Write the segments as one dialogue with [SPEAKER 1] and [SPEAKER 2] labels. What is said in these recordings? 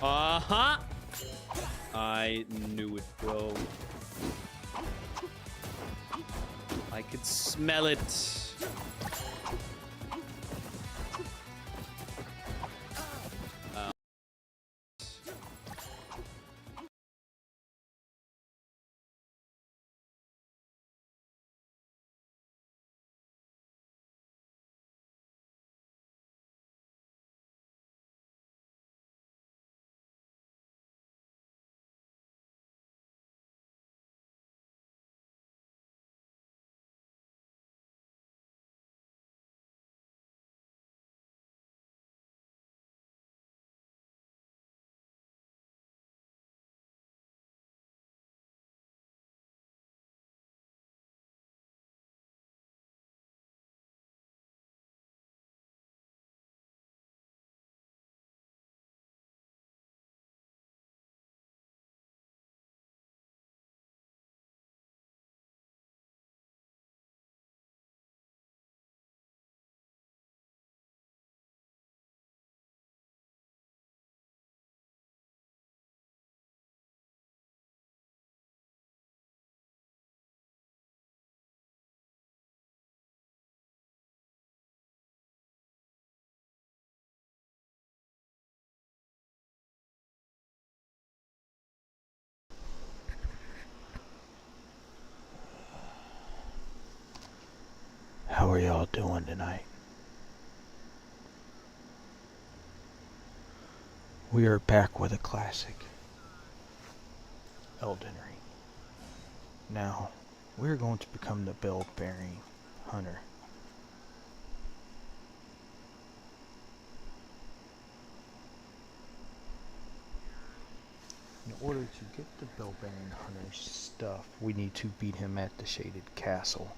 [SPEAKER 1] Uh-huh. I knew it, bro. I could smell it.
[SPEAKER 2] How are y'all doing tonight? We are back with a classic, Elden Ring. Now, we're going to become the bell-bearing hunter. In order to get the bell-bearing hunter's stuff, we need to beat him at the Shaded Castle.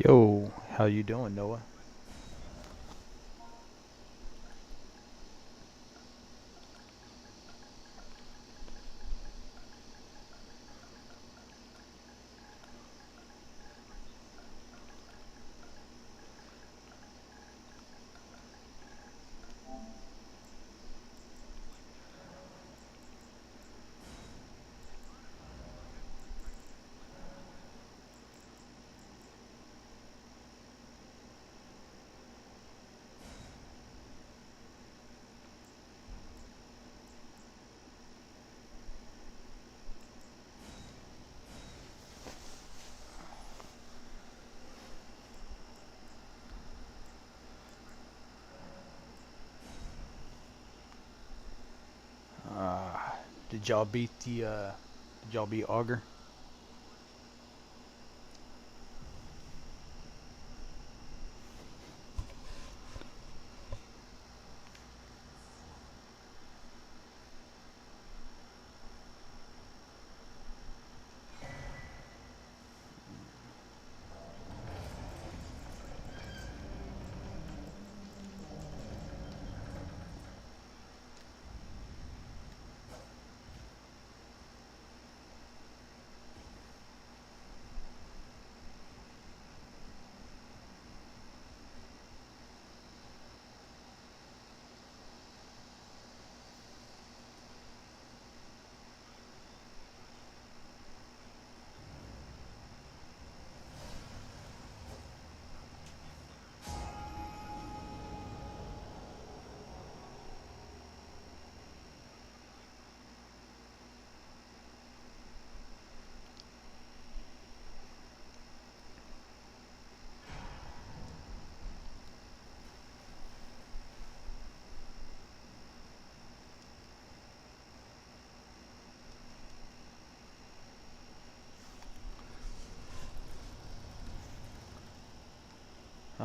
[SPEAKER 2] Yo, how you doing, Noah? Did y'all beat did y'all beat Augur?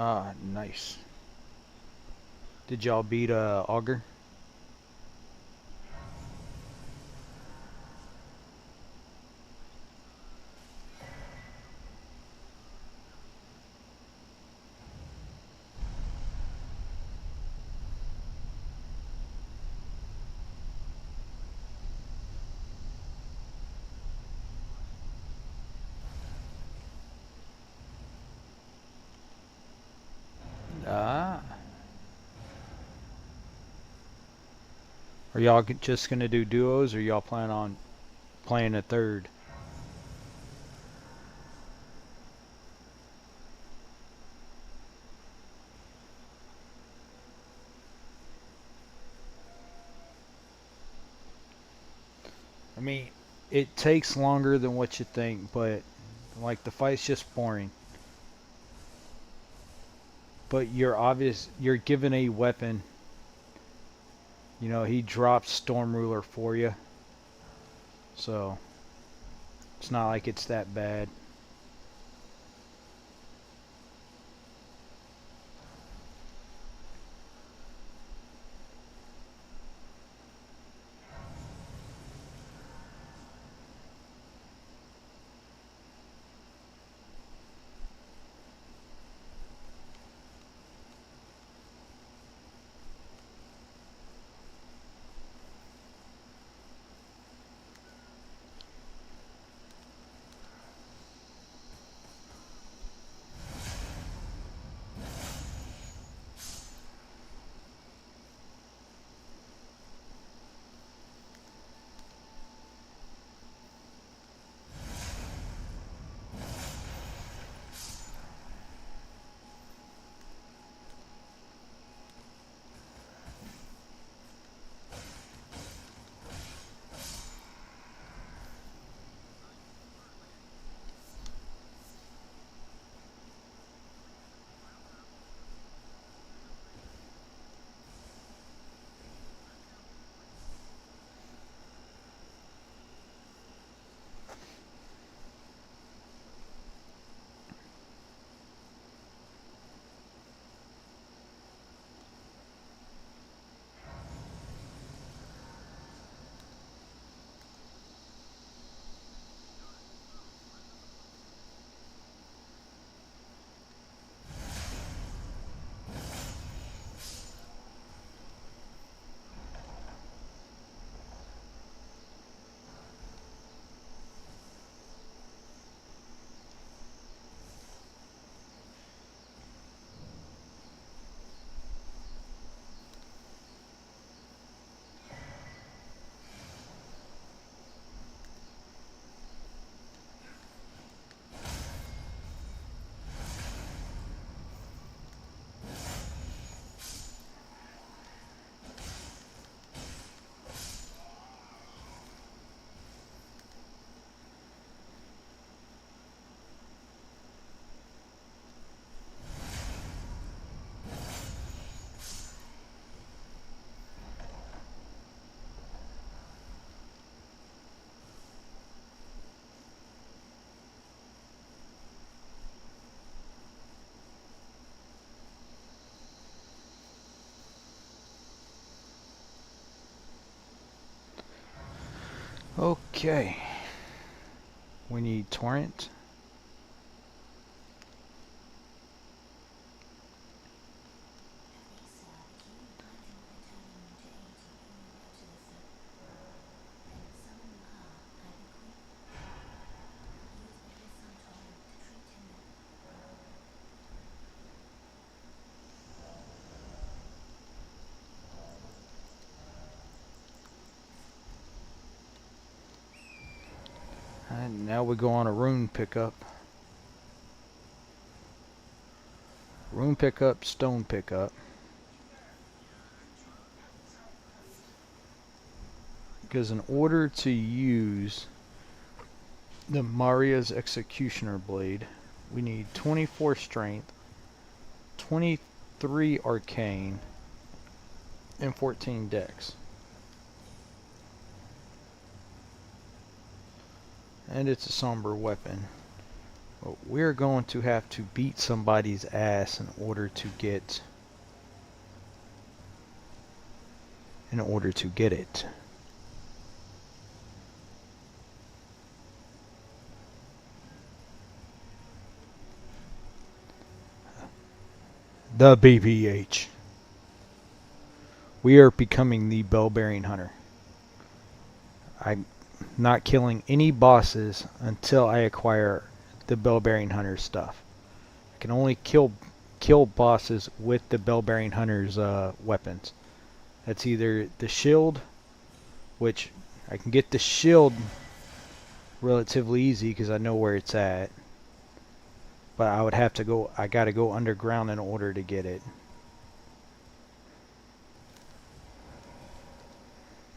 [SPEAKER 2] Ah, nice. Did y'all beat Augur? Ah. Are y'all just gonna do duos, or y'all plan on playing a third? I mean, it takes longer than what you think, but like the fight's just boring. But you're given a weapon. You know, he drops Storm Ruler for you. So, it's not like it's that bad. Okay. We need Torrent. And now we go on a rune pickup. Rune pickup, stone pickup. Because in order to use the Maria's Executioner Blade, we need 24 strength, 23 arcane, and 14 dex. And it's a somber weapon. But we're going to have to beat somebody's ass in order to get it. The BBH. We are becoming the bell-bearing hunter. I'm not killing any bosses until I acquire the bell-bearing hunter stuff. I can only kill bosses with the bell-bearing hunter's weapons. That's either the shield, which I can get the shield relatively easy because I know where it's at. But I would have to go, I gotta go underground in order to get it.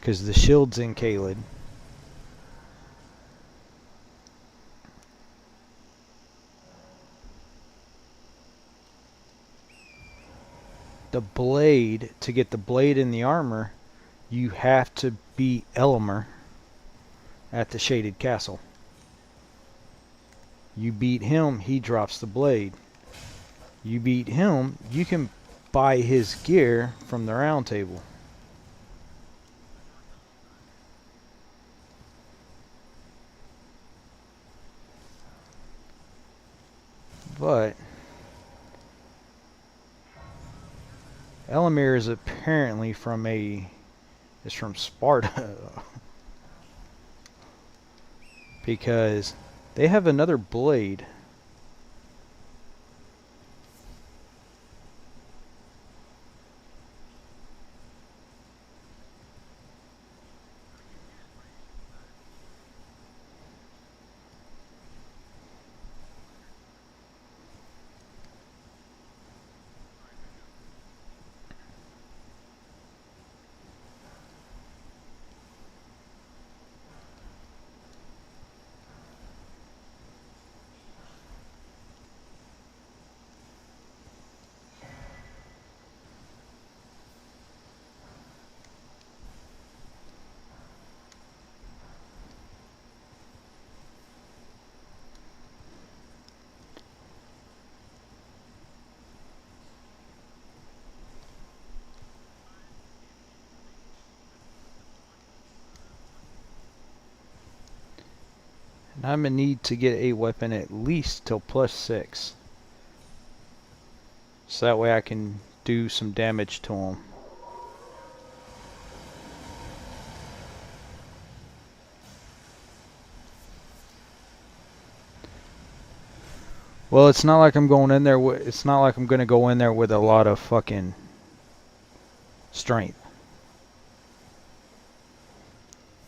[SPEAKER 2] Because the shield's in Caelid. The blade, to get the blade in the armor, you have to beat Elamir at the Shaded Castle. You beat him, he drops the blade. You beat him, you can buy his gear from the round table. But Elamir is apparently from Sparta. Because they have another blade. And I'm going to need to get a weapon at least till +6. So that way I can do some damage to him. Well, it's not like I'm going in there with, it's not like I'm going to go in there with a lot of fucking strength.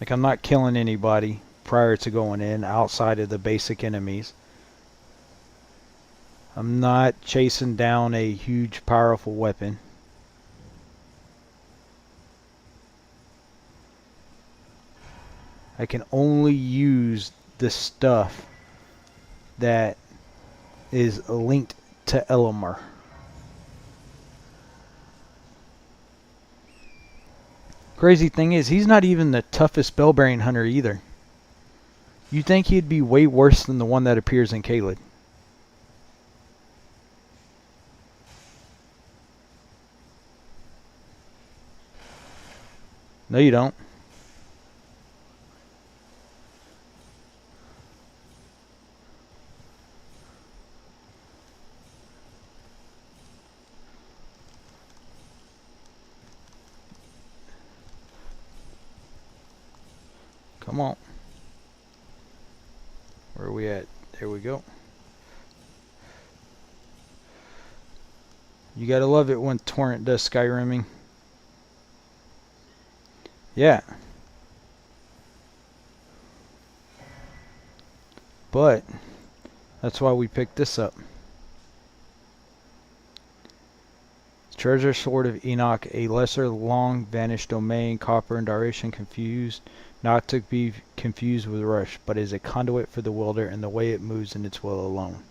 [SPEAKER 2] Like, I'm not killing anybody prior to going in outside of the basic enemies. I'm not chasing down a huge powerful weapon. I can only use the stuff that is linked to Elamir. Crazy thing is, he's not even the toughest bell-bearing hunter either. You think he'd be way worse than the one that appears in Caelid. No, you don't. Come on. Where are we at? There we go. You gotta love it when Torrent does Skyrimming. Yeah. But that's why we picked this up. Treasure Sword of Enoch, a lesser long vanished domain, copper and duration confused, not to be confused with rush, but is a conduit for the wielder and the way it moves in its will alone.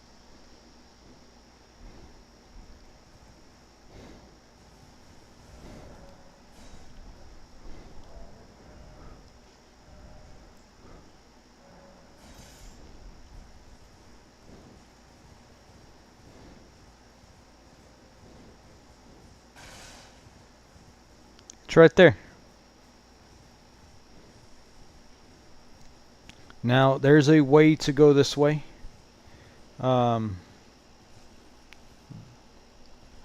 [SPEAKER 2] It's right there. Now, there's a way to go this way. I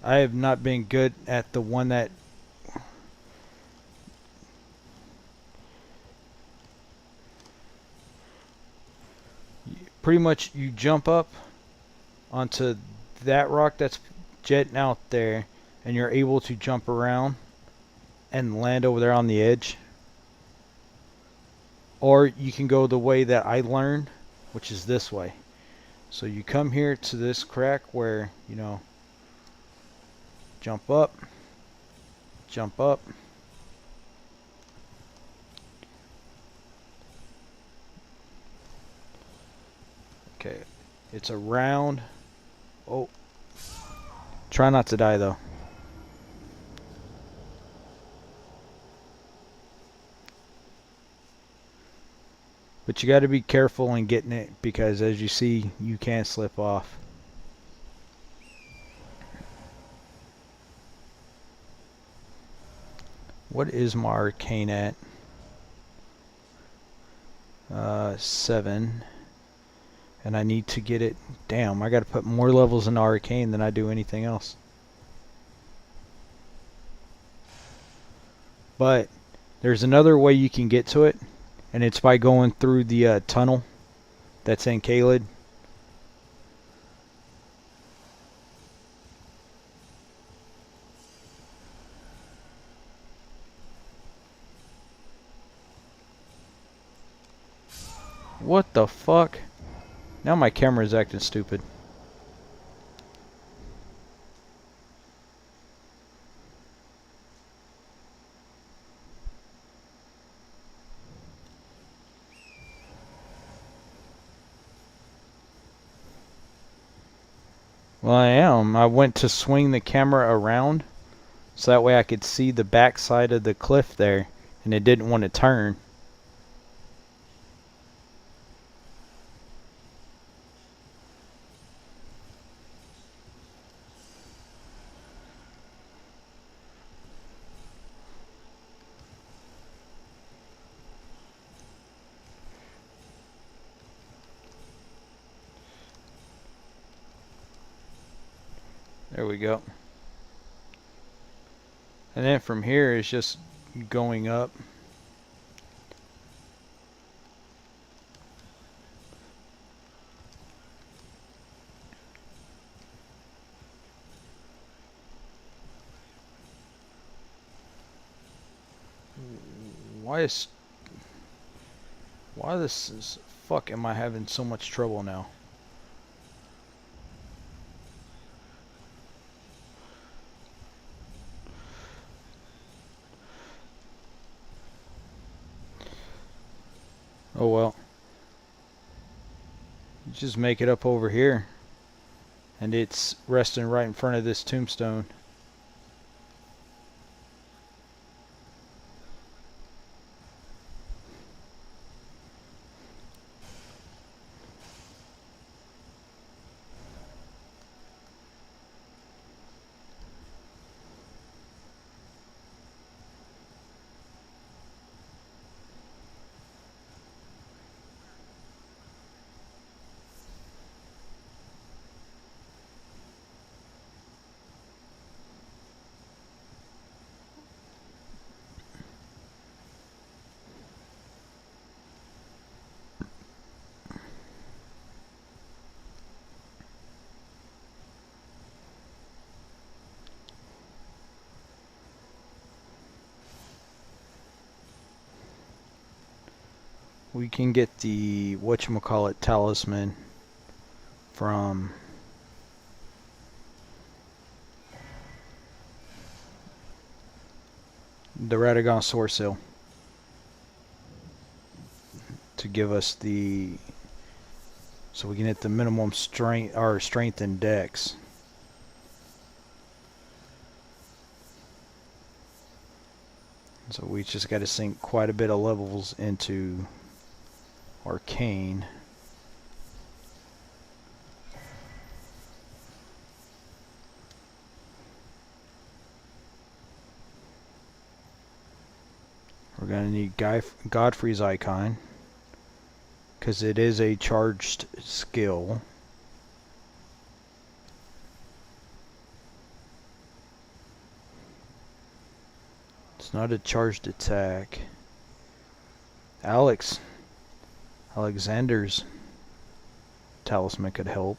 [SPEAKER 2] have not been good at the one that... Pretty much you jump up onto that rock that's jetting out there, and you're able to jump around and land over there on the edge. Or you can go the way that I learned, which is this way. So you come here to this crack where, you know, jump up, jump up. Okay, it's around. Oh, try not to die though. But you got to be careful in getting it, because as you see, you can slip off. What is my arcane at? 7. And I need to get it. Damn, I got to put more levels in arcane than I do anything else. But there's another way you can get to it, and it's by going through the tunnel that's in Caelid. What the fuck? Now my camera is acting stupid. Well, I am. I went to swing the camera around so that way I could see the back side of the cliff there, and it didn't want to turn. There we go. And then from here it's just going up. Why this is fuck am I having so much trouble now? Oh well. Just make it up over here. And it's resting right in front of this tombstone. We can get the whatchamacallit talisman from the Radagon Source Hill to give us the, so we can hit the minimum strength or strength and dex. So we just got to sink quite a bit of levels into arcane. We're going to need Godfrey's icon, because it is a charged skill. It's not a charged attack. Alexander's talisman could help.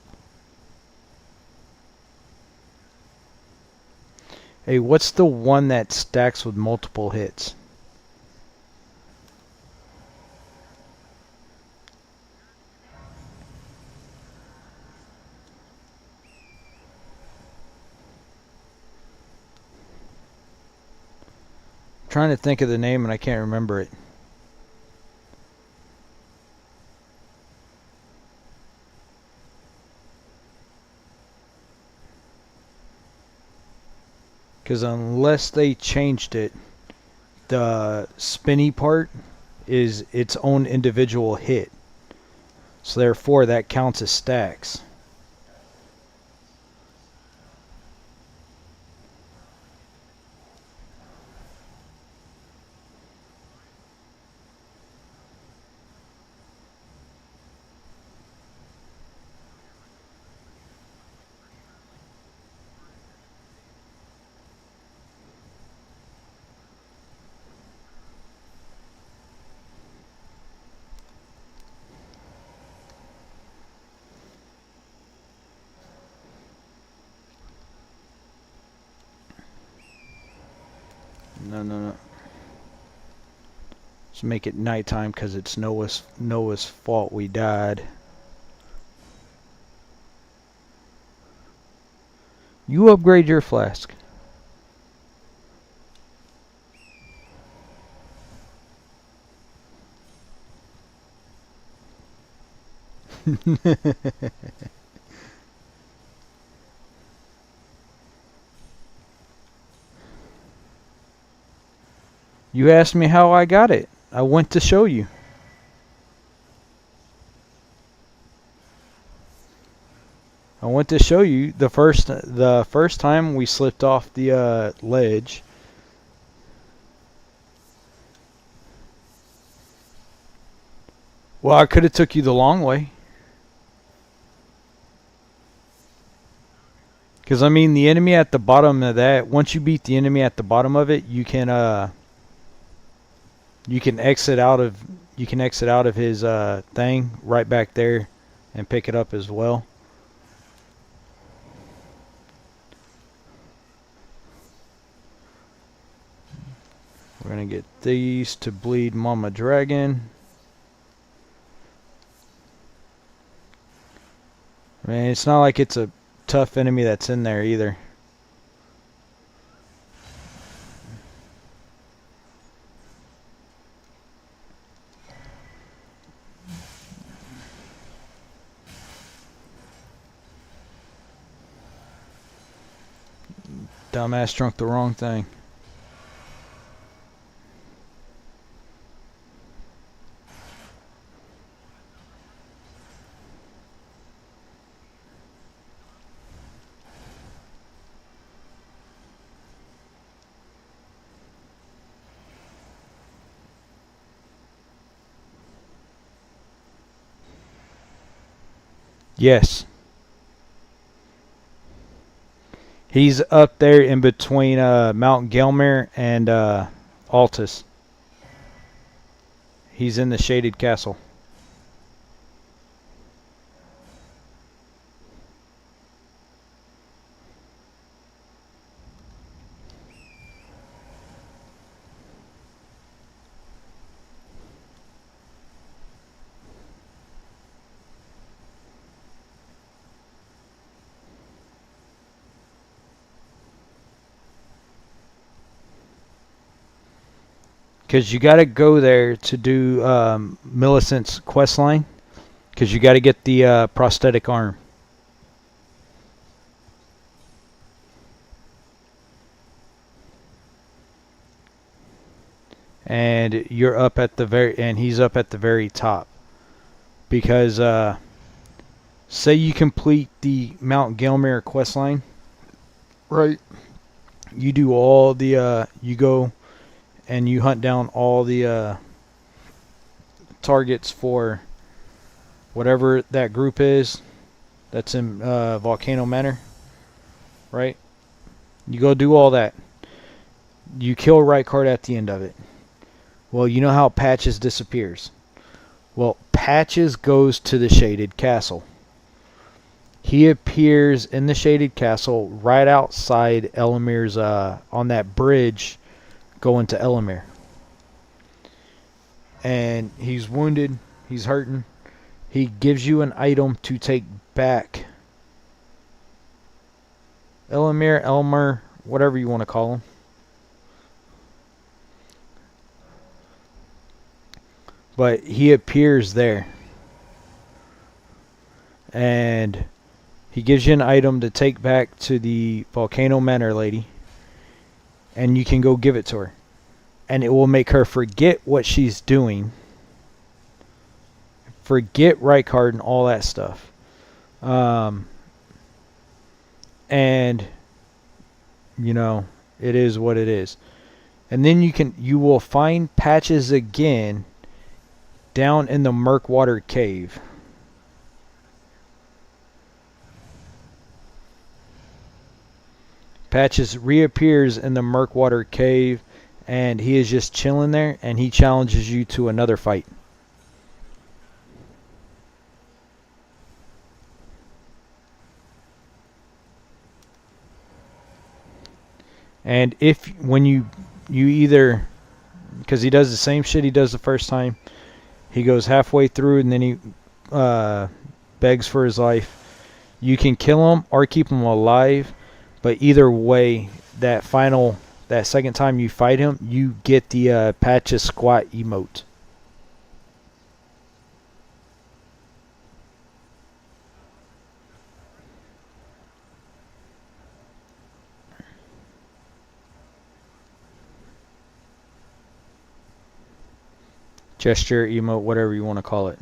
[SPEAKER 2] Hey, what's the one that stacks with multiple hits? I'm trying to think of the name and I can't remember it. Because unless they changed it, the spinny part is its own individual hit. So therefore that counts as stacks. No. Let's make it nighttime because it's Noah's fault we died. You upgrade your flask. You asked me how I got it. I went to show you. I went to show you the first time we slipped off the ledge. Well, I could have took you the long way. Because I mean, the enemy at the bottom of that. Once you beat the enemy at the bottom of it, you can exit out of his thing right back there and pick it up as well. We're gonna get these to bleed Mama Dragon. I mean, it's not like it's a tough enemy that's in there either. Dumbass drunk the wrong thing. Yes. He's up there in between Mount Gelmir and Altus. He's in the shaded castle. Because you got to go there to do Millicent's quest line. Because you got to get the prosthetic arm. And you're up at the he's up at the very top. Because say you complete the Mount Gelmir quest line, right? You do all the you go and you hunt down all the targets for whatever that group is that's in Volcano Manor, right? You go do all that. You kill Rykard at the end of it. Well, you know how Patches disappears. Well, Patches goes to the Shaded Castle. He appears in the Shaded Castle right outside Elamir's, on that bridge going to Elamir. And he's wounded. He's hurting. He gives you an item to take back. Elamir, Elmer, whatever you want to call him. But he appears there. And he gives you an item to take back to the Volcano Manor lady. And you can go give it to her. And it will make her forget what she's doing. Forget Rykard and all that stuff. And you know, it is what it is. And then you will find Patches again down in the Murkwater Cave. Patches reappears in the Murkwater Cave, and he is just chilling there, and he challenges you to another fight. And when you either, because he does the same shit he does the first time, he goes halfway through and then he begs for his life. You can kill him or keep him alive, but either way, that second time you fight him, you get the Patches Squat emote. Gesture, emote, whatever you want to call it.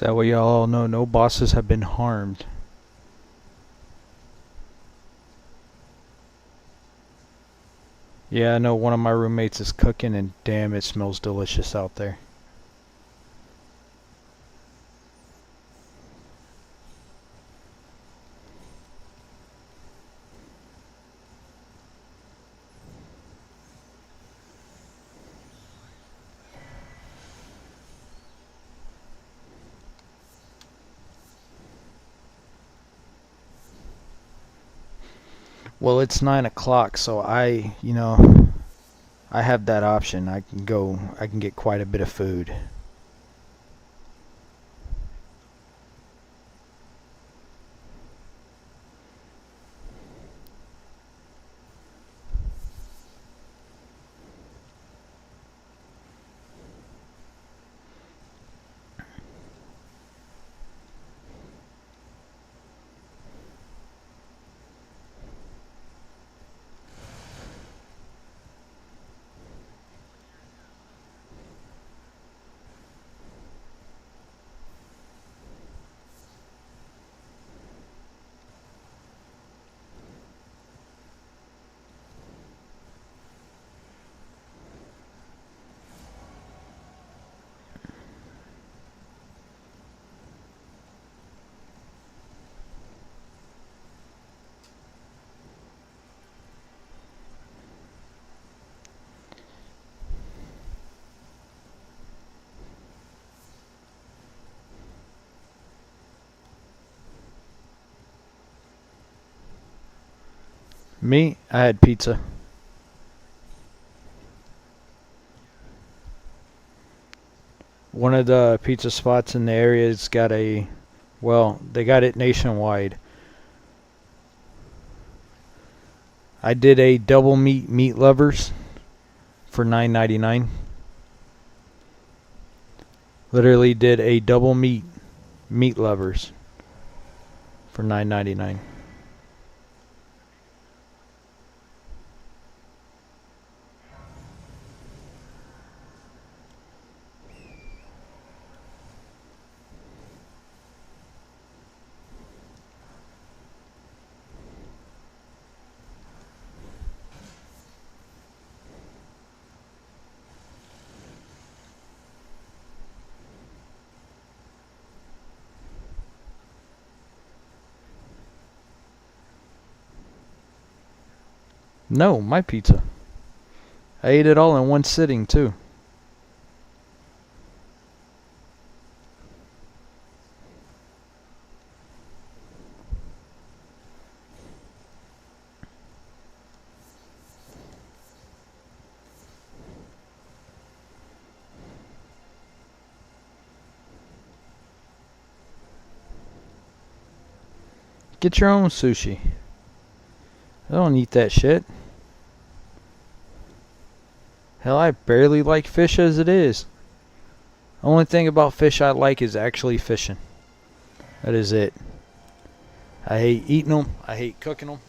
[SPEAKER 2] So that way y'all all know no bosses have been harmed. Yeah, I know one of my roommates is cooking and damn, it smells delicious out there. Well, it's 9 o'clock, so I have that option. I can get quite a bit of food. Me, I had pizza. One of the pizza spots in the area's got they got it nationwide. I did a double meat lovers for $9.99. Literally did a double meat lovers for $9.99. No, my pizza. I ate it all in one sitting too. Get your own sushi. I don't eat that shit. Hell, I barely like fish as it is. Only thing about fish I like is actually fishing. That is it. I hate eating them. I hate cooking them.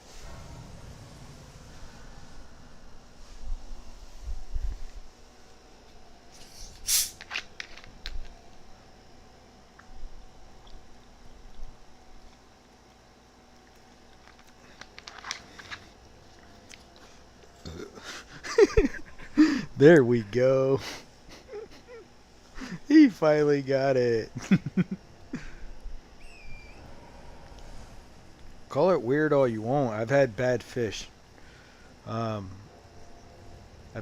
[SPEAKER 2] There we go. He finally got it. Call it weird all you want. I've had bad fish. I've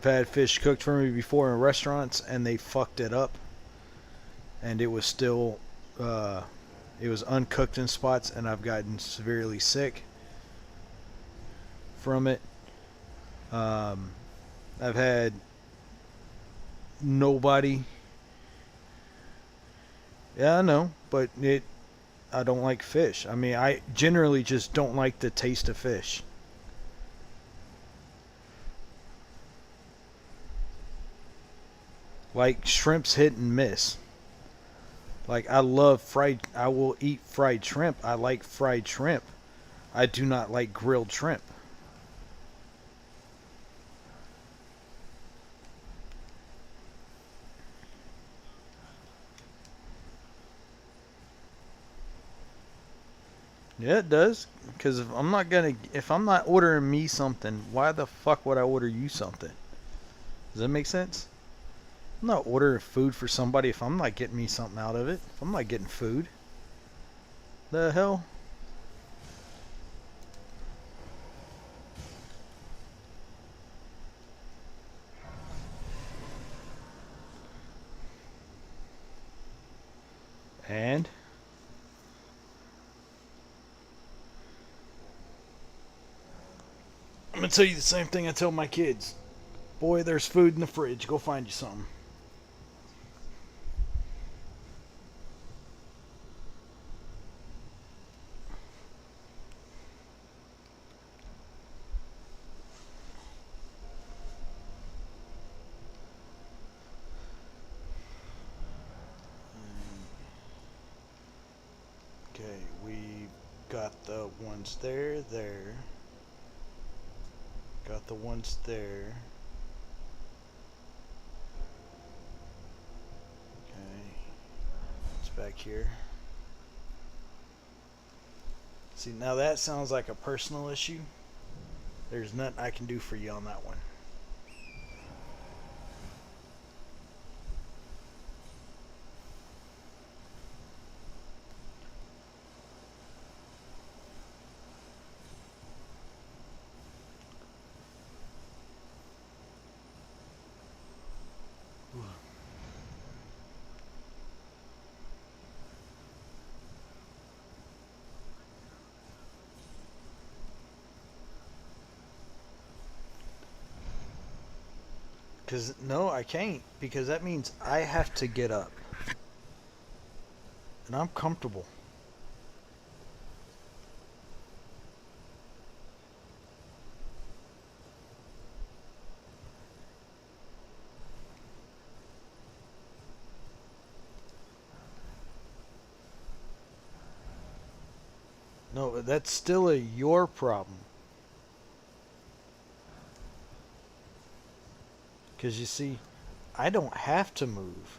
[SPEAKER 2] had fish cooked for me before in restaurants and they fucked it up. And it was still, it was uncooked in spots and I've gotten severely sick from it. I've had nobody. Yeah, I know, but I don't like fish. I mean, I generally just don't like the taste of fish. Like shrimp's hit and miss. Like I will eat fried shrimp. I like fried shrimp. I do not like grilled shrimp. Yeah, it does. Because if I'm not ordering me something, why the fuck would I order you something? Does that make sense? I'm not ordering food for somebody if I'm not getting me something out of it. If I'm not getting food. The hell? And I'm gonna tell you the same thing I tell my kids. Boy, there's food in the fridge. Go find you something. Okay, we got the ones there. Got the ones there. Okay, it's back here. See, now that sounds like a personal issue. There's nothing I can do for you on that one. Because, no, I can't. Because that means I have to get up. And I'm comfortable. No, but that's still your problem. Because you see, I don't have to move.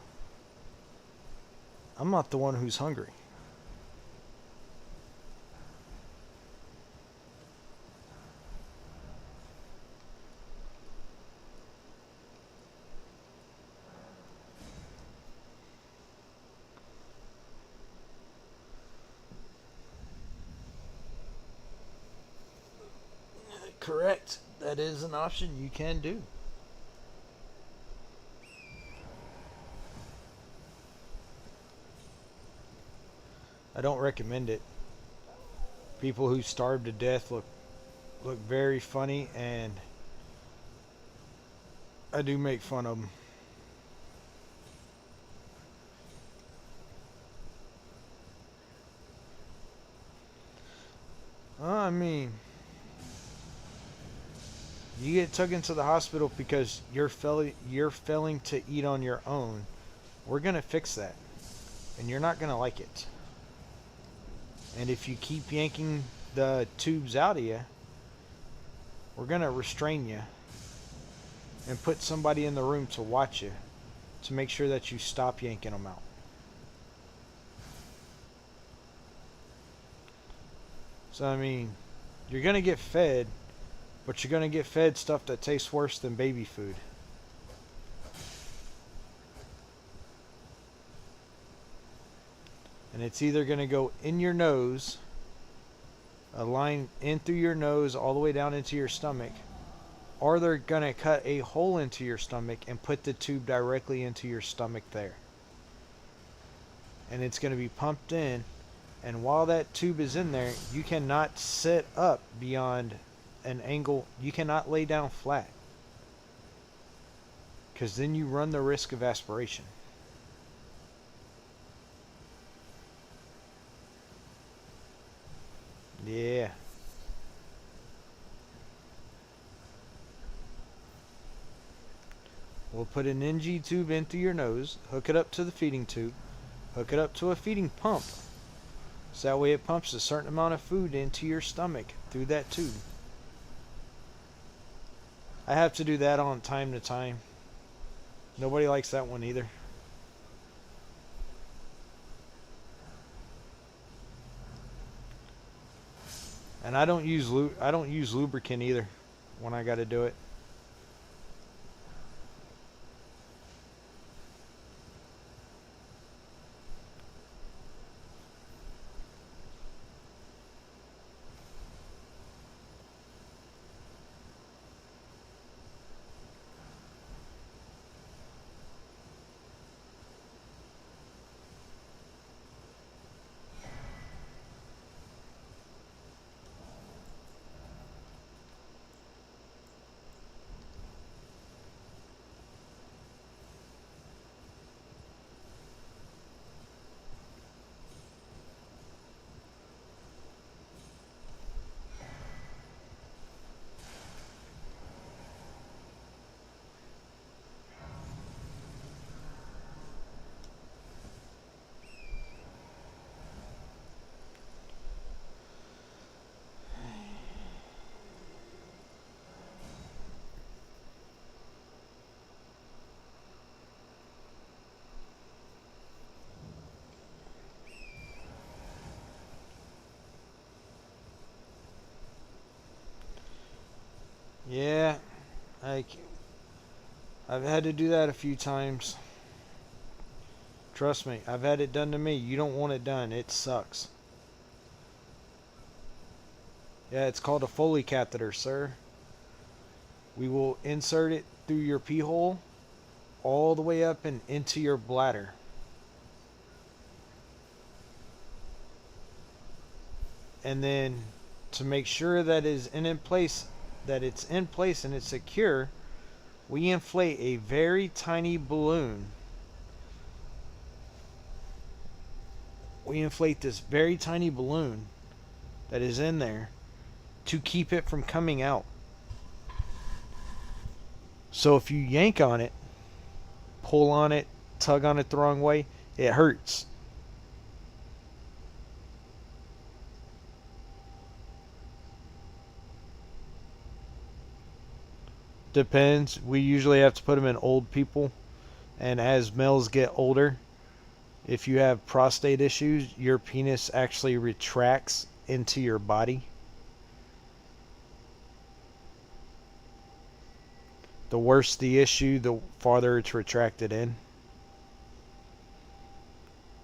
[SPEAKER 2] I'm not the one who's hungry. Correct. That is an option you can do. I don't recommend it. People who starve to death look very funny, and I do make fun of them. I mean, you get took into the hospital because you're failing to eat on your own. We're gonna fix that, and you're not gonna like it. And if you keep yanking the tubes out of you, we're gonna restrain you and put somebody in the room to watch you to make sure that you stop yanking them out. So I mean, you're gonna get fed, but you're gonna get fed stuff that tastes worse than baby food. And it's either gonna go in your nose, a line in through your nose all the way down into your stomach, or they're gonna cut a hole into your stomach and put the tube directly into your stomach there. And it's gonna be pumped in, and while that tube is in there, you cannot sit up beyond an angle. You cannot lay down flat, because then you run the risk of aspiration. Yeah. We'll put an NG tube in through your nose, hook it up to the feeding tube, hook it up to a feeding pump. So that way it pumps a certain amount of food into your stomach through that tube. I have to do that on time to time. Nobody likes that one either. And I don't use lubricant either when I got to do it. Yeah, I've had to do that a few times. Trust me, I've had it done to me. You don't want it done. It sucks. Yeah, it's called a Foley catheter, sir. We will insert it through your pee hole all the way up and into your bladder. And then to make sure that it's in place and it's secure, we inflate a very tiny balloon. We inflate this very tiny balloon that is in there to keep it from coming out. So if you yank on it, pull on it, tug on it the wrong way, it hurts. Depends. We usually have to put them in old people. And as males get older, if you have prostate issues, your penis actually retracts into your body. The worse the issue, the farther it's retracted in.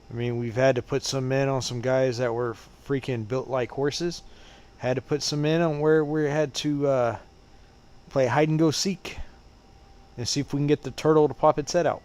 [SPEAKER 2] I mean, we've had to put some in on some guys that were freaking built like horses. Had to put some in on where we had to play hide and go seek and see if we can get the turtle to pop its head out.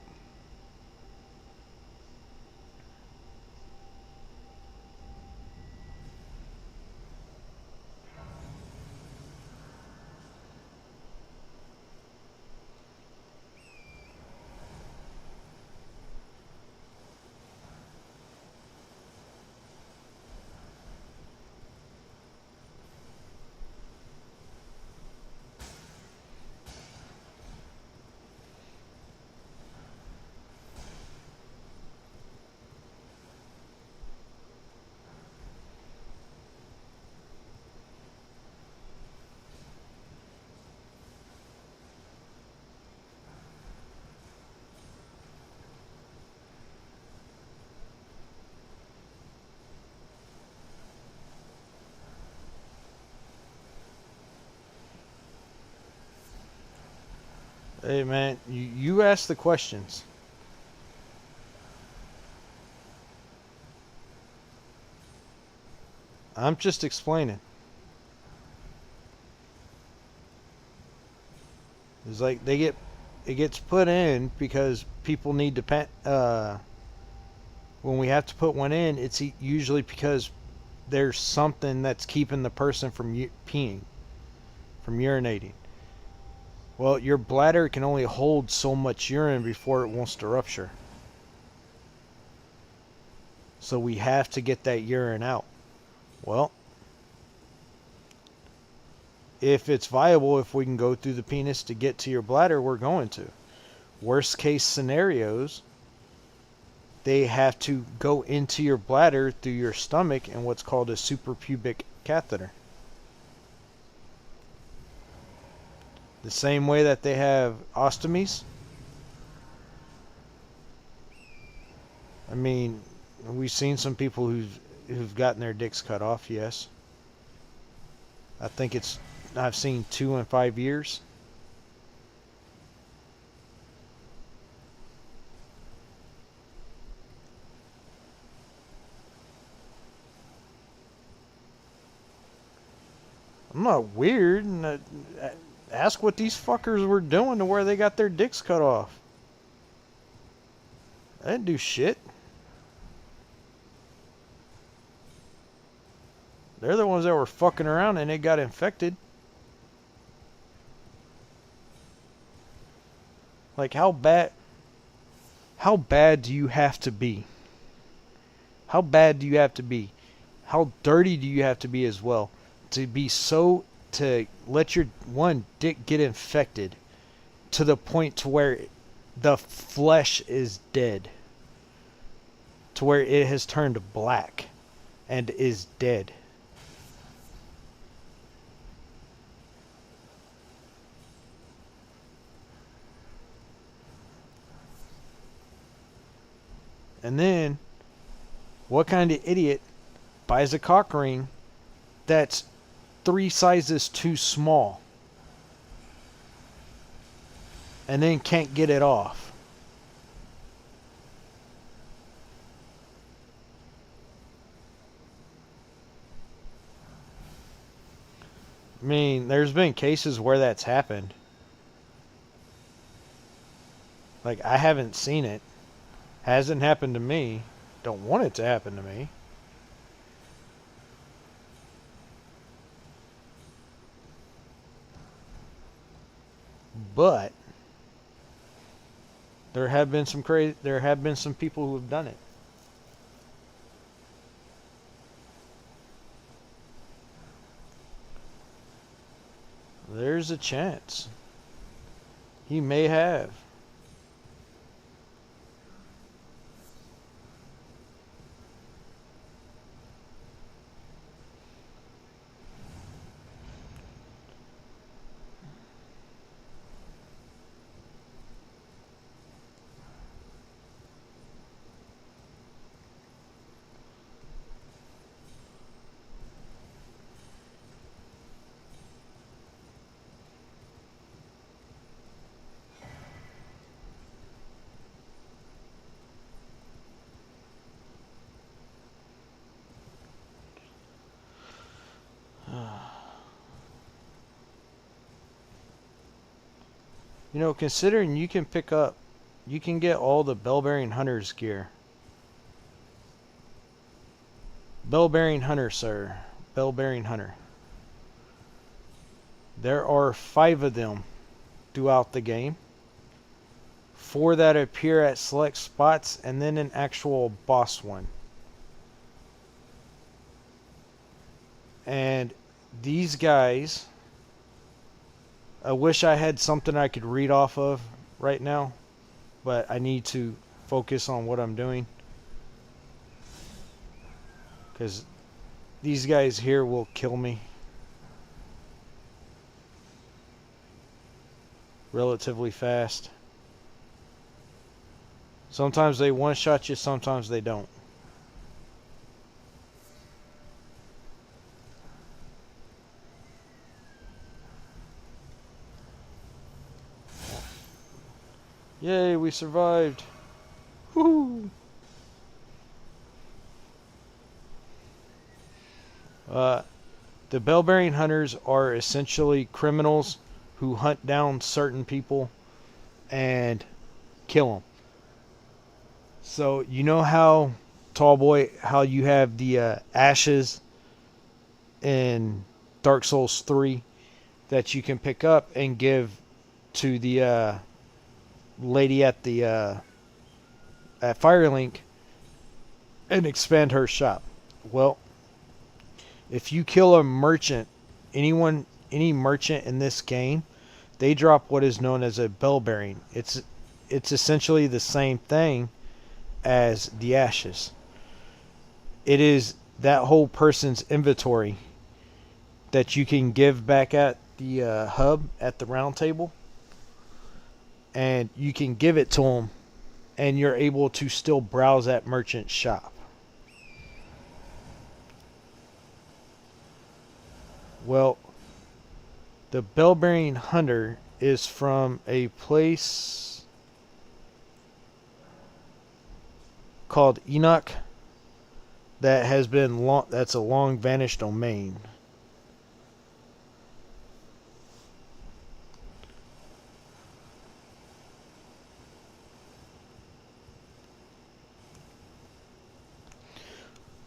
[SPEAKER 2] Hey man, you ask the questions. I'm just explaining. It's like it gets put in because people need to when we have to put one in, it's usually because there's something that's keeping the person from peeing, from urinating. Well, your bladder can only hold so much urine before it wants to rupture. So we have to get that urine out. Well, if it's viable, if we can go through the penis to get to your bladder, we're going to. Worst case scenarios, they have to go into your bladder through your stomach in what's called a suprapubic catheter. The same way that they have ostomies. I mean, we've seen some people who've gotten their dicks cut off, yes. I think I've seen 2 in 5 years. I'm not weird. Ask what these fuckers were doing to where they got their dicks cut off. I didn't do shit. They're the ones that were fucking around and they got infected. Like, how bad do you have to be? How bad do you have to be? How dirty do you have to be as well to let your one dick get infected to the point to where the flesh is dead, to where it has turned black and is dead? And then, what kind of idiot buys a cock ring that's 3 sizes too small and then can't get it off? I mean, there's been cases where that's happened. Like, I haven't seen it. Hasn't happened to me. Don't want it to happen to me. But there have been some people who have done it. There's a chance. He may have. You know, considering you can get all the Bell-bearing Hunters gear. Bell-bearing Hunter, sir. Bell-bearing Hunter. There are 5 of them throughout the game. 4 that appear at select spots, and then an actual boss one. And these guys, I wish I had something I could read off of right now, but I need to focus on what I'm doing, because these guys here will kill me relatively fast. Sometimes they one-shot you, sometimes they don't. Yay, we survived. Woohoo! The Bell-bearing Hunters are essentially criminals who hunt down certain people and kill them. So, you know how, Tallboy, how you have the ashes in Dark Souls 3 that you can pick up and give to the lady at the at Firelink and expand her shop. Well, if you kill a merchant, any merchant in this game, they drop what is known as a bell bearing. It's essentially the same thing as the ashes. It is that whole person's inventory that you can give back at the hub at the round table, and you can give it to them, and you're able to still browse that merchant's shop. Well, The Bell-bearing Hunter is from a place called Enoch that has been that's a long vanished domain.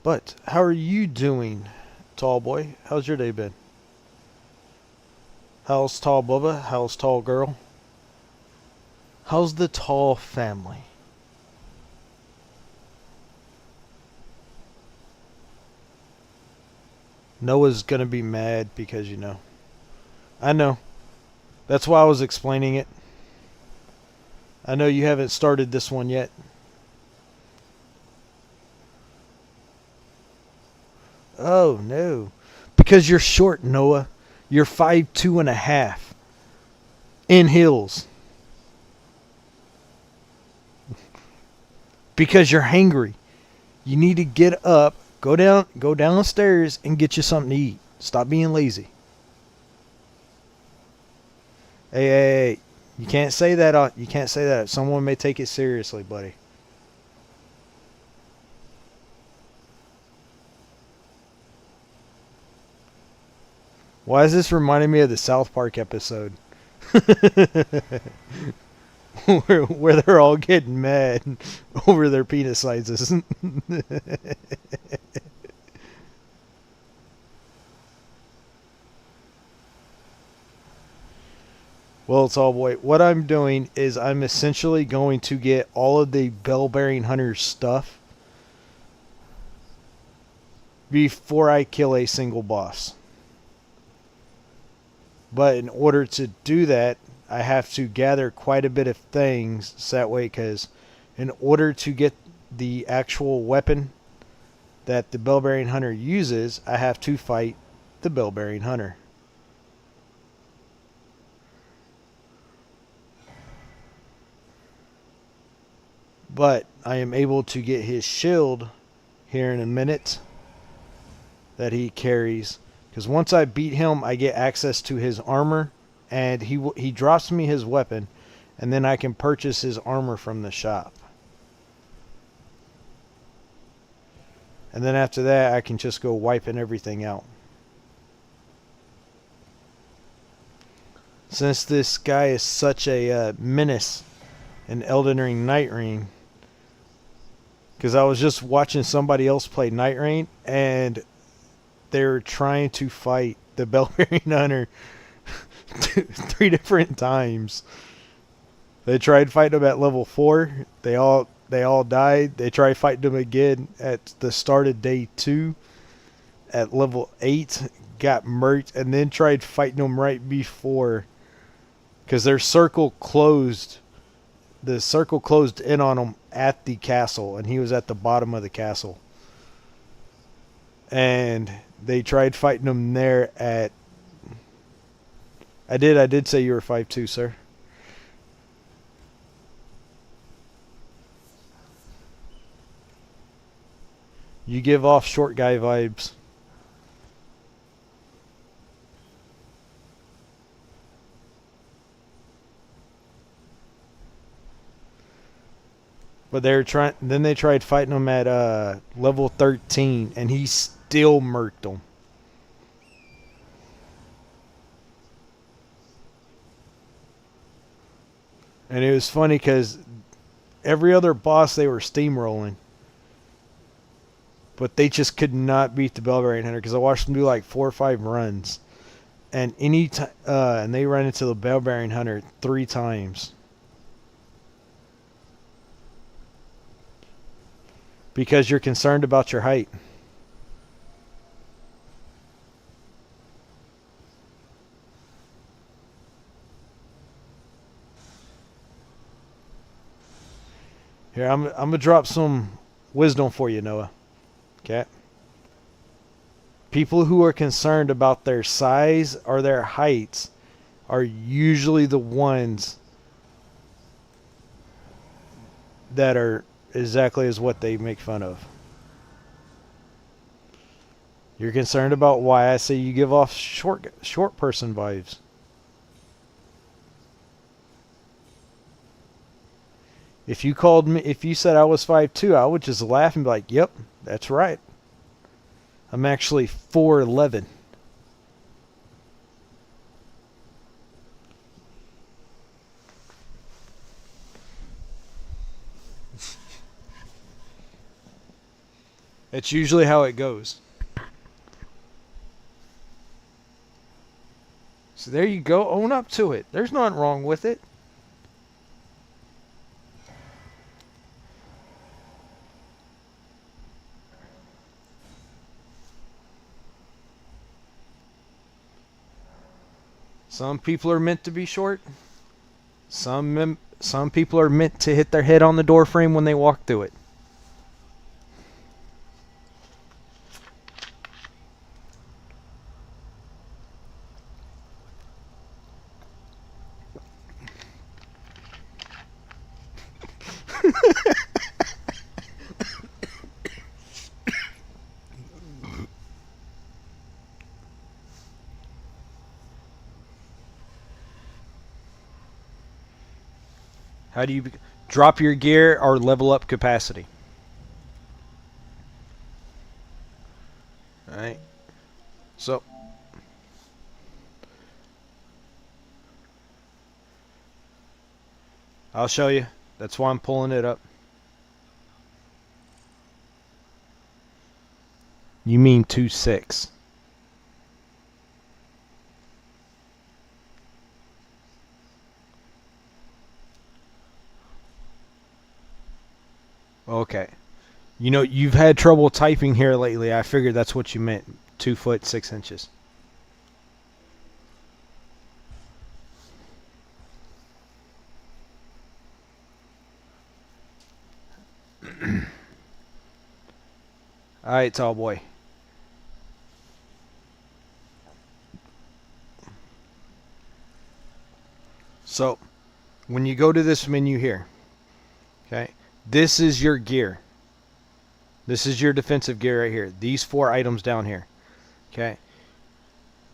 [SPEAKER 2] But how are you doing, tall boy? How's your day been? How's tall Bubba? How's tall girl? How's the tall family? Noah's gonna be mad because I know. That's why I was explaining it. I know you haven't started this one yet. Oh no. Because you're short, Noah. You're 5'2.5" in heels. Because you're hangry. You need to get up, go downstairs and get you something to eat. Stop being lazy. Hey, you can't say that. You can't say that. Someone may take it seriously, buddy. Why is this reminding me of the South Park episode? where they're all getting mad over their penis sizes. Well, tall boy, what I'm doing is I'm essentially going to get all of the Bell-bearing Hunter stuff before I kill a single boss. But in order to do that, I have to gather quite a bit of things so that way, because in order to get the actual weapon that the Bell-bearing Hunter uses, I have to fight the Bell-bearing Hunter. But I am able to get his shield here in a minute that he carries. Because once I beat him, I get access to his armor, and he drops me his weapon, and then I can purchase his armor from the shop. And then after that, I can just go wiping everything out. Since this guy is such a menace in Elden Ring Night Rain, because I was just watching somebody else play Night Rain, and they're trying to fight the Bell-bearing Hunter 3 different times. They tried fighting him at level 4. They all died. They tried fighting him again at the start of day 2 at level 8. Got murked, and then tried fighting him right before, because their circle closed. The circle closed in on him at the castle, and he was at the bottom of the castle. And they tried fighting him there at... I did say you were 5'2", sir. You give off short guy vibes. But then they tried fighting him at level 13, and he still murked them. And it was funny because every other boss they were steamrolling, but they just could not beat the Bell-bearing Hunter, because I watched them do like 4 or 5 runs, and and they ran into the Bell-bearing Hunter 3 times. Because you're concerned about your height. Here, I'm going to drop some wisdom for you, Noah. Okay? People who are concerned about their size or their heights are usually the ones that are exactly as what they make fun of. You're concerned about why I say you give off short person vibes. If you called me, if you said I was 5'2", I would just laugh and be like, "Yep, that's right. I'm actually 4'11". That's usually how it goes. So there you go. Own up to it. There's nothing wrong with it. Some people are meant to be short. Some people are meant to hit their head on the door frame when they walk through it. How do you drop your gear or level up capacity? Alright. So I'll show you. That's why I'm pulling it up. You mean 2.6. Okay. You know, you've had trouble typing here lately. I figured that's what you meant. 2 foot 6 inches. Alright, tall boy. So, when you go to this menu here, okay, this is your gear. This is your defensive gear right here. These 4 items down here. Okay.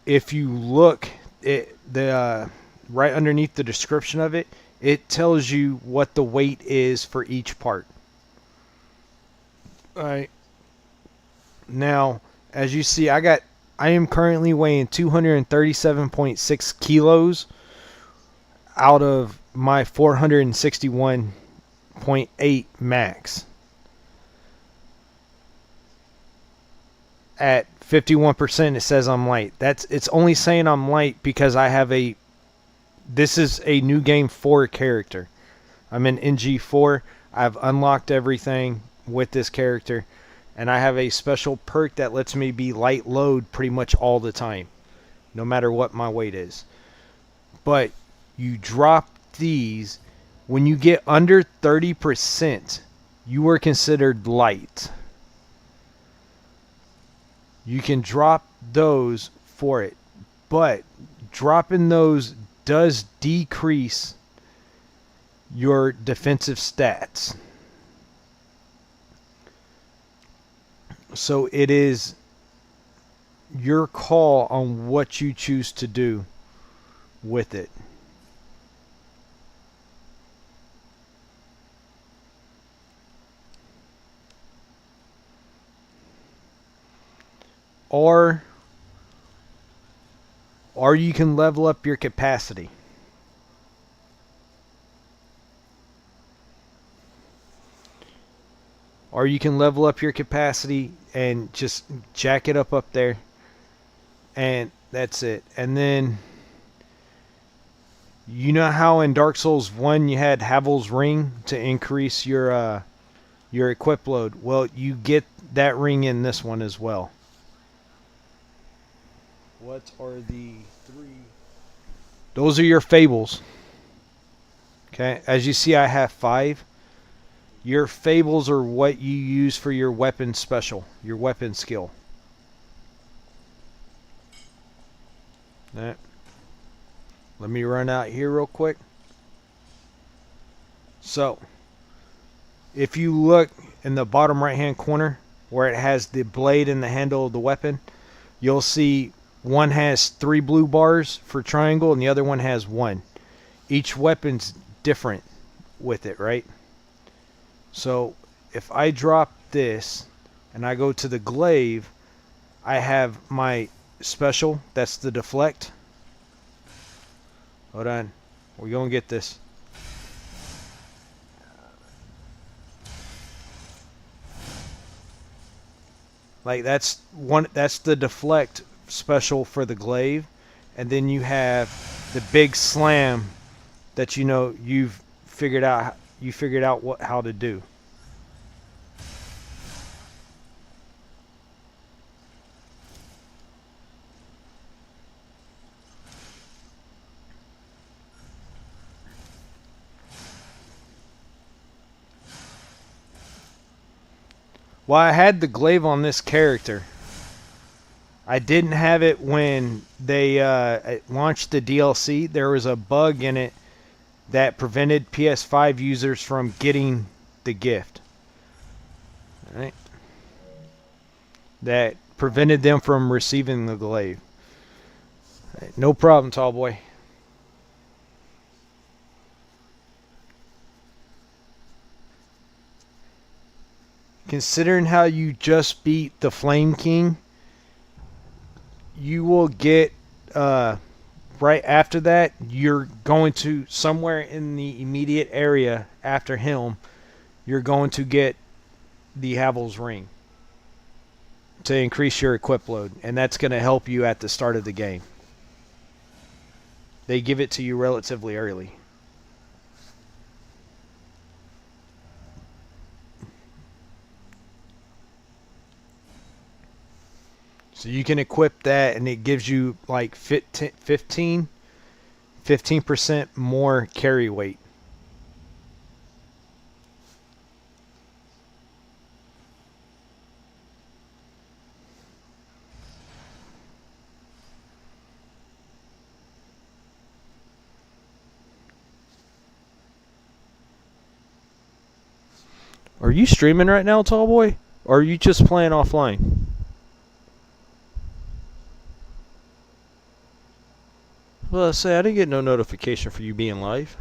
[SPEAKER 2] If you look, right underneath the description of it, it tells you what the weight is for each part. All right. Now, as you see, I am currently weighing 237.6 kilos out of my 461.8 max. At 51%, it says I'm light. It's only saying I'm light because I have this is a new game 4 character. I'm in NG4. I've unlocked everything with this character, and I have a special perk that lets me be light load pretty much all the time, no matter what my weight is. But you drop these when you get under 30%, you are considered light. You can drop those for it, but dropping those does decrease your defensive stats. So it is your call on what you choose to do with it. Or you can level up your capacity. Or you can level up your capacity and just jack it up there. And that's it. And then, you know how in Dark Souls 1 you had Havel's Ring to increase your equip load? Well, you get that ring in this one as well. What are the 3? Those are your fables. Okay, as you see, I have 5. Your fables are what you use for your weapon special, your weapon skill. Let me run out here real quick. So, if you look in the bottom right hand corner where it has the blade and the handle of the weapon, you'll see one has 3 blue bars for triangle and the other one has 1. Each weapon's different with it, right? So if I drop this and I go to the glaive, I have my special. That's the deflect. Hold on. We're going to get this. Like that's the deflect special for the glaive, and then you have the big slam that you've figured out how to do. Well, I had the glaive on this character. I didn't have it when they launched the DLC. There was a bug in it that prevented PS5 users from getting the gift. All right. That prevented them from receiving the glaive. Right. No problem, tall boy. Considering how you just beat the Flame King, you will get right after that, you're going to somewhere in the immediate area after him, you're going to get the Havel's Ring to increase your equip load, and that's going to help you at the start of the game. They give it to you relatively early. So you can equip that, and it gives you like 15% more carry weight. Are you streaming right now, tall boy? Or are you just playing offline? Well, I say I didn't get no notification for you being live.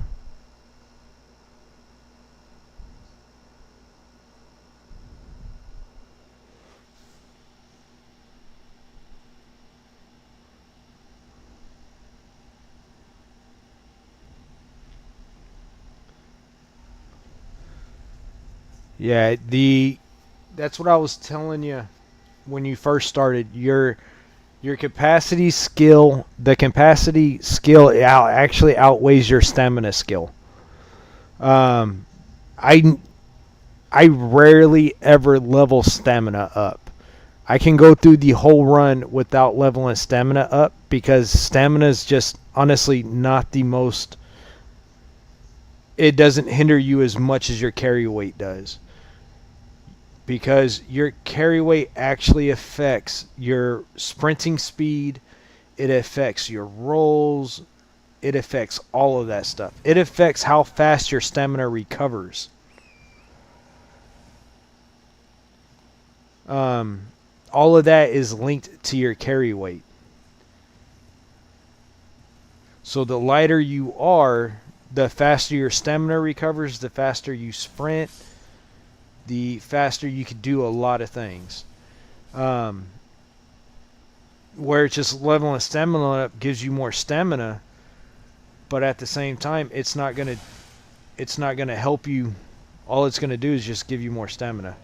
[SPEAKER 2] Yeah, that's what I was telling you when you first started. Your capacity skill, the capacity skill actually outweighs your stamina skill. Um, I I rarely ever level stamina up. I can go through the whole run without leveling stamina up because stamina is just honestly not the most. It doesn't hinder you as much as your carry weight does. Because your carry weight actually affects your sprinting speed, it affects your rolls, it affects all of that stuff. It affects how fast your stamina recovers. All of that is linked to your carry weight. So the lighter you are, the faster your stamina recovers, the faster you sprint, the faster you can do a lot of things. Where it's just leveling stamina up gives you more stamina, but at the same time, it's not gonna help you. All it's gonna do is just give you more stamina.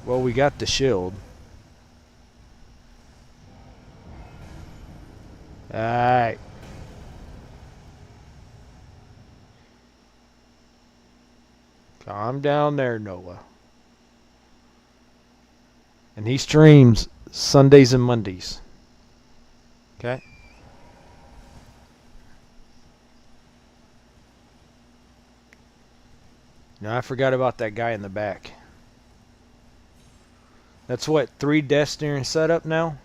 [SPEAKER 2] Well, we got the shield. Alright. Calm down there, Noah. And he streams Sundays and Mondays. Okay? Now I forgot about that guy in the back. That's what, 3 deaths during setup now?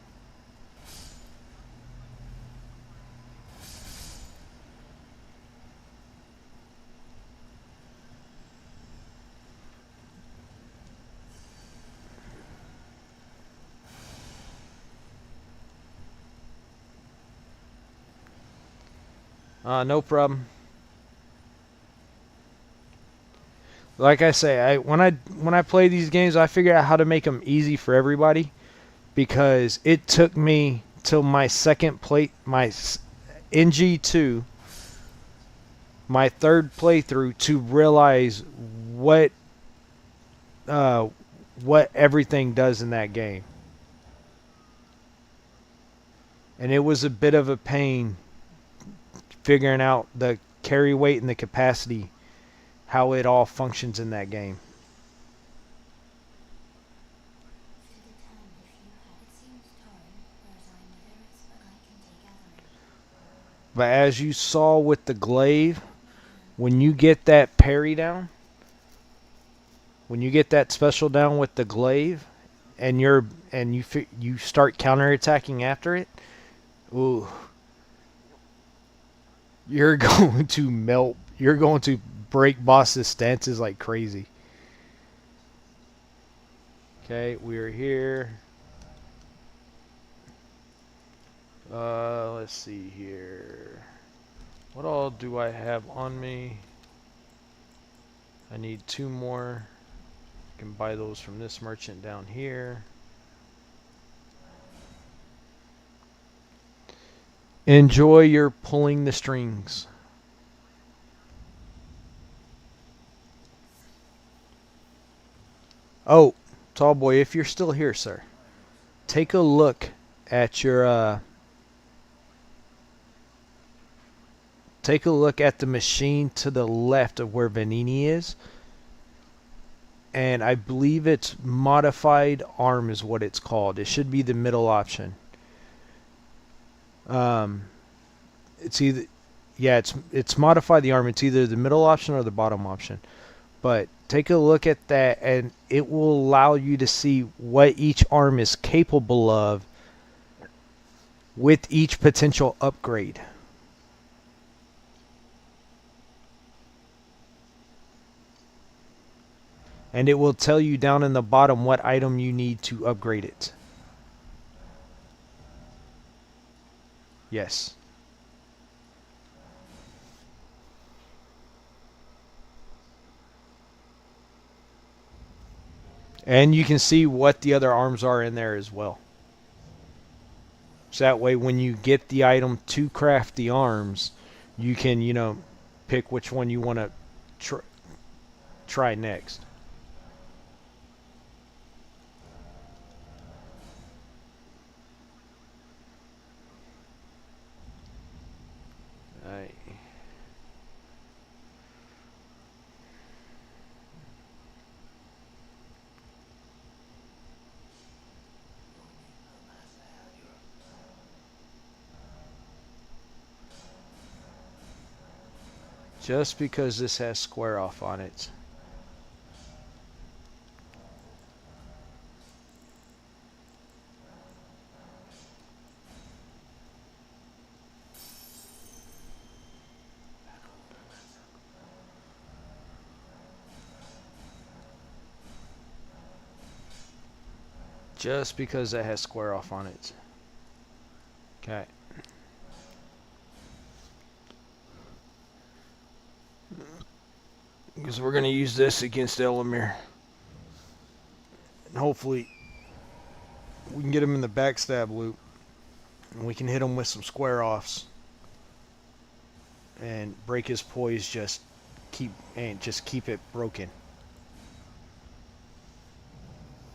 [SPEAKER 2] No problem. Like I say, when I play these games, I figure out how to make them easy for everybody, because it took me till my second play, NG2, my third playthrough, to realize what uh, what everything does in that game. And it was a bit of a pain figuring out the carry weight and the capacity, how it all functions in that game. But as you saw with the glaive, when you get that parry down, when you get that special down with the glaive, and you start counterattacking after it, ooh, you're going to melt. You're going to break bosses' stances like crazy. Okay, we're here. Let's see here. What all do I have on me? I need 2 more. I can buy those from this merchant down here. Enjoy your pulling the strings. Oh, tall boy, if you're still here, sir, take a look at your take a look at the machine to the left of where Vanini is. And I believe it's modified arm is what it's called. It should be the middle option. It's either, yeah, it's modify the arm. It's either the middle option or the bottom option. But take a look at that, and it will allow you to see what each arm is capable of with each potential upgrade. And it will tell you down in the bottom what item you need to upgrade it. Yes. And you can see what the other arms are in there as well. So that way when you get the item to craft the arms, you can, pick which one you want to try next. Alright. Just because this has square off on it. Just because it has square off on it. Okay. Because we're going to use this against Elamir. And hopefully we can get him in the backstab loop. And we can hit him with some square offs. And break his poise, just keep it broken.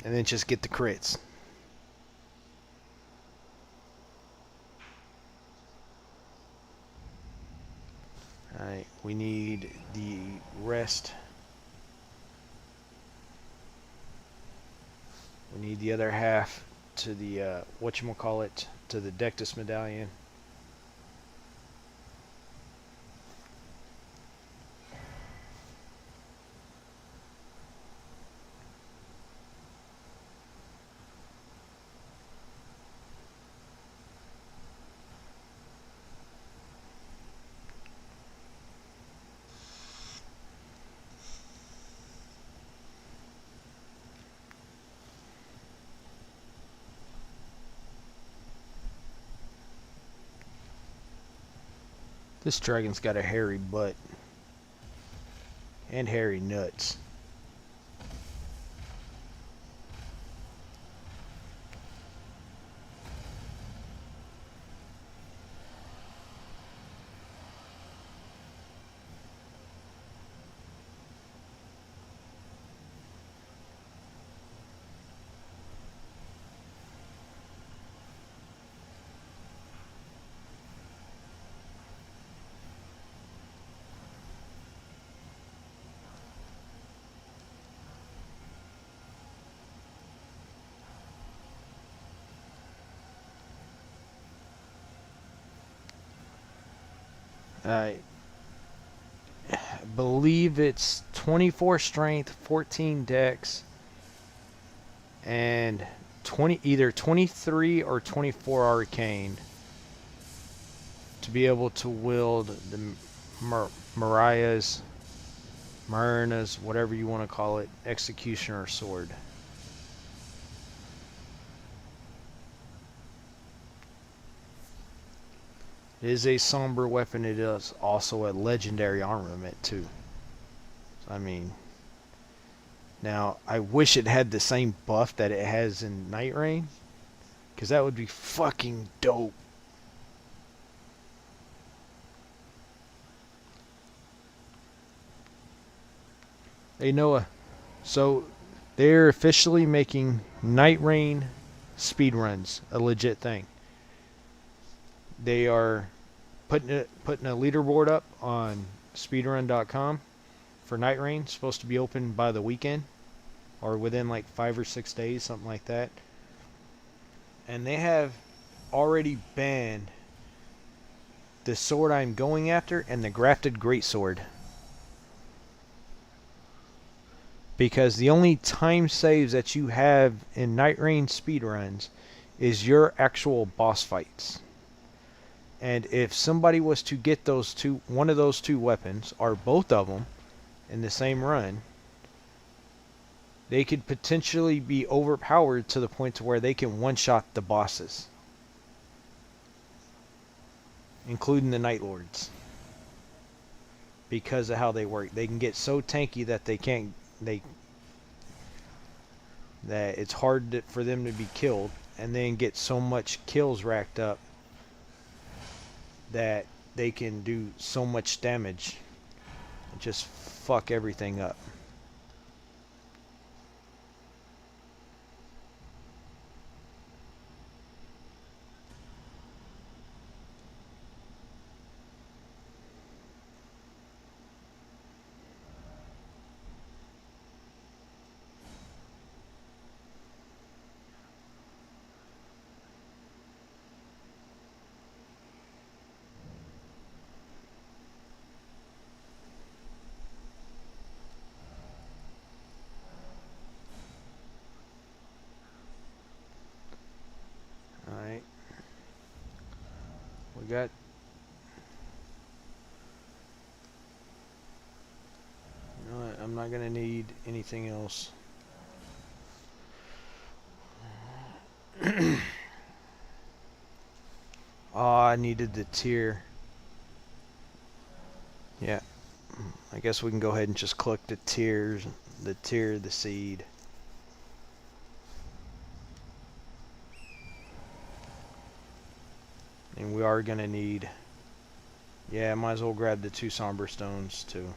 [SPEAKER 2] And then just get the crits. Alright, we need the rest. We need the other half to the, whatchamacallit, to the Dectus medallion. This dragon's got a hairy butt. And hairy nuts. I believe it's 24 strength, 14 dex, and either 23 or 24 arcane to be able to wield the Mariah's, Myrna's, whatever you want to call it, executioner sword. It is a somber weapon. It is also a legendary armament too. So, I mean, now I wish it had the same buff that it has in Night Rain, because that would be fucking dope. Hey Noah, so they're officially making Night Rain speedruns a legit thing. They are putting a leaderboard up on speedrun.com for Night Rain. It's supposed to be open by the weekend or within like 5 or 6 days, something like that. And they have already banned the sword I'm going after and the grafted greatsword, because the only time saves that you have in Night Rain speedruns is your actual boss fights. And if somebody was to get those two, one of those two weapons, or both of them, in the same run, they could potentially be overpowered to the point to where they can one-shot the bosses, including the Night Lords, because of how they work. They can get so tanky that that it's hard for them to be killed, and then get so much kills racked up that they can do so much damage and just fuck everything up. Alright. We got... You know what? I'm not going to need anything else. Oh, I needed the tier. Yeah. I guess we can go ahead and just collect the tiers. The tier, the seed. And we are going to need... Yeah, might as well grab the 2 somber stones too.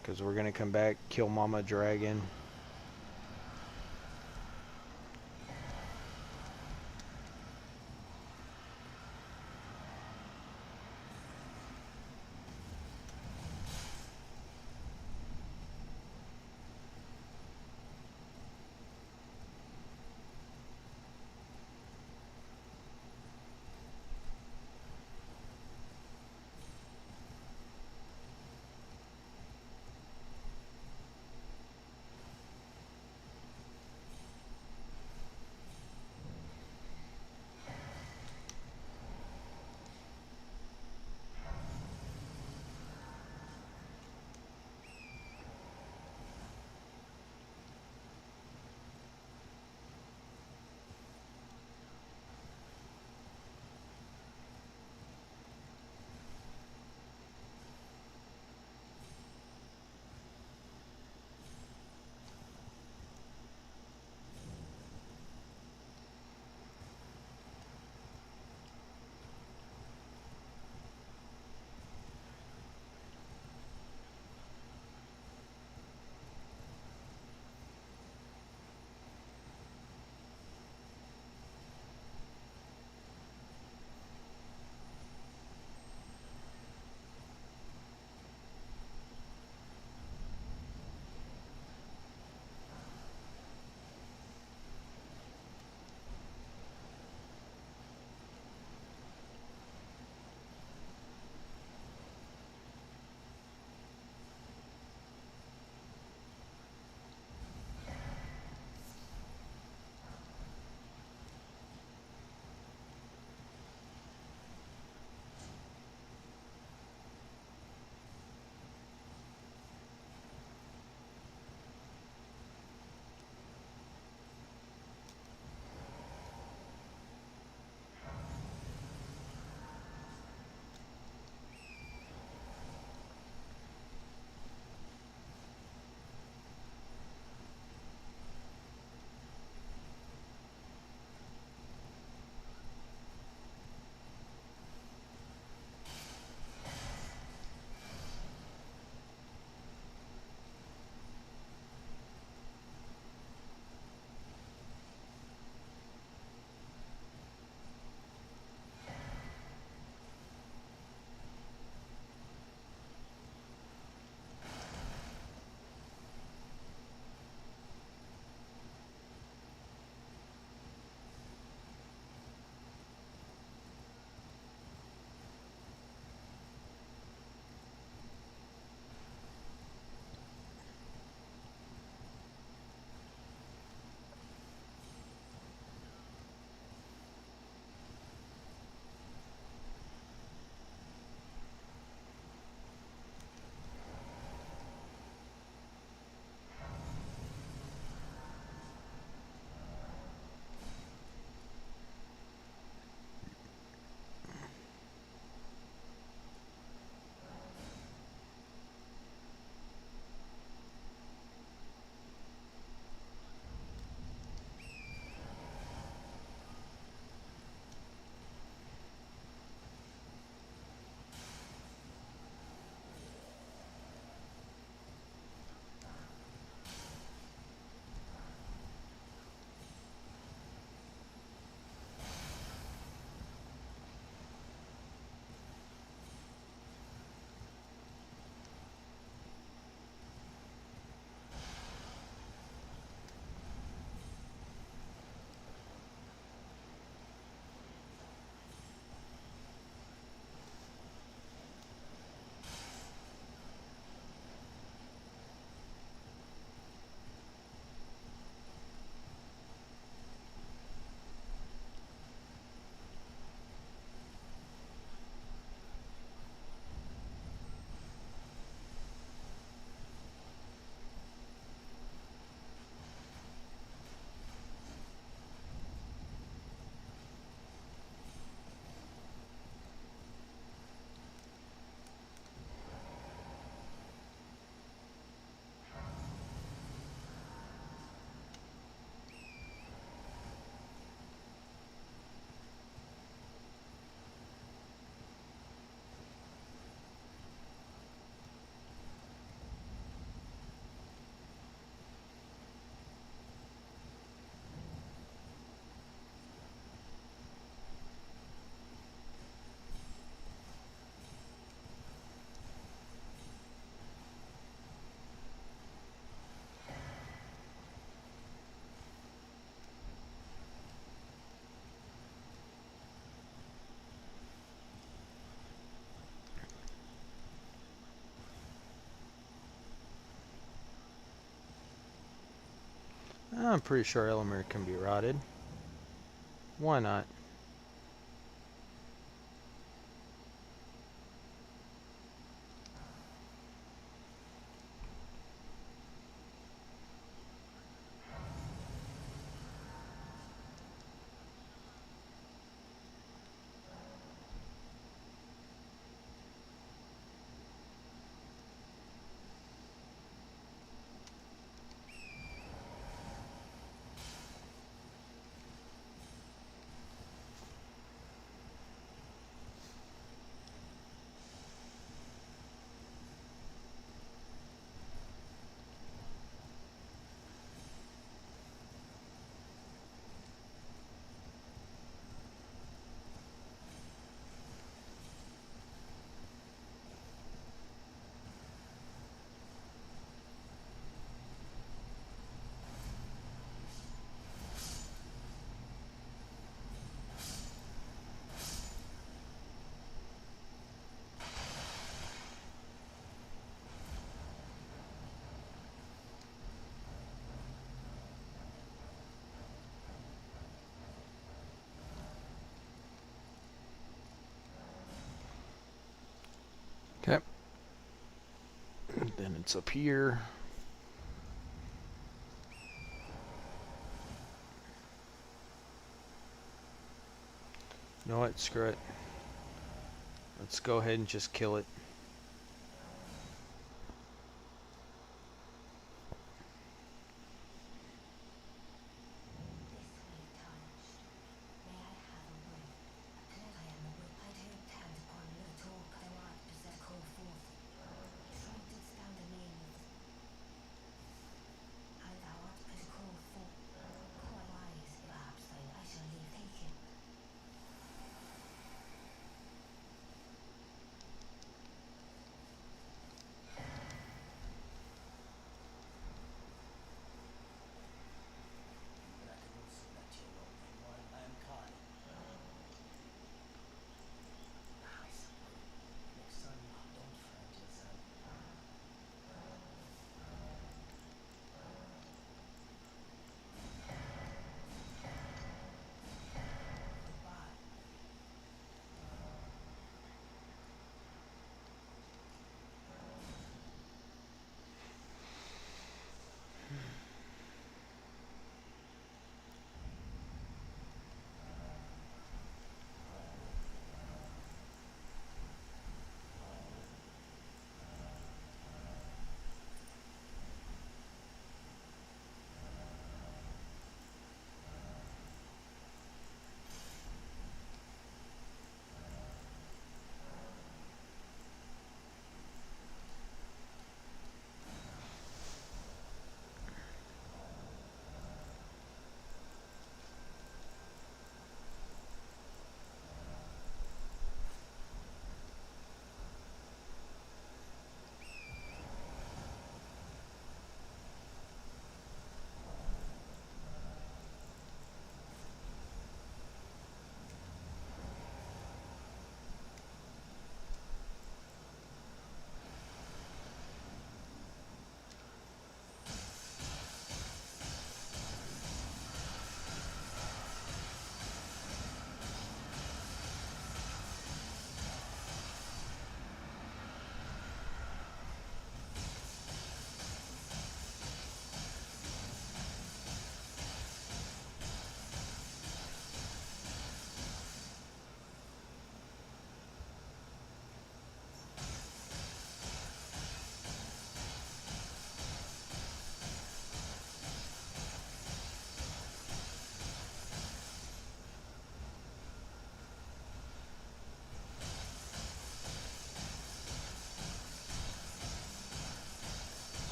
[SPEAKER 2] Because we're going to come back, kill Mama Dragon. I'm pretty sure Elamir can be rotted. Why not? Okay. Then it's up here. You know what? Screw it. Let's go ahead and just kill it.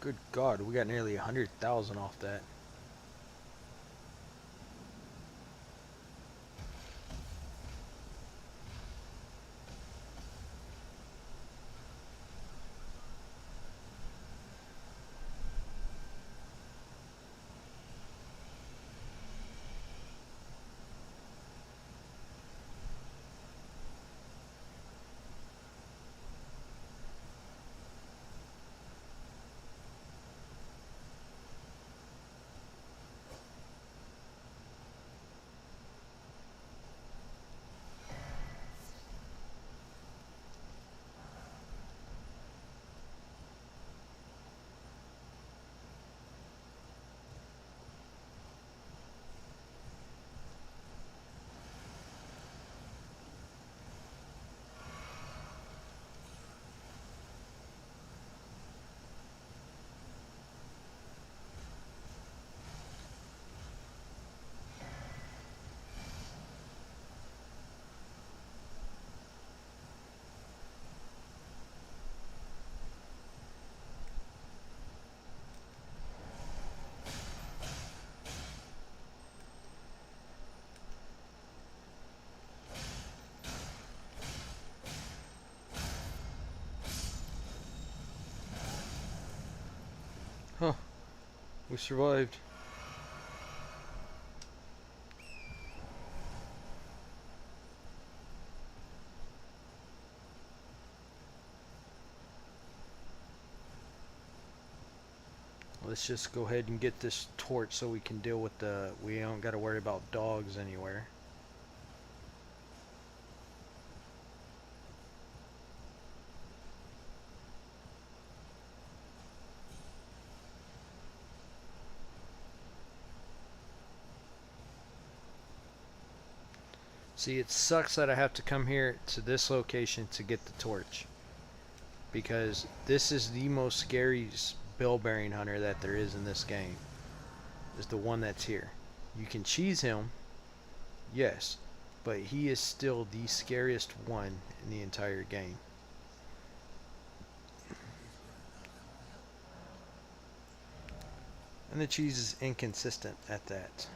[SPEAKER 2] Good God, we got nearly 100,000 off that. Huh. We survived. Let's just go ahead and get this torch so we can deal with the... We don't got to worry about dogs anywhere. See, it sucks that I have to come here to this location to get the torch, because this is the most scary bilberry hunter that there is in this game, is the one that's here. You can cheese him, yes, but he is still the scariest one in the entire game. And the cheese is inconsistent at that.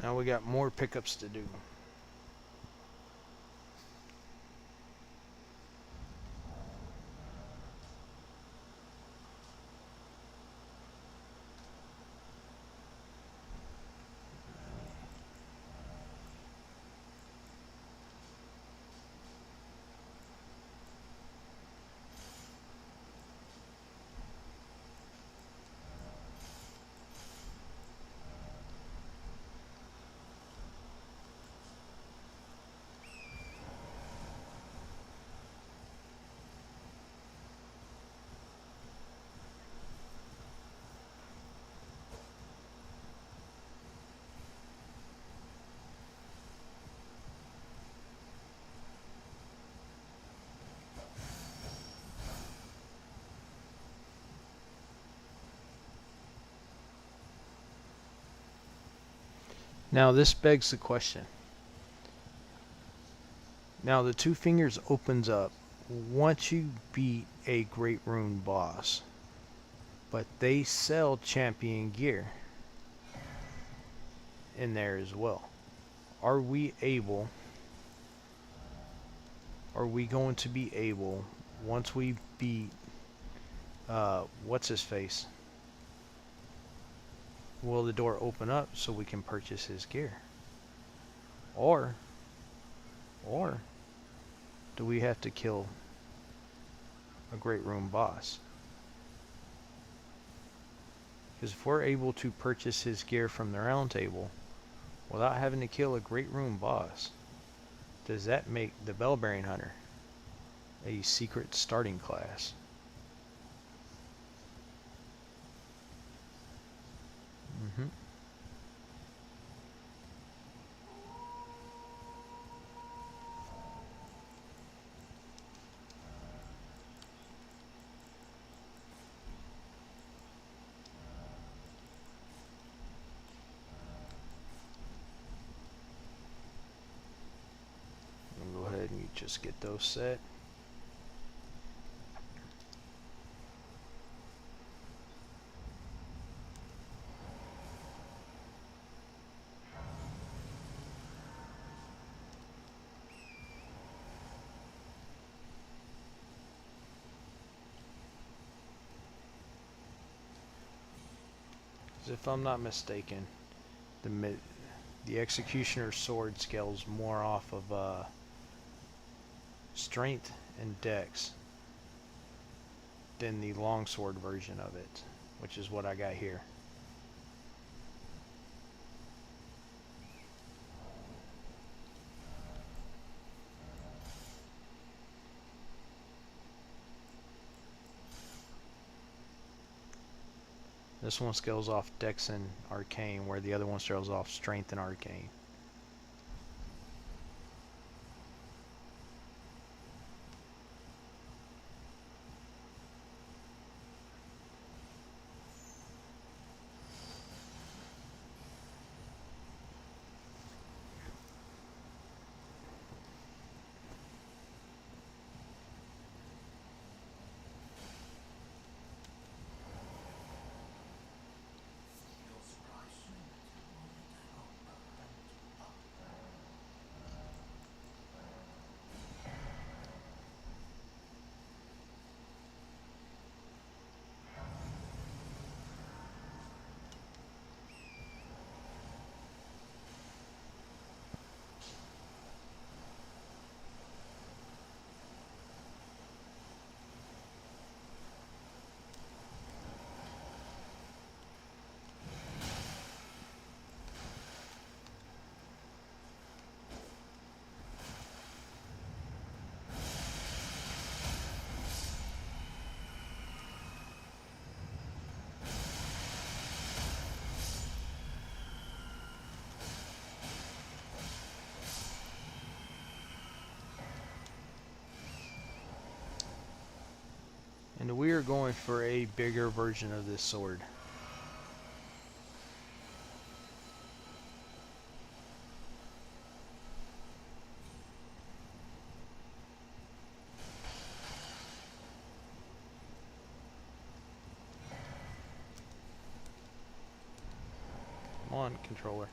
[SPEAKER 2] Now we got more pickups to do. Now this begs the question. Now the Two Fingers opens up once you beat a Great Rune boss, but they sell champion gear in there as well. Are we going to be able, once we beat what's his face, will the door open up so we can purchase his gear? Or do we have to kill a Great Rune boss? Because if we're able to purchase his gear from the round table without having to kill a Great Rune boss, does that make the Bellbearing Hunter a secret starting class? Mm-hmm. Go ahead and you just get those set. If I'm not mistaken, the Executioner's sword scales more off of strength and dex than the longsword version of it, which is what I got here. This one scales off dex and arcane, where the other one scales off strength and arcane. And we are going for a bigger version of this sword. Come on, controller.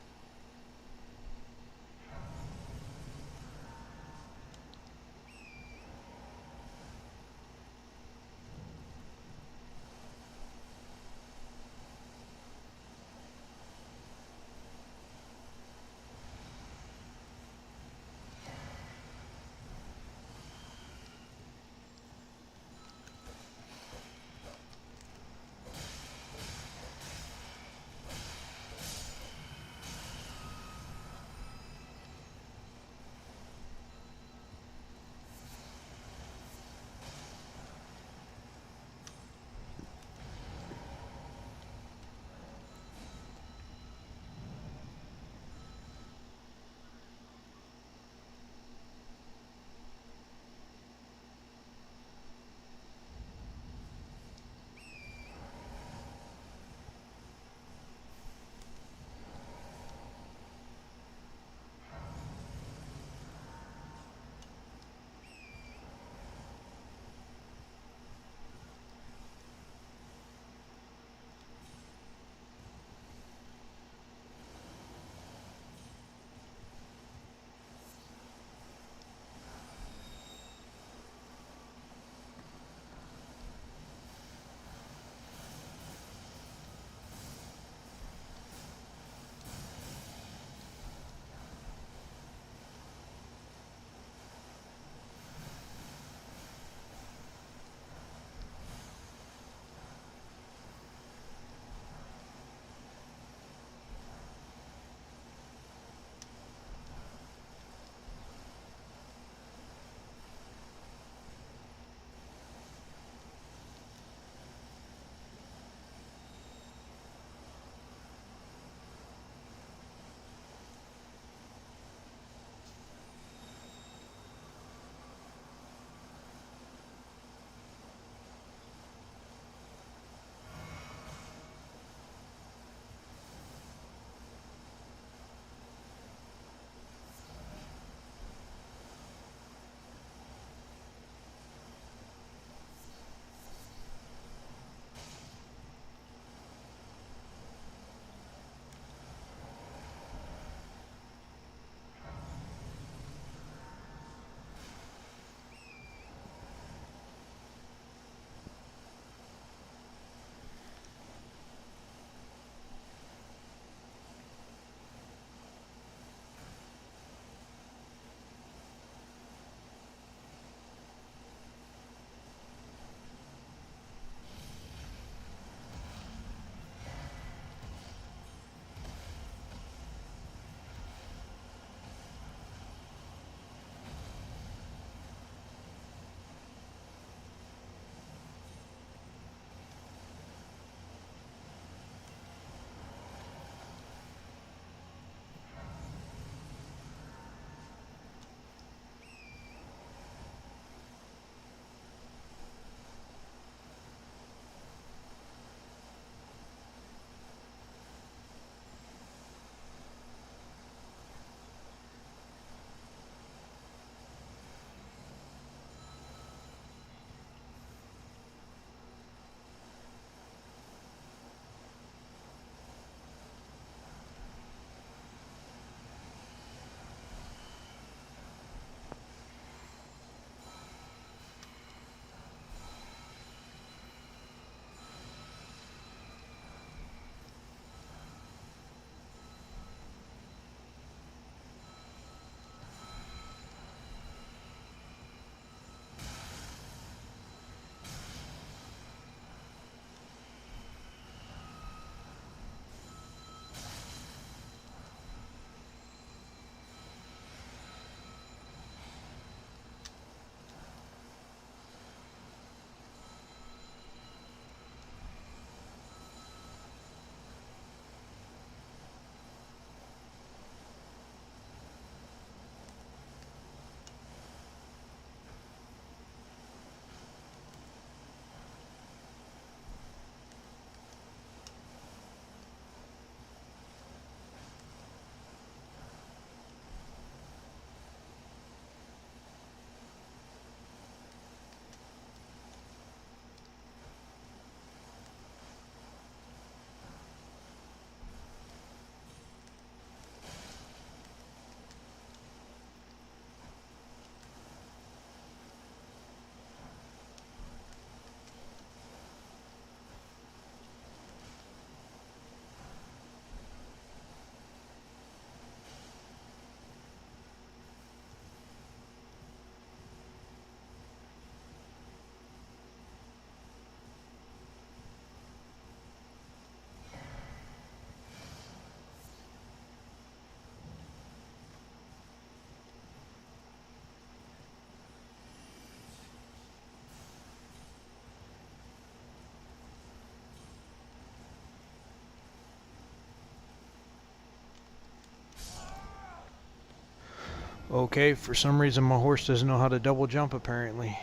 [SPEAKER 2] Okay, for some reason my horse doesn't know how to double jump apparently.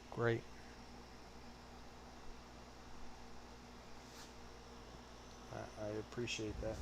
[SPEAKER 2] Great. I appreciate that.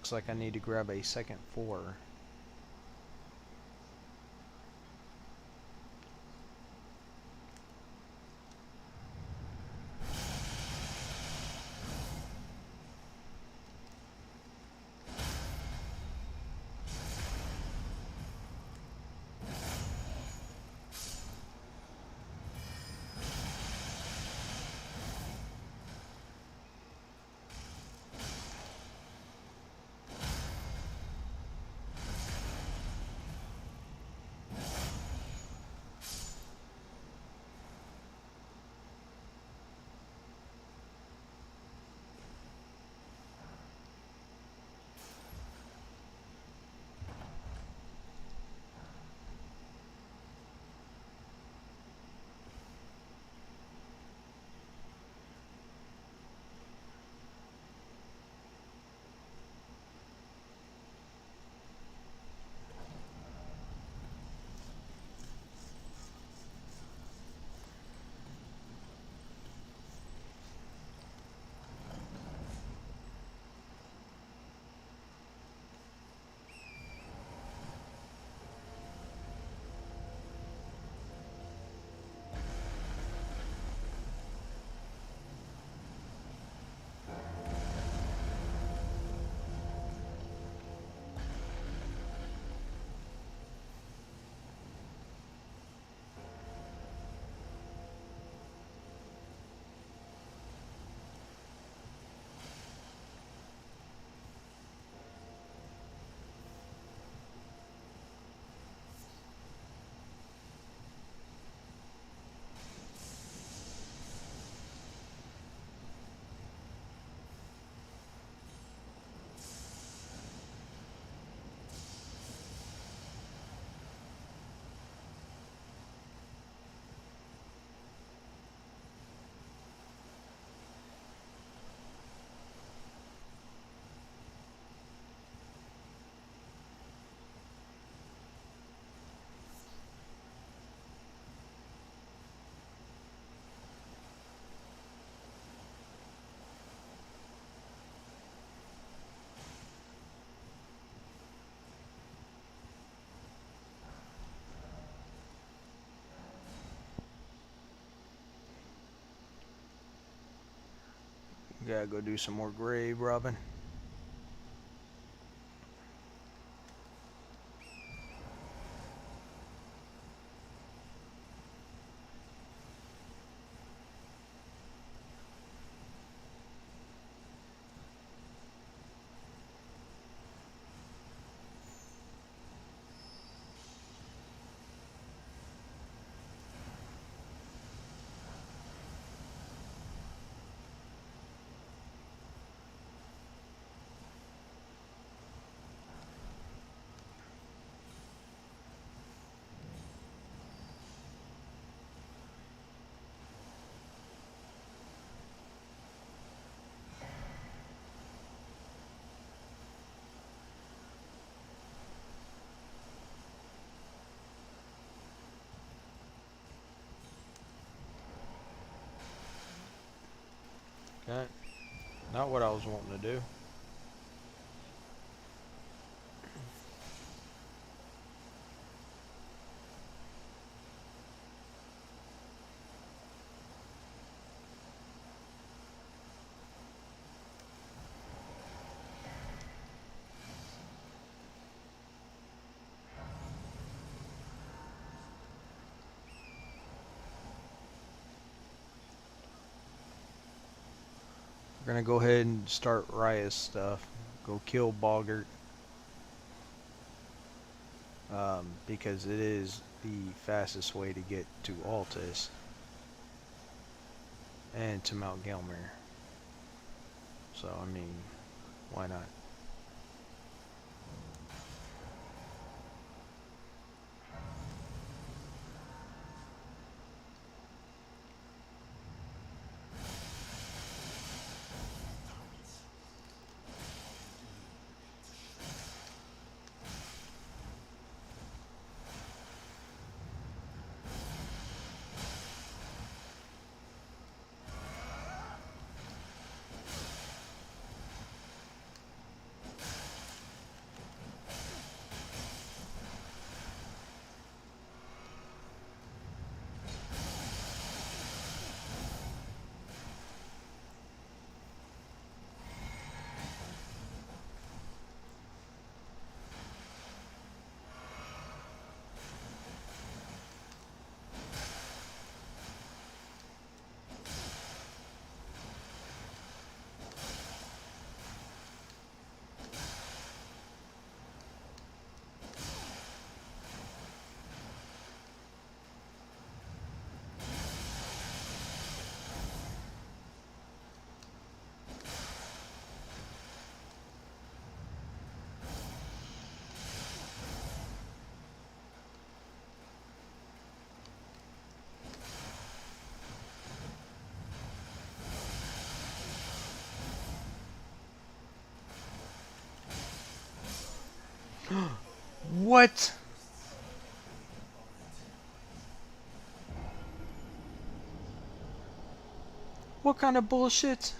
[SPEAKER 2] looks like I need to grab a second 4. Gotta go do some more grave robbing. Okay. Not what I was wanting to do. We're gonna go ahead and start Raya's stuff. Go kill Boggart. Because it is the fastest way to get to Altus and to Mount Gelmir. So, I mean, why not? What? What kind of bullshit?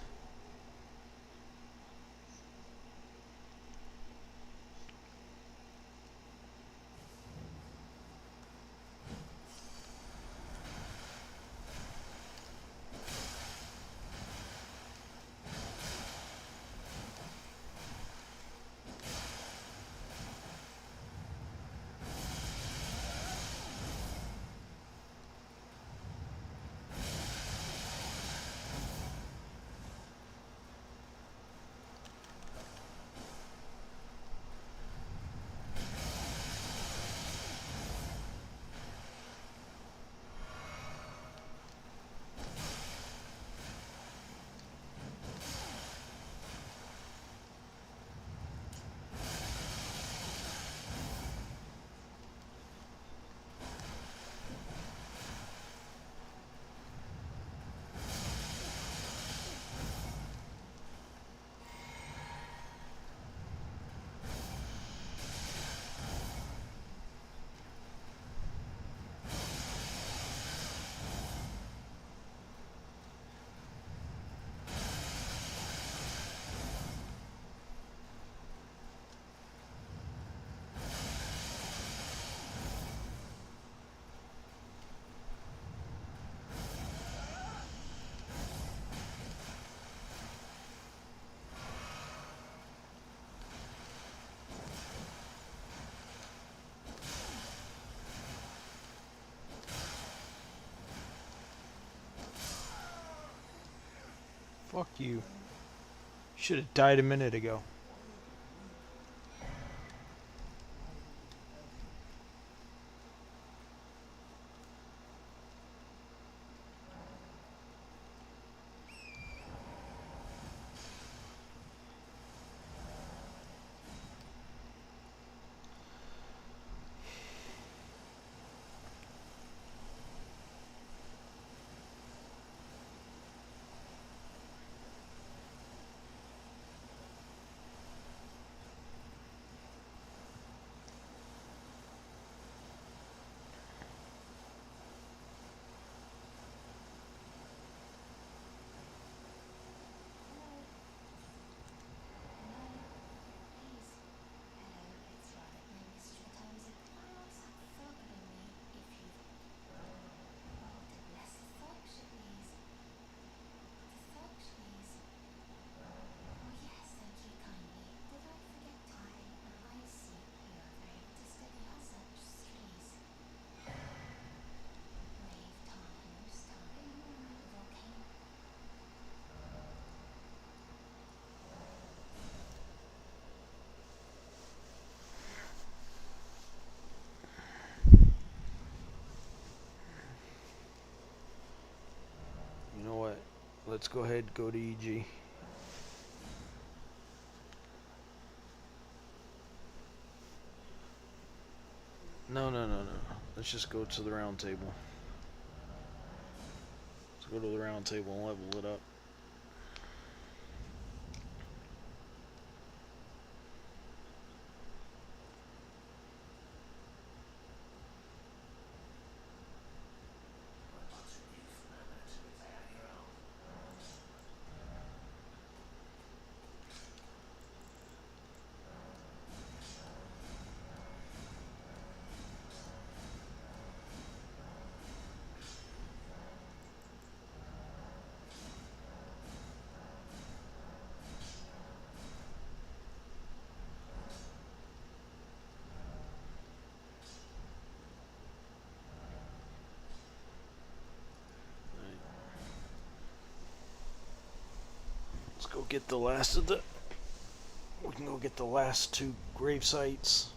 [SPEAKER 2] Fuck you. Should have died a minute ago. You know what? Let's go ahead and go to EG. No. Let's just go to the round table. Let's go to the round table and level it up. Let's go get the last of the... We can go get the last 2 grave sites.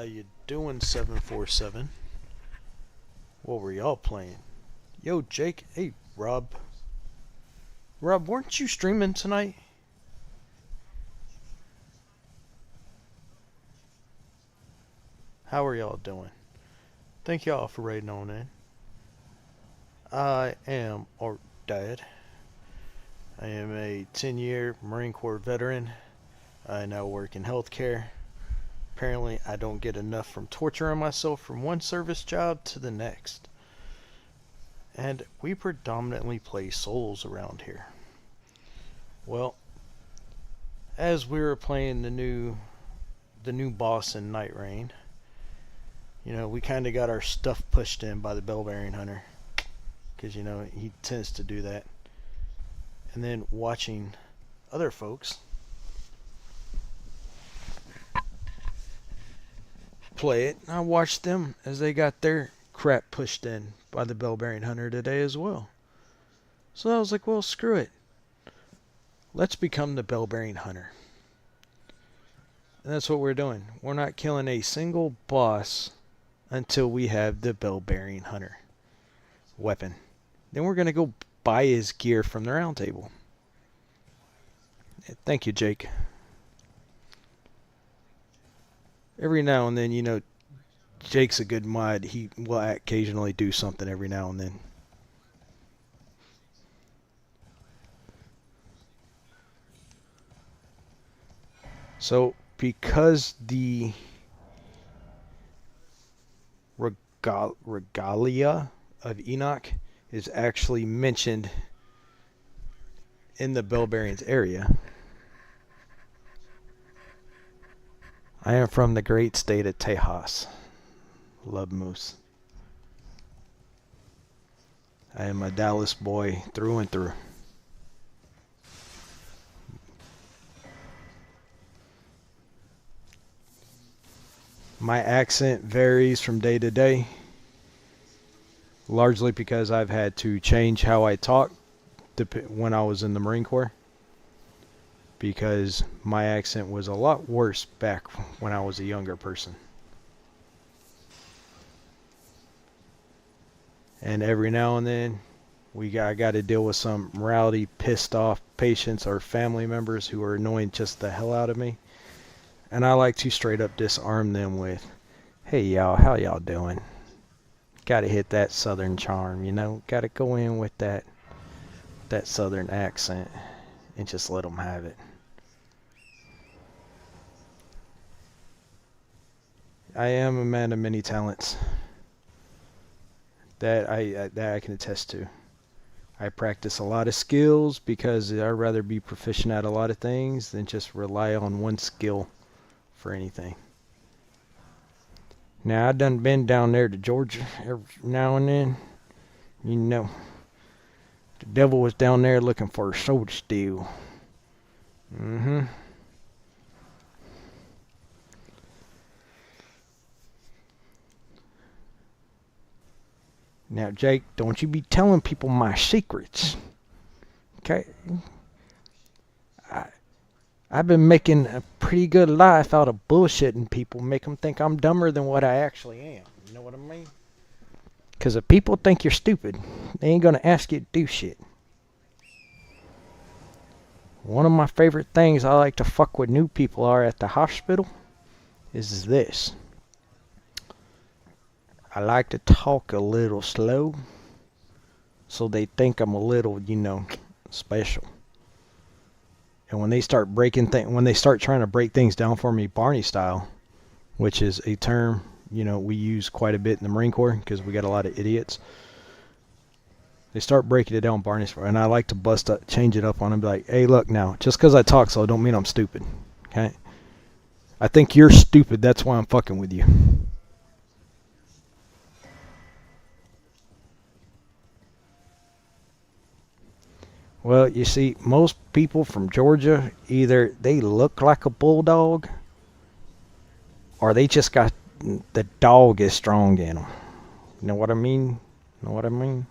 [SPEAKER 2] you doing, 747? What were y'all playing? Yo, Jake. Hey, Rob. Rob, weren't you streaming tonight? How are y'all doing? Thank y'all for raiding on in. I am Art Dad. I am a 10-year Marine Corps veteran. I now work in healthcare. Apparently, I don't get enough from torturing myself from one service job to the next. And we predominantly play Souls around here. Well, as we were playing the new boss in Night Rain, you know, we kind of got our stuff pushed in by the Bellbearing Hunter, because, you know, he tends to do that. And then watching other folks play it, I watched them as they got their crap pushed in by the Bellbearing Hunter today as well. So I was like, well, screw it. Let's become the Bellbearing Hunter. And that's what we're doing. We're not killing a single boss until we have the Bellbearing Hunter weapon. Then we're going to go buy his gear from the round table. Thank you, Jake. Every now and then, you know, Jake's a good mod. He will occasionally do something every now and then. So, because the regalia of Enoch is actually mentioned in the Bellbearings area, I am from the great state of Tejas. Love moose. I am a Dallas boy through and through. My accent varies from day to day, largely because I've had to change how I talk when I was in the Marine Corps, because my accent was a lot worse back when I was a younger person. And every now and then, I got to deal with some morality pissed off patients or family members who are annoying just the hell out of me. And I like to straight up disarm them with, hey y'all, how y'all doing? Gotta hit that southern charm, you know? Gotta go in with that southern accent and just let them have it. I am a man of many talents. That I can attest to. I practice a lot of skills because I'd rather be proficient at a lot of things than just rely on one skill for anything. Now, I done been down there to Georgia every now and then. You know, the devil was down there looking for a soul to steal. Now, Jake, don't you be telling people my secrets. Okay? I've been making a pretty good life out of bullshitting people, make them think I'm dumber than what I actually am. You know what I mean? Because if people think you're stupid, they ain't going to ask you to do shit. One of my favorite things I like to fuck with new people are at the hospital is this. I like to talk a little slow so they think I'm a little, you know, special. And when they start when they start trying to break things down for me Barney style, which is a term, you know, we use quite a bit in the Marine Corps because we got a lot of idiots. They start breaking it down Barney style, and I like to change it up on them and be like, hey, look now, just because I talk slow don't mean I'm stupid. Okay? I think you're stupid, that's why I'm fucking with you. Well, you see, most people from Georgia, either they look like a bulldog or they just got, the dog is strong in them. You know what I mean? Know what I mean?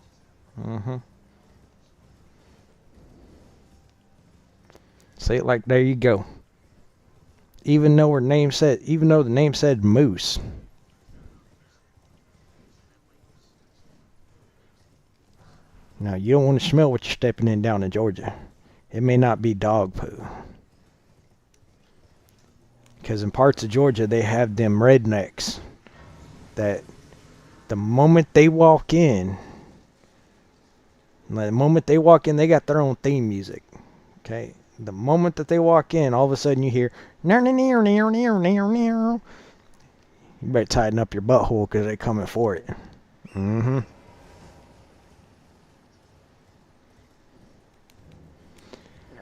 [SPEAKER 2] Say it like, there you go. Even though the name said Moose. Now, you don't want to smell what you're stepping in down in Georgia. It may not be dog poo. Because in parts of Georgia, they have them rednecks that the moment they walk in, they got their own theme music. Okay? The moment that they walk in, all of a sudden you hear, near, near, near, near, near, near. You better tighten up your butthole because they're coming for it. Mm-hmm.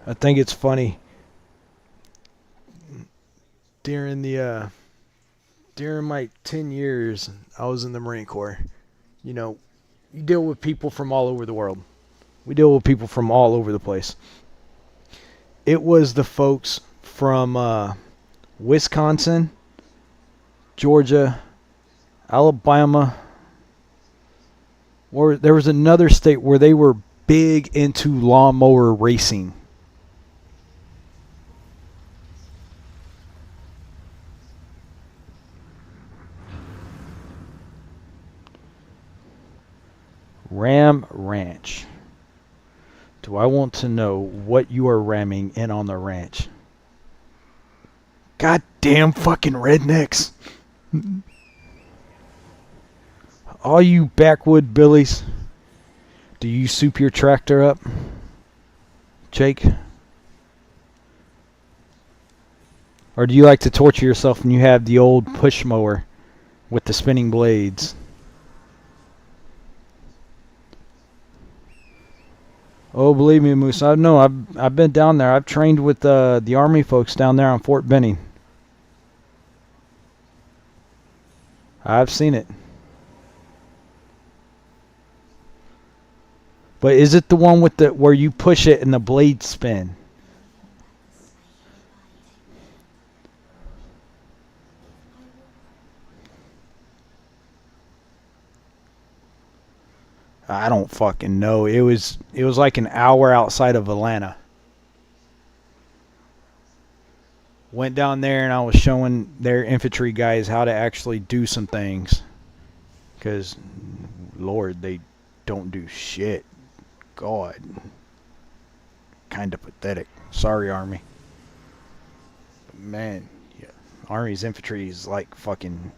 [SPEAKER 2] I think it's funny. During my 10 years I was in the Marine Corps, you know, you deal with people from all over the world. We deal with people from all over the place. It was the folks from Wisconsin, Georgia, Alabama, or there was another state where they were big into lawnmower racing. Ram Ranch. Do I want to know what you are ramming in on the ranch? Goddamn fucking rednecks. All you backwood billies. Do you soup your tractor up, Jake? Or do you like to torture yourself when you have the old push mower with the spinning blades? Oh, believe me, Moose. I know. I've been down there. I've trained with the Army folks down there on Fort Benning. I've seen it. But is it the one with the where you push it and the blades spin? I don't fucking know. It was like an hour outside of Atlanta. Went down there and I was showing their infantry guys how to actually do some things. Because, Lord, they don't do shit. God. Kind of pathetic. Sorry, Army. But man, yeah, Army's infantry is like fucking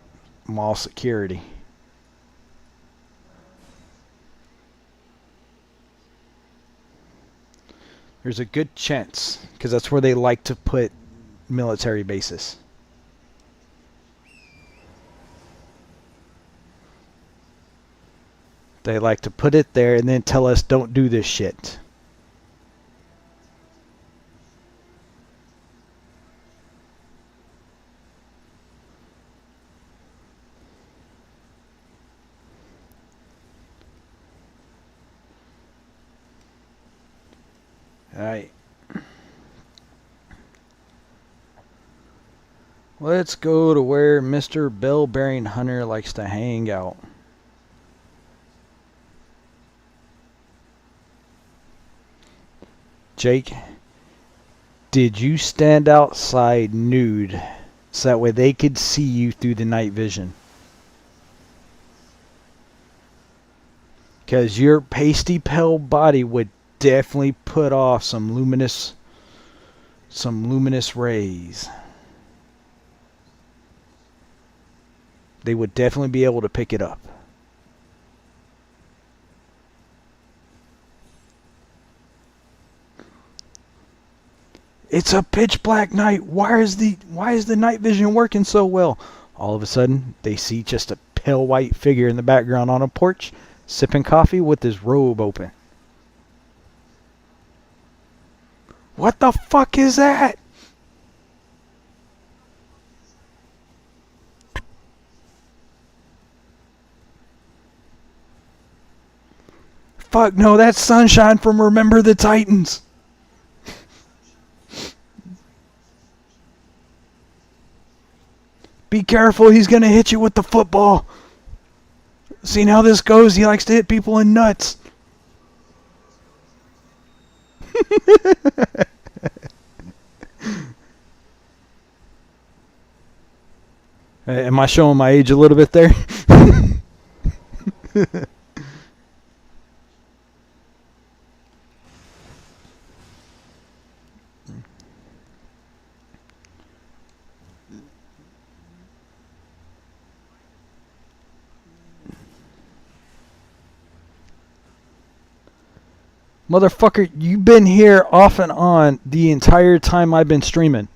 [SPEAKER 2] mall security. There's a good chance, because that's where they like to put military bases. They like to put it there and then tell us don't do this shit. Alright. Let's go to where Mr. Bell-bearing Hunter likes to hang out. Jake, did you stand outside nude so that way they could see you through the night vision? Because your pasty pale body would definitely put off some luminous rays. They would definitely be able to pick it up. It's a pitch black night. Why is the night vision working so well? All of a sudden, they see just a pale white figure in the background on a porch, sipping coffee with his robe open. What the fuck is that? Fuck no, that's Sunshine from Remember the Titans. Be careful, he's gonna hit you with the football. Seeing how this goes, he likes to hit people in nuts. Am I showing my age a little bit there? Motherfucker, you've been here off and on the entire time I've been streaming.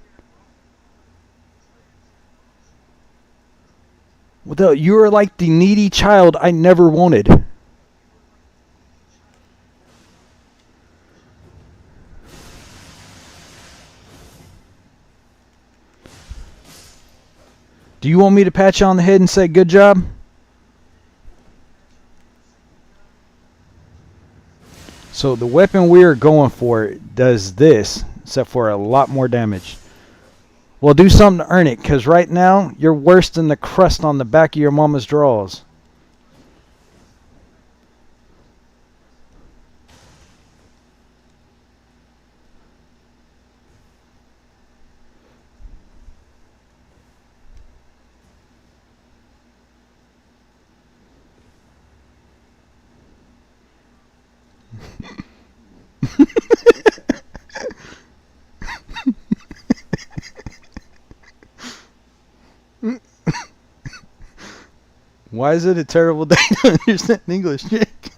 [SPEAKER 2] Well, you are like the needy child I never wanted. Do you want me to pat you on the head and say good job? So the weapon we're going for does this, except for a lot more damage. Well, do something to earn it, because right now, you're worse than the crust on the back of your mama's drawers. Why is it a terrible day to understand English, Jake?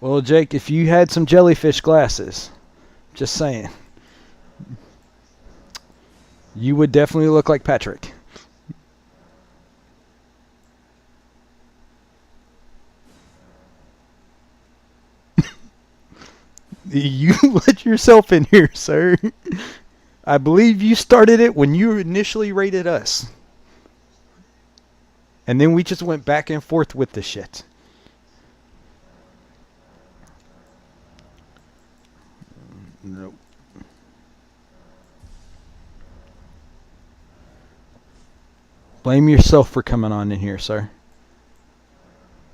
[SPEAKER 2] Well, Jake, if you had some jellyfish glasses, just saying, you would definitely look like Patrick. You let yourself in here, sir. I believe you started it when you initially rated us. And then we just went back and forth with the shit. Nope. Blame yourself for coming on in here, sir.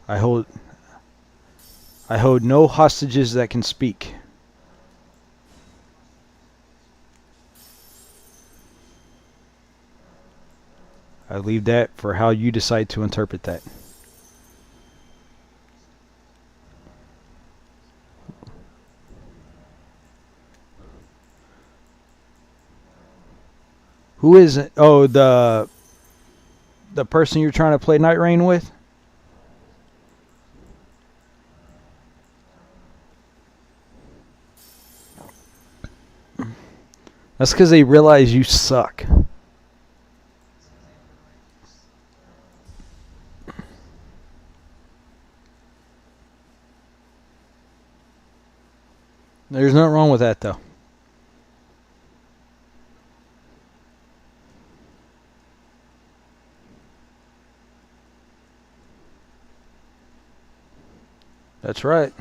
[SPEAKER 2] I hold no hostages that can speak. I leave that for how you decide to interpret that. Who is it? Oh, the person you're trying to play Night Rain with? That's because they realize you suck. There's nothing wrong with that, though. That's right.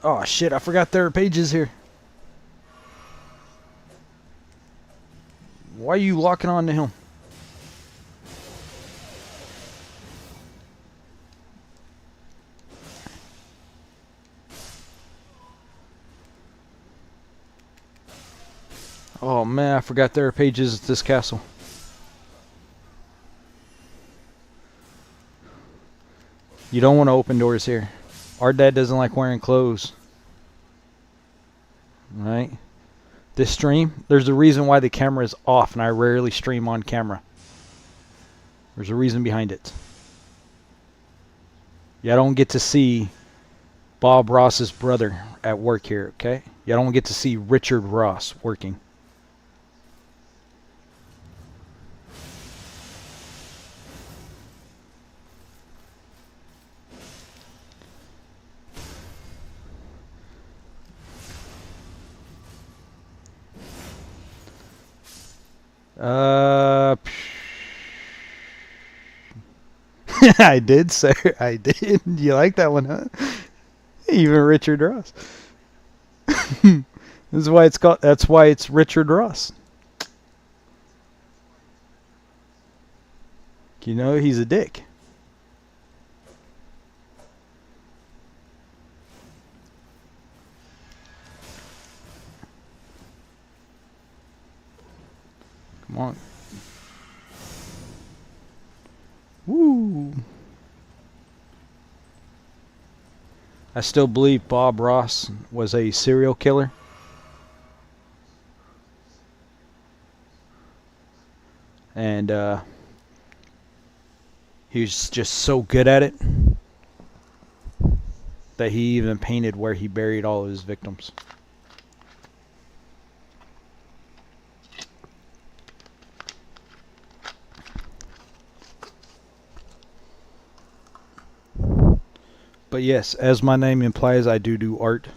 [SPEAKER 2] Oh, shit, I forgot there are pages here. Why are you locking on to him? Oh, man, I forgot there are pages at this castle. You don't want to open doors here. Our dad doesn't like wearing clothes. Right? This stream, there's a reason why the camera is off and I rarely stream on camera. There's a reason behind it. You don't get to see Bob Ross's brother at work here, okay? You don't get to see Richard Ross working. I did, sir. I did. You like that one, huh? Even Richard Ross. This is why it's called. That's why it's Richard Ross. You know, he's a dick. Come on. Woo! I still believe Bob Ross was a serial killer. And he was just so good at it that he even painted where he buried all of his victims. But yes, as my name implies, I do art.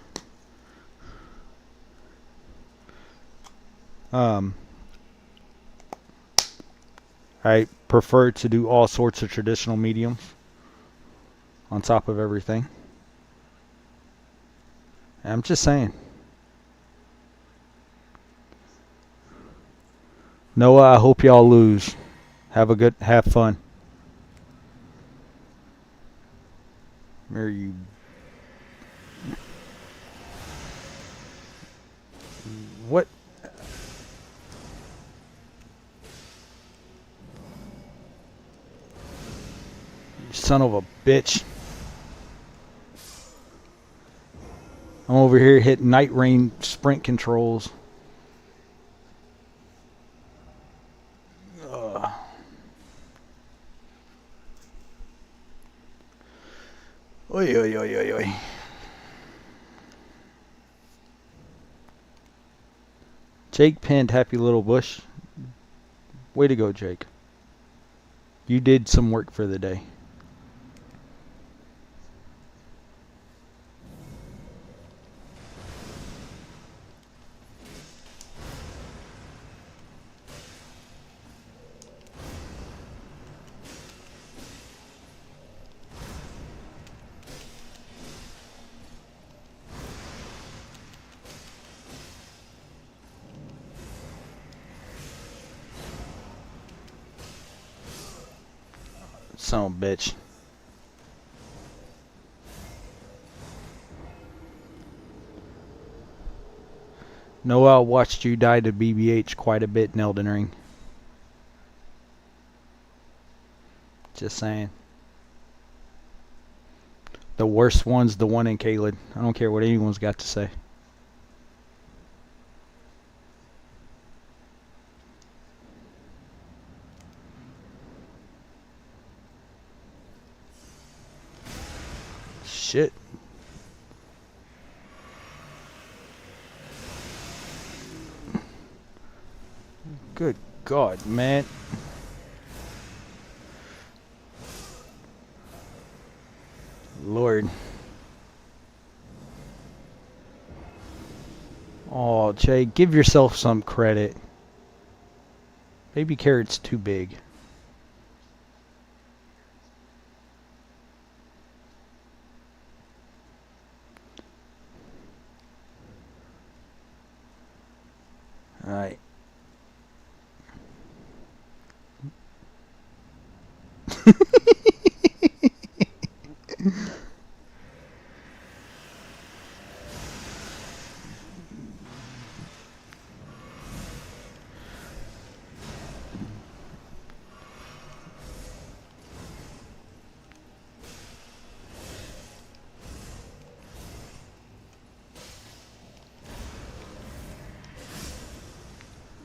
[SPEAKER 2] I prefer to do all sorts of traditional mediums on top of everything. I'm just saying. Noah, I hope y'all lose. Have fun. Where are you? What? You son of a bitch. I'm over here hitting Night Rain sprint controls. Oi, oi, oi, oi, oi. Jake pinned Happy Little Bush. Way to go, Jake. You did some work for the day. Son of a bitch. Noah watched you die to BBH quite a bit in Elden Ring. Just saying. The worst one's the one in Caelid. I don't care what anyone's got to say. Shit. Good God, man. Lord. Oh, Jay, give yourself some credit. Baby carrot's too big. Alright.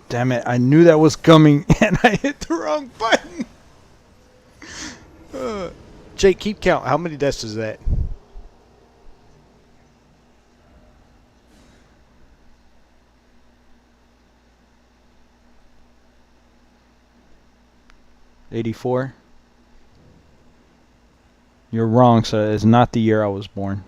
[SPEAKER 2] Damn it, I knew that was coming and I hit the wrong button. Jake, keep count. How many deaths is that? $84. You're wrong, sir. It's not the year I was born.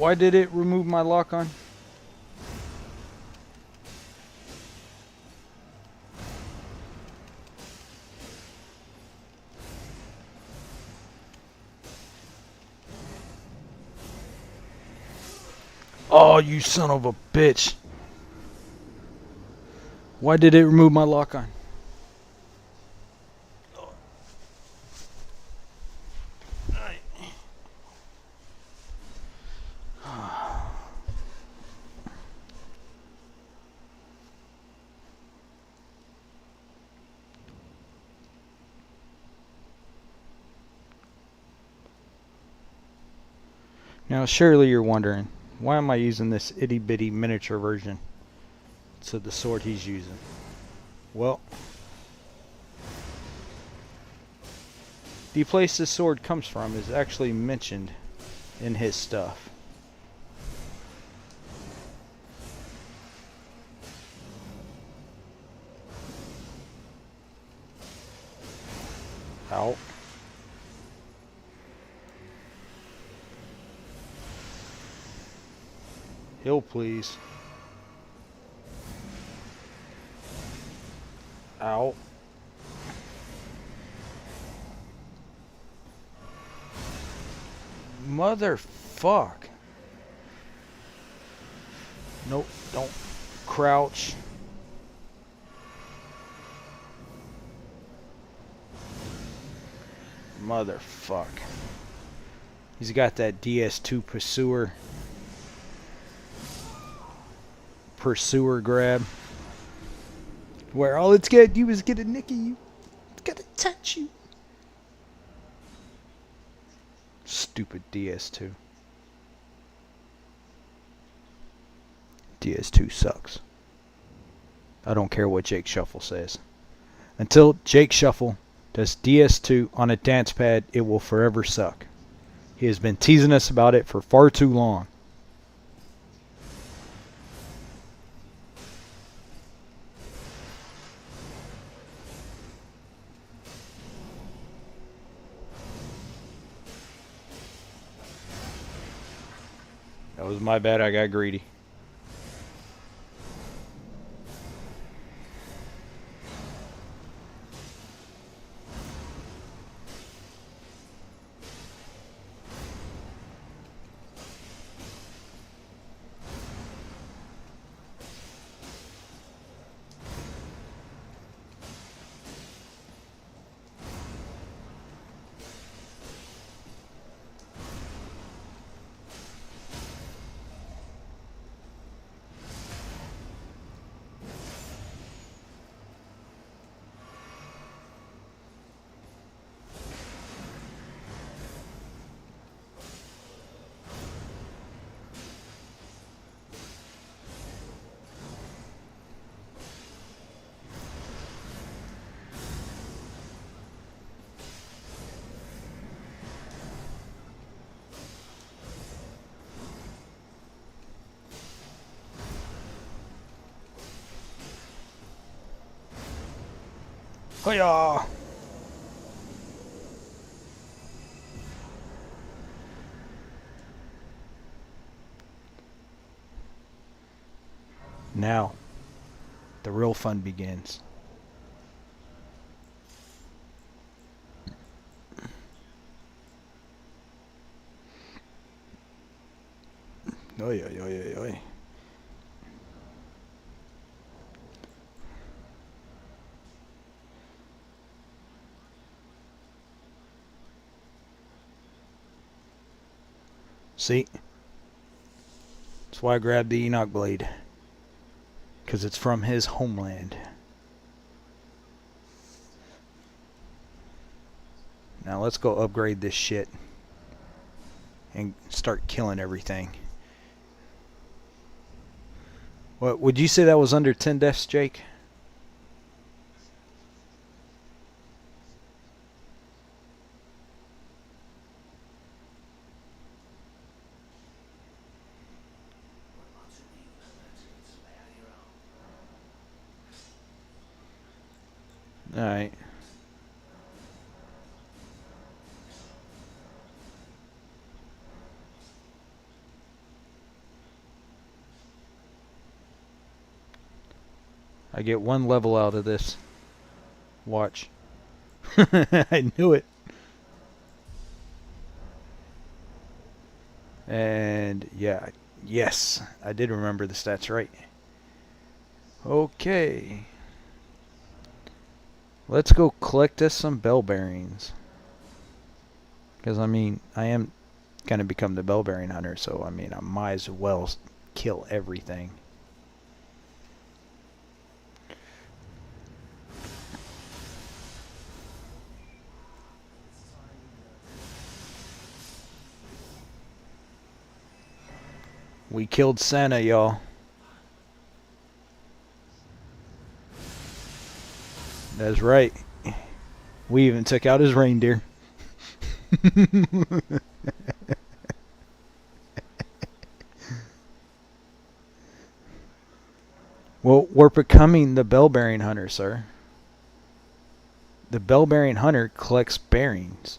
[SPEAKER 2] Why did it remove my lock on? Oh, you son of a bitch. Why did it remove my lock on? Now, surely you're wondering, why am I using this itty bitty miniature version to the sword he's using? Well, the place this sword comes from is actually mentioned in his stuff. Ow. Heal, please. Ow. Motherfuck. Nope, don't crouch. Motherfuck. He's got that DS2 pursuer grab. Where all it's gonna do is get a nick of you. It's gonna touch you. Stupid DS2. DS2 sucks. I don't care what Jake Shuffle says. Until Jake Shuffle does DS2 on a dance pad, it will forever suck. He has been teasing us about it for far too long. That was my bad, I got greedy. Hiya! Now, the real fun begins. Oi, oi, oi, oi, oi. See? That's why I grabbed the Enoch blade. Because it's from his homeland. Now let's go upgrade this shit. And start killing everything. What, would you say that was under 10 deaths, Jake? Alright. I get 1 level out of this. Watch. I knew it. And yeah, yes, I did remember the stats right. Okay. Let's go collect us some bell bearings. Because, I mean, I am going to become the bell bearing hunter, so, I mean, I might as well kill everything. We killed Santa, y'all. That's right. We even took out his reindeer. Well, we're becoming the bell bearing hunter, sir. The bell bearing hunter collects bearings.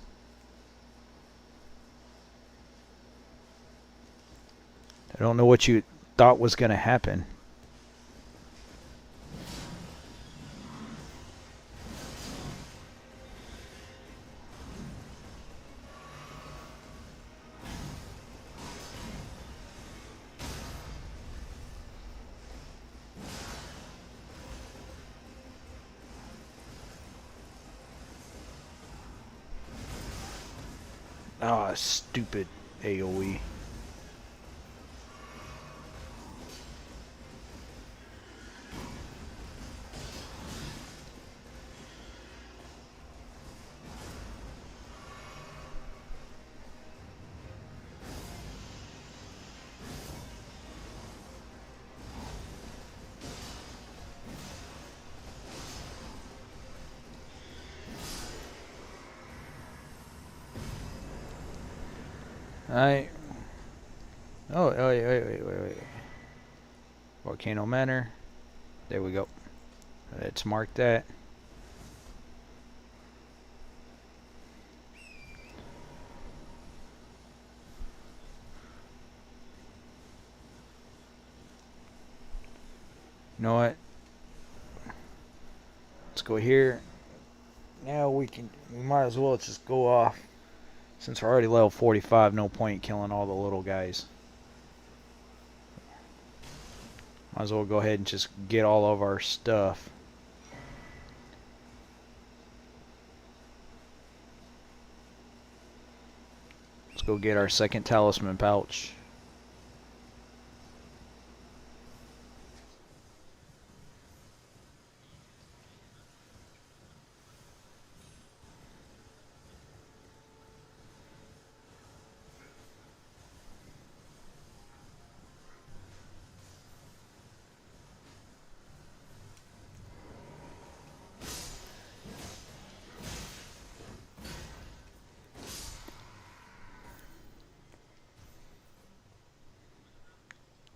[SPEAKER 2] I don't know what you thought was going to happen. Ah, stupid AoE. Alright. Oh, wait. Volcano Manor. There we go. Let's mark that. You know what? Let's go here. Now we might as well just go off. Since we're already level 45, no point killing all the little guys. Might as well go ahead and just get all of our stuff. Let's go get our second talisman pouch.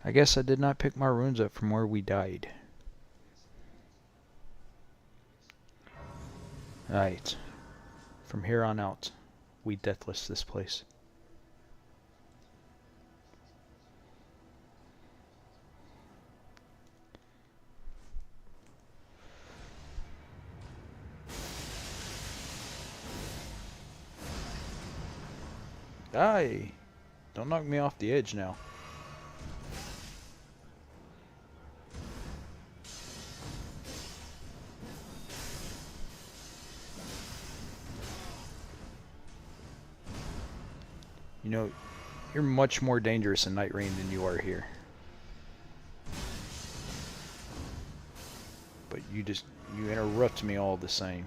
[SPEAKER 2] I guess I did not pick my runes up from where we died. Alright. From here on out, we deathless this place. Die! Don't knock me off the edge now. You know, you're much more dangerous in Night Rain than you are here. But you interrupt me all the same.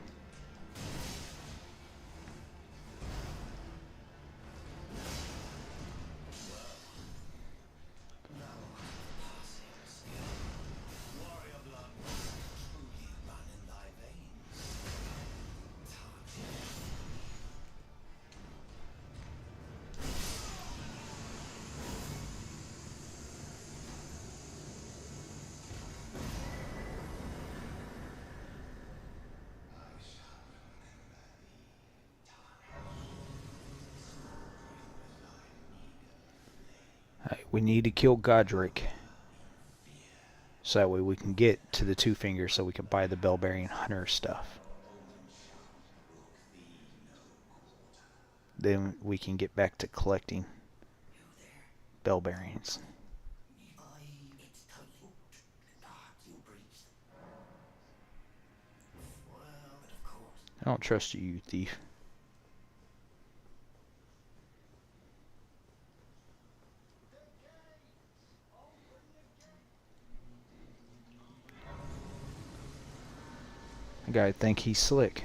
[SPEAKER 2] We need to kill Godric. So that way we can get to the Two Fingers so we can buy the Bellbearing Hunter stuff. Then we can get back to collecting Bellbearings. I don't trust you, you thief. I gotta think he's slick.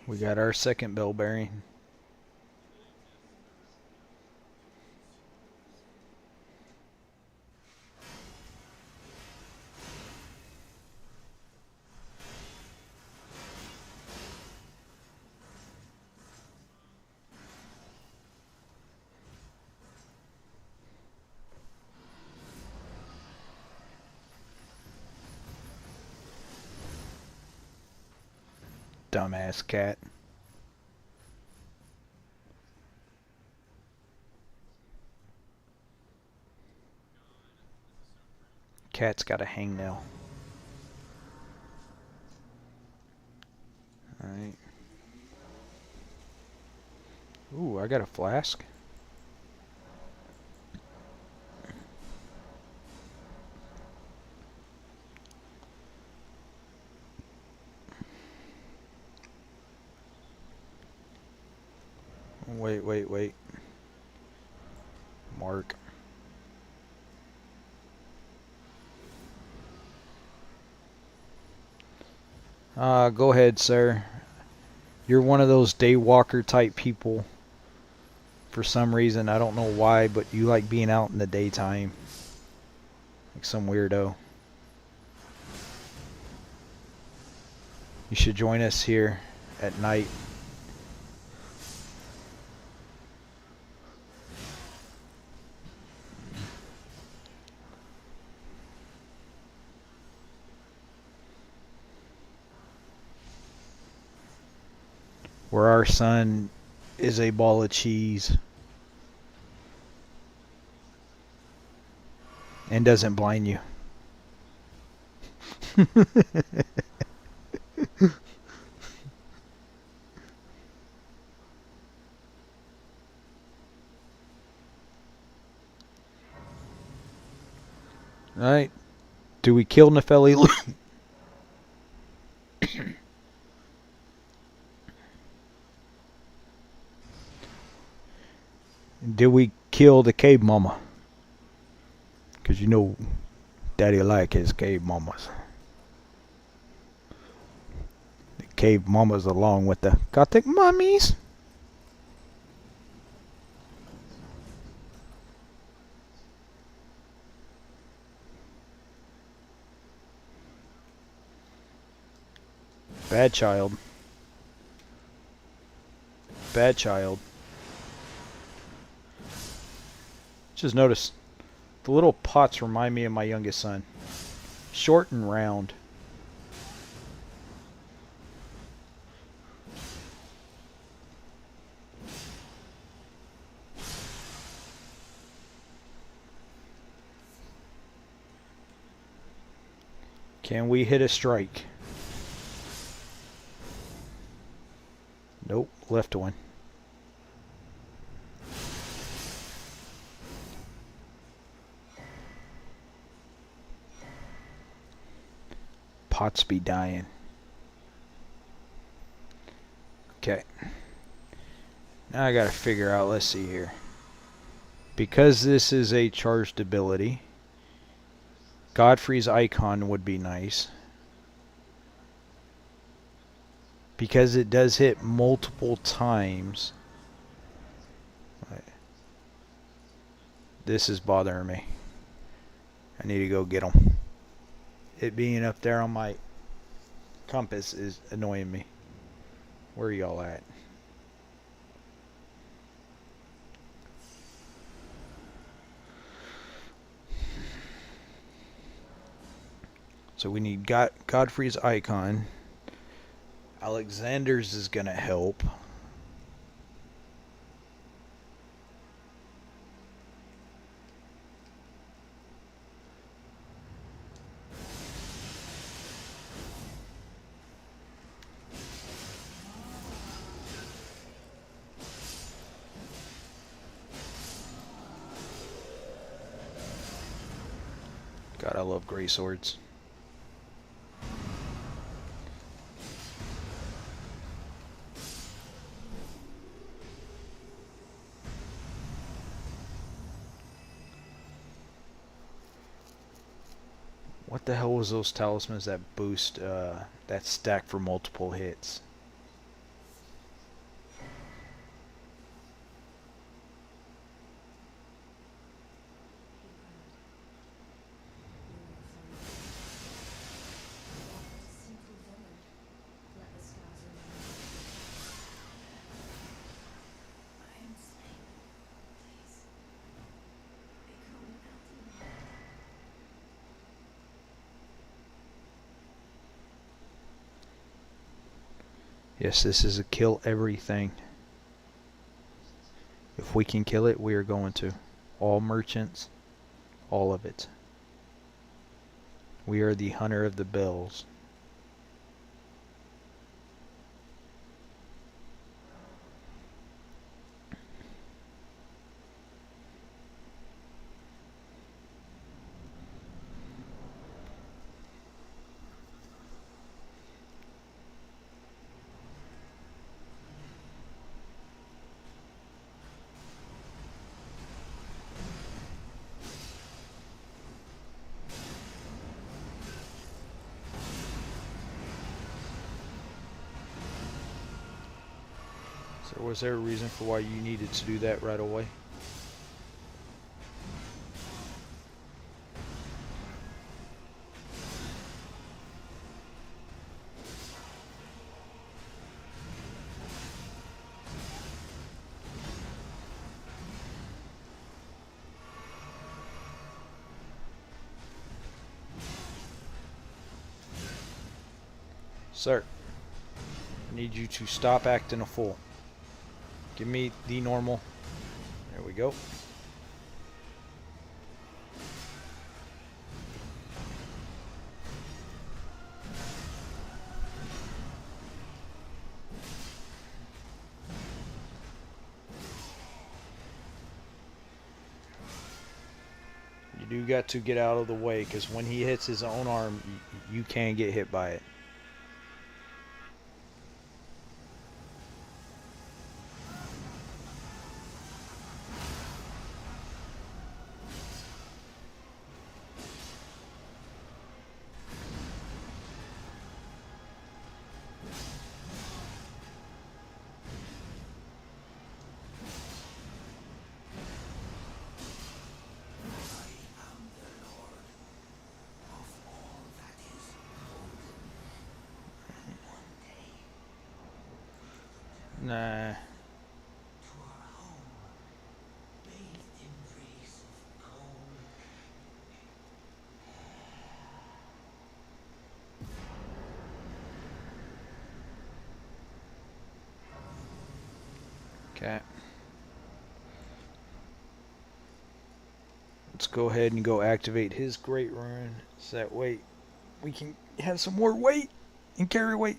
[SPEAKER 2] We got our second Bellbearing. Dumbass cat. Cat's got a hangnail. Alright. Ooh, I got a flask. Wait. Mark. Go ahead, sir. You're one of those daywalker type people. For some reason, I don't know why, but you like being out in the daytime. Like some weirdo. You should join us here at night. Where our sun is a ball of cheese and doesn't blind you. Alright. Do we kill Nefeli? Did we kill the cave mama? Because you know Daddy like his cave mamas. The cave mamas along with the gothic mummies. Bad child. Bad child. Just notice the little pots remind me of my youngest son. Short and round. Can we hit a strike? Nope, left one. Pots be dying. Okay. Now I gotta figure out, let's see here. Because this is a charged ability, Godfrey's icon would be nice. Because it does hit multiple times. This is bothering me. I need to go get them. It being up there on my compass is annoying me. Where are y'all at? So we need Godfrey's icon. Alexander's is gonna help. God, I love gray swords. What the hell was those talismans that boost that stack for multiple hits? Yes, this is a kill everything. If we can kill it, we are going to. All merchants, all of it. We are the hunter of the bells. So was there a reason for why you needed to do that right away? Sir, I need you to stop acting a fool. Give me the normal. There we go. You do got to get out of the way, because when he hits his own arm, you can get hit by it. Nah. Okay. Let's go ahead and go activate his Great Rune. So that way we can have some more weight and carry weight.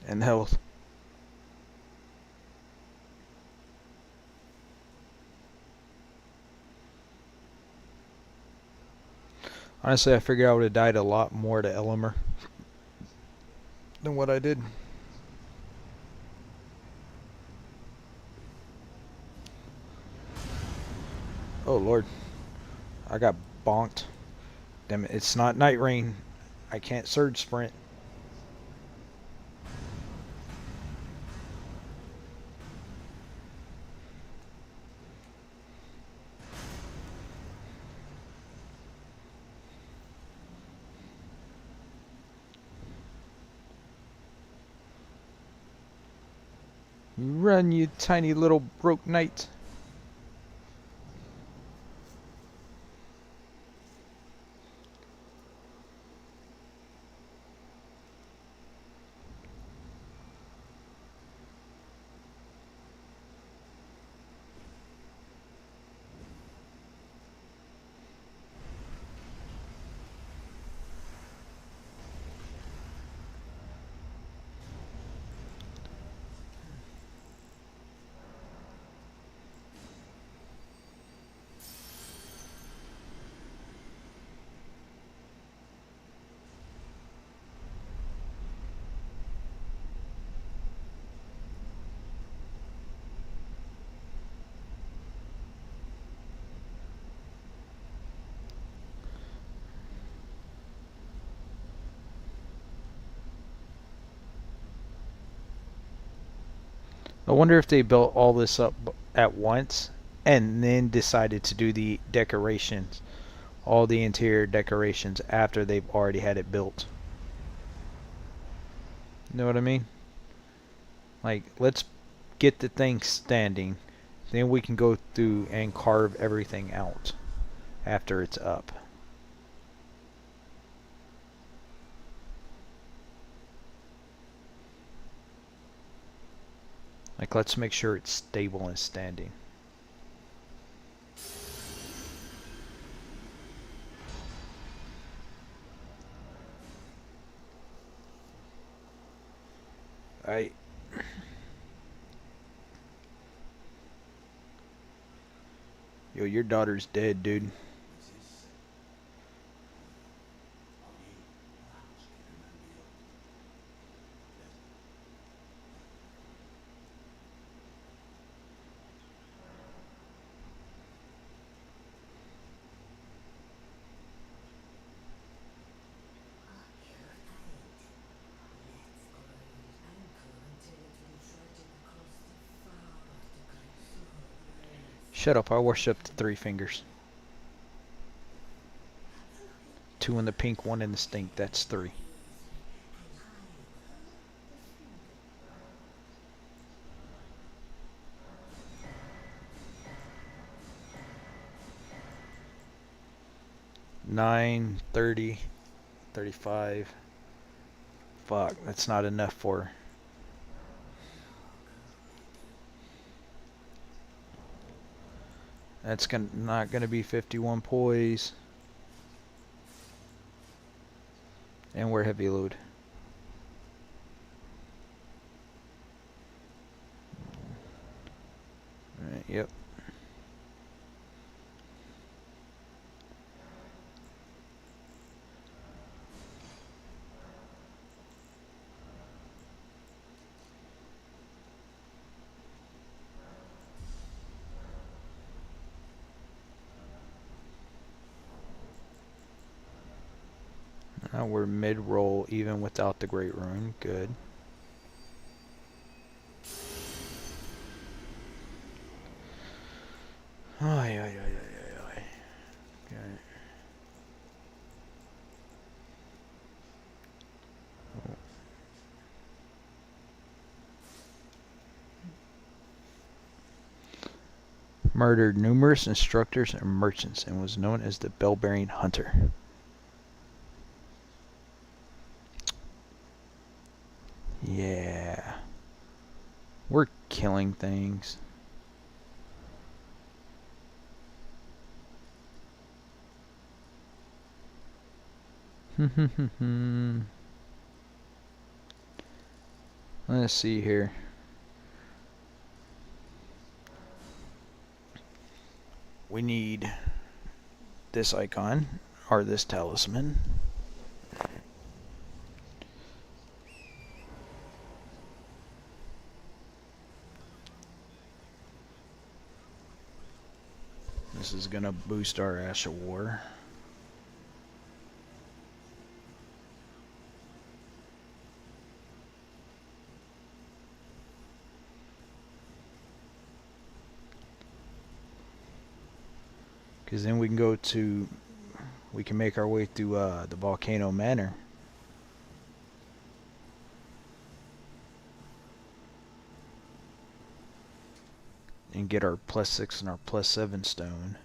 [SPEAKER 2] And health. Honestly, I figured I would have died a lot more to Elemer than what I did. Oh lord. I got bonked. Damn it, it's not Night Rain. I can't surge sprint. You run, you tiny little broke knight. I wonder if they built all this up at once and then decided to do the decorations, all the interior decorations after they've already had it built. You know what I mean? Like, let's get the thing standing, then we can go through and carve everything out after it's up. Like, let's make sure it's stable and standing. Alright. Yo, your daughter's dead, dude. Shut up, I worship the three fingers. Two in the pink, one in the stink, that's three. Nine, 30, 35. Fuck, that's not enough for her. That's not gonna be 51 poise. And we're heavy load. Alright, yep. Now we're mid-roll even without the Great Rune. Good. Ay, ay, ay, ay, ay, ay. Okay. Murdered numerous instructors and merchants and was known as the Bell-Bearing Hunter. Yeah. We're killing things. Let's see here. We need this icon or this talisman. This is gonna boost our Ash of War. Because then we can go to, we can make our way through the Volcano Manor. and get our +6 and our +7 stone.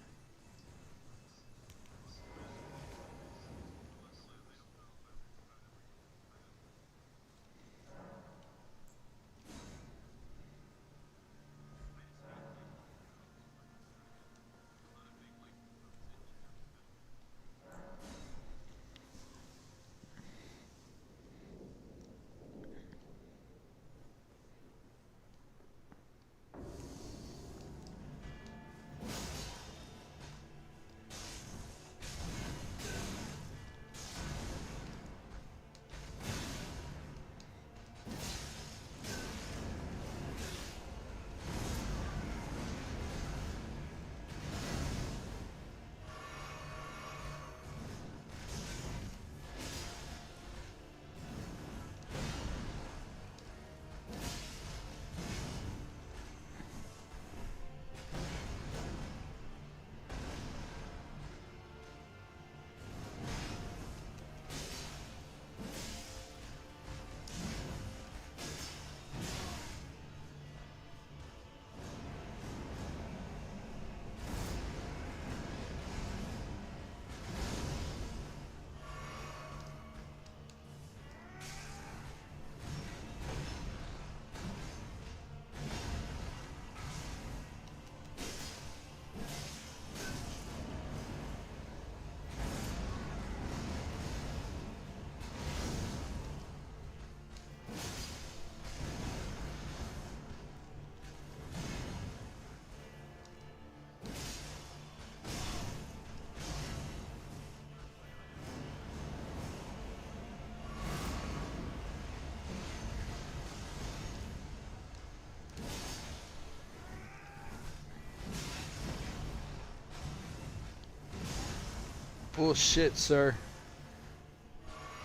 [SPEAKER 2] Bullshit, sir.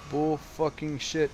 [SPEAKER 2] Bull fucking shit.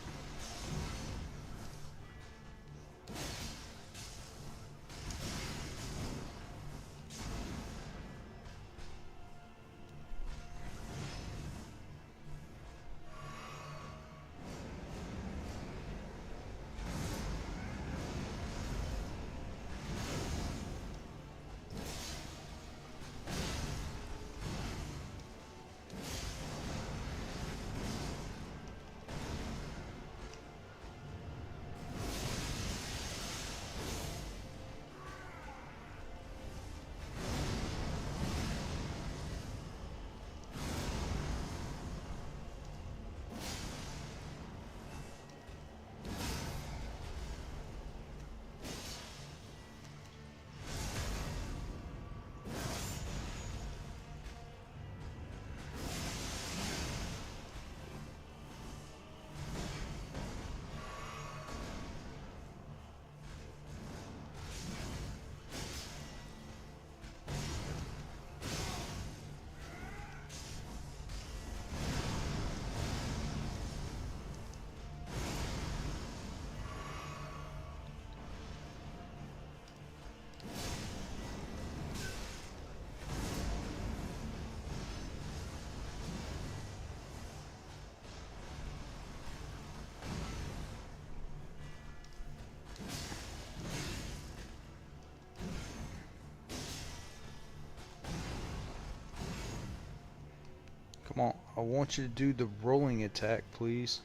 [SPEAKER 2] Come on, I want you to do the rolling attack, please.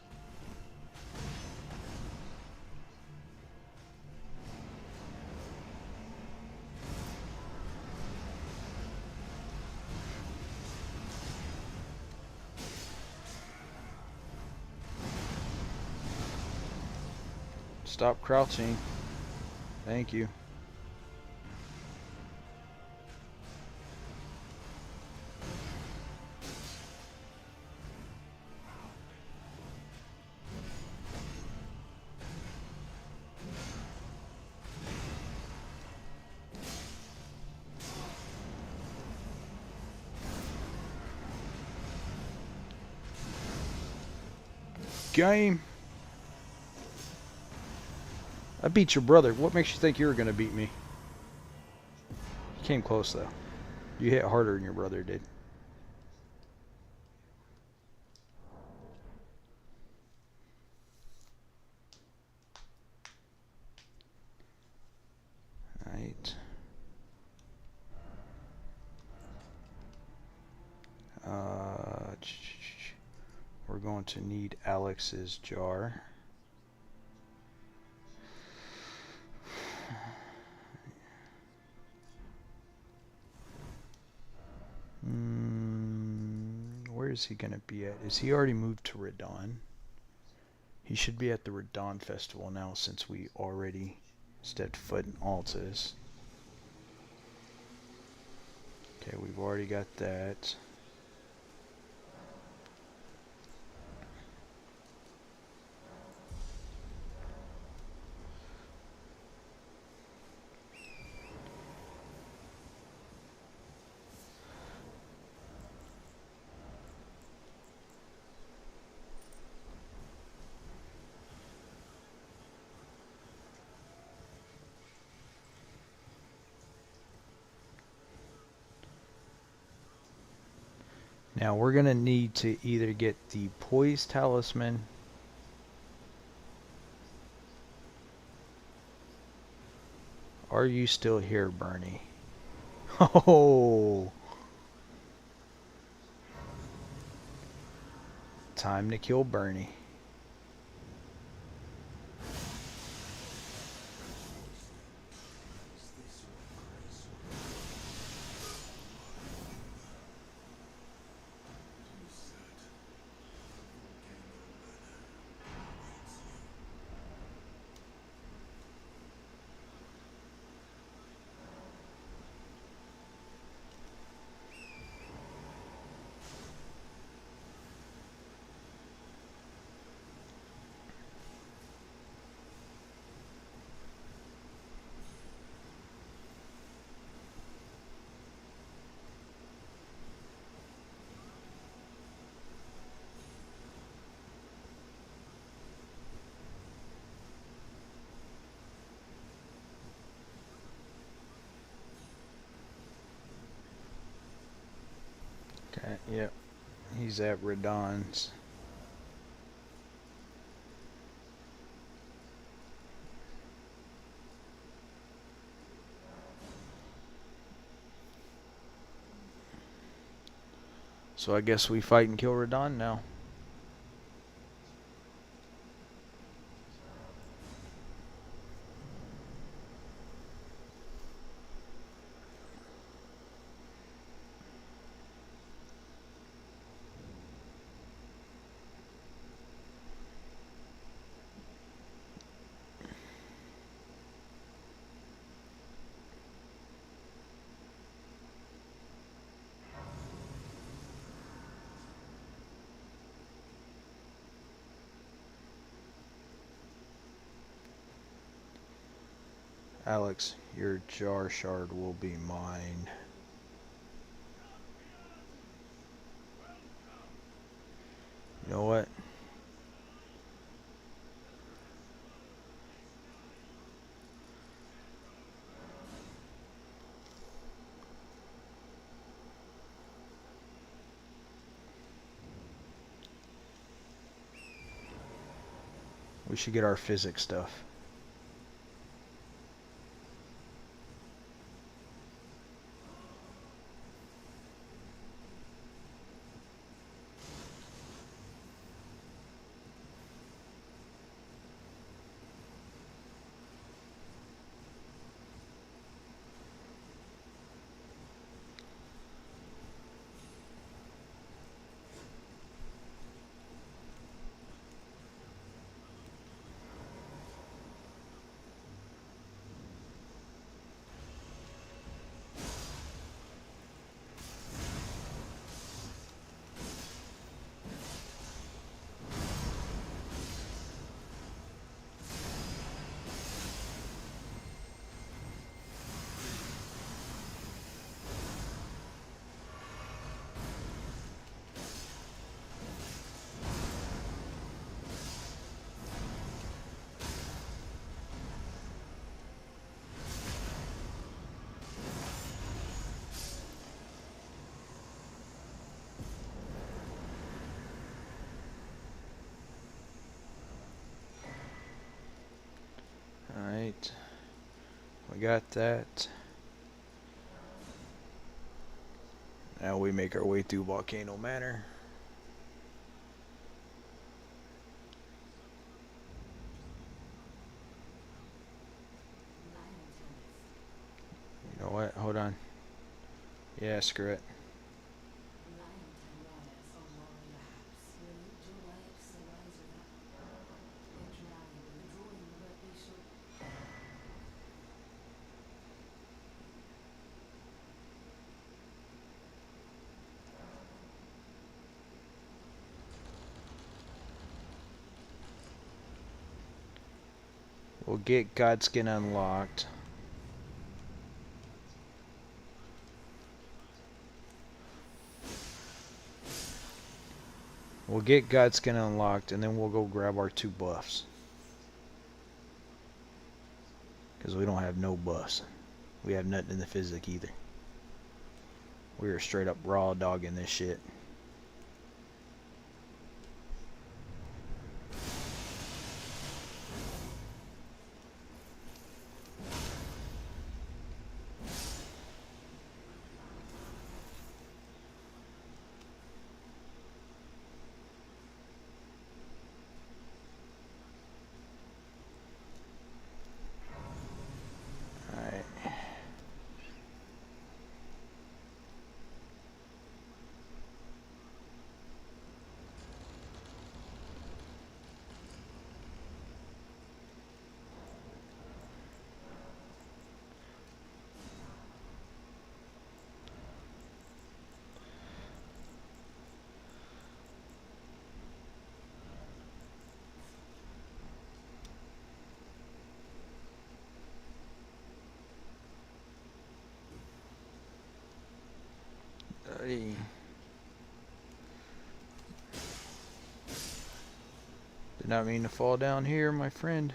[SPEAKER 2] Stop crouching. Thank you. Game. I beat your brother. What makes you think you were going to beat me? You came close, though. You hit harder than your brother did. Alright. we're going to need Alex's jar. Where is he going to be at? Is he already moved to Radon? He should be at the Radon Festival now since we already stepped foot in Altus. Okay, we've already got that. Now we're going to need to either get the Poise Talisman Are you still here, Bernie? Oh! Time to kill Bernie. Okay, yep. He's at Radon's. So I guess we fight and kill Radon now. Alex, your jar shard will be mine. You know what? We should get our physics stuff. Alright. We got that. Now we make our way through Volcano Manor. You know what? Hold on. Yeah, screw it. We'll get Godskin unlocked. We'll get Godskin unlocked, and then we'll go grab our 2 buffs. Because we don't have no buffs. We have nothing in the physic either. We are straight up raw dogging this shit. Alright. Did not mean to fall down here, my friend.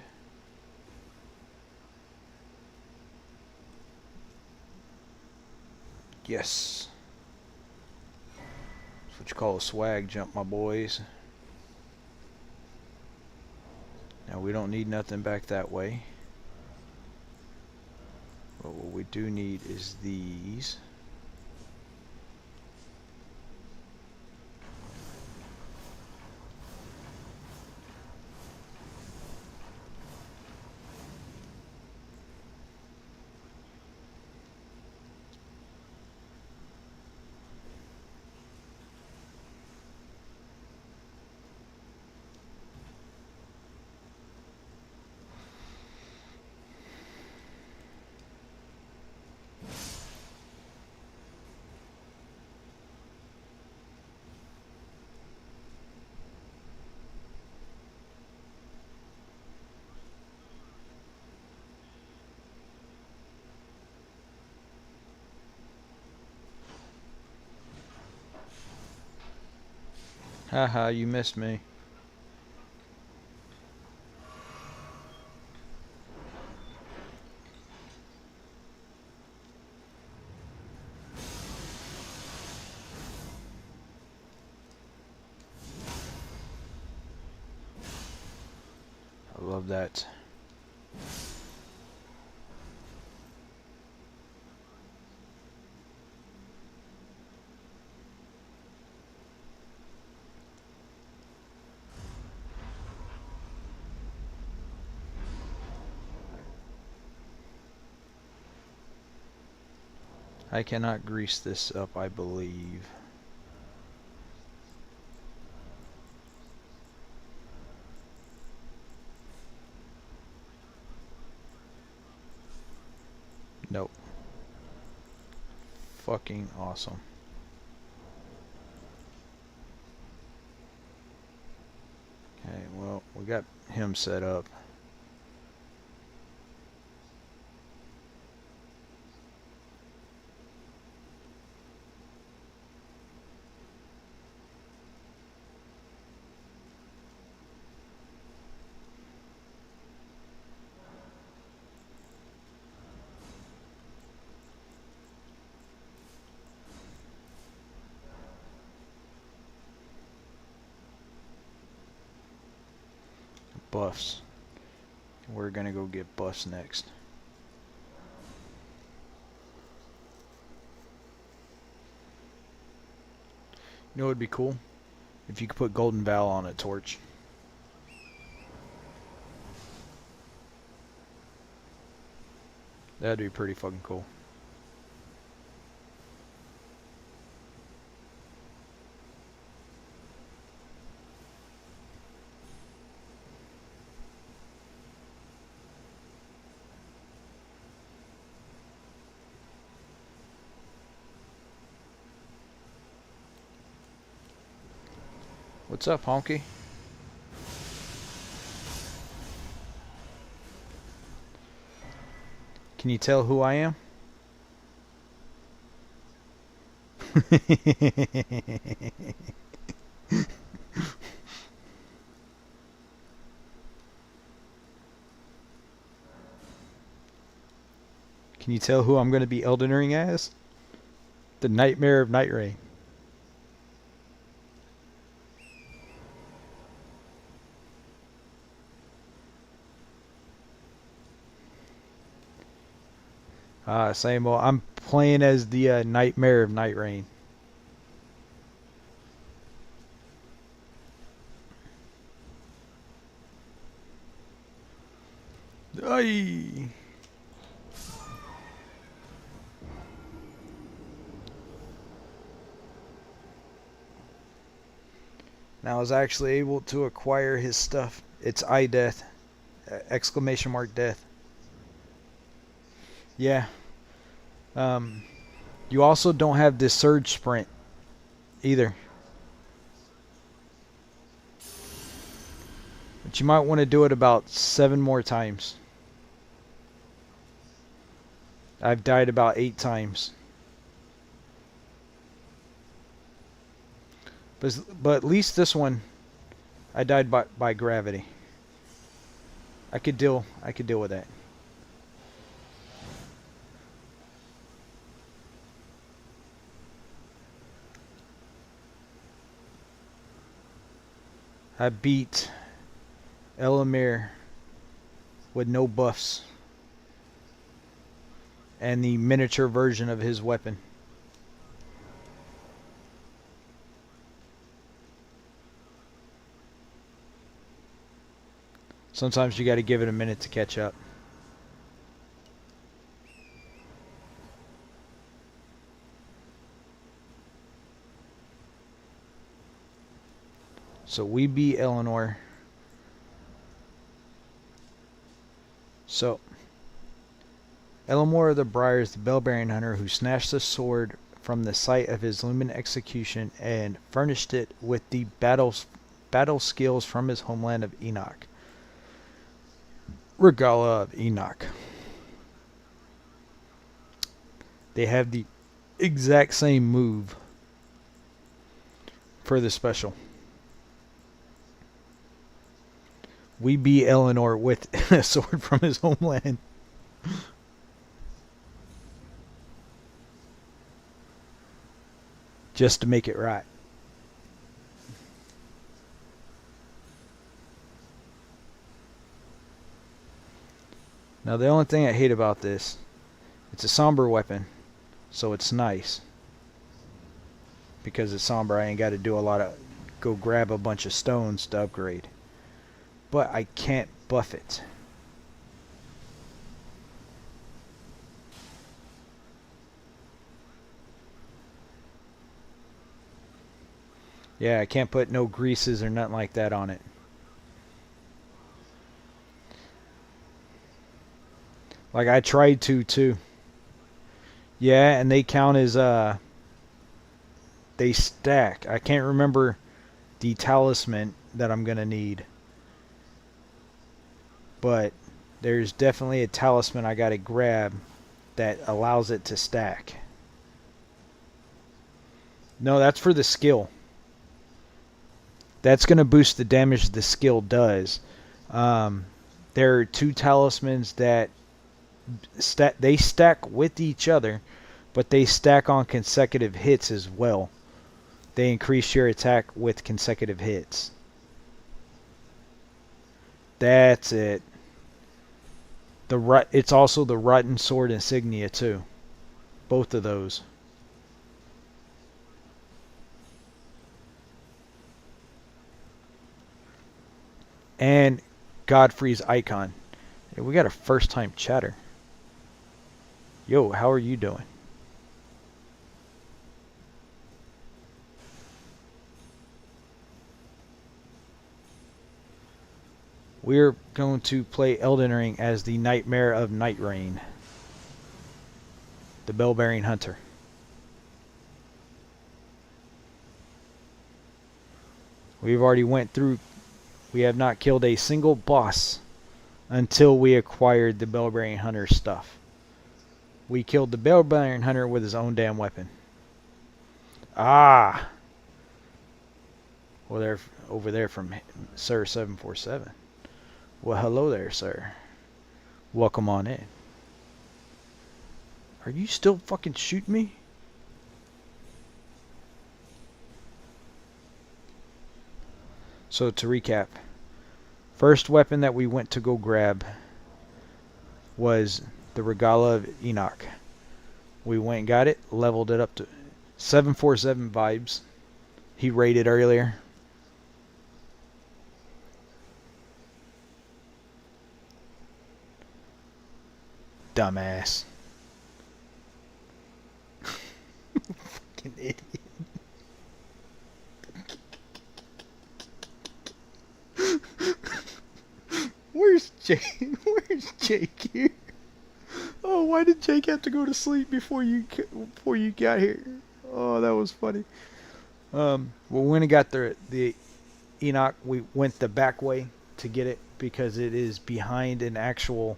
[SPEAKER 2] Yes. That's what you call a swag jump, my boys. Now we don't need nothing back that way. But what we do need is these. Haha, you missed me. I love that. I cannot grease this up, I believe. Nope. Fucking awesome. Okay, well, we got him set up. Buffs. We're gonna go get buffs next. You know what would be cool? If you could put Golden Val on a torch. That'd be pretty fucking cool. What's up, Honky? Can you tell who I am? Can you tell who I'm going to be Elden Ring as? The Nightmare of Night Rain. Same. Well, I'm playing as the Nightmare of Night Rain. Aye. Now I was actually able to acquire his stuff. It's iDeath. Exclamation mark death. Yeah. You also don't have this surge sprint either. But you might want to do it about 7 more times. I've died about 8 times. But at least this one, I died by gravity. I could deal with that. I beat Elamir with no buffs and the miniature version of his weapon. Sometimes you got to give it a minute to catch up. So we beat Eleanor. So Elamor of the Briars, the Bellbearing Hunter, who snatched the sword from the site of his looming execution and furnished it with the battle skills from his homeland of Enoch. Regala of Enoch. They have the exact same move for the special. We beat Eleanor with a sword from his homeland. Just to make it right. Now the only thing I hate about this, it's a somber weapon, so it's nice. Because it's somber, I ain't got to do a lot of, go grab a bunch of stones to upgrade. But I can't buff it. Yeah, I can't put no greases or nothing like that on it. Like I tried to too. Yeah, and they count as they stack. I can't remember the talisman that I'm gonna need. But there's definitely a talisman I gotta grab that allows it to stack. No, that's for the skill. That's gonna boost the damage the skill does. There are 2 talismans that they stack with each other, but they stack on consecutive hits as well. They increase your attack with consecutive hits. That's it. It's also the Rotten Sword insignia too. Both of those. And Godfrey's icon. Hey, we got a first time chatter. Yo, how are you doing? We're going to play Elden Ring as the Nightmare of Night Rain. The Bellbearing Hunter. We've already went through. We have not killed a single boss until we acquired the Bellbearing Hunter stuff. We killed the Bellbearing Hunter with his own damn weapon. Ah! Well, they're over there from Sir 747. Well, hello there, sir. Welcome on in. Are you still fucking shooting me? So to recap, first weapon that we went to go grab was the Regala of Enoch. We went and got it, leveled it up to 747 vibes. He rated earlier. Dumbass. Fucking idiot. Where's Jake? Where's Jake here? Oh, why did Jake have to go to sleep before you got here? Oh, that was funny. Well, when we got the Enoch, we went the back way to get it because it is behind an actual.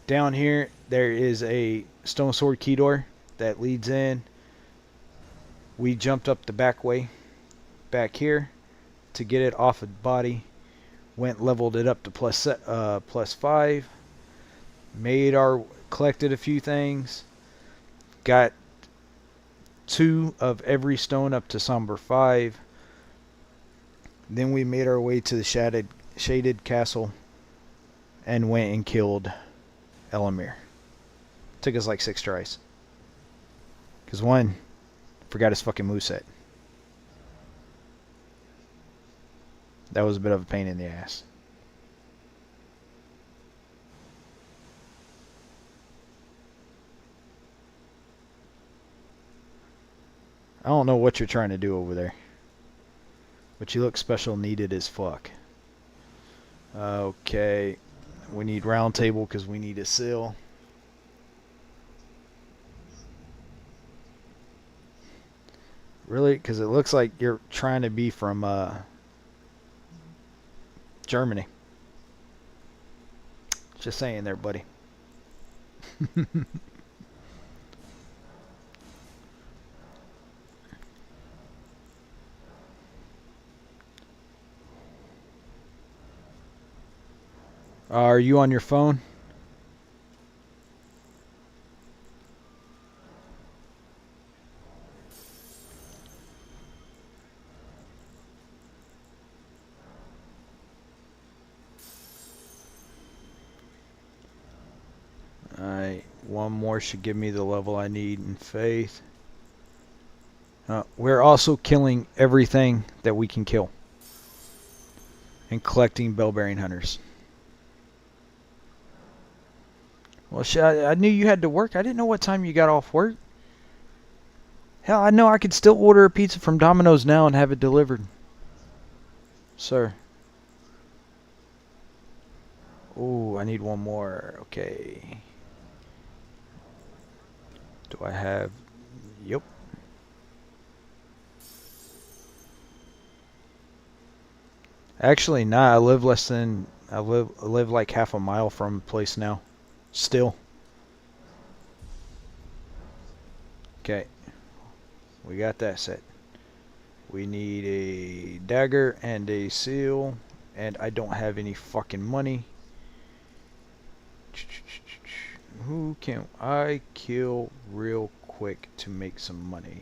[SPEAKER 2] Down here, there is a stone sword key door that leads in. We jumped up the back way, back here, to get it off of body. Went leveled it up to plus 5. Collected a few things. Got 2 of every stone up to Somber 5. Then we made our way to the shaded castle and went and killed Elamir. Took us like 6 tries. Because one, forgot his fucking moveset. That was a bit of a pain in the ass. I don't know what you're trying to do over there. But you look special needed as fuck. Okay. We need round table because we need a seal. Really? Because it looks like you're trying to be from Germany. Just saying there, buddy. Are you on your phone? Alright, one more should give me the level I need in faith. We're also killing everything that we can kill. And collecting Bellbearing Hunters. Well, shit, I knew you had to work. I didn't know what time you got off work. Hell, I know I could still order a pizza from Domino's now and have it delivered. Sir. Oh, I need one more. Okay. Do I have... Yep. Actually, nah, I live like half a mile from the place now. Still. Okay. We got that set. We need a dagger and a seal. And I don't have any fucking money. Who can I kill real quick to make some money?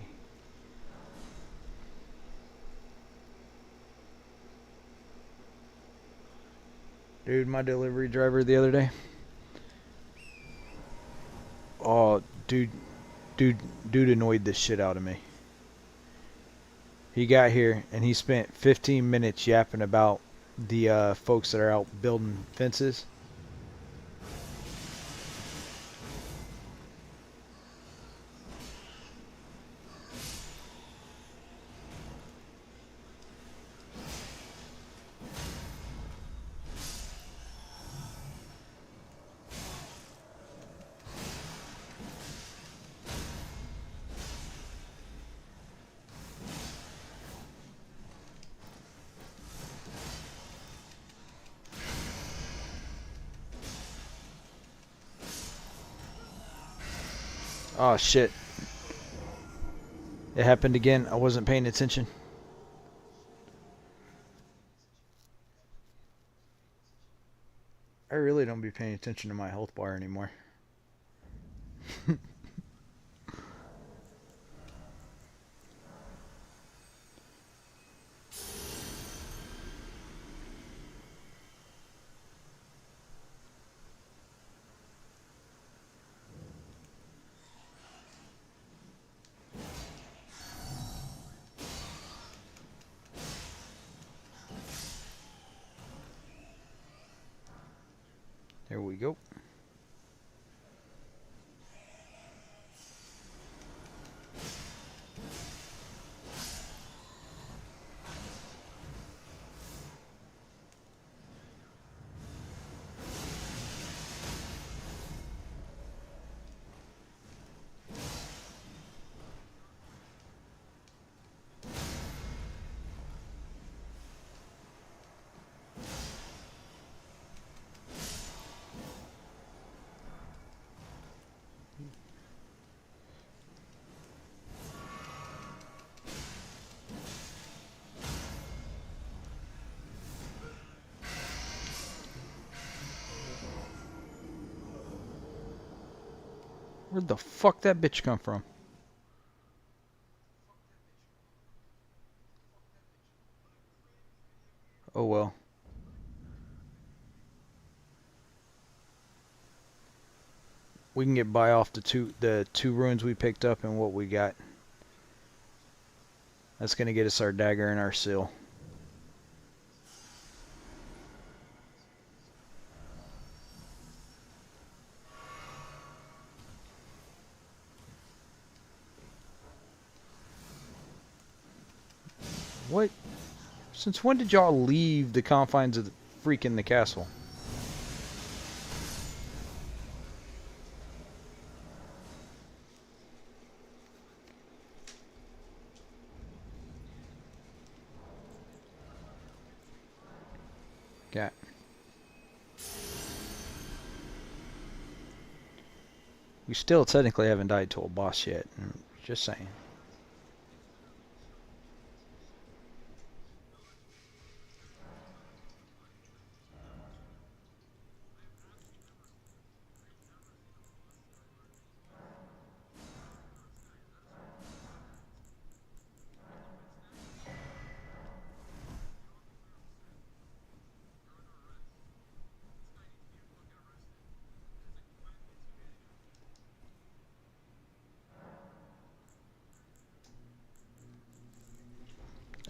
[SPEAKER 2] Dude, my delivery driver the other day. Oh, dude annoyed the shit out of me. He got here and he spent 15 minutes yapping about the folks that are out building fences. Oh shit. It happened again. I wasn't paying attention. I really don't be paying attention to my health bar anymore. There we go. Where'd the fuck that bitch come from? Oh well. We can get by off the two runes we picked up and what we got. That's gonna get us our dagger and our seal. What? Since when did y'all leave the confines of the freaking the castle? Got. We still technically haven't died to a boss yet. Just saying.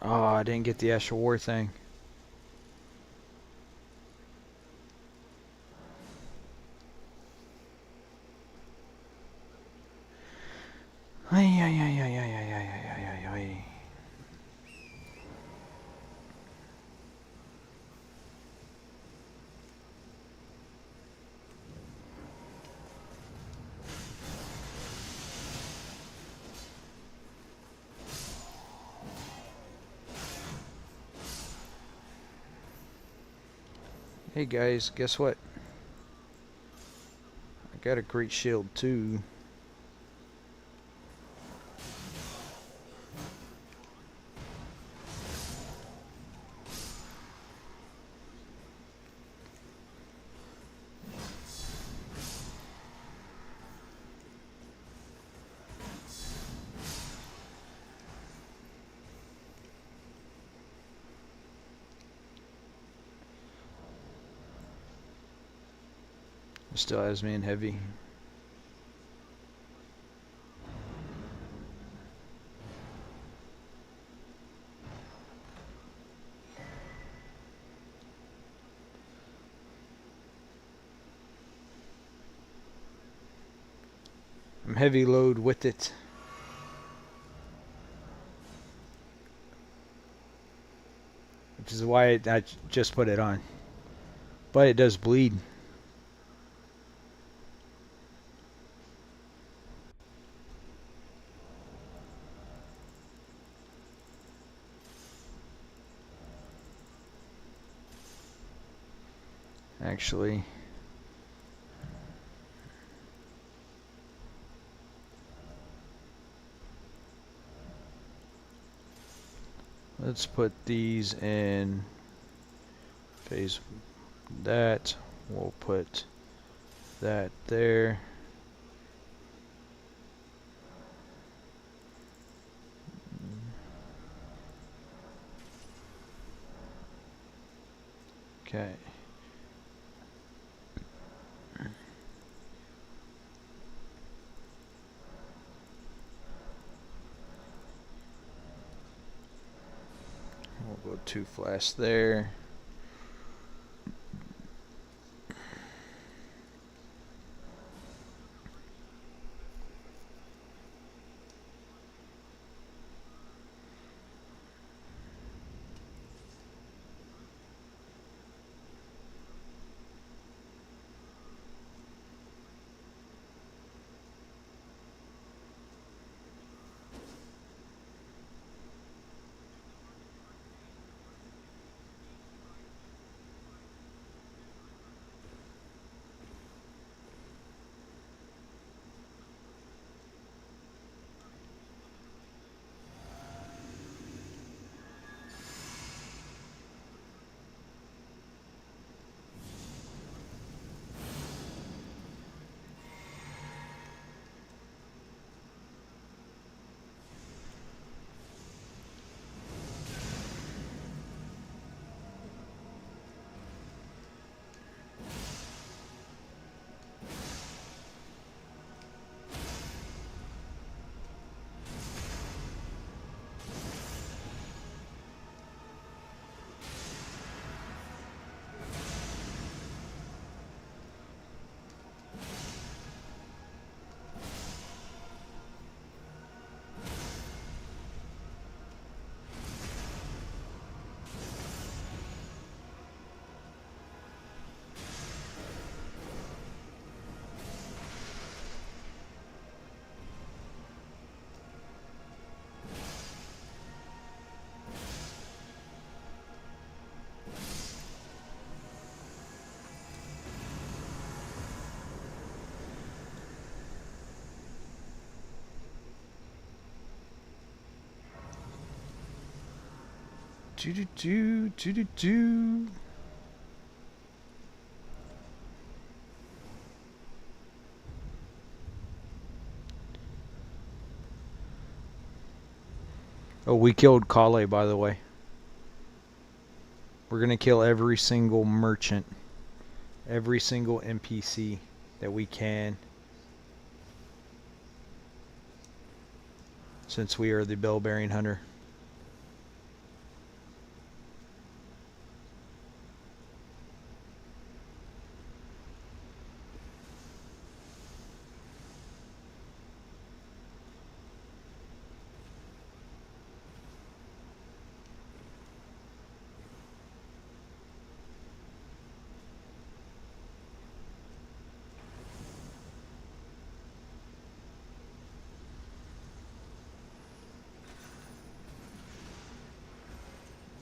[SPEAKER 2] Oh, I didn't get the Ash of War thing. Ay, ay, ay, ay, ay, ay, ay, ay, ay, ay. Hey guys, guess what? I got a great shield too. It still has me in heavy. I'm heavy load with it. Which is why I just put it on. But it does bleed. Actually, Let's put these in phase that. We'll put that there. Okay. We'll go 2 flash there. Do. Oh, we killed Kale, by the way. We're gonna kill every single merchant, every single NPC that we can, since we are the bell-bearing hunter.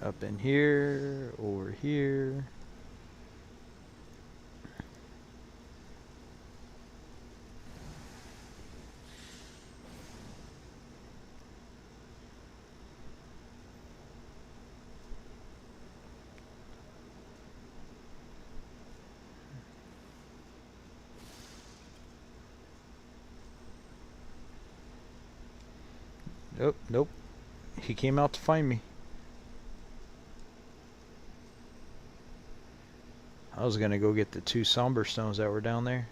[SPEAKER 2] Up in here, over here. Oh, nope. He came out to find me. I was gonna go get the 2 somber stones that were down there.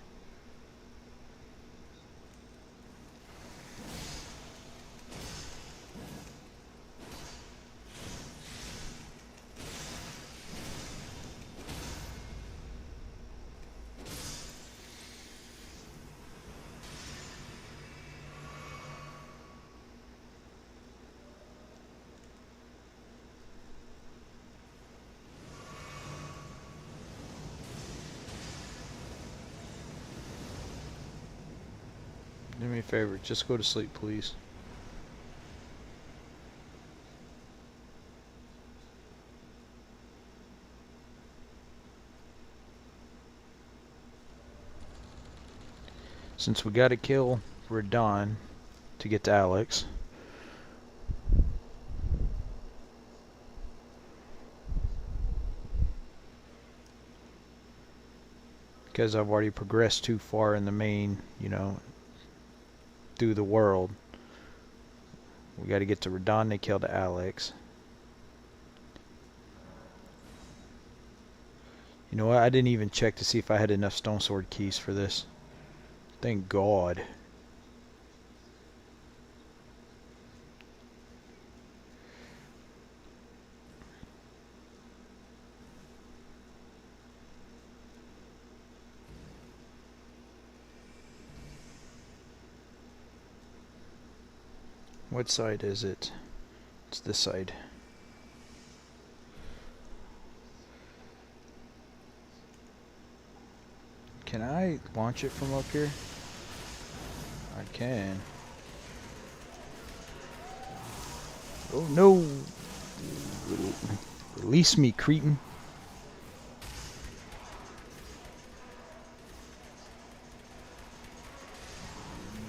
[SPEAKER 2] Do me a favor, just go to sleep, please. Since we gotta kill Radahn to get to Alex. Because I've already progressed too far in the main, you know, through the world. We got to get to Radahn to kill the Alex. You know what? I didn't even check to see if I had enough Stone Sword keys for this. Thank God. What side is it? It's this side. Can I launch it from up here? I can. Oh no! Release me, cretin.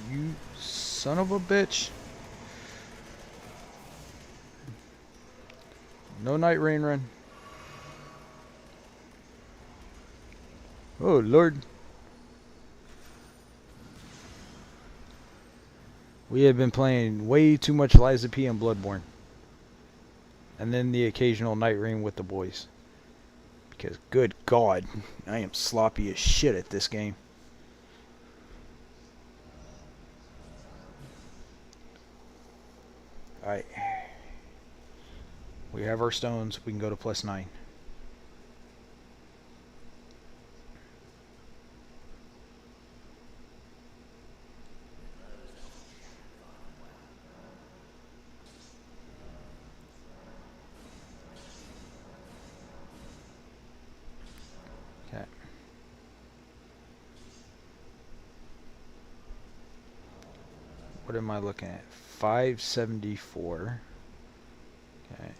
[SPEAKER 2] You son of a bitch. No Night Rain run. Oh Lord. We have been playing way too much Lies of P and Bloodborne. And then the occasional Night Rain with the boys. Because good God, I am sloppy as shit at this game. Alright. We have our stones. We can go to +9. Okay. What am I looking at? 574. Okay.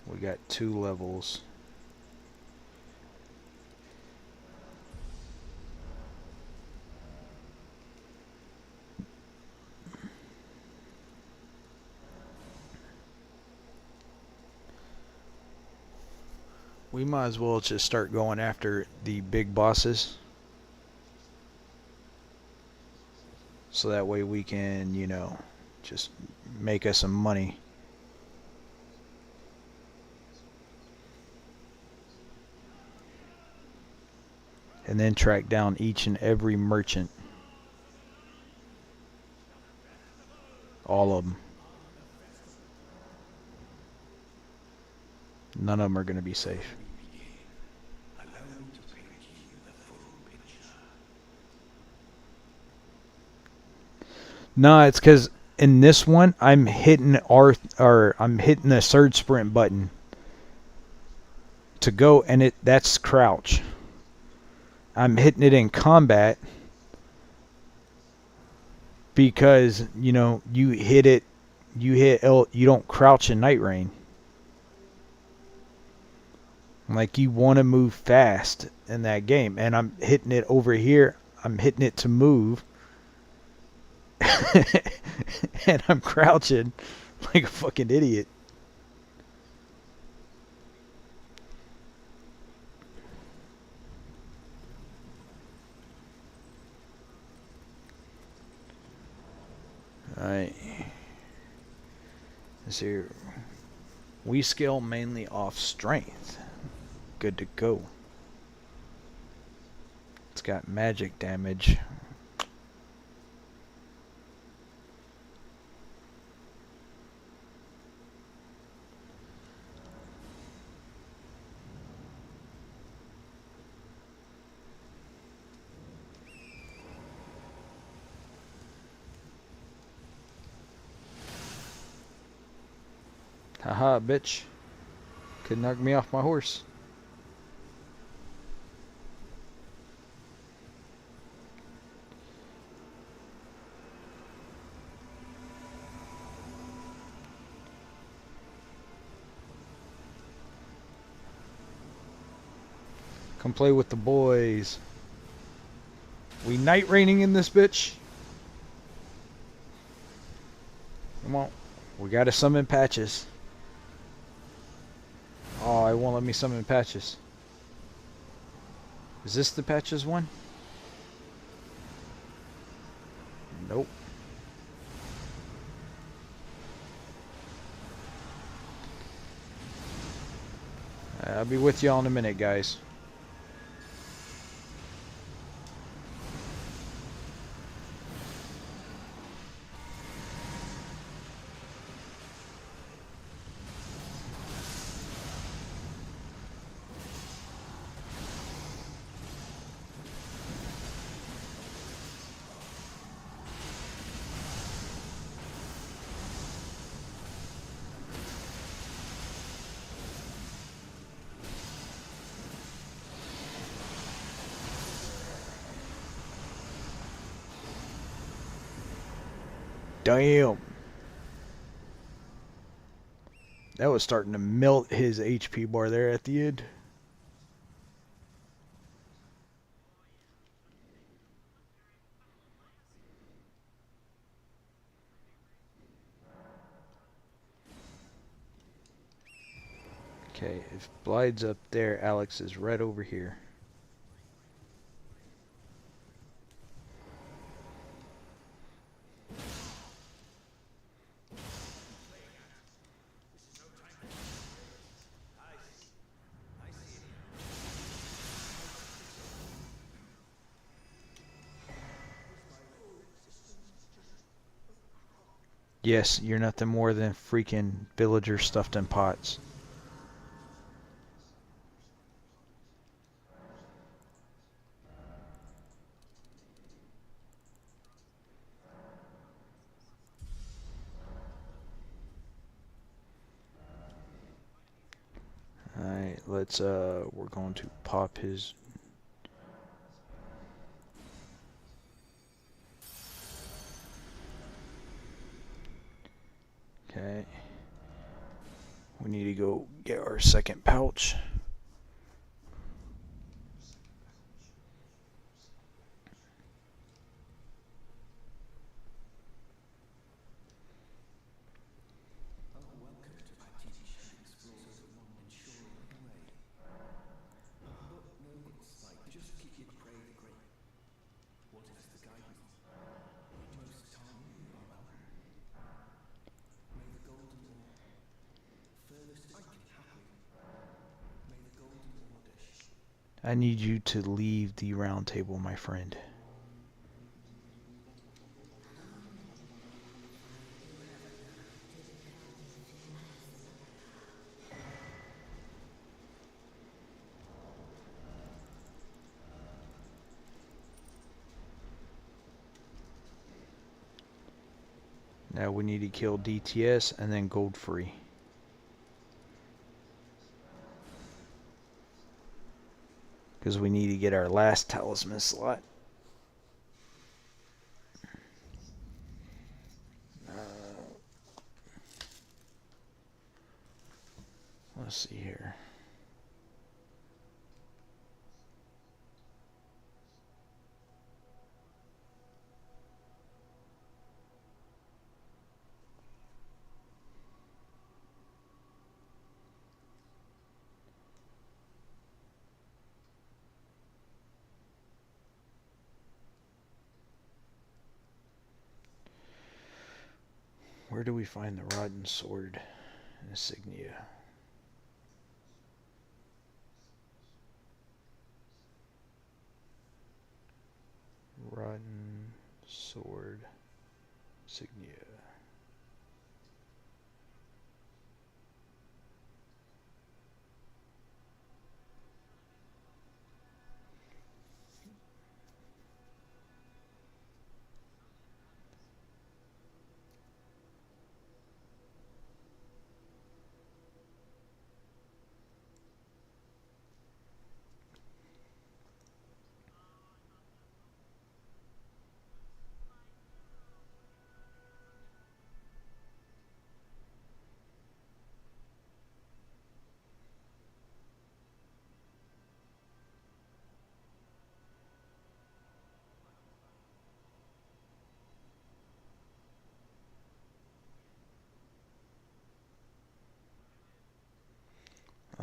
[SPEAKER 2] We got 2 levels. We might as well just start going after the big bosses. So that way we can, you know, just make us some money. And then track down each and every merchant. All of them. None of them are going to be safe. No, it's because in this one I'm hitting I'm hitting the surge sprint button to go, and that's crouch. I'm hitting it in combat because, you know, you hit L, you don't crouch in Night Rain. Like, you want to move fast in that game, and I'm hitting it over here. I'm hitting it to move. And I'm crouching like a fucking idiot. Alright. Let's see here. We scale mainly off strength. Good to go. It's got magic damage. Haha, bitch. Could knock me off my horse. Come play with the boys. We night raining in this bitch. Come on. We gotta summon Patches. why it won't let me summon Patches? Is this the Patches one? Nope. I'll be with y'all in a minute, guys. Damn. That was starting to melt his HP bar there at the end. Okay, if Blide's up there, Alex is right over here. Yes, you're nothing more than freaking villager stuffed in pots. Alright, let's we're going to pop his. Okay. We need to go get our second pouch. I need you to leave the round table, my friend. Now we need to kill DTS and then Goldfree. Because we need to get our last talisman slot. Let's see here. Where do we find the Rotten Sword insignia? Rotten Sword insignia.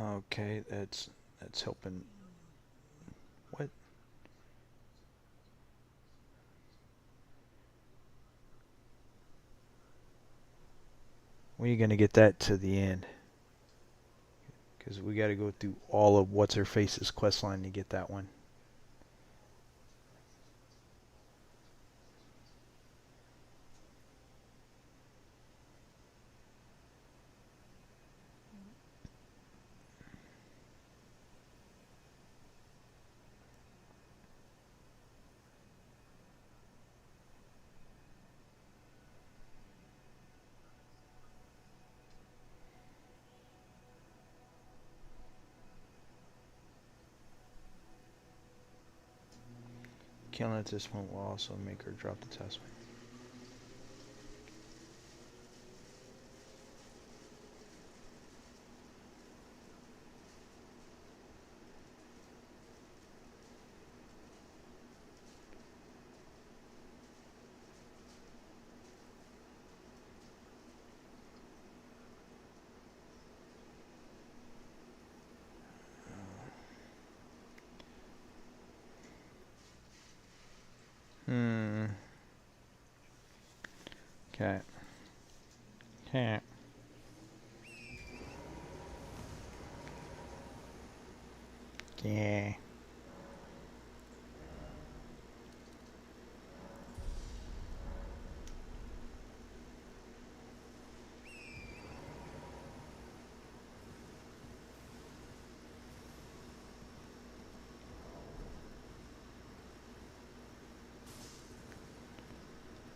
[SPEAKER 2] Okay, that's helping. What? When are you gonna get that to the end? Because we got to go through all of what's her face's quest line to get that one. Killing at this point will also make her drop the test. Okay. Okay. Yeah.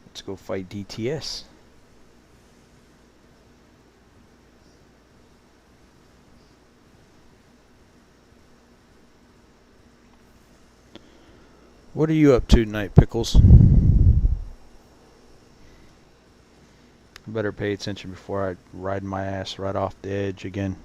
[SPEAKER 2] Let's go fight DTS. What are you up to tonight, Pickles? Better pay attention before I ride my ass right off the edge again.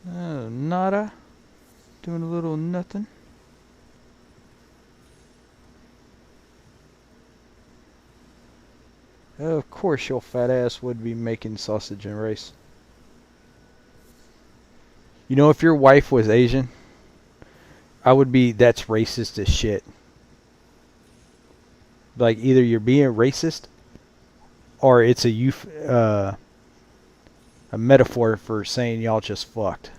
[SPEAKER 2] Oh, nada. Doing a little nothing. Of course your fat ass would be making sausage and rice. You know, if your wife was Asian, I would be, that's racist as shit. Like, either you're being racist, or it's a metaphor for saying y'all just fucked.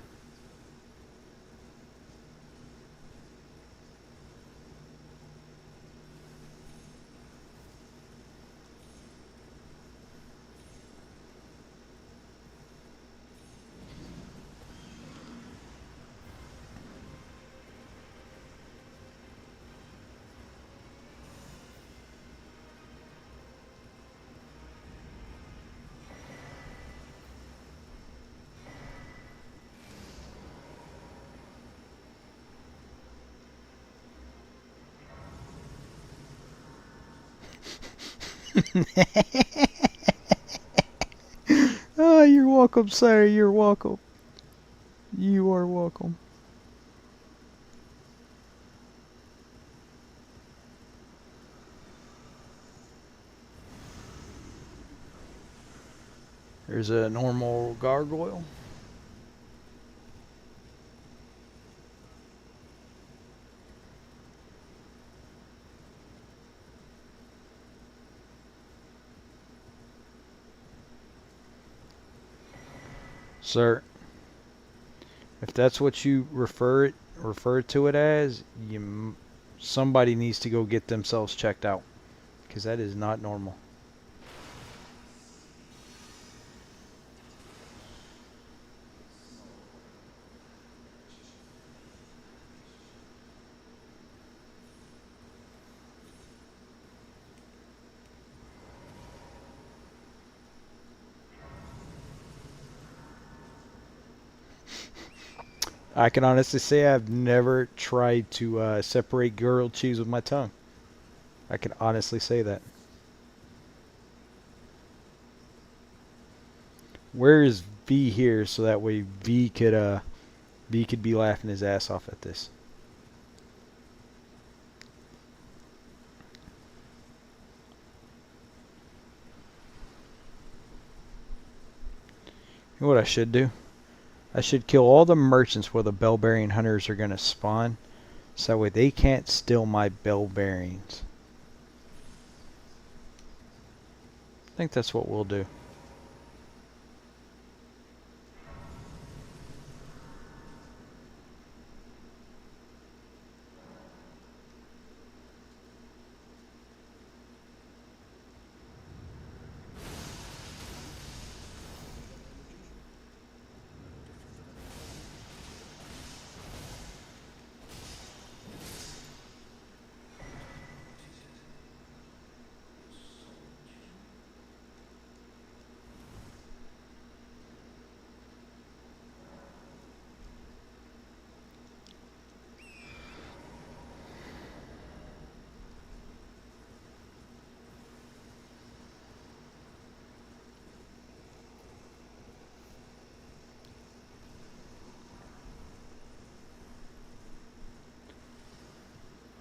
[SPEAKER 2] Oh, you're welcome, sir. You're welcome. You are welcome. There's a normal gargoyle. Sir, if that's what you refer to it as, somebody needs to go get themselves checked out, because that is not normal. I can honestly say I've never tried to separate grilled cheese with my tongue. I can honestly say that. Where is V here so that way V could be laughing his ass off at this. You know what I should do? I should kill all the merchants where the bell bearing hunters are going to spawn, so that way they can't steal my bell bearings. I think that's what we'll do.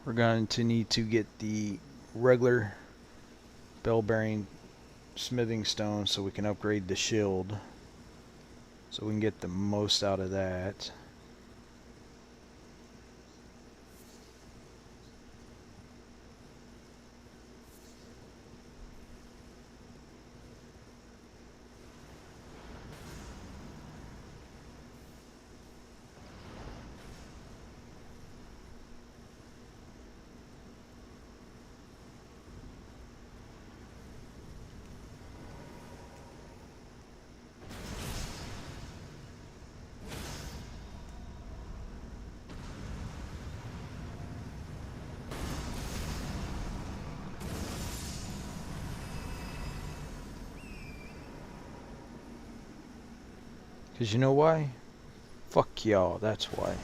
[SPEAKER 2] We're going to need to get the regular bell bearing smithing stone so we can upgrade the shield, so we can get the most out of that. Because you know why? Fuck y'all, that's why.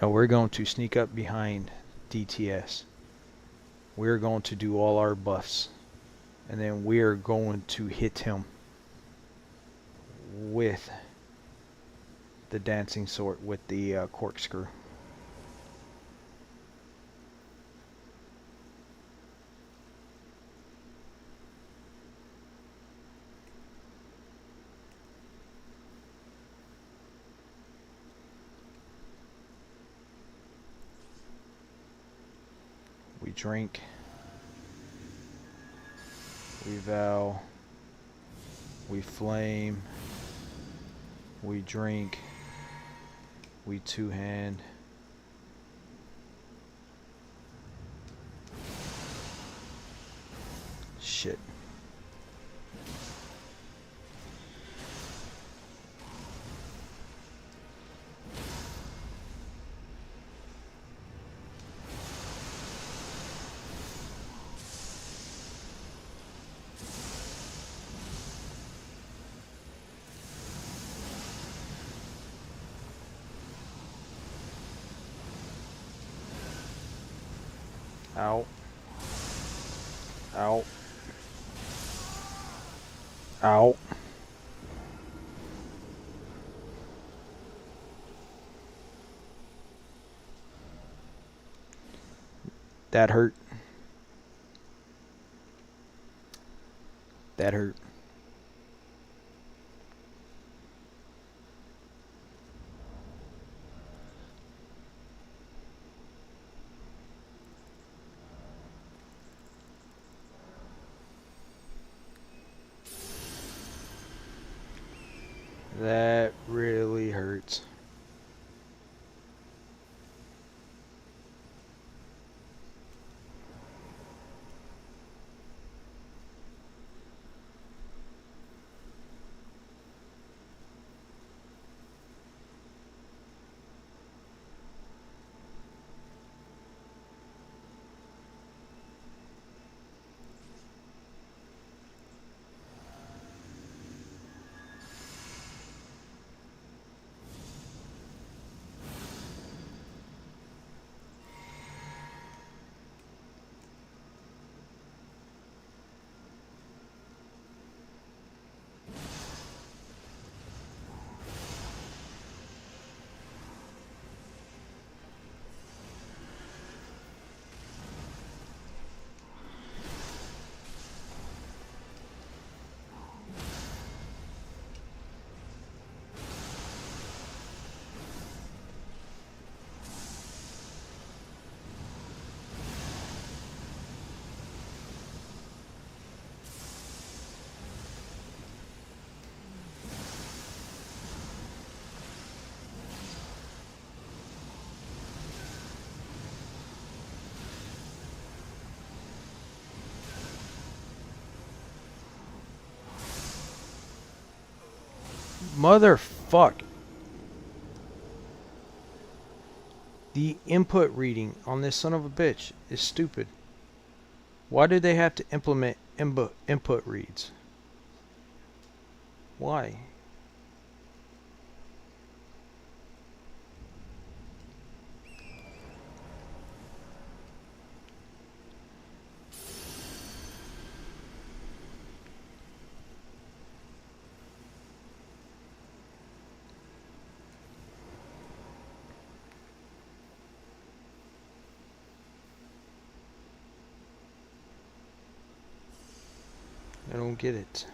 [SPEAKER 2] Now we're going to sneak up behind DTS. We're going to do all our buffs. And then we're going to hit him with the dancing sword, with the corkscrew. We drink. We vow. We flame. We drink. We two-hand. Shit. Ow. Ow. Ow. That hurt. That hurt. That really hurts. Motherfuck. The input reading on this son of a bitch is stupid. Why did they have to implement input reads? Why? I don't get it.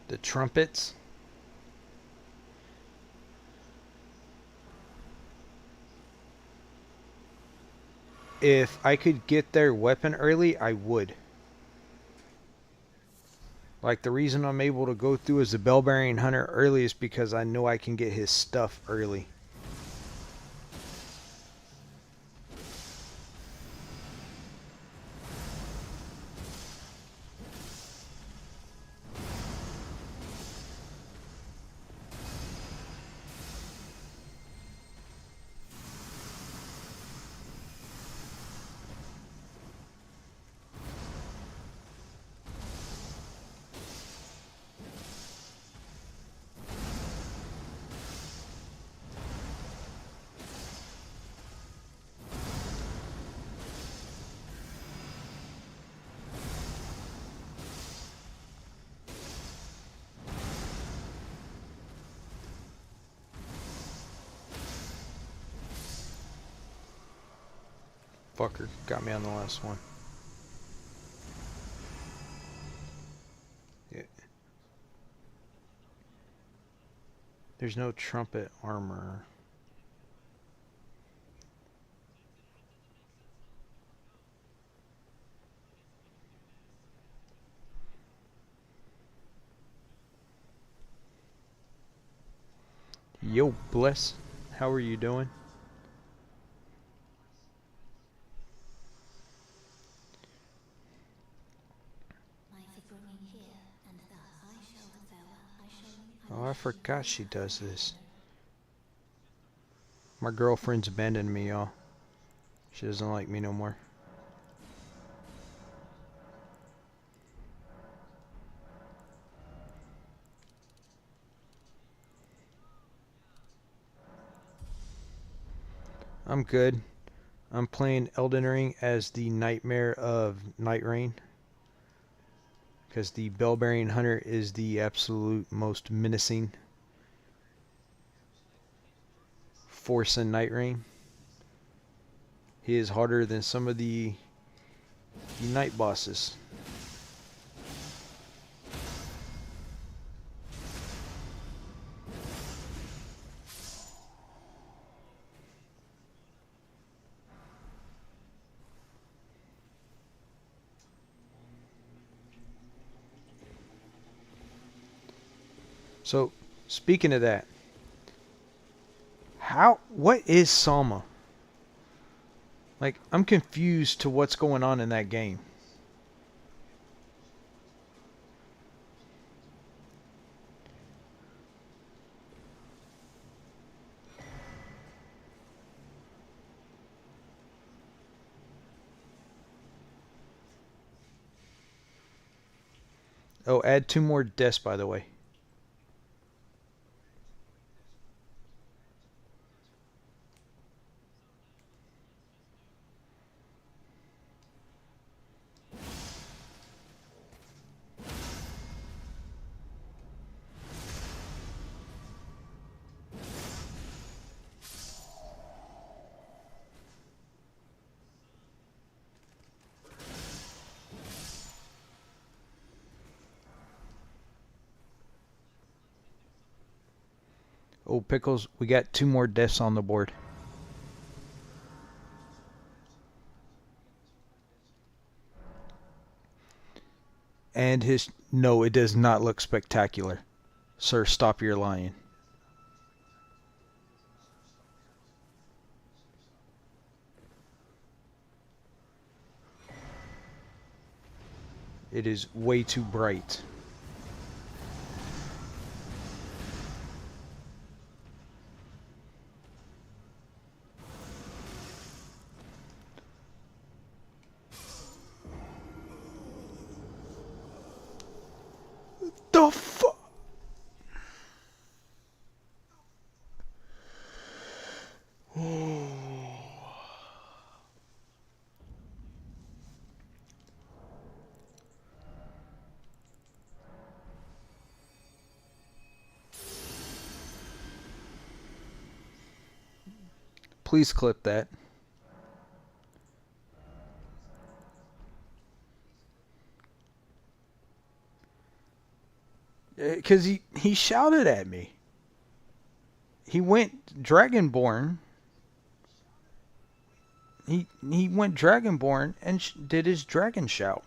[SPEAKER 2] The trumpets. If I could get their weapon early, I would. Like, the reason I'm able to go through as a Bellbearing Hunter early is because I know I can get his stuff early. Fucker got me on the last one. Yeah. There's no trumpet armor. Yo, Bless. How are you doing? Oh, I forgot she does this. My girlfriend's abandoned me, y'all. She doesn't like me no more. I'm good. I'm playing Elden Ring as the Nightmare of Night Rain. Because the Bellbearing Hunter is the absolute most menacing force in Night Rain. He is harder than some of the night bosses. So, speaking of that, what is Sama? Like, I'm confused to what's going on in that game. Oh, add 2 more deaths, by the way. Oh, Pickles, we got 2 more deaths on the board. And his... No, it does not look spectacular. Sir, stop your lying. It is way too bright. The fuck? Please clip that. Because he shouted at me. He went Dragonborn. He went Dragonborn and did his dragon shout.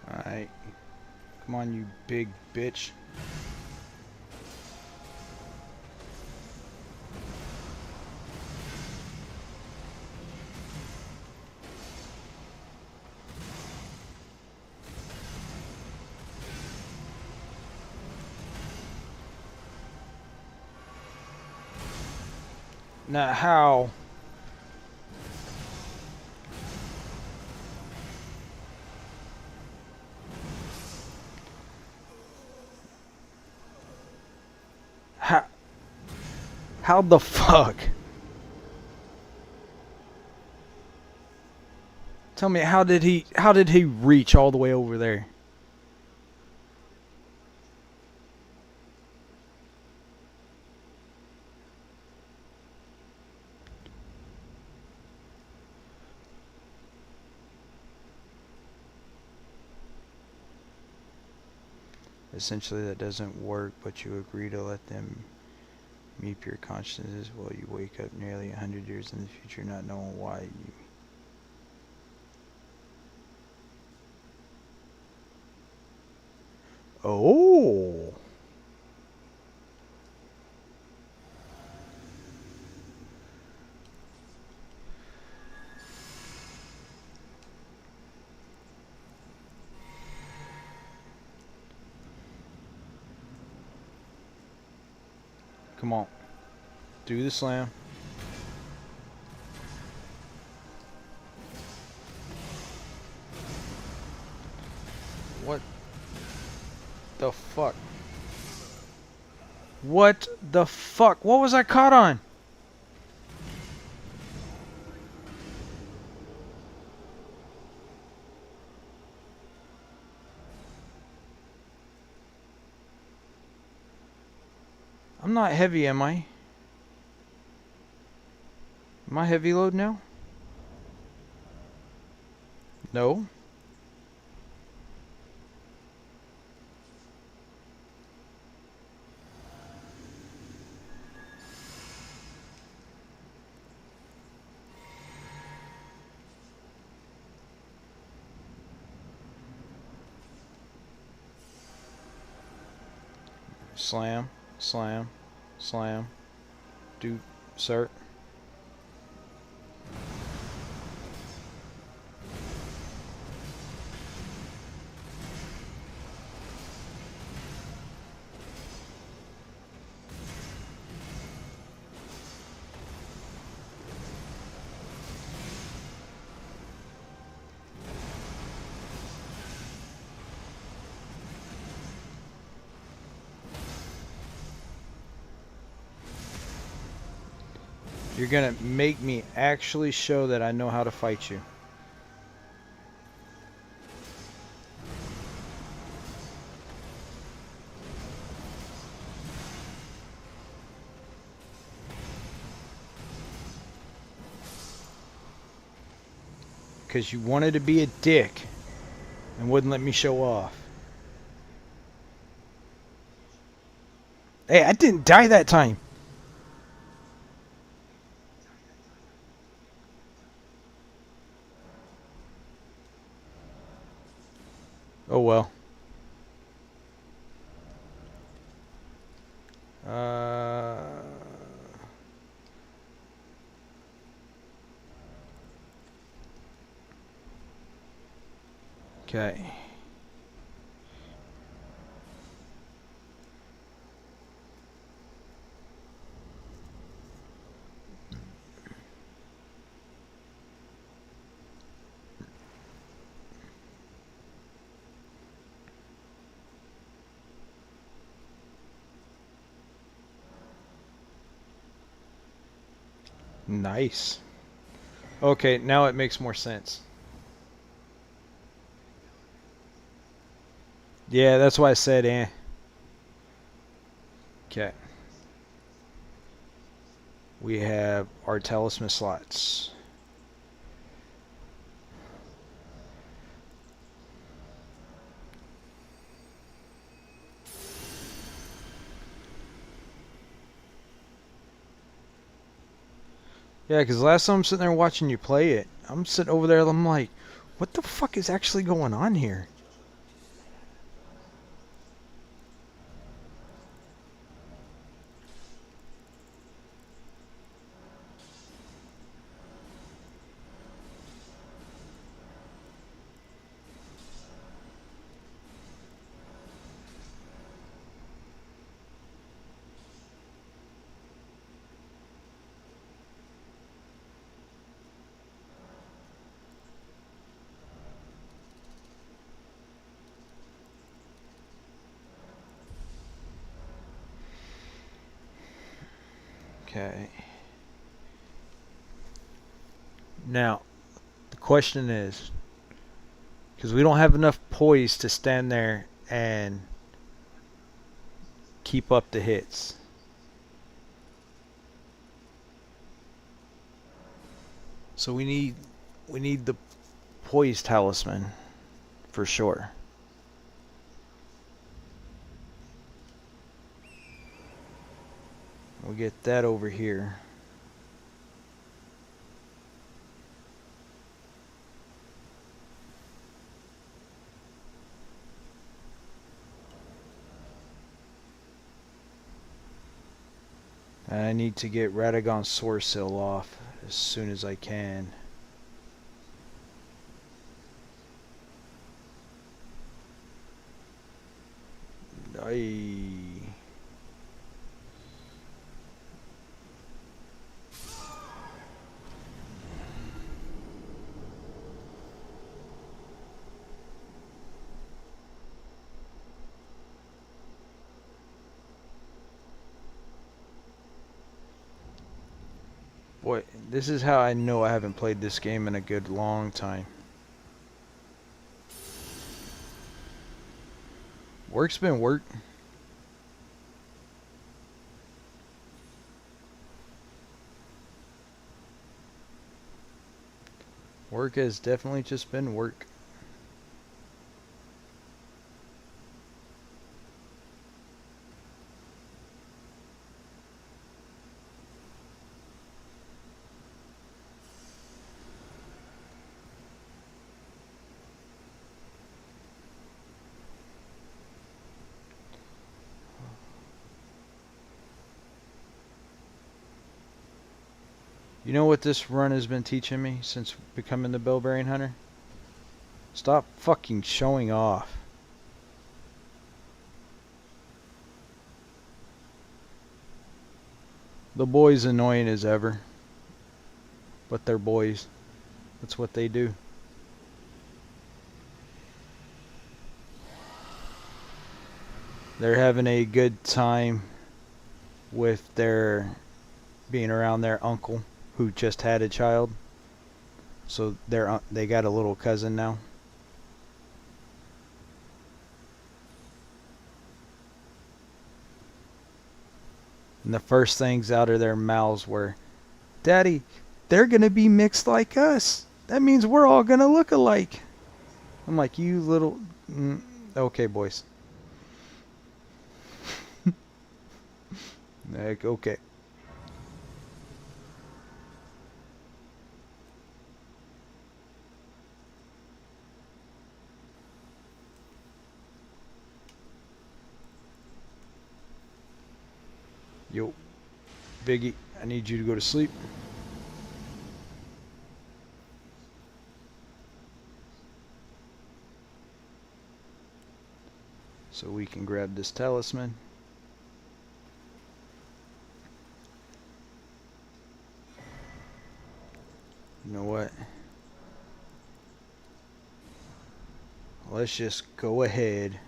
[SPEAKER 2] Alright. Come on, you big bitch. Now, how? How the fuck? Tell me, how did he reach all the way over there? Essentially, that doesn't work, but you agree to let them meep your consciences while you wake up nearly 100 years in the future, not knowing why you... Oh! Come on. Do the slam. What the fuck? What the fuck? What was I caught on? I'm not heavy, am I? Am I heavy load now? No. Slam, slam, slam. Do, sir. You're gonna make me actually show that I know how to fight you. because you wanted to be a dick and wouldn't let me show off. Hey, I didn't die that time. Oh well. Okay. Nice. Okay, now it makes more sense. Yeah, that's why I said eh. Okay. We have our talisman slots. Yeah, because last time I'm sitting there watching you play it, I'm sitting over there, I'm like, what the fuck is actually going on here? Okay. Now, the question is, because we don't have enough poise to stand there and keep up the hits. So we need the poise talisman for sure. We'll get that over here. I need to get Radagon's Soresil off as soon as I can. Boy, this is how I know I haven't played this game in a good long time. Work's been work. Work has definitely just been work. You know what this run has been teaching me since becoming the Bilberry Hunter? Stop fucking showing off. The boys annoying as ever. But they're boys. That's what they do. They're having a good time with their being around their uncle who just had a child. So they got a little cousin now. And the first things out of their mouths were, "Daddy, they're gonna be mixed like us." that means we're all gonna look alike. I'm like, you little... okay, boys. Like, okay. Yo, Biggie, I need you to go to sleep. So we can grab this talisman. You know what? Let's just go ahead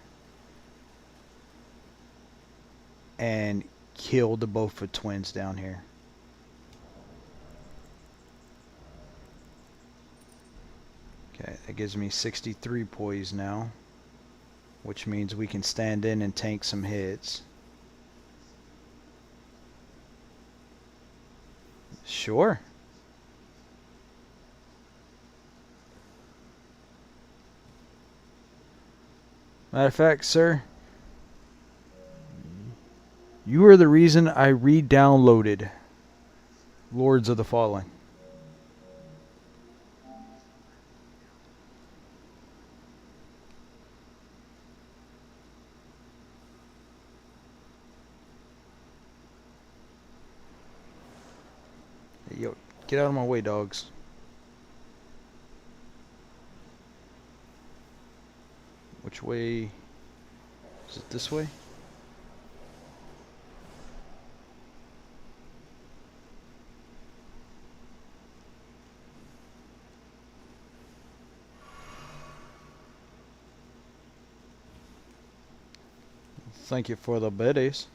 [SPEAKER 2] and kill the Boffa twins down here. Okay, that gives me 63 poise now, which means we can stand in and tank some hits. Sure. Matter of fact, sir, you are the reason I re-downloaded Lords of the Fallen. Hey, yo, get out of my way, dogs. Which way? Is it this way? Thank you for the biddies.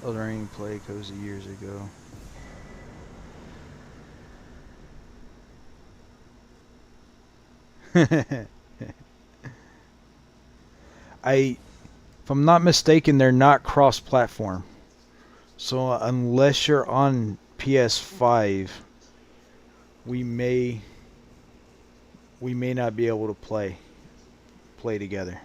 [SPEAKER 2] Elden Ring play cozy years ago. If I'm not mistaken, they're not cross-platform. So unless you're on PS5, we may not be able to play together.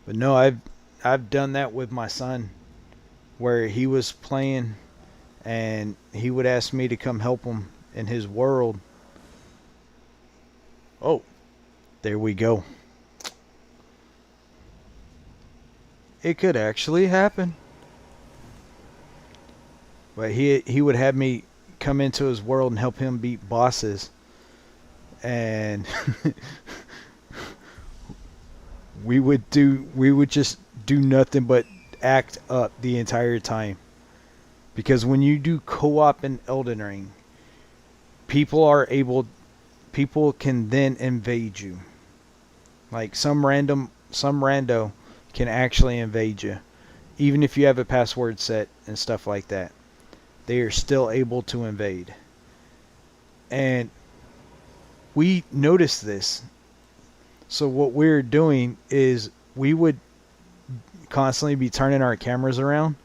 [SPEAKER 2] But no, I've done that with my son, where he was playing and he would ask me to come help him in his world. Oh, there we go. It could actually happen. But he would have me come into his world and help him beat bosses. And we would just do nothing but act up the entire time. Because when you do co-op in Elden Ring, people can then invade you. Like some rando can actually invade you. Even if you have a password set and stuff like that, they are still able to invade. And we noticed this. So what we're doing is we would constantly be turning our cameras around,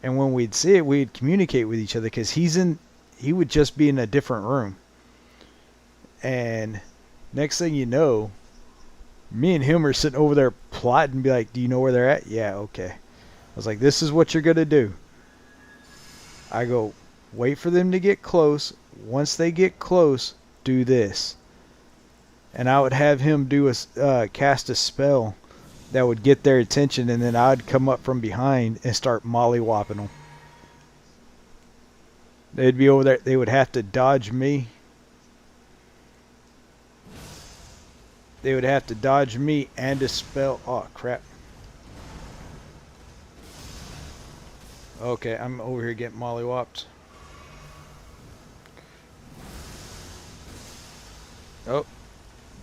[SPEAKER 2] and when we'd see it, we'd communicate with each other, because he would just be in a different room. And next thing you know, me and him are sitting over there plotting and be like, do you know where they're at? Yeah, okay. I was like, this is what you're going to do. I go, Wait for them to get close. Once they get close, do this. And I would have him do cast a spell that would get their attention, and then I'd come up from behind and start mollywopping them. They'd be over there. They would have to dodge me. They would have to dodge me and dispel. Oh, crap. Okay, I'm over here getting mollywopped. Oh,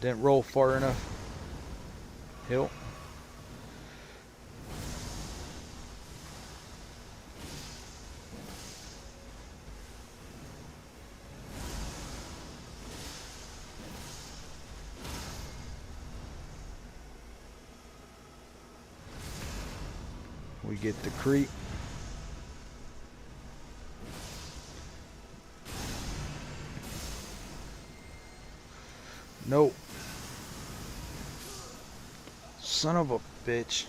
[SPEAKER 2] didn't roll far enough. Hill. We get the creep. Nope. Son of a bitch.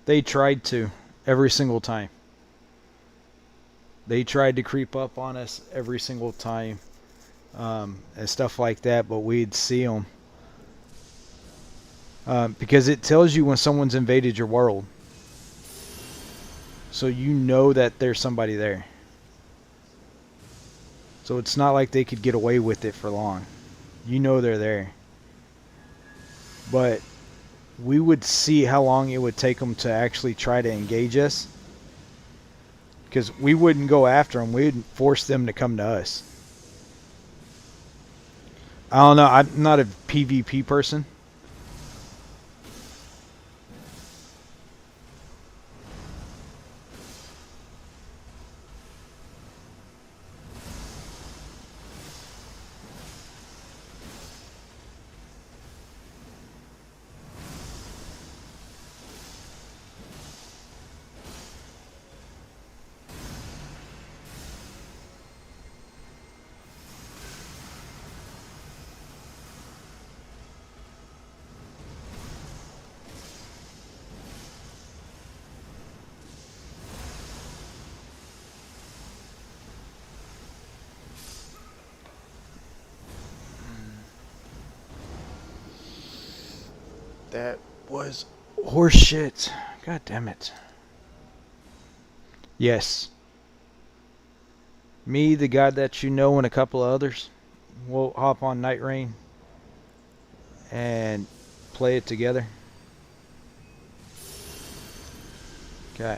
[SPEAKER 2] They tried to every single time. They tried to creep up on us every single time. And stuff like that, but we'd see them. Because it tells you when someone's invaded your world. So you know that there's somebody there. So it's not like they could get away with it for long. You know they're there. But we would see how long it would take them to actually try to engage us. Because we wouldn't go after them. We'd force them to come to us. I don't know. I'm not a PvP person. That was horseshit. God damn it. Yes. Me, the guy that you know, and a couple of others. We'll hop on Night Rain and play it together. Okay.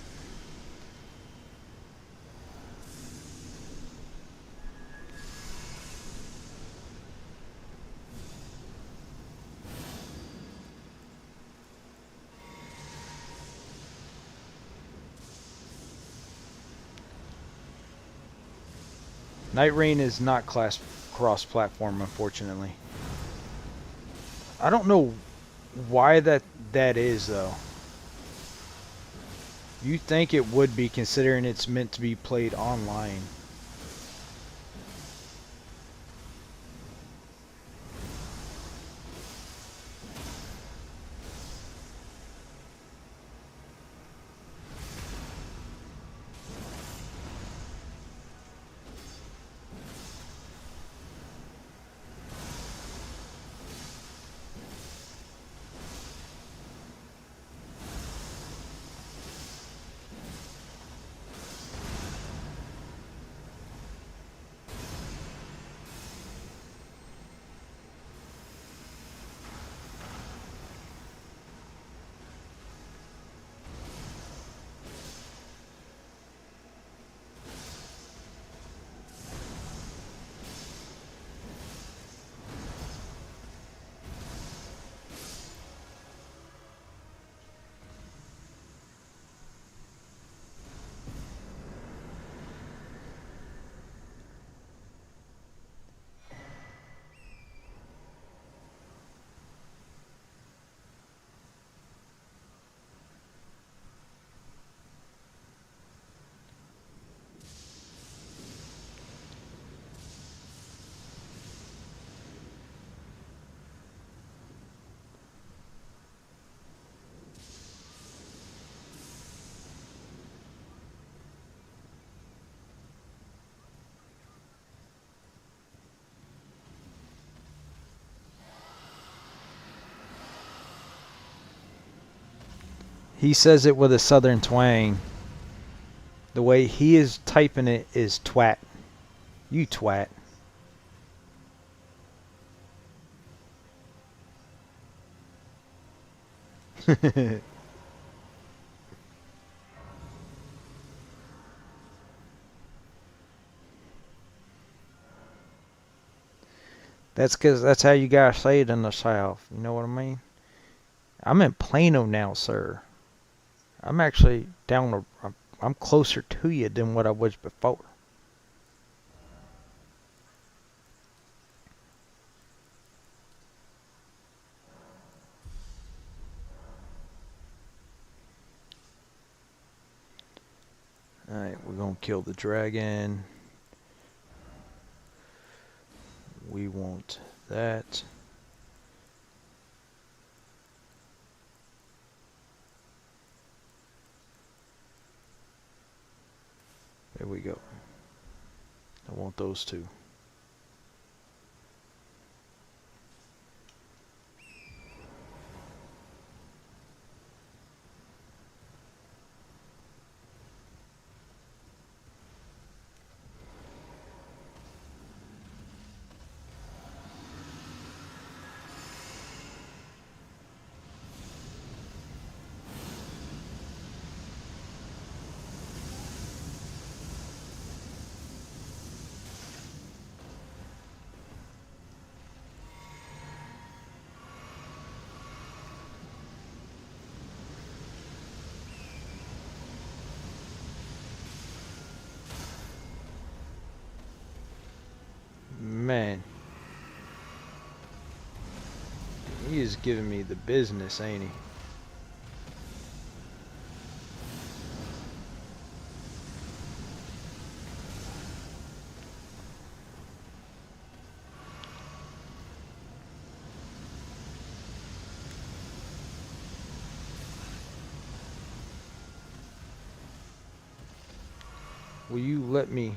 [SPEAKER 2] Night Rain is not cross-platform, unfortunately. I don't know why that is, though. You think it would be, considering it's meant to be played online. He says it with a southern twang. The way he is typing it is twat. You twat. That's because that's how you guys say it in the South. You know what I mean? I'm in Plano now, sir. I'm actually down the. I'm closer to you than what I was before. Alright, we're gonna kill the dragon. We want that. There we go. I want those two. Man. He is giving me the business, ain't he? Will you let me?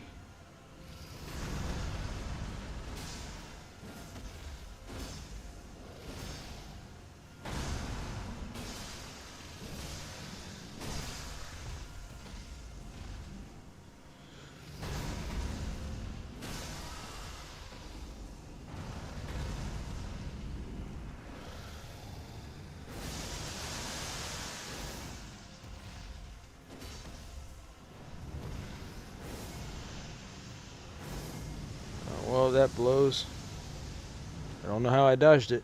[SPEAKER 2] Well, that blows. I don't know how I dodged it.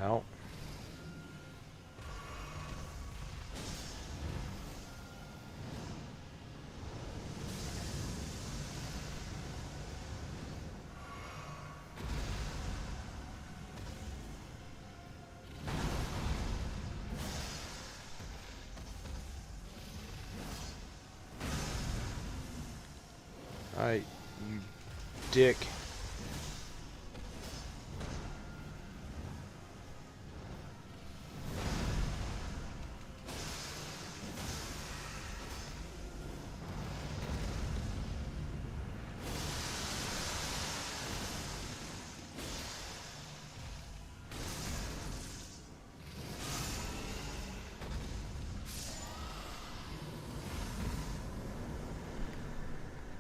[SPEAKER 2] Ow. Alright, you dick.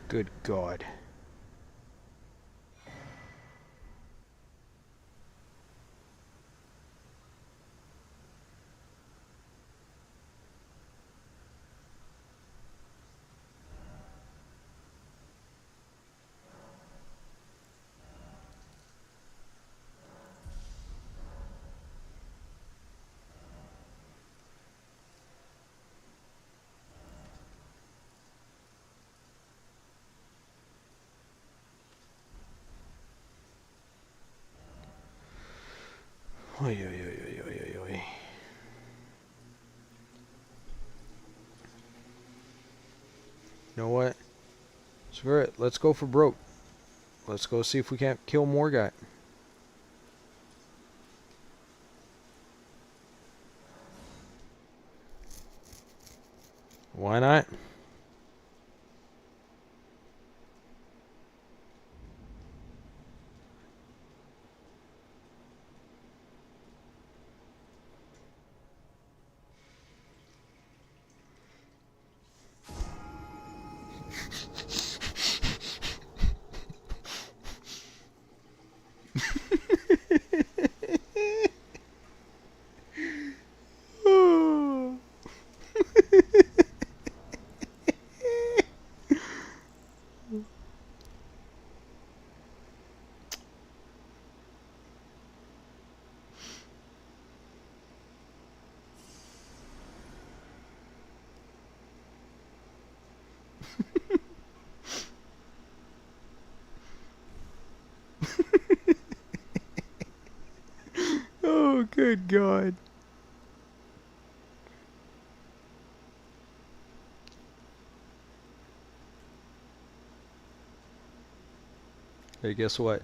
[SPEAKER 2] Good God. Oy, oy, oy, oy, oy, oy, oy. You know what? Screw it. Let's go for broke. Let's go see if we can't kill more guy. Why not? Oh, good God. Hey, guess what?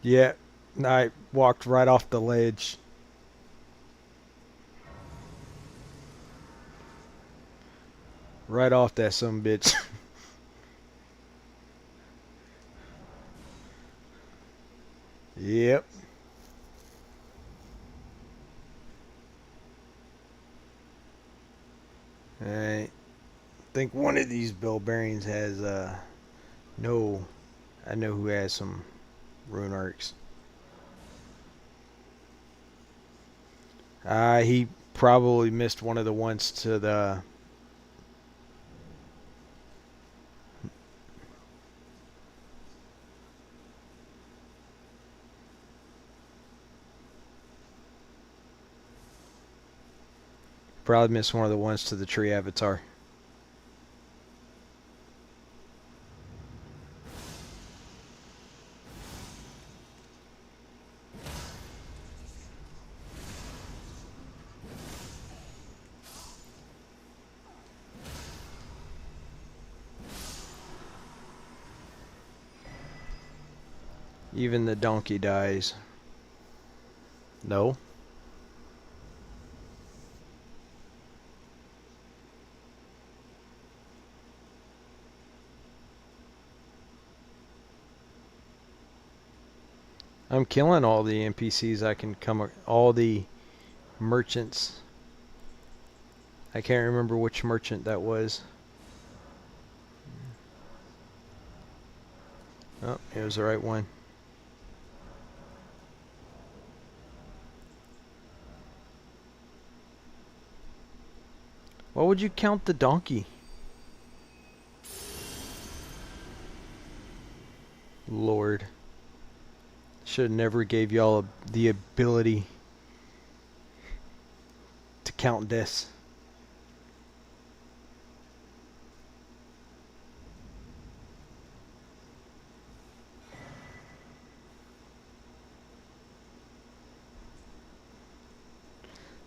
[SPEAKER 2] Yeah, I walked right off the ledge. Right off that some bitch. Yep. Alright. I think one of these bell bearings has no, I know who has some rune arcs. He probably missed one of the ones to the tree avatar. Even the donkey dies. No. I'm killing all the NPCs I can all the merchants. I can't remember which merchant that was. Oh, it was the right one. Why would you count the donkey? Lord. Should have never gave y'all the ability to count deaths.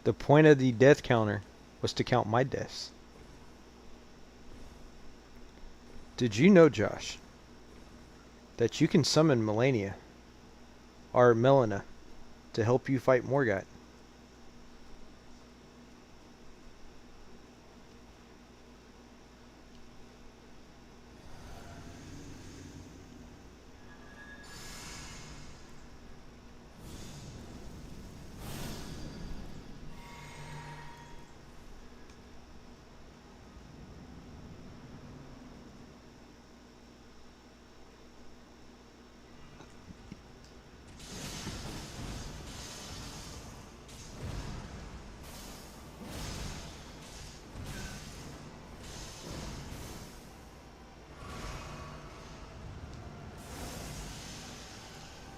[SPEAKER 2] The point of the death counter was to count my deaths. Did you know, Josh, that you can summon Melania or Melina to help you fight Morgott?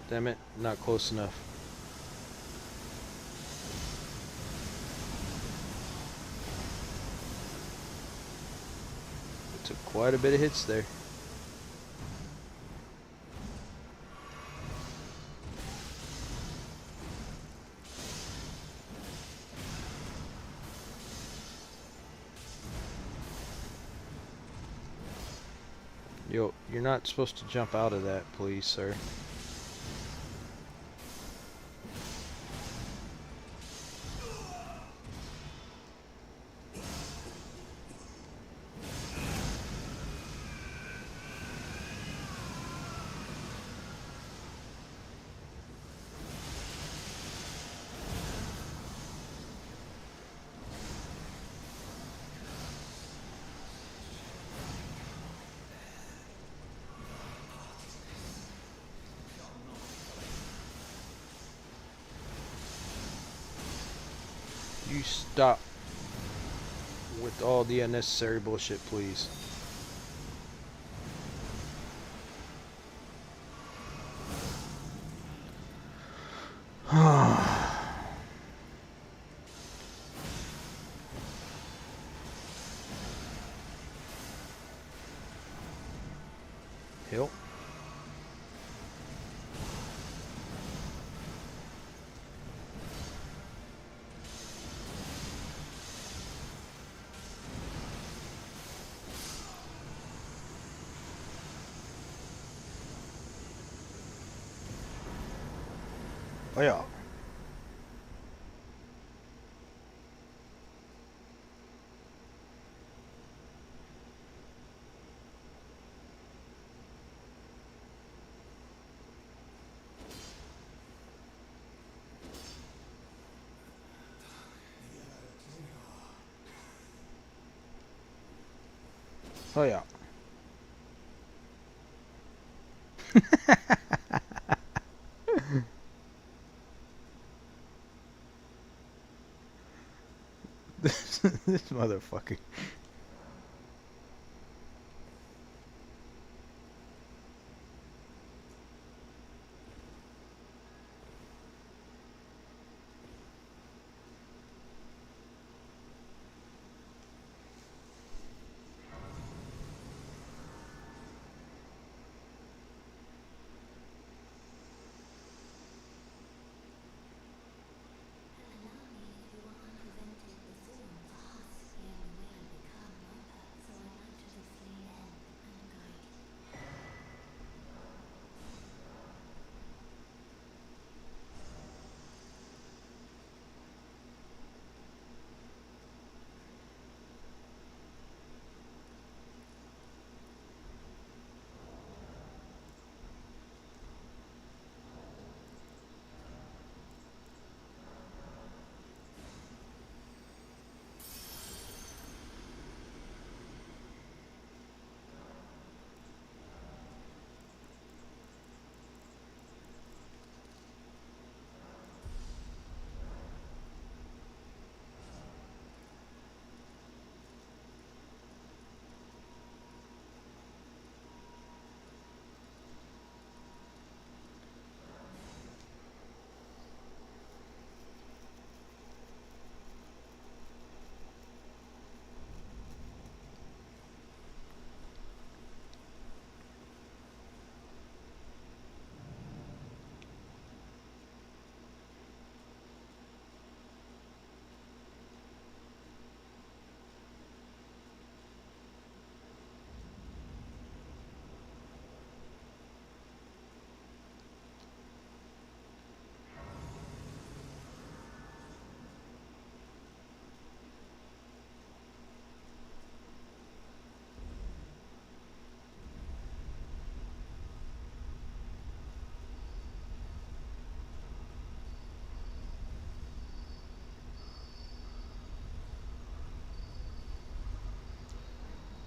[SPEAKER 2] Damn it, not close enough. It took quite a bit of hits there. Yo, you're not supposed to jump out of that, please, sir. You stop with all the unnecessary bullshit, please. Hill. Oh yeah. Oh yeah. This motherfucker.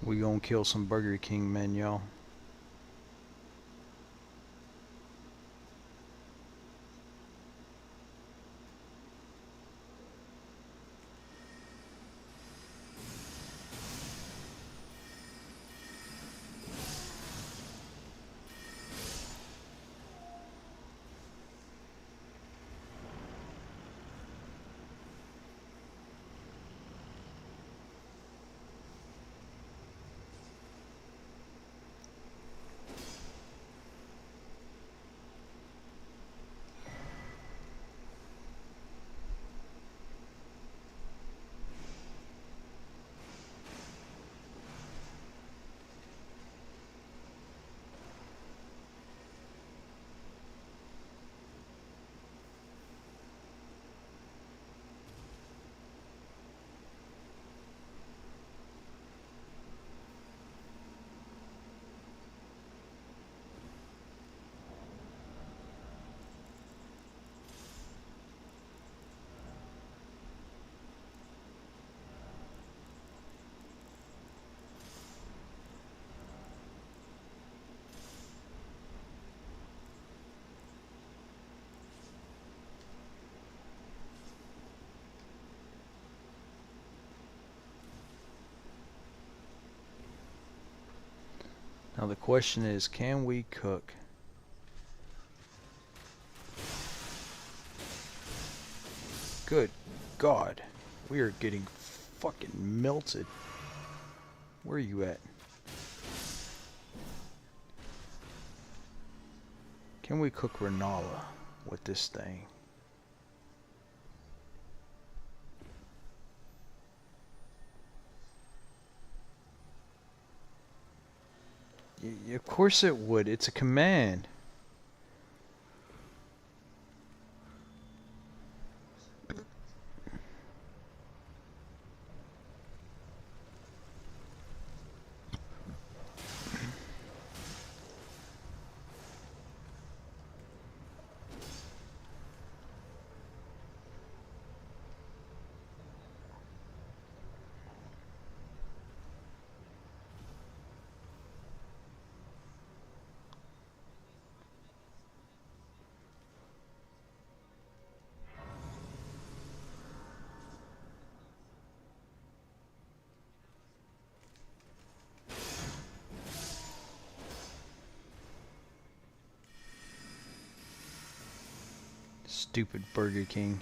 [SPEAKER 2] We gonna kill some Burger King men, y'all. Now the question is, can we cook? Good God, we are getting fucking melted. Where are you at? Can we cook Renala with this thing? Of course it would. It's a command. Stupid Burger King.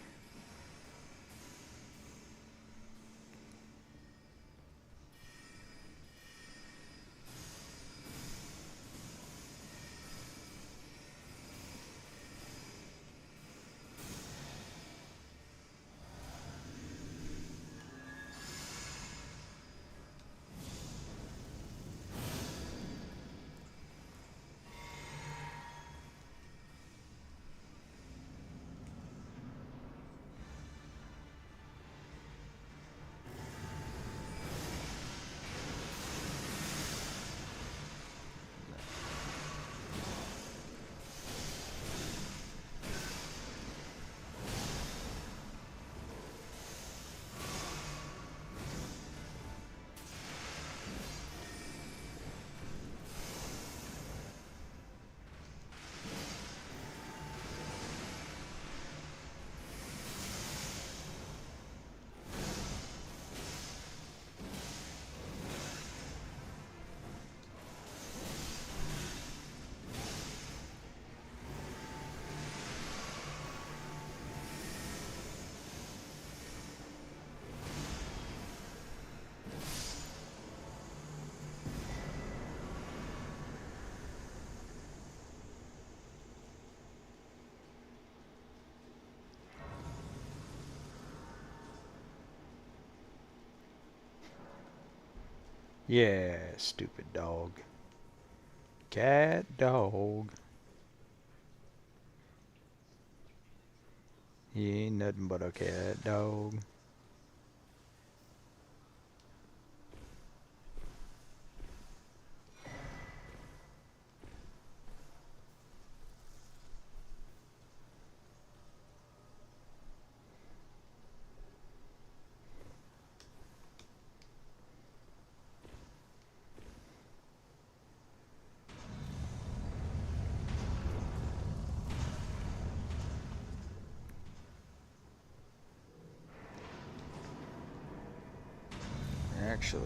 [SPEAKER 2] Yeah, stupid dog. Cat dog. He ain't nothing but a cat dog. Actually,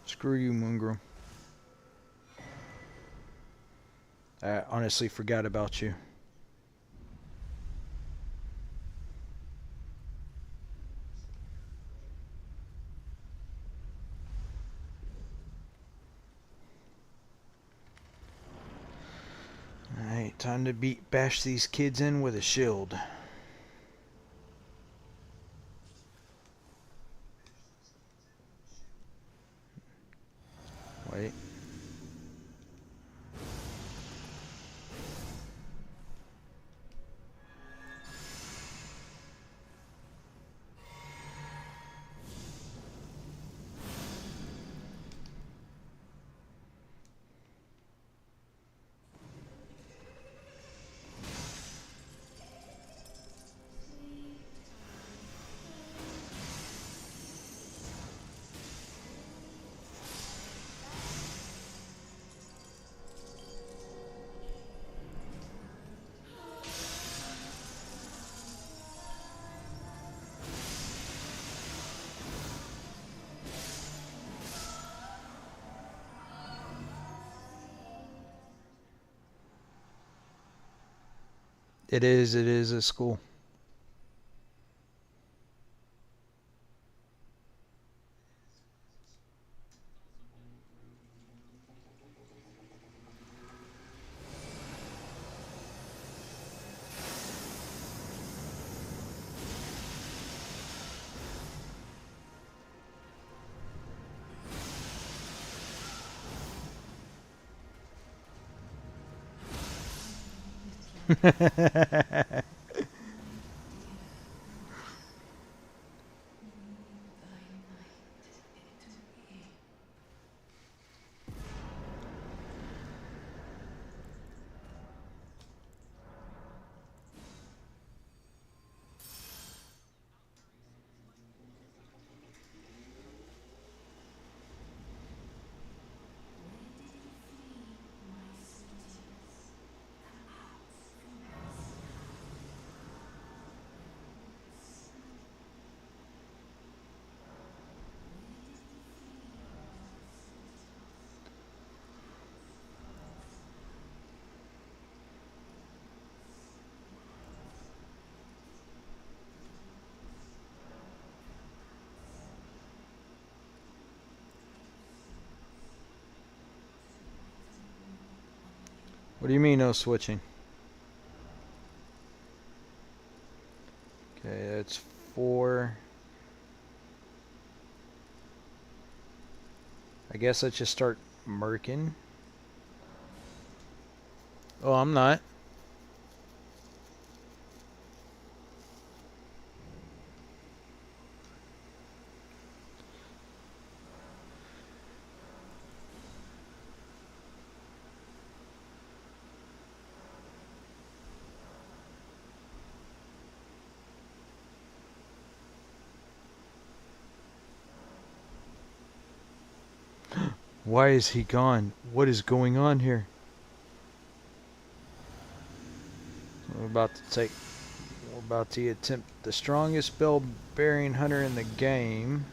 [SPEAKER 2] screw you, Moongram. I honestly forgot about you. Alright, time to bash these kids in with a shield. Wait. It is a school. What do you mean no switching? Okay, that's 4. I guess let's just start murking. Oh, I'm not. Why is he gone? What is going on here? We're about to attempt the strongest bell-bearing hunter in the game.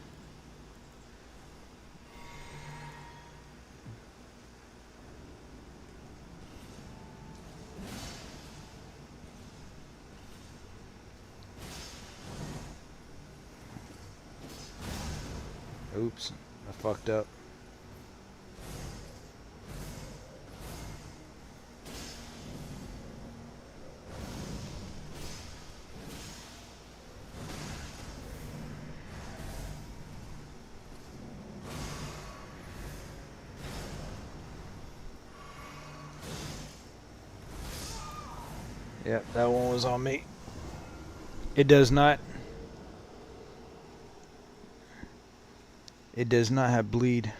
[SPEAKER 2] Oops, I fucked up. Yep, that one was on me. It does not have bleed.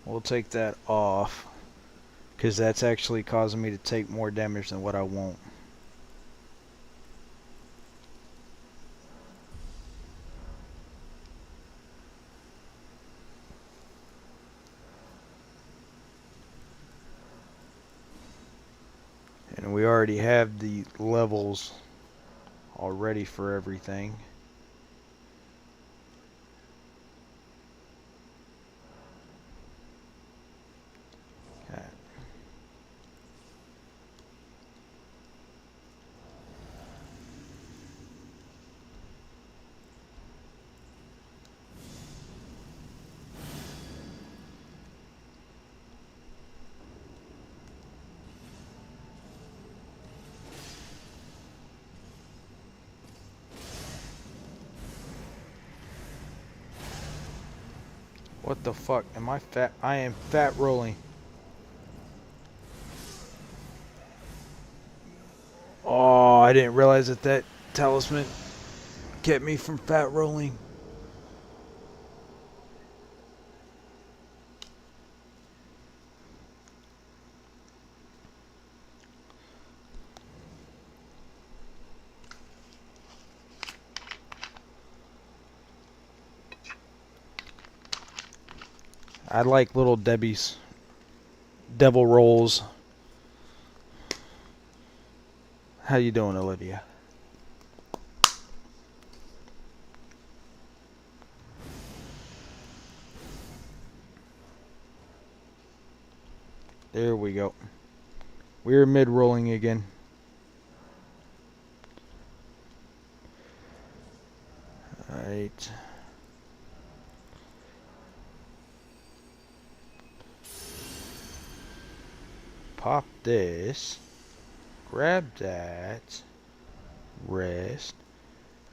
[SPEAKER 2] We'll take that off, because that's actually causing me to take more damage than what I want. And we already have the levels already for everything. Okay. What the fuck? Am I fat? I am fat rolling. Oh, I didn't realize that talisman kept me from fat rolling. I like Little Debbie's devil rolls. How you doing, Olivia? There we go. We're mid-rolling again. Alright. Pop this. Grab that. Rest.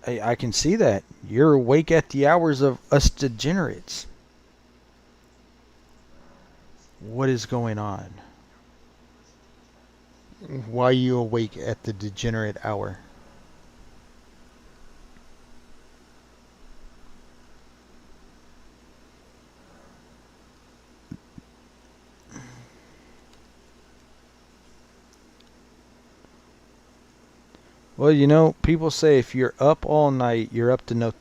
[SPEAKER 2] Hey, I can see that. You're awake at the hours of us degenerates. What is going on? Why are you awake at the degenerate hour? Well, you know, people say if you're up all night, you're up to no.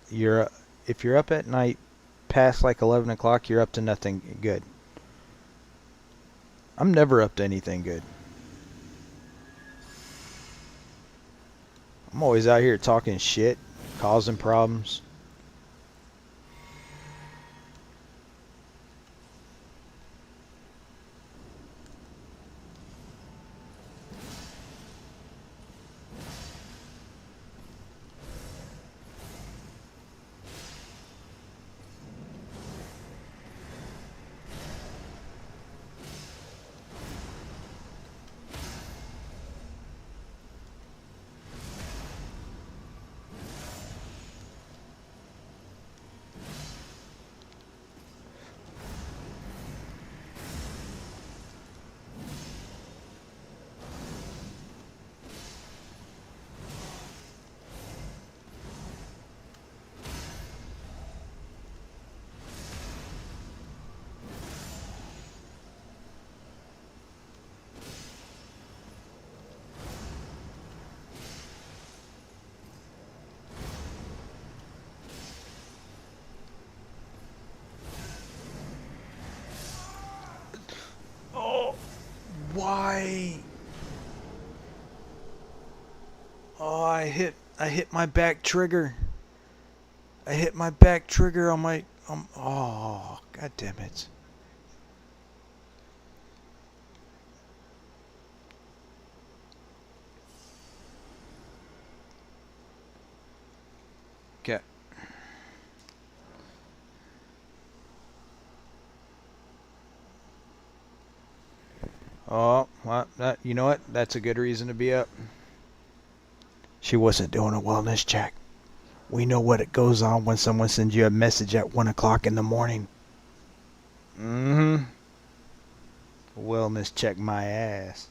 [SPEAKER 2] If you're up at night, past like 11 o'clock, you're up to nothing good. I'm never up to anything good. I'm always out here talking shit, causing problems. Oh, why? Oh, I hit my back trigger. I hit my back trigger on my oh, god damn it. Okay. Oh, well, you know what? That's a good reason to be up. She wasn't doing a wellness check. We know what it goes on when someone sends you a message at 1 o'clock in the morning. Mm-hmm. Wellness check my ass.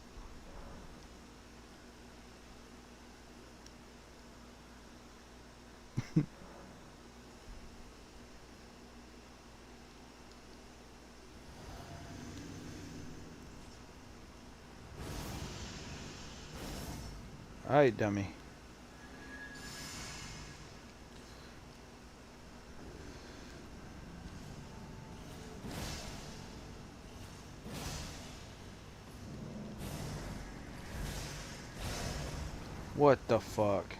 [SPEAKER 2] Alright, dummy. What the fuck?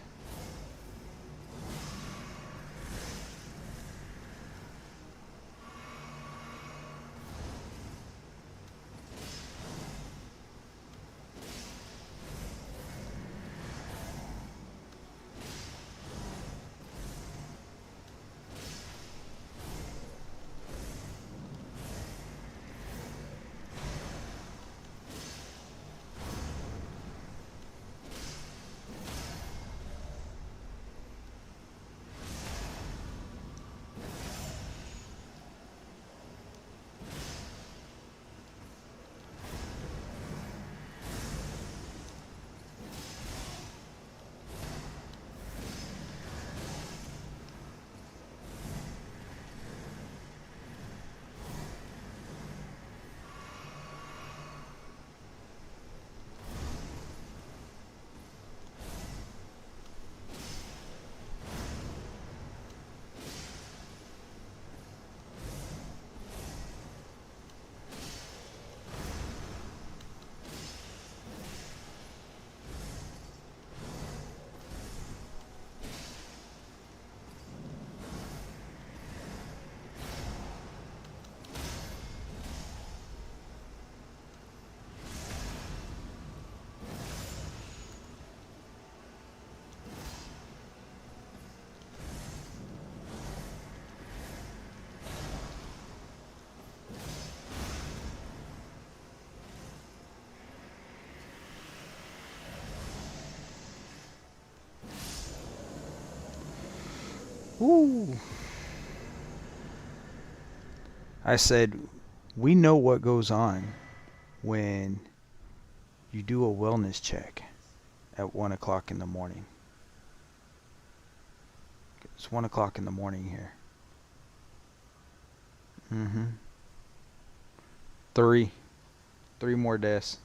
[SPEAKER 2] Ooh. I said, we know what goes on when you do a wellness check at 1 o'clock in the morning. It's 1 o'clock in the morning here. Mm-hmm. Three more deaths.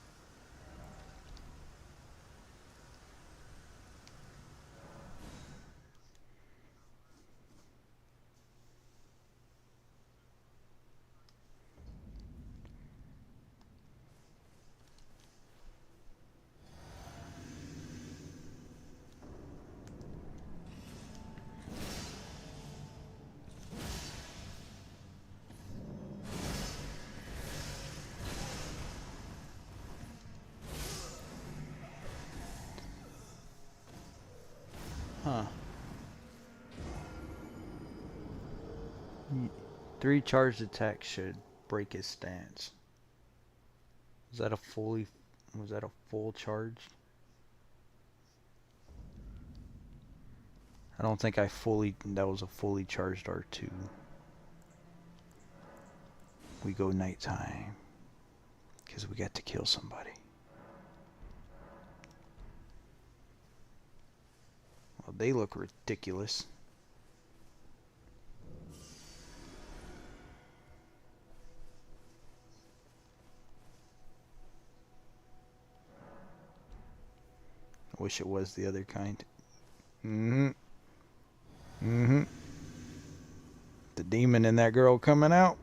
[SPEAKER 2] Huh. 3 charged attacks should break his stance. Was that a full charge? I don't think that was a fully charged R2. We go nighttime. Because we got to kill somebody. Well, they look ridiculous. I wish it was the other kind. Mm-hmm. Mm-hmm. The demon and that girl coming out.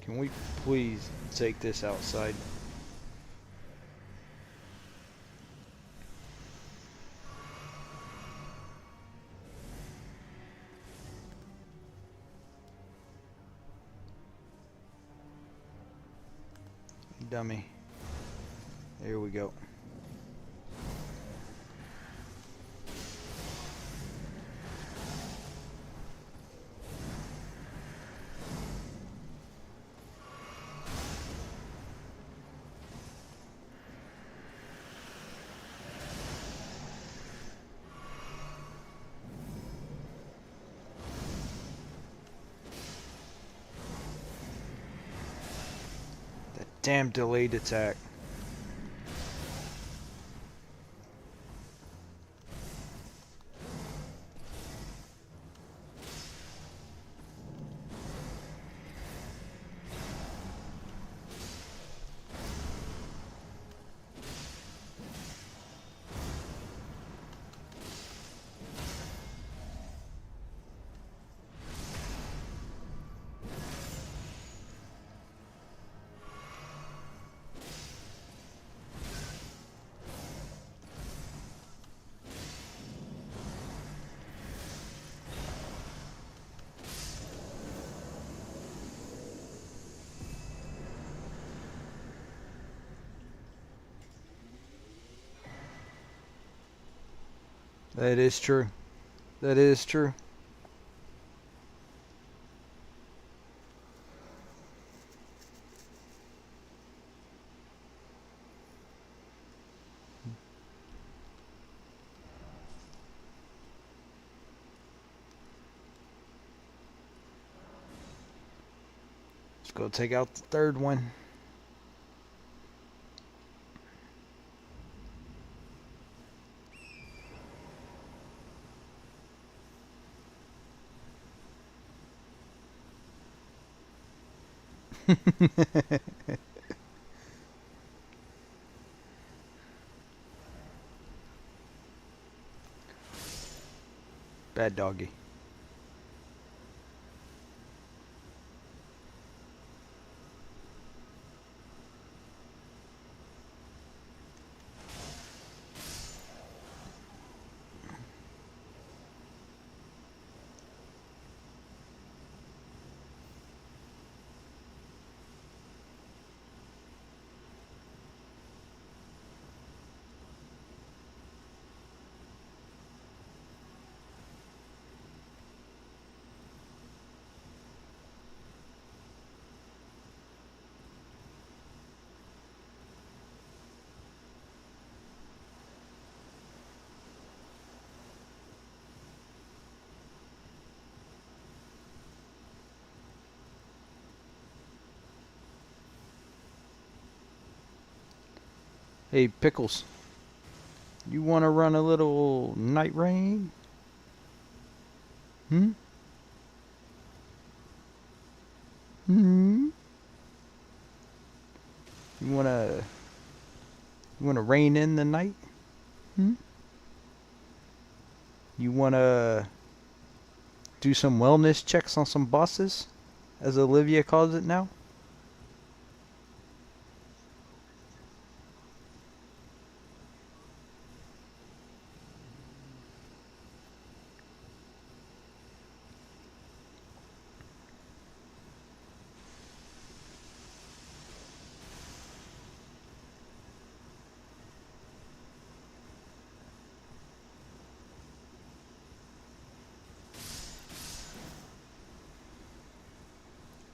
[SPEAKER 2] Can we please take this outside? Dummy. Here we go. That damn delayed attack. That is true. That is true. Let's go take out the third one. Bad doggy. Hey, Pickles. You want to run a little night raid? Hmm? Hmm? You wanna rein in the night? Hmm? You wanna do some wellness checks on some bosses, as Olivia calls it now?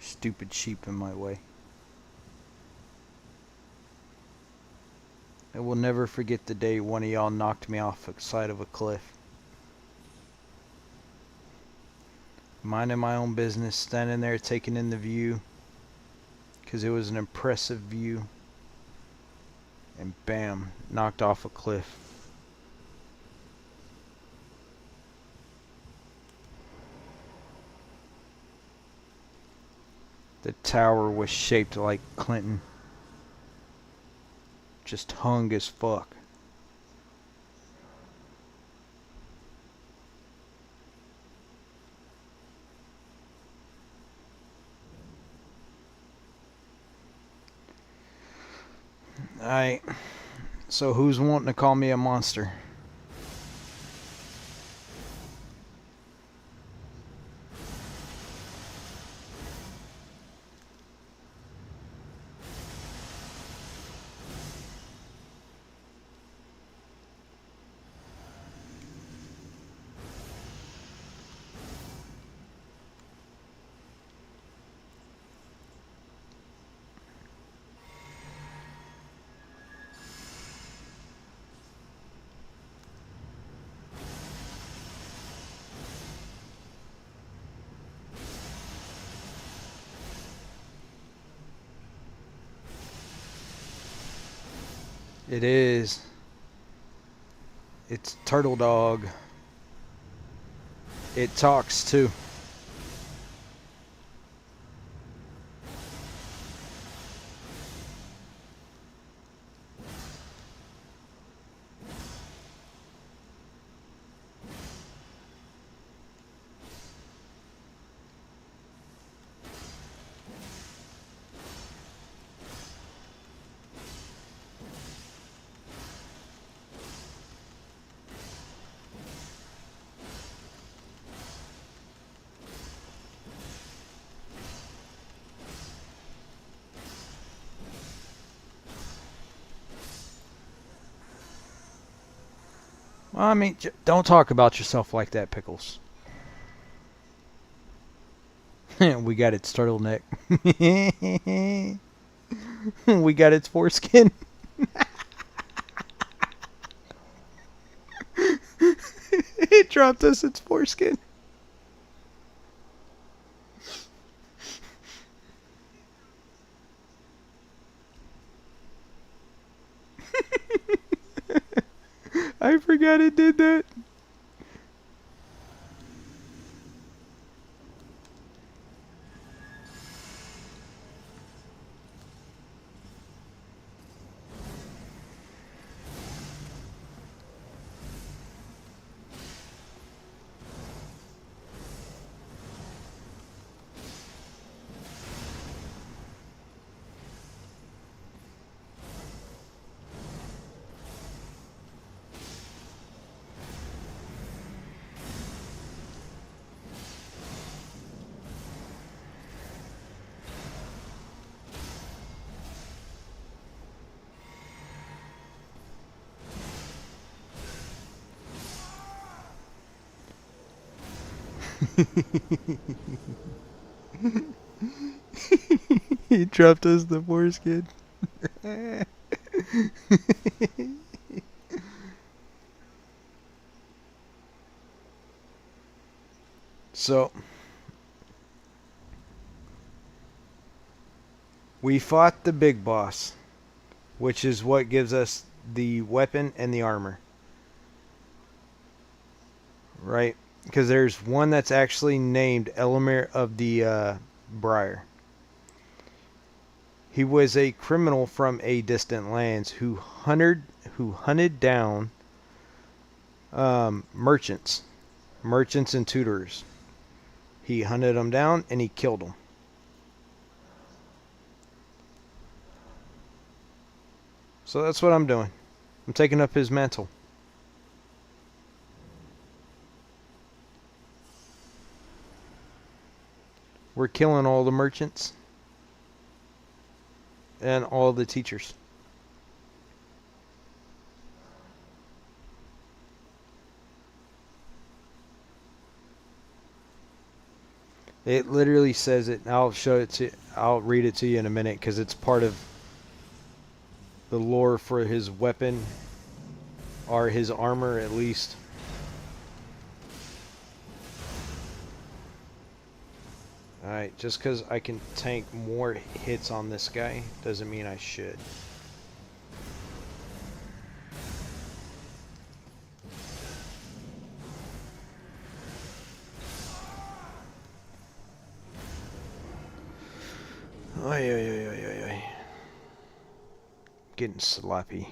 [SPEAKER 2] Stupid sheep in my way. I will never forget the day one of y'all knocked me off the side of a cliff. Minding my own business, standing there taking in the view, because it was an impressive view. And bam, knocked off a cliff. The tower was shaped like Clinton. Just hung as fuck. Alright. So who's wanting to call me a monster? It is. It's Turtle Dog. It talks too. Well, I mean, don't talk about yourself like that, Pickles. We got its turtleneck. We got its foreskin. It dropped us its foreskin. I forgot it did that. He dropped us the foreskin. So, we fought the big boss, which is what gives us the weapon and the armor. Right? Because there's one that's actually named Elamir of the Briar. He was a criminal from a distant lands who hunted down merchants and tutors. He hunted them down and he killed them. So that's what I'm doing. I'm taking up his mantle. We're killing all the merchants and all the teachers. It literally says it. I'll read it to you in a minute because it's part of the lore for his weapon or his armor at least. Alright, just because I can tank more hits on this guy doesn't mean I should. Oy, oy, oy, oy, oy, oy. Getting sloppy.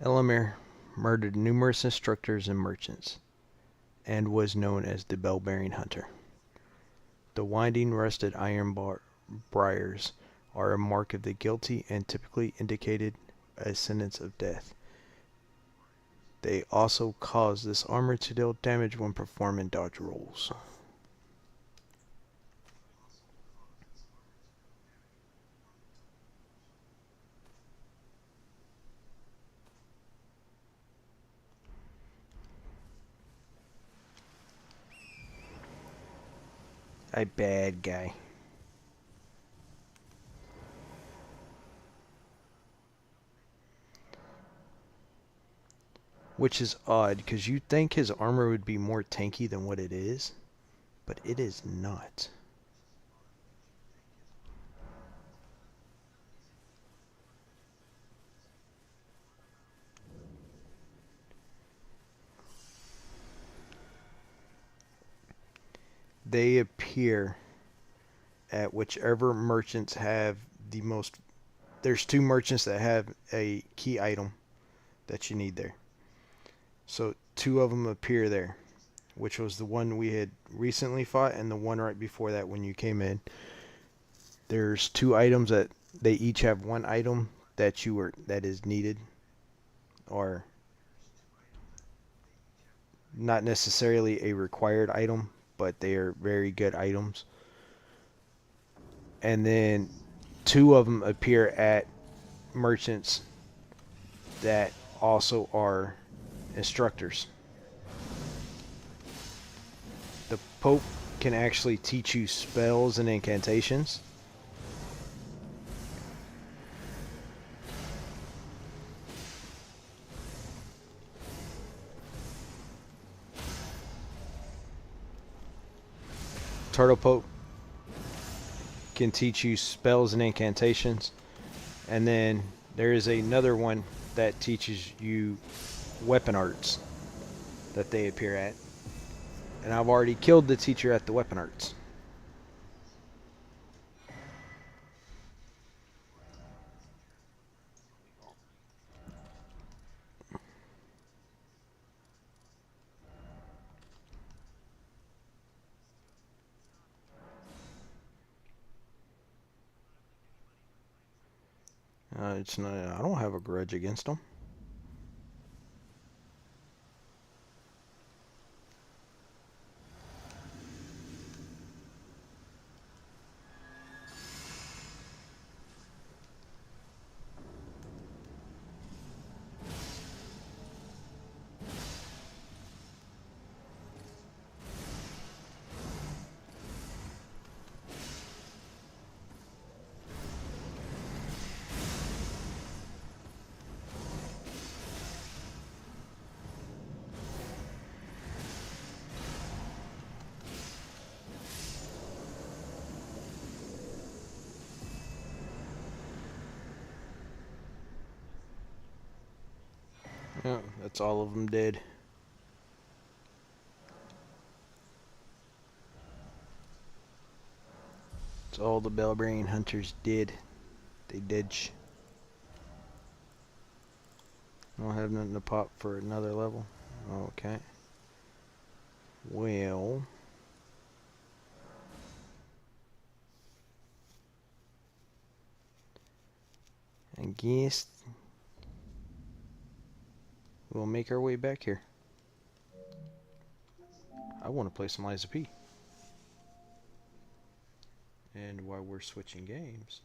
[SPEAKER 2] Elamir murdered numerous instructors and merchants, and was known as the Bell-bearing Hunter. The winding rusted iron briars are a mark of the guilty and typically indicated a sentence of death. They also cause this armor to deal damage when performing dodge rolls. A bad guy. Which is odd, because you'd think his armor would be more tanky than what it is, but it is not. They appear at whichever merchants have the most. There's 2 merchants that have a key item that you need there. So 2 of them appear there, which was the one we had recently fought and the one right before that when you came in. There's 2 items that they each have 1 item that is needed, or not necessarily a required item, but they are very good items. And then 2 of them appear at merchants that also are instructors. The Pope can actually teach you spells and incantations. Turtle Pope can teach you spells and incantations. And then there is another one that teaches you weapon arts that they appear at. And I've already killed the teacher at the weapon arts. It's not. I don't have a grudge against them. Yeah, that's all of them dead. It's all the Bellbrain hunters did. They did. I don't have nothing to pop for another level. Okay. Well. I guess we'll make our way back here. I want to play some Lies of P. And while we're switching games,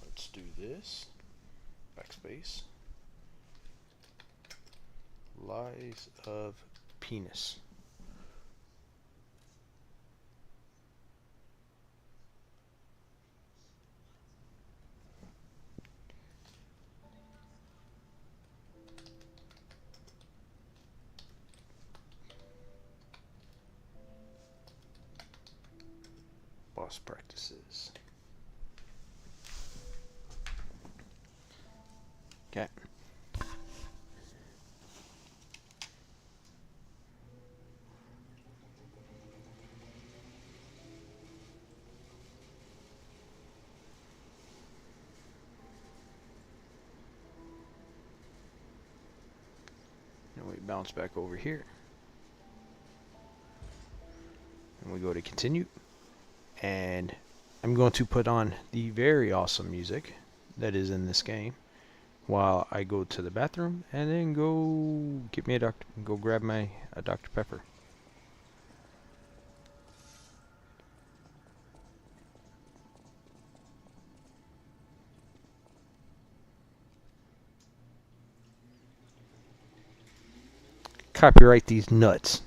[SPEAKER 2] let's do this. Backspace. Lies of Penis. Boss practices. Okay. Now we bounce back over here. And we go to continue. And I'm going to put on the very awesome music that is in this game while I go to the bathroom and then go get me go grab my Dr. Pepper. Copyright these nuts.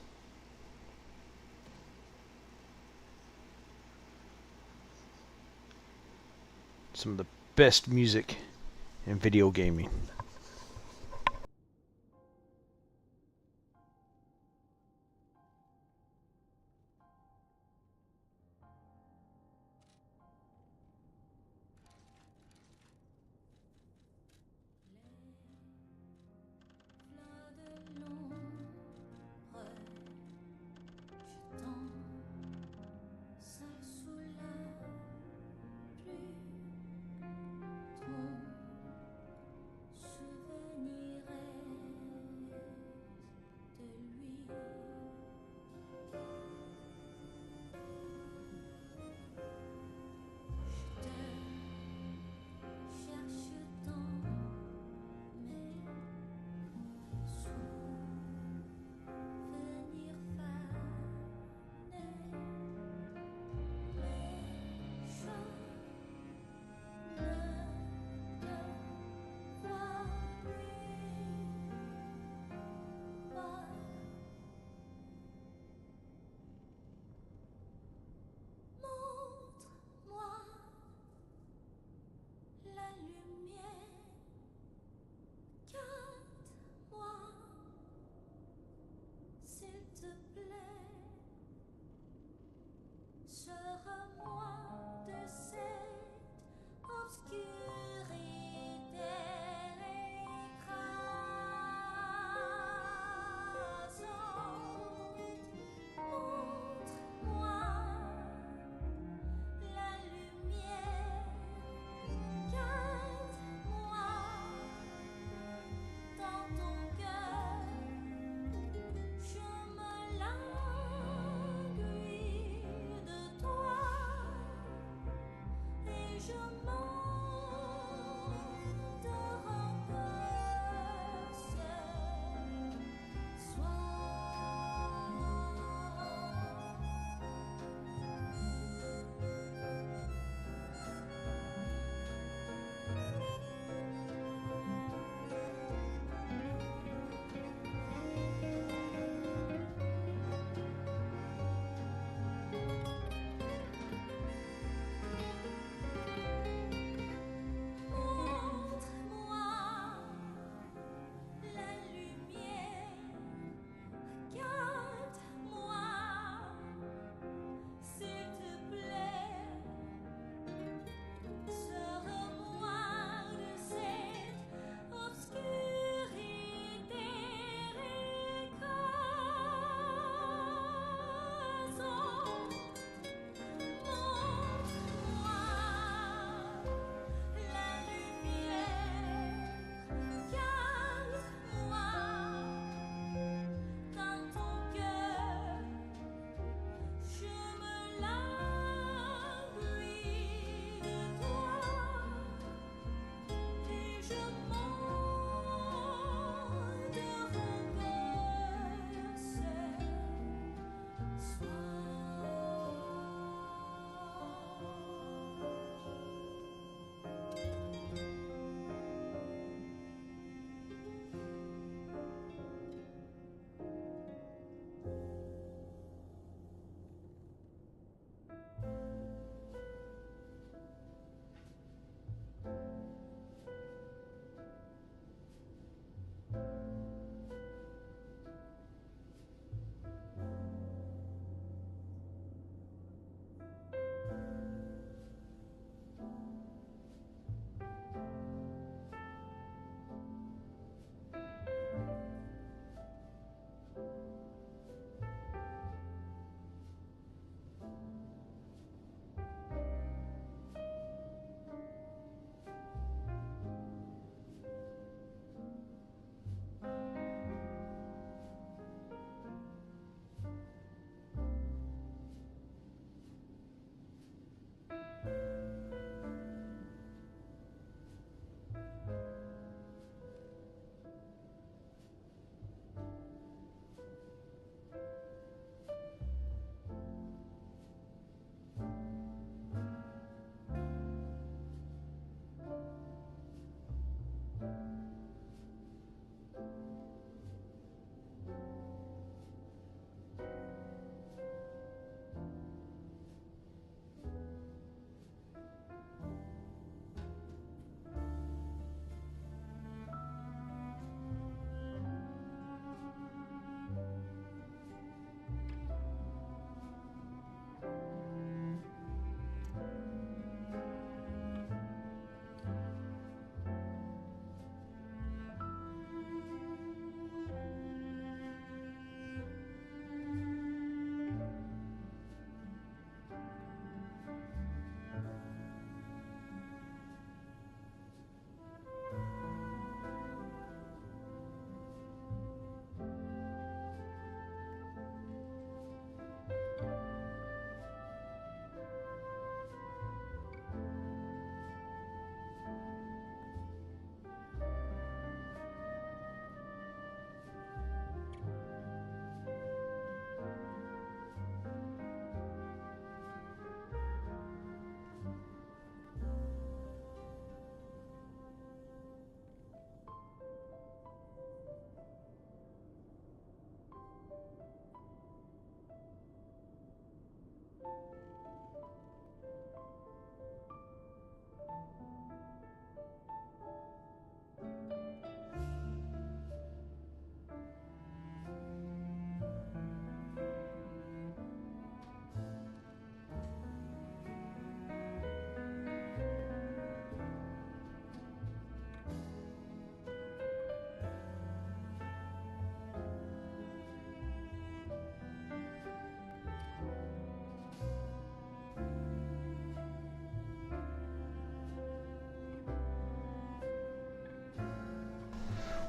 [SPEAKER 2] Some of the best music in video gaming.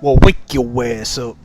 [SPEAKER 2] Well, wake your ass up.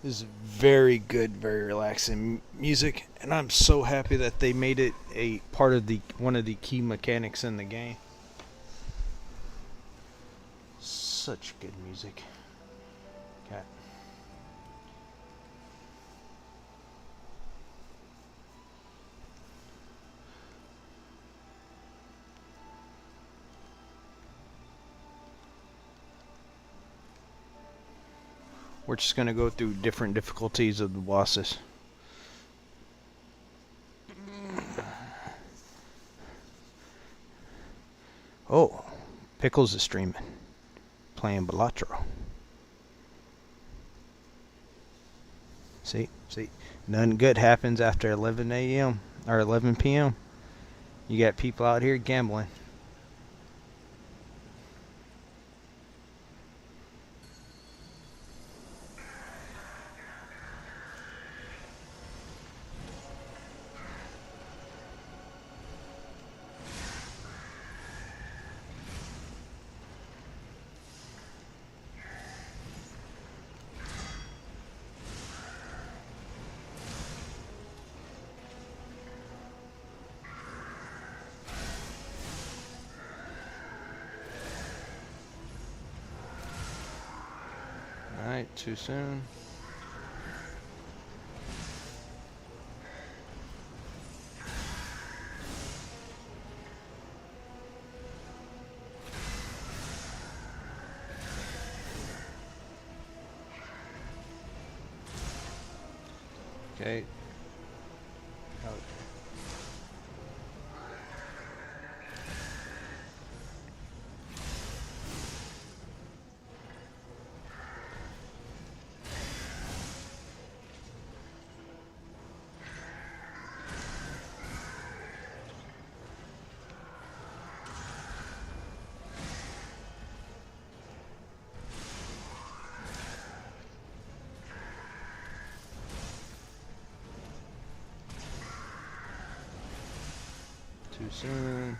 [SPEAKER 2] This is very good, very relaxing music, and I'm so happy that they made it a part of the one of the key mechanics in the game. Such good music. Cat. We're just gonna go through different difficulties of the bosses. Oh, Pickles is streaming, playing Balatro. See, nothing good happens after 11 a.m. or 11 p.m. You got people out here gambling. Alright, too soon. Okay. Too soon.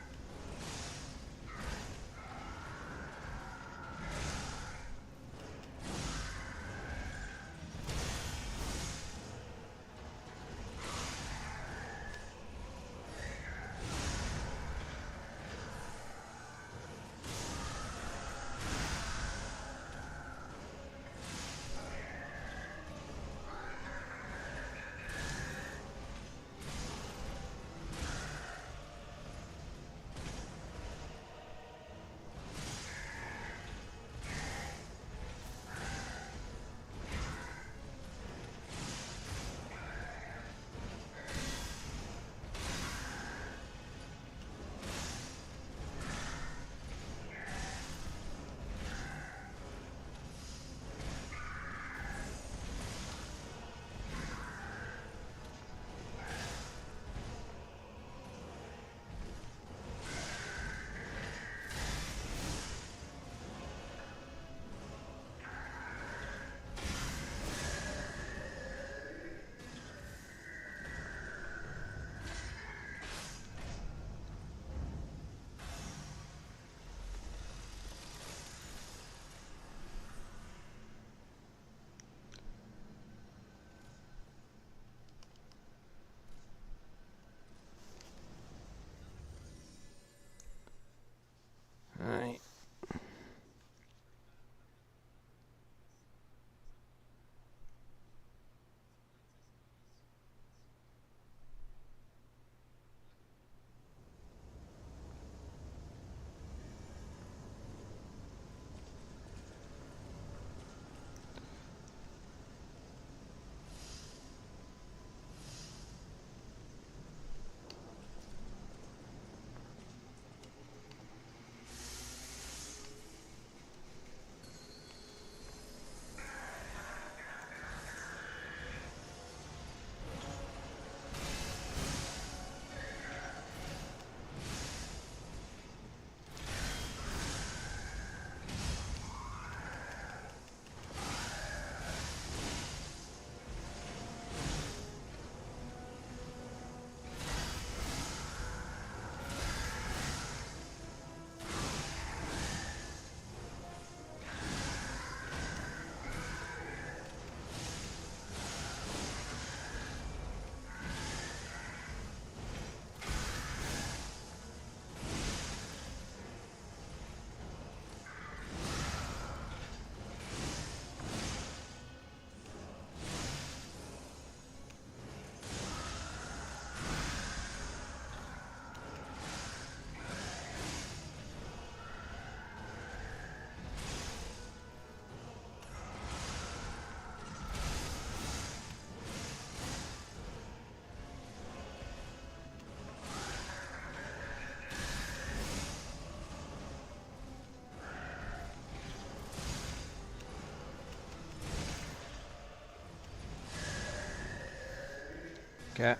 [SPEAKER 2] Okay.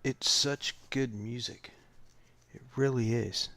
[SPEAKER 2] It's such good music. It really is.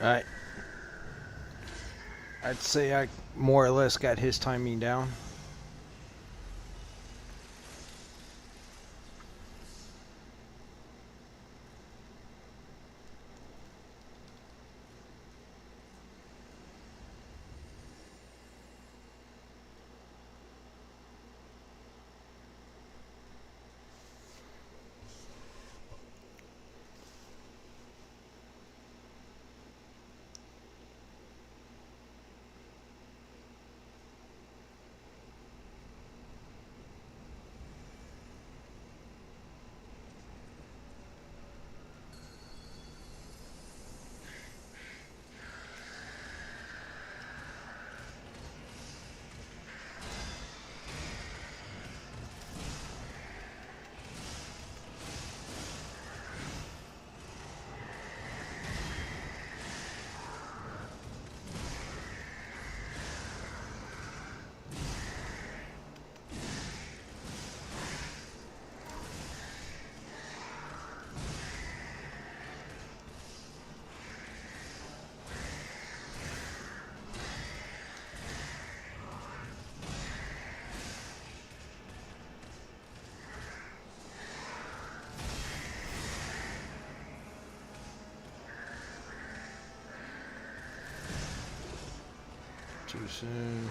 [SPEAKER 2] Alright. I'd say I more or less got his timing down. Too soon.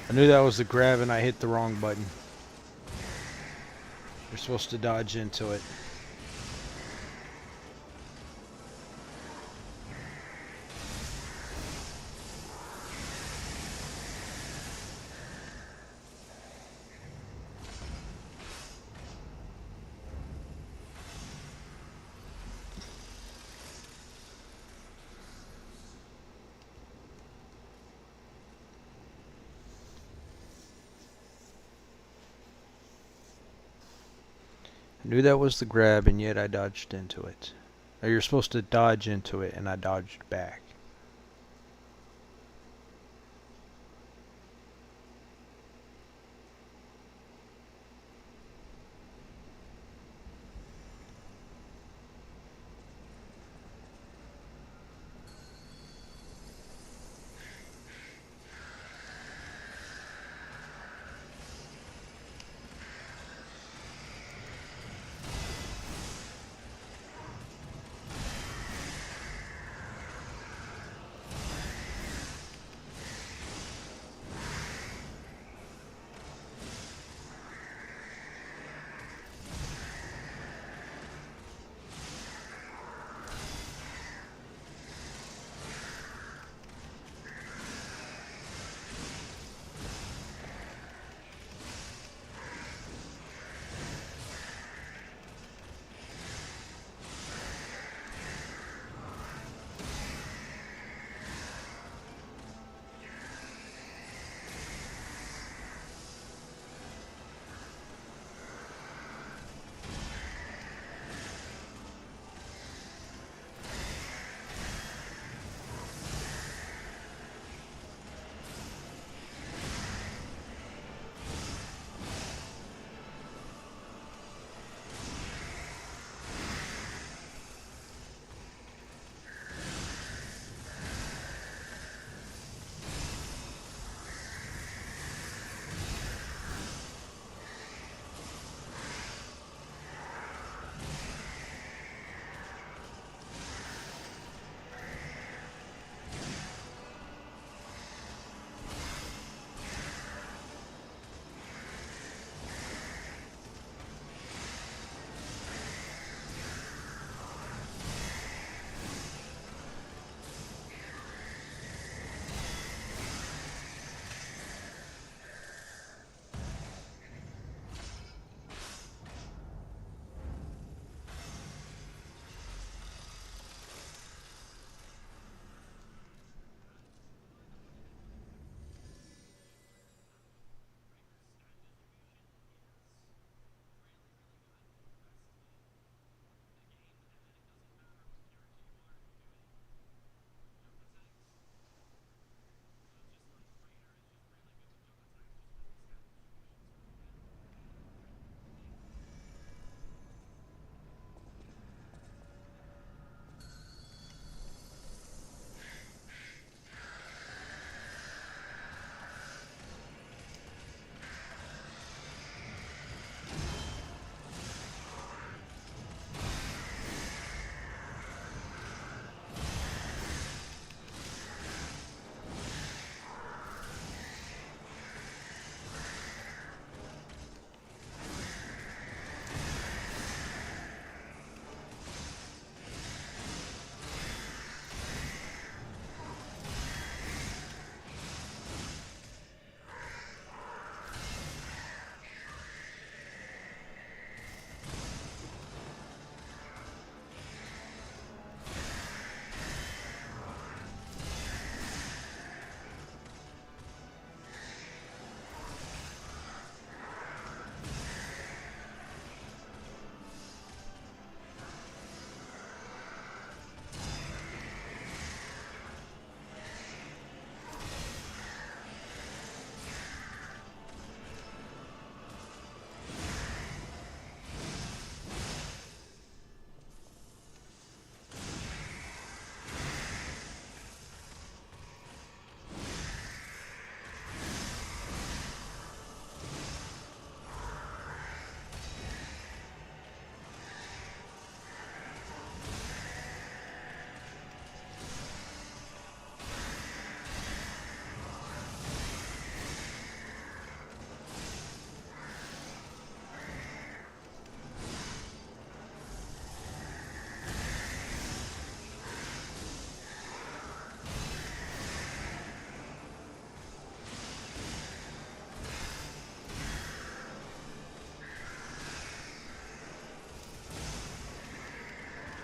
[SPEAKER 2] I knew that was the grab and I hit the wrong button. You're supposed to dodge into it. I knew that was the grab and yet I dodged into it. Or you're supposed to dodge into it and I dodged back.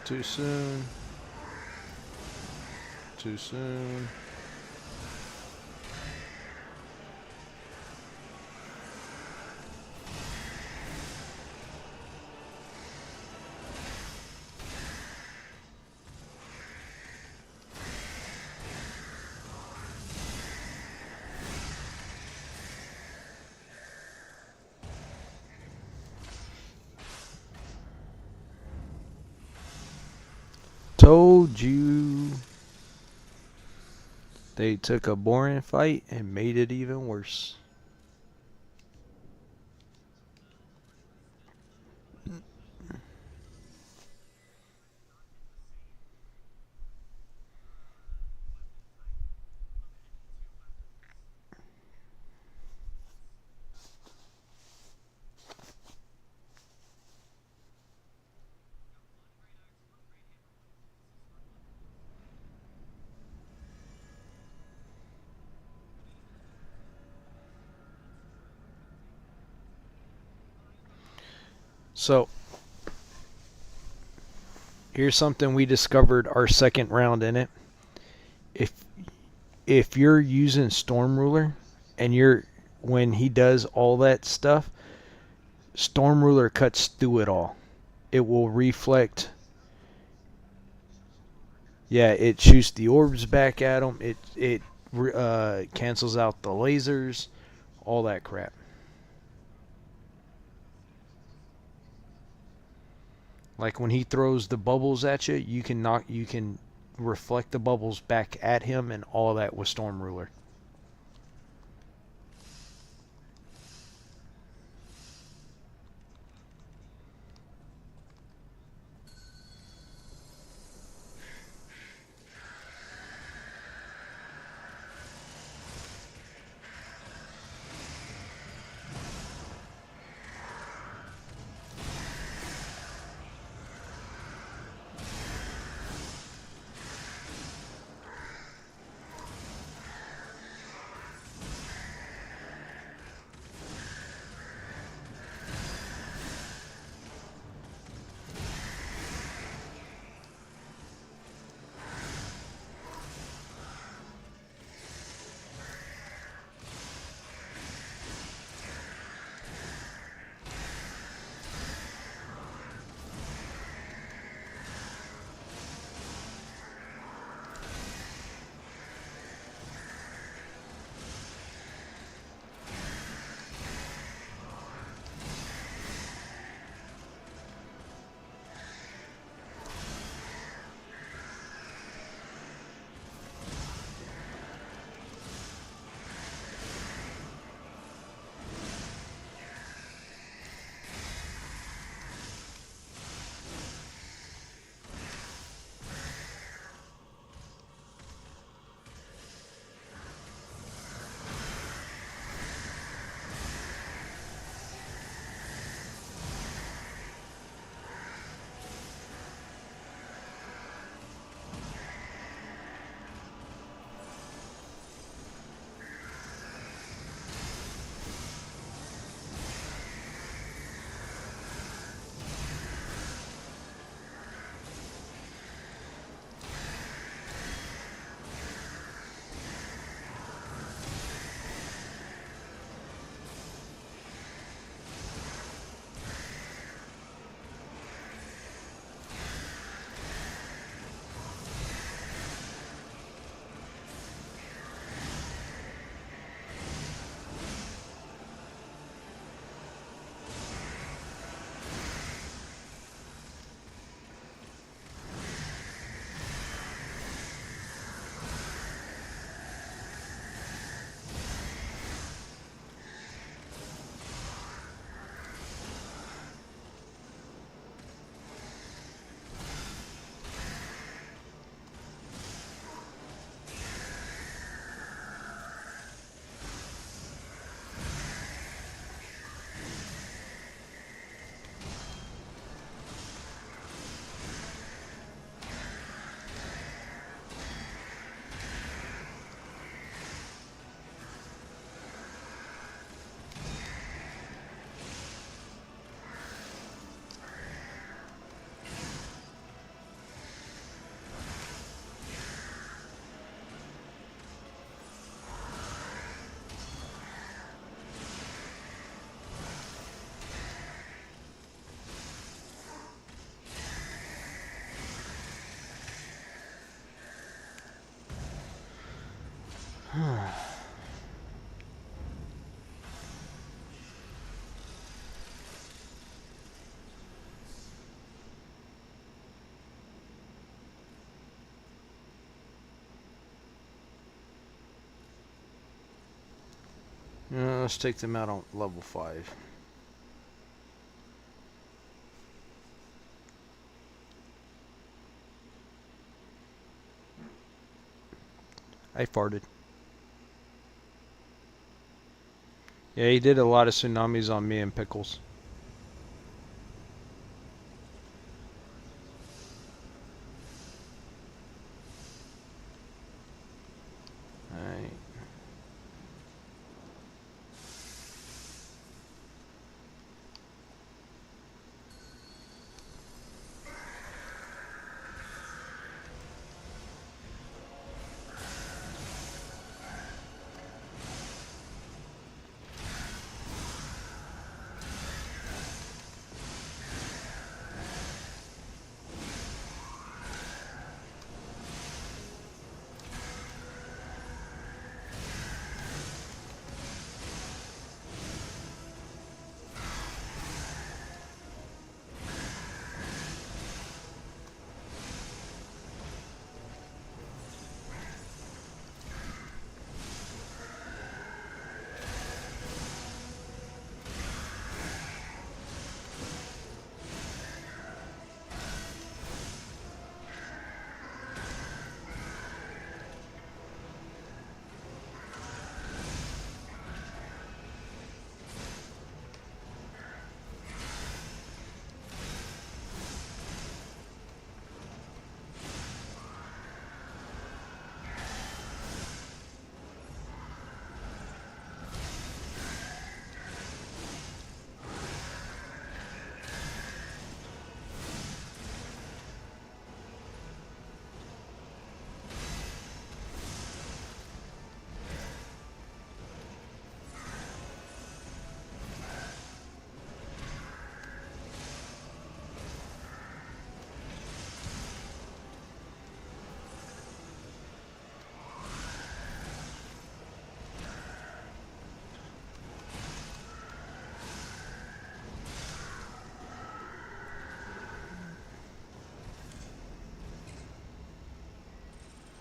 [SPEAKER 2] Too soon. Too soon. Told you. They took a boring fight and made it even worse. So, here's something we discovered our second round in it. If you're using Storm Ruler and when he does all that stuff, Storm Ruler cuts through it all. It will reflect. Yeah, it shoots the orbs back at him. It cancels out the lasers, all that crap. Like when he throws the bubbles at you, you can reflect the bubbles back at him, and all of that with Storm Ruler. Let's take them out on level 5. I farted. Yeah, he did a lot of tsunamis on me and Pickles. Alright.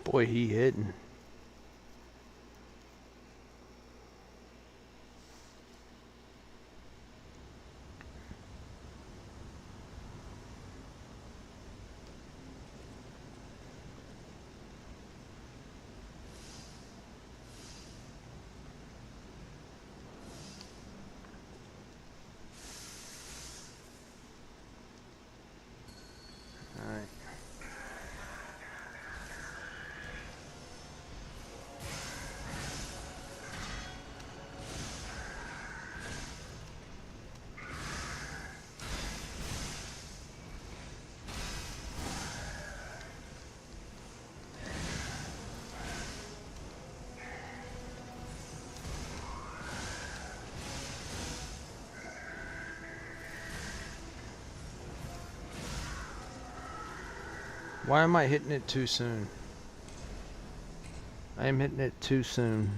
[SPEAKER 2] Boy, he hitting. Alright. Why am I hitting it too soon? I am hitting it too soon.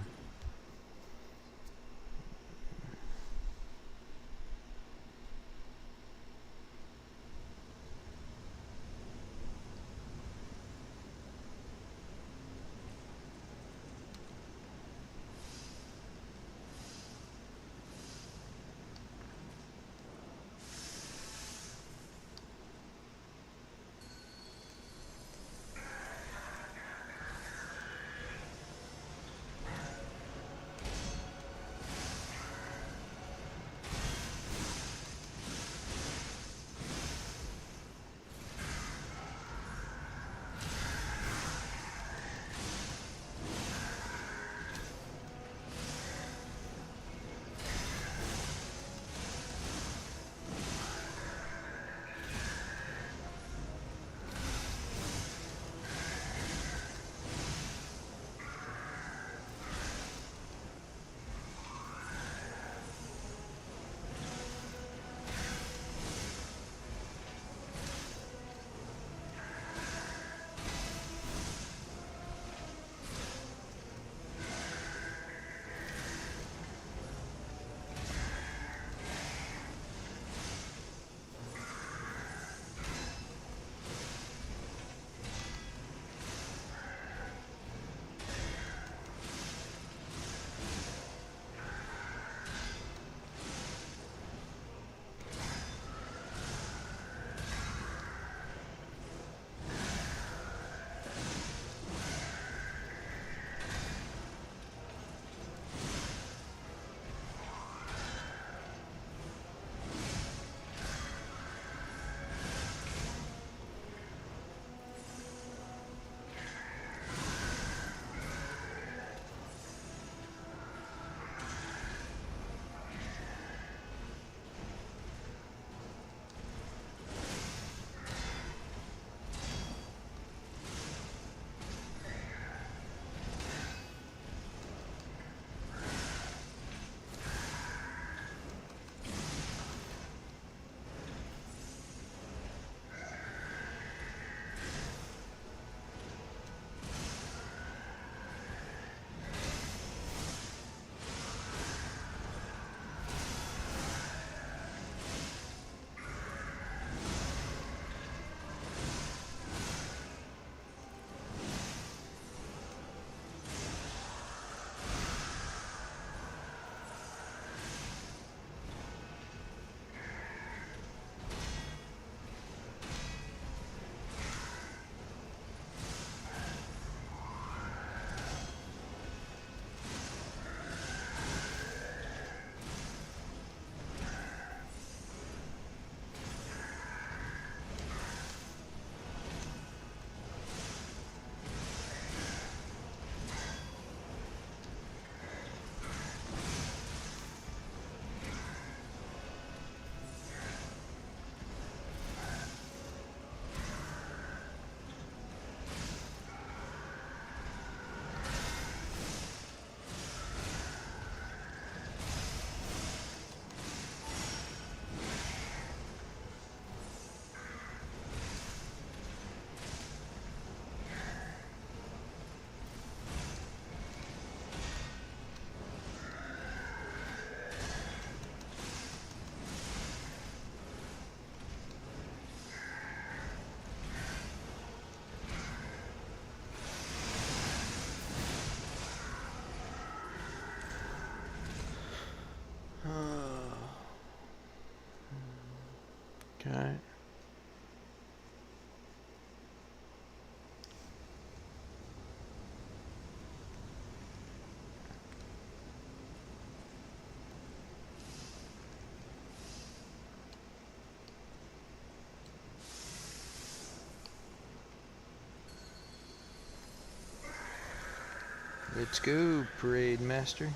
[SPEAKER 2] Let's go, Parade Master.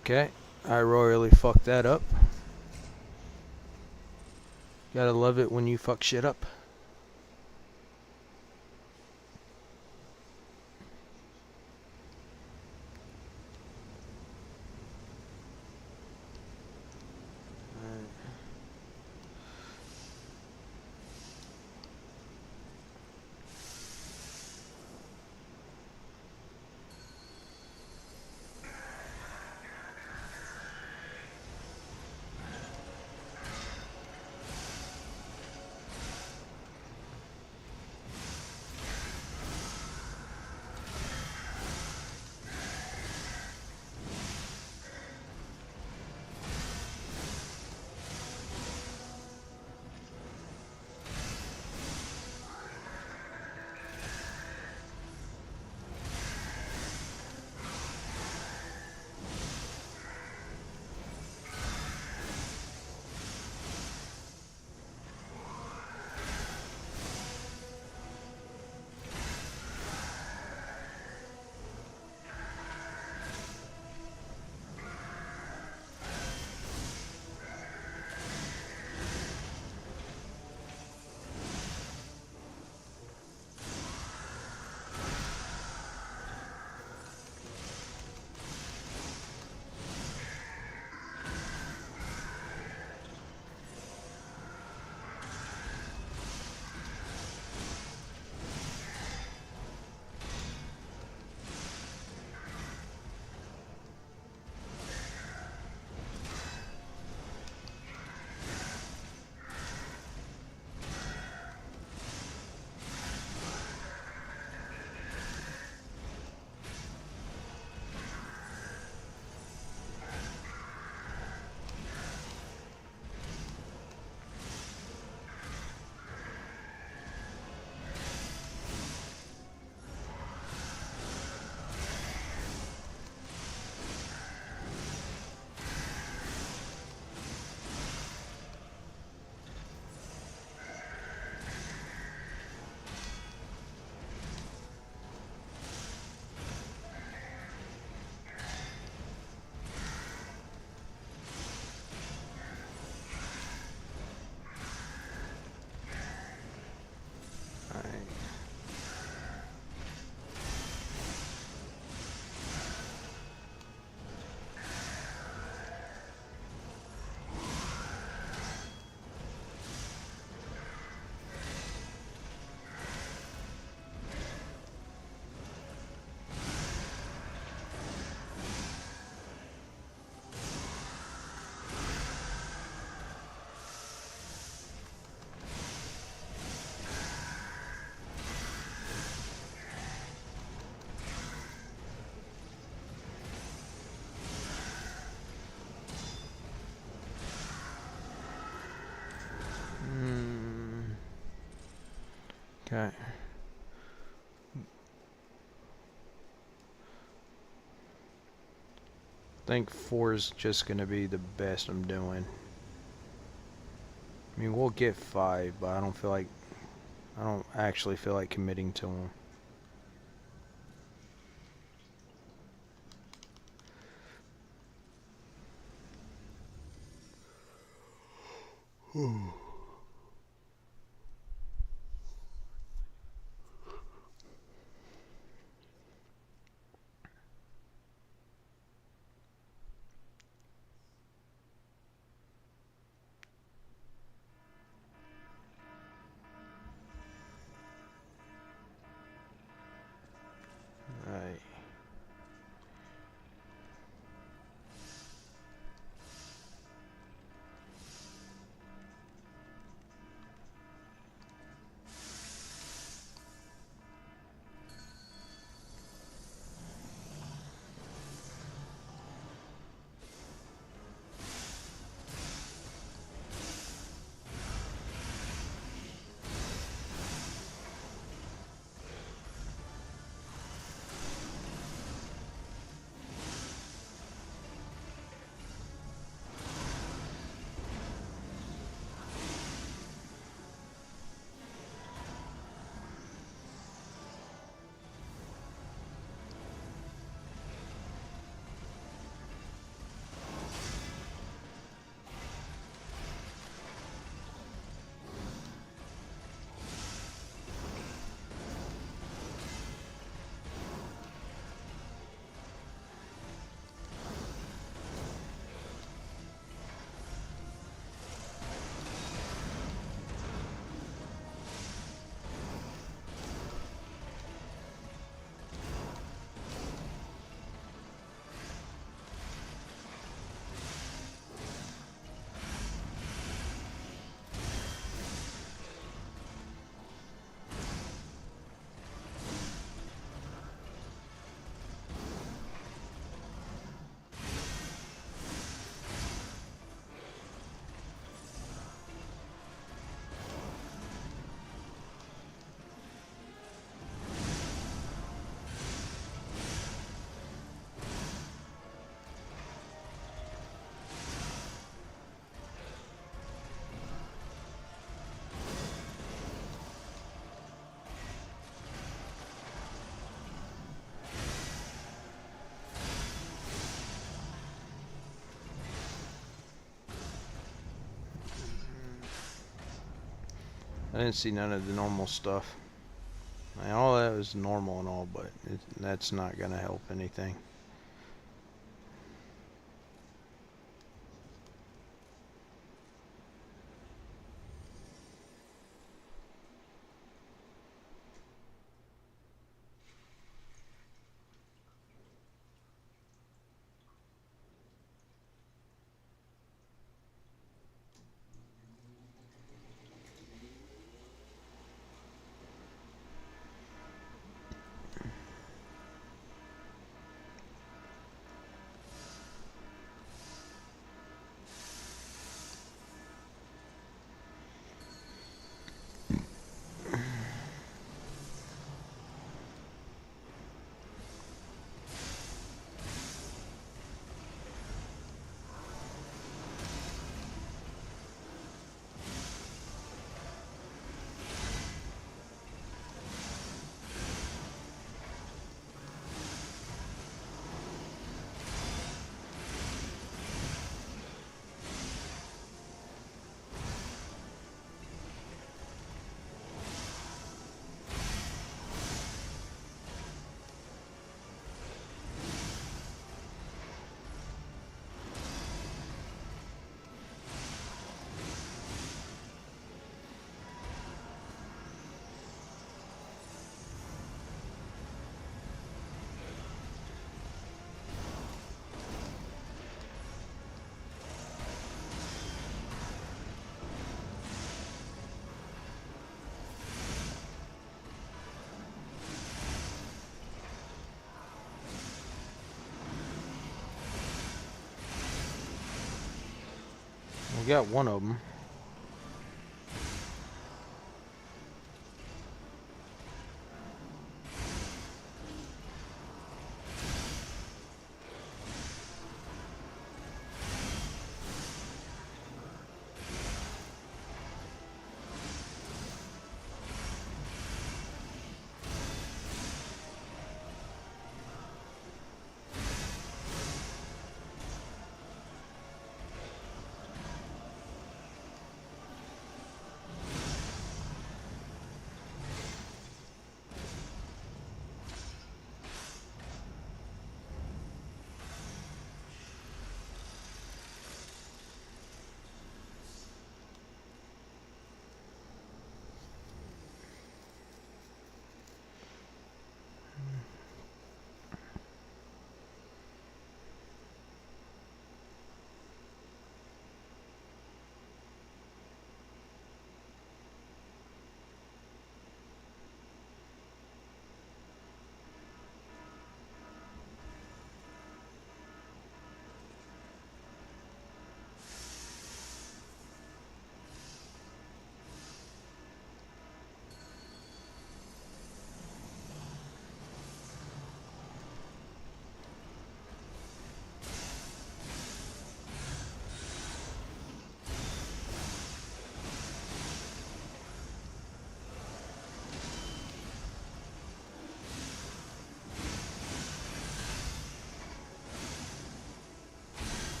[SPEAKER 2] Okay, I royally fucked that up. Gotta love it when you fuck shit up. Okay. I think 4 is just going to be the best I'm doing. I mean, we'll get 5, but I don't actually feel like committing to them. Alright. I didn't see none of the normal stuff. Now, all that was normal and all, but that's not gonna help anything. We got one of them.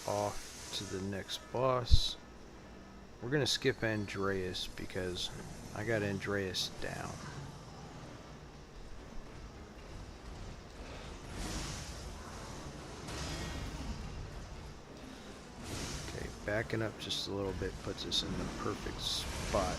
[SPEAKER 2] off to the next boss. We're gonna skip Andreas because I got Andreas down. Okay, backing up just a little bit puts us in the perfect spot.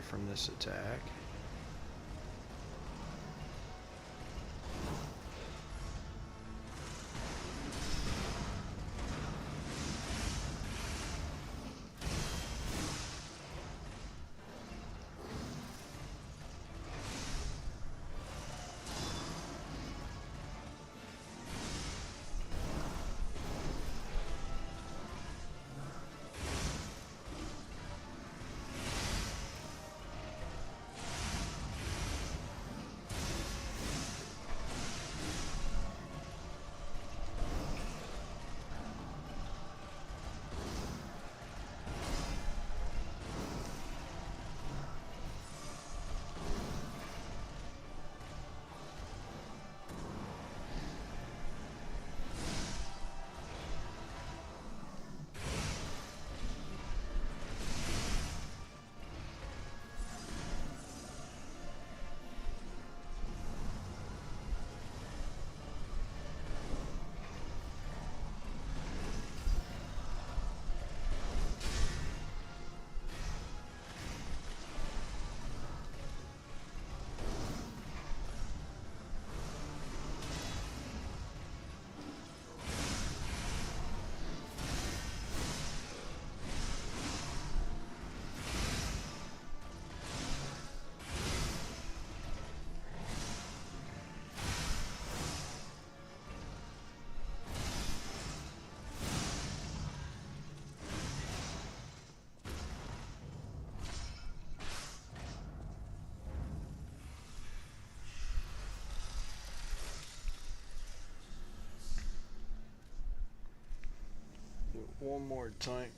[SPEAKER 2] From this attack. One more time.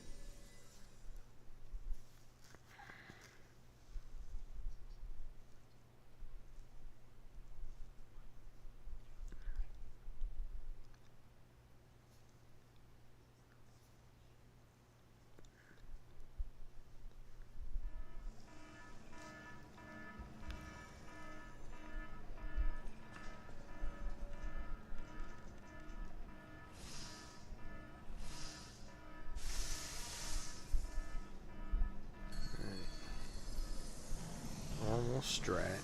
[SPEAKER 2] Strat.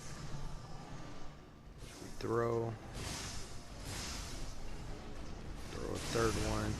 [SPEAKER 2] We throw a third one.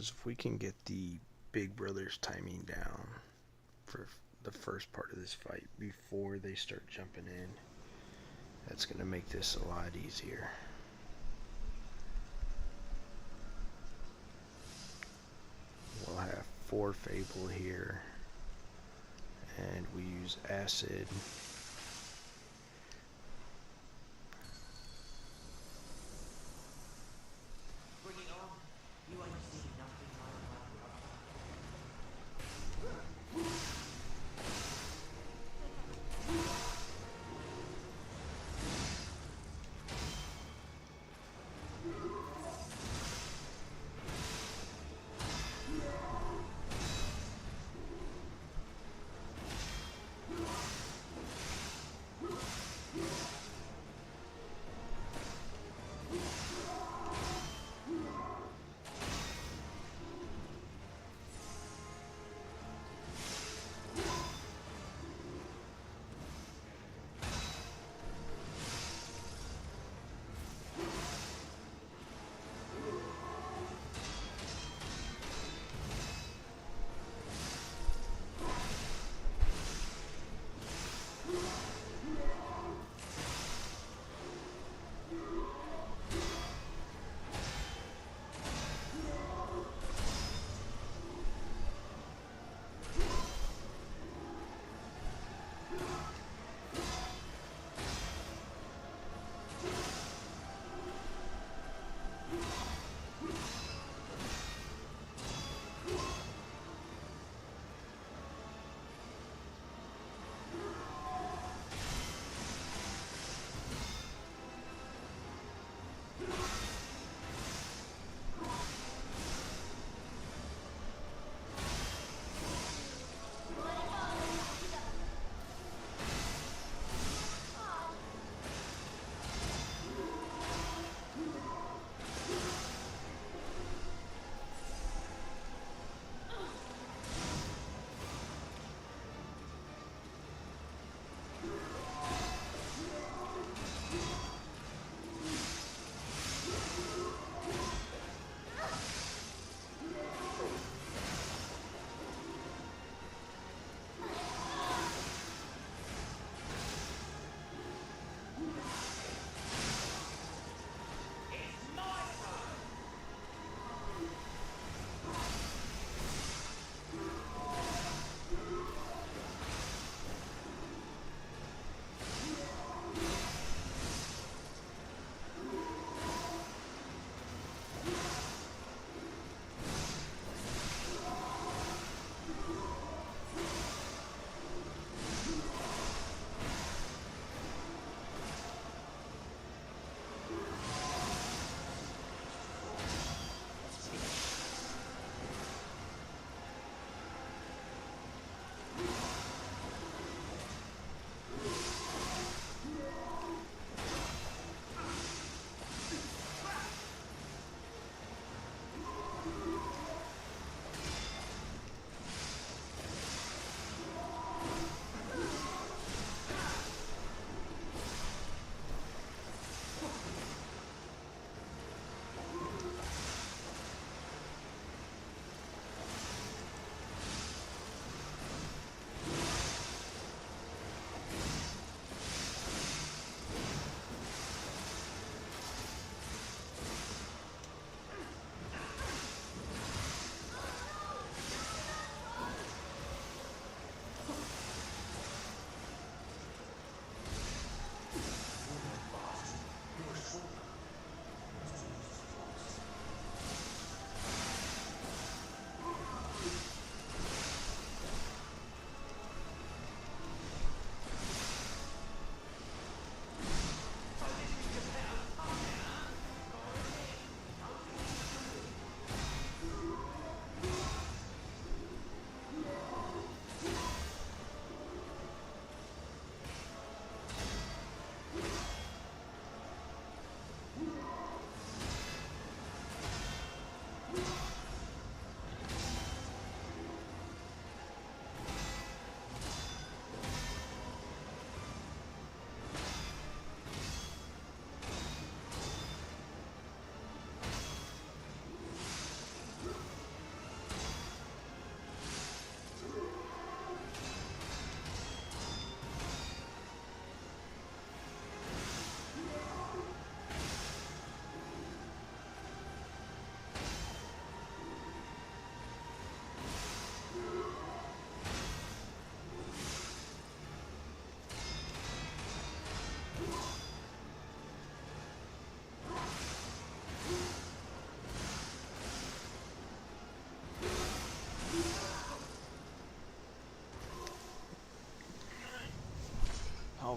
[SPEAKER 2] Because if we can get the Big Brothers timing down for the first part of this fight before they start jumping in, that's going to make this a lot easier. We'll have 4 Fable here, and we use Acid.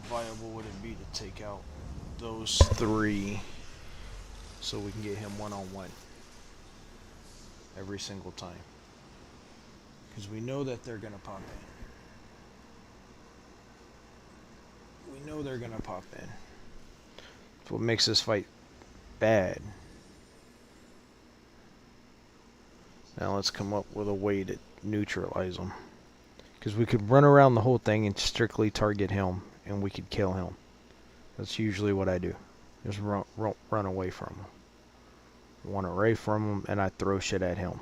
[SPEAKER 2] viable would it be to take out those three so we can get him one-on-one every single time? Because we know that they're going to pop in. We know they're going to pop in. That's what makes this fight bad. Now let's come up with a way to neutralize them. Because we could run around the whole thing and strictly target him, and we could kill him. That's usually what I do. Just run away from him. Run away from him, and I throw shit at him.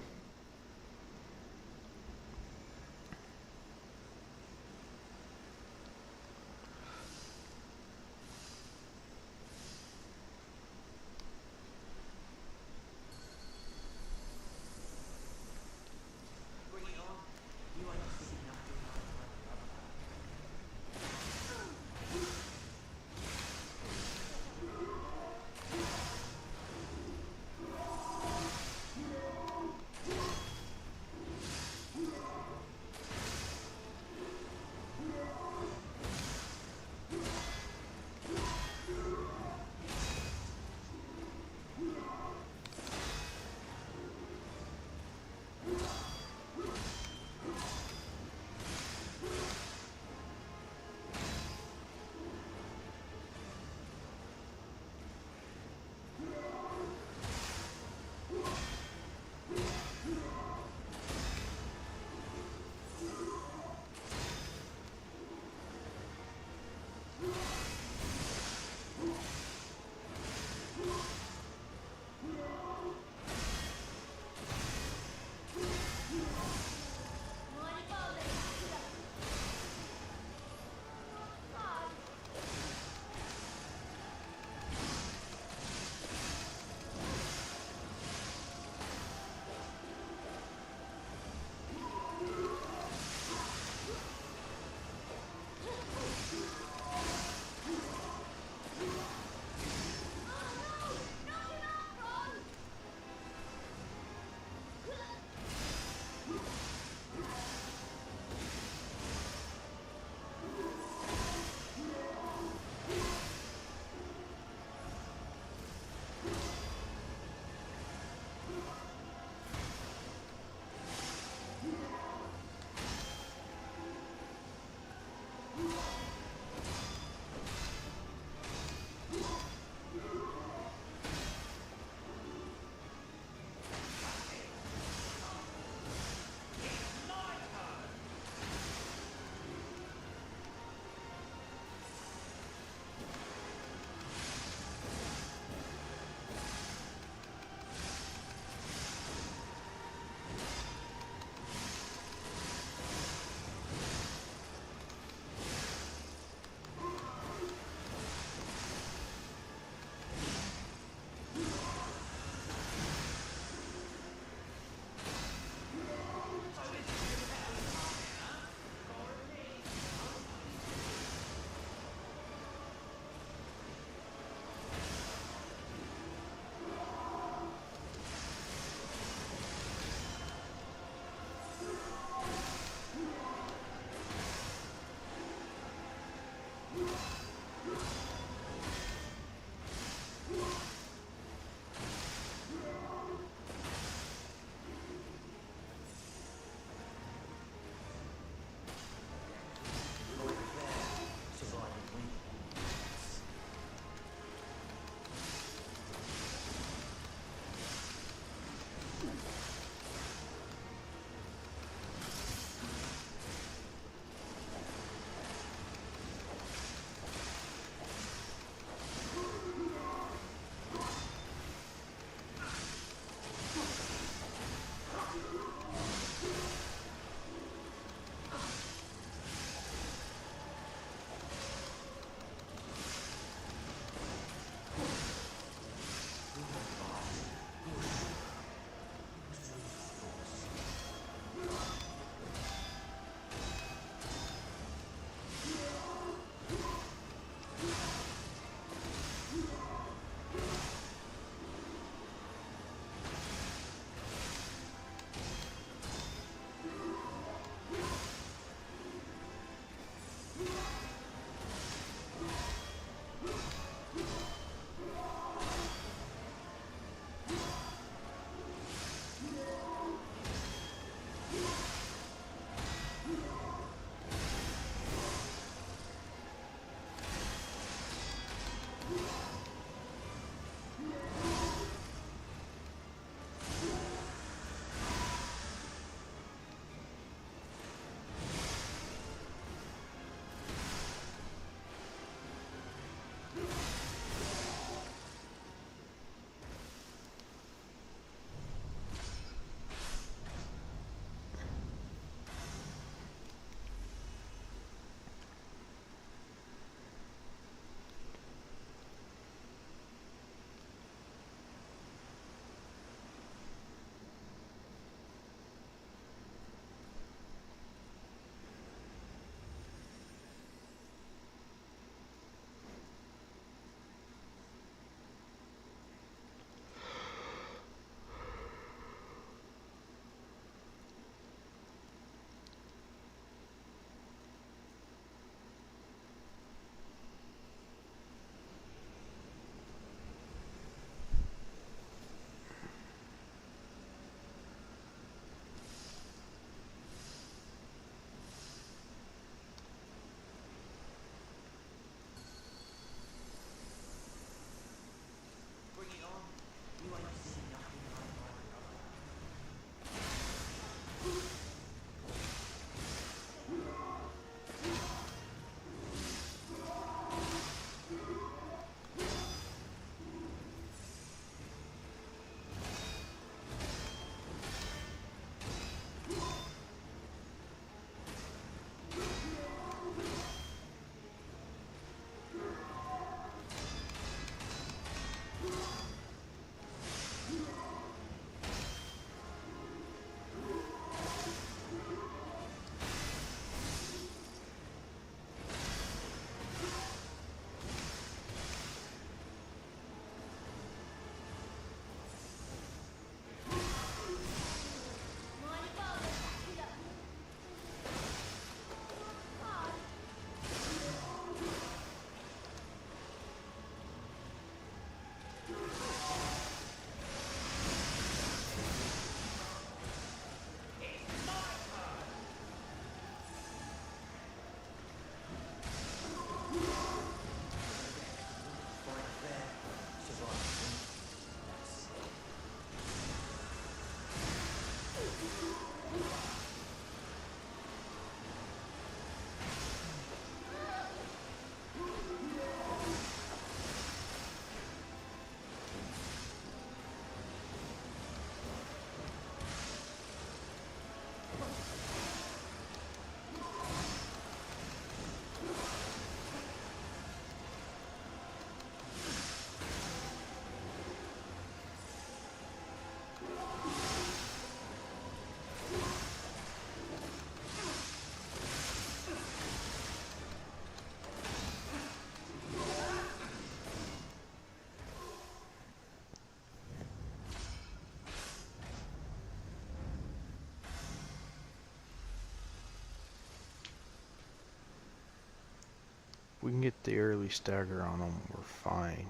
[SPEAKER 2] We can get the early stagger on them, we're fine.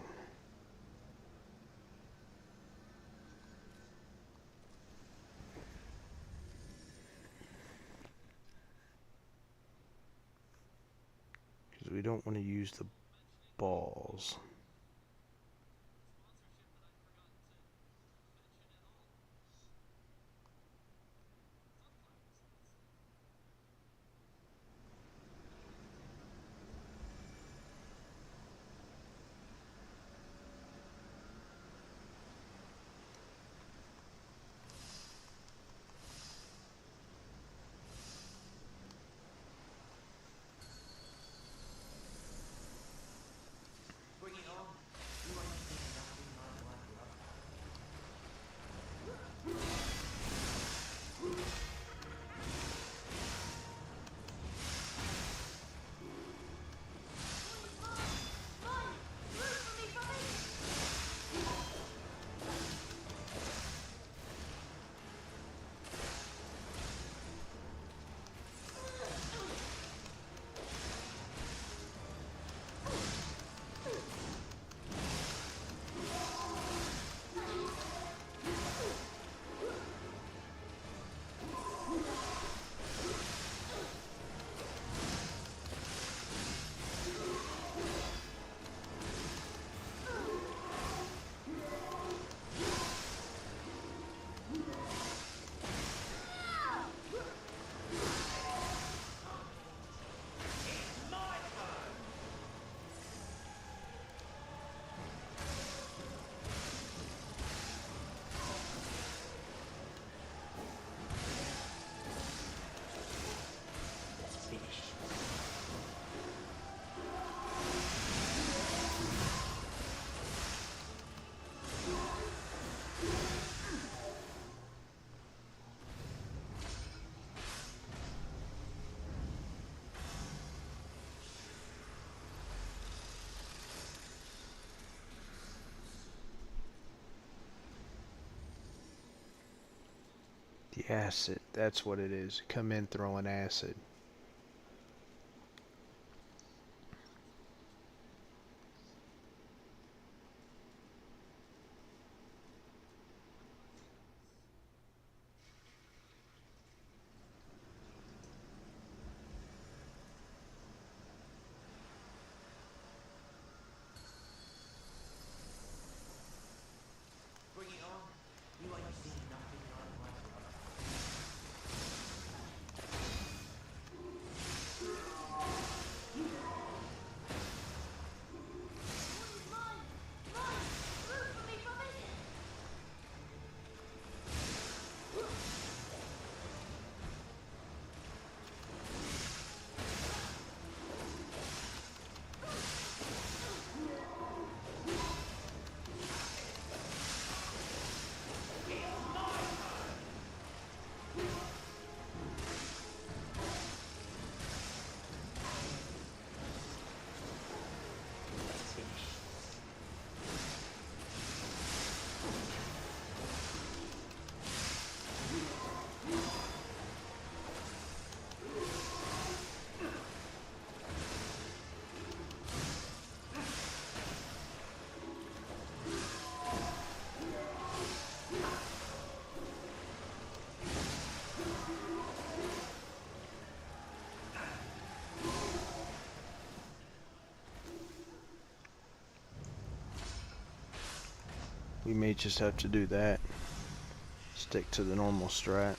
[SPEAKER 2] Because we don't want to use the balls. The acid, that's what it is. Come in throwing acid. We may just have to do that. Stick to the normal strat.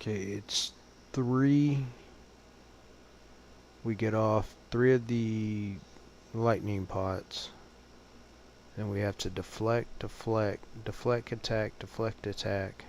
[SPEAKER 2] Okay, it's 3. We get off 3 of the lightning pots. Then we have to deflect, deflect, deflect attack, deflect attack.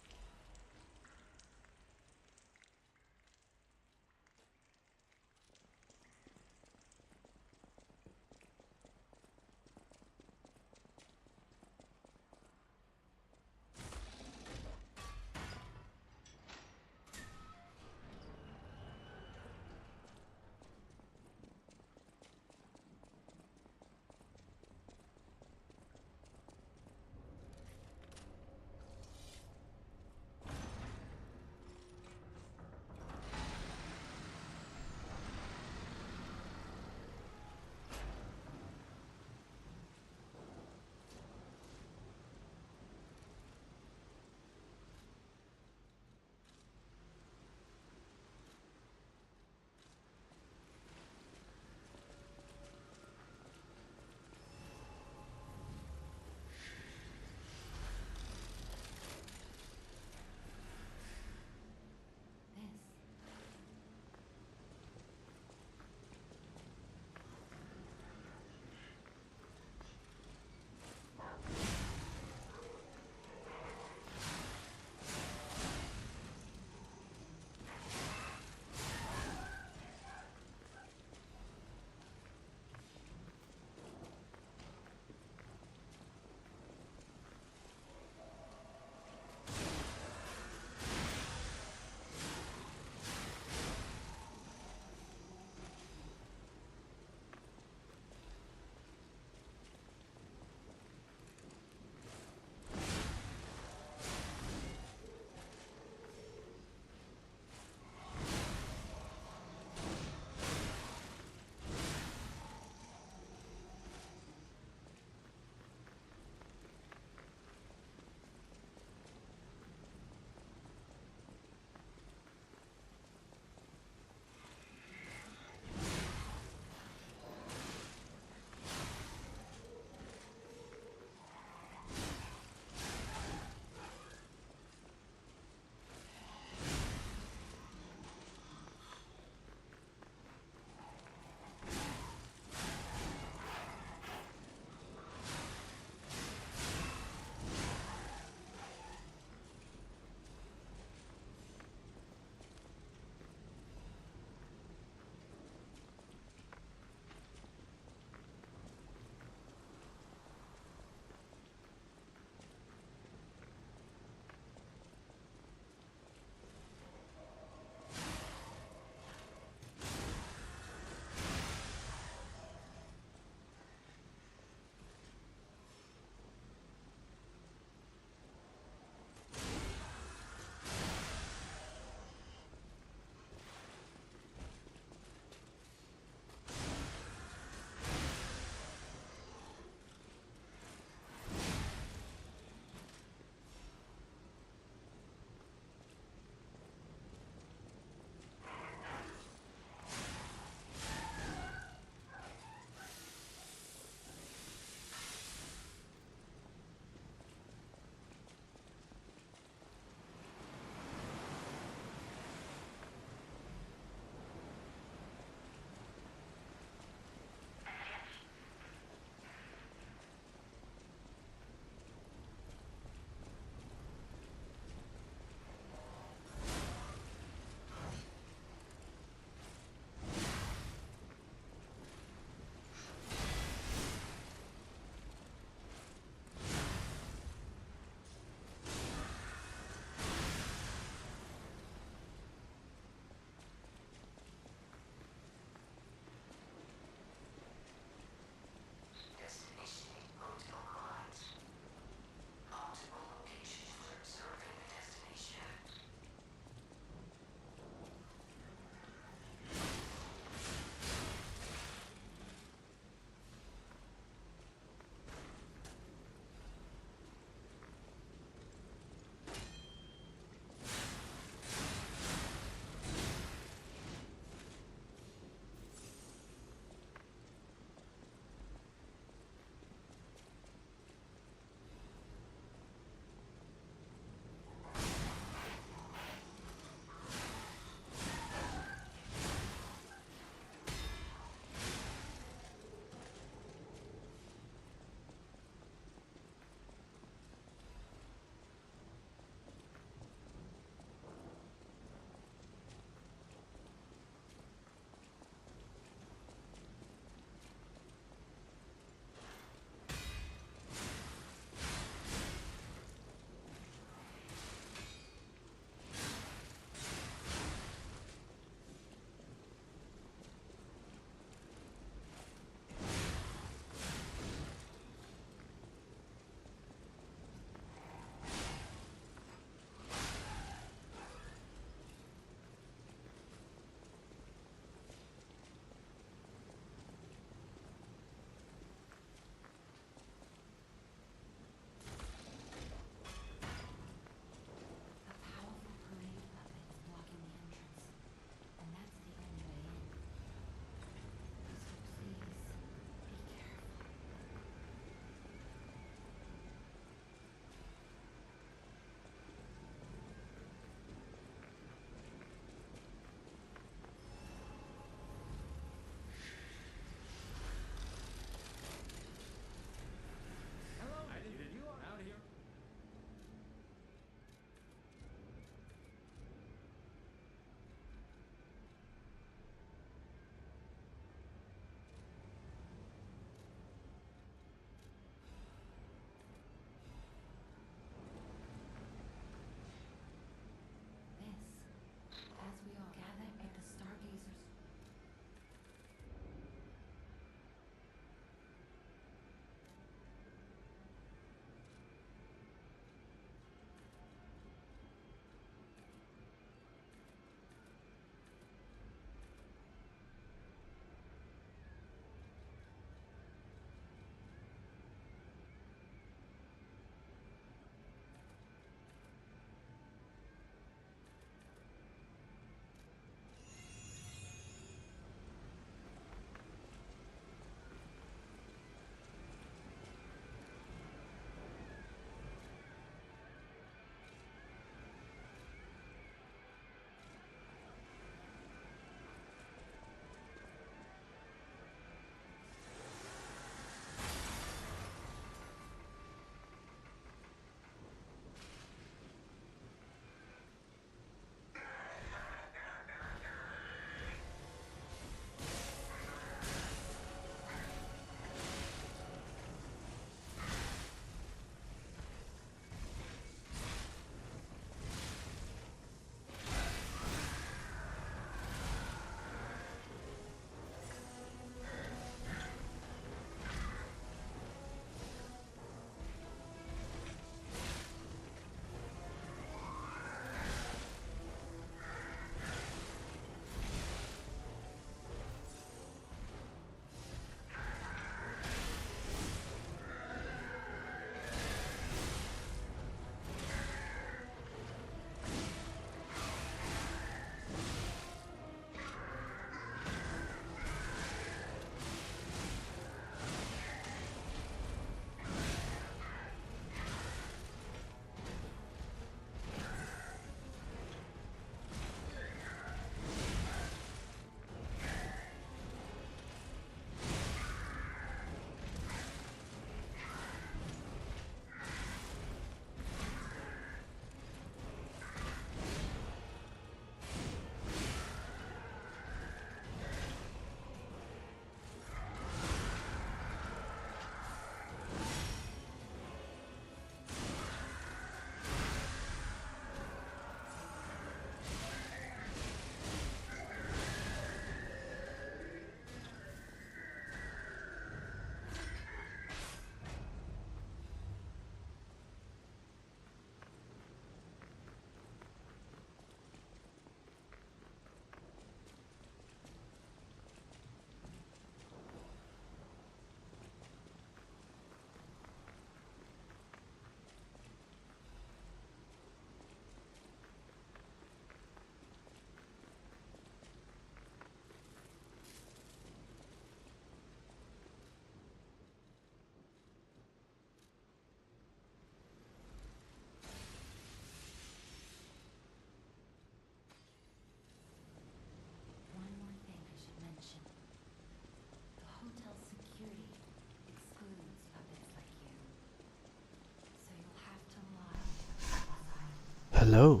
[SPEAKER 2] Hello.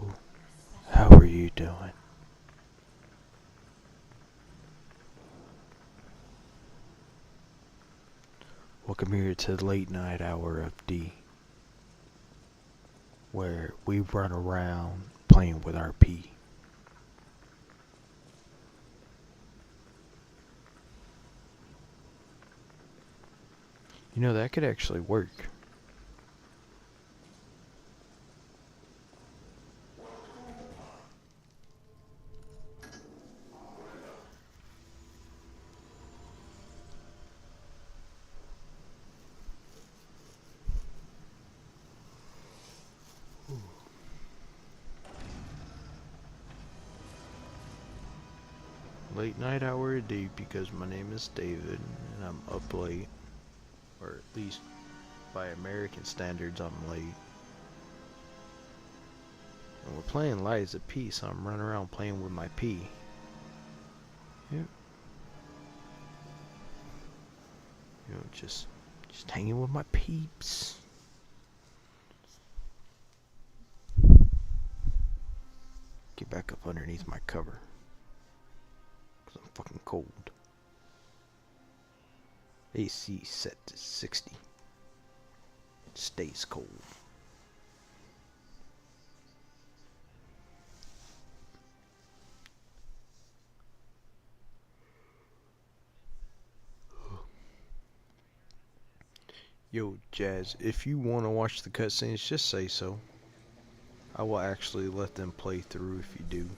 [SPEAKER 2] How are you doing? Welcome here to the late night hour of D, where we run around playing with our P. You know, that could actually work. Late night hour of D because my name is David and I'm up late. Or at least by American standards I'm late. And we're playing Lies of P, so I'm running around playing with my P. Yep. You know, just hanging with my peeps. Get back up underneath my cover. Cause I'm fucking cold. AC set to 60. Stays cold. Yo, Jazz, if you want to watch the cutscenes, just say so. I will actually let them play through if you do.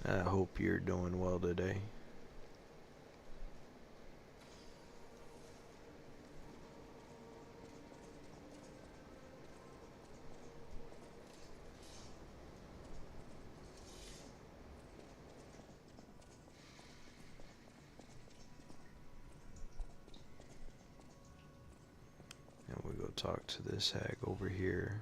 [SPEAKER 2] I hope you're doing well today. And we go talk to this hag over here.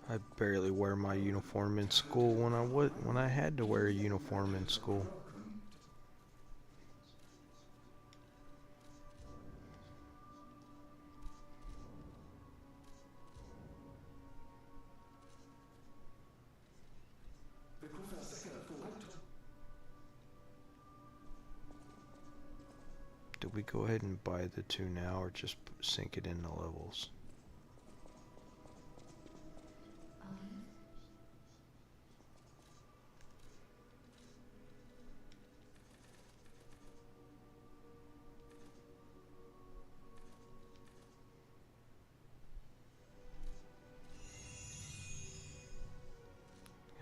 [SPEAKER 2] I barely wear my uniform in school when I had to wear a uniform in school. Do we go ahead and buy the two now or just sink it into levels?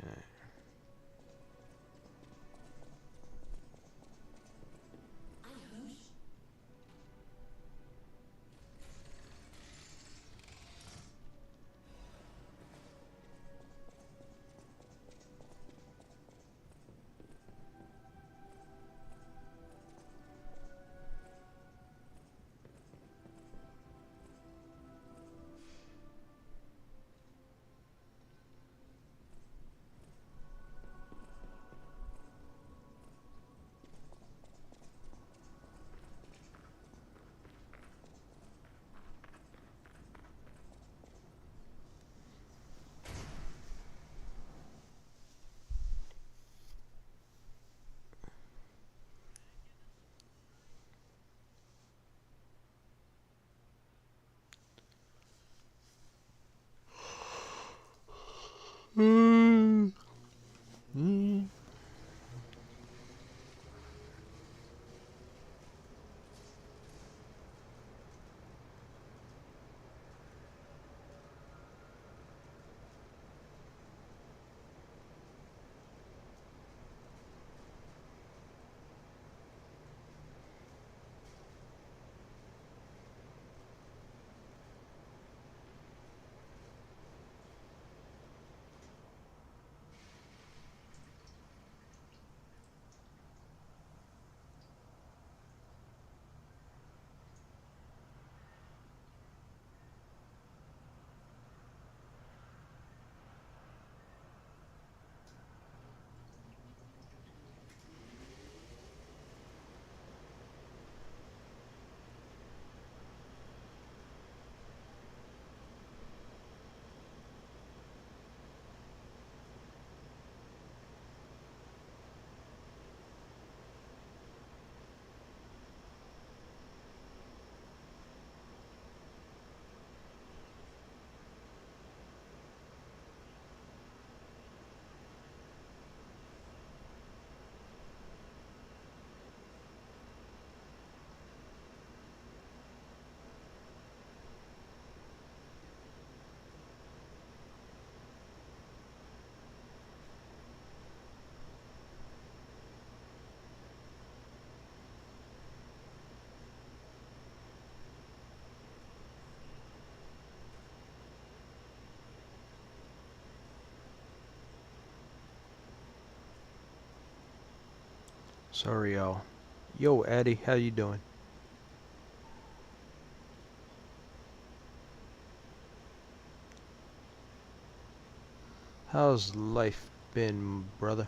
[SPEAKER 2] Okay. Sorry, y'all. Yo, Addy, how you doing? How's life been, brother?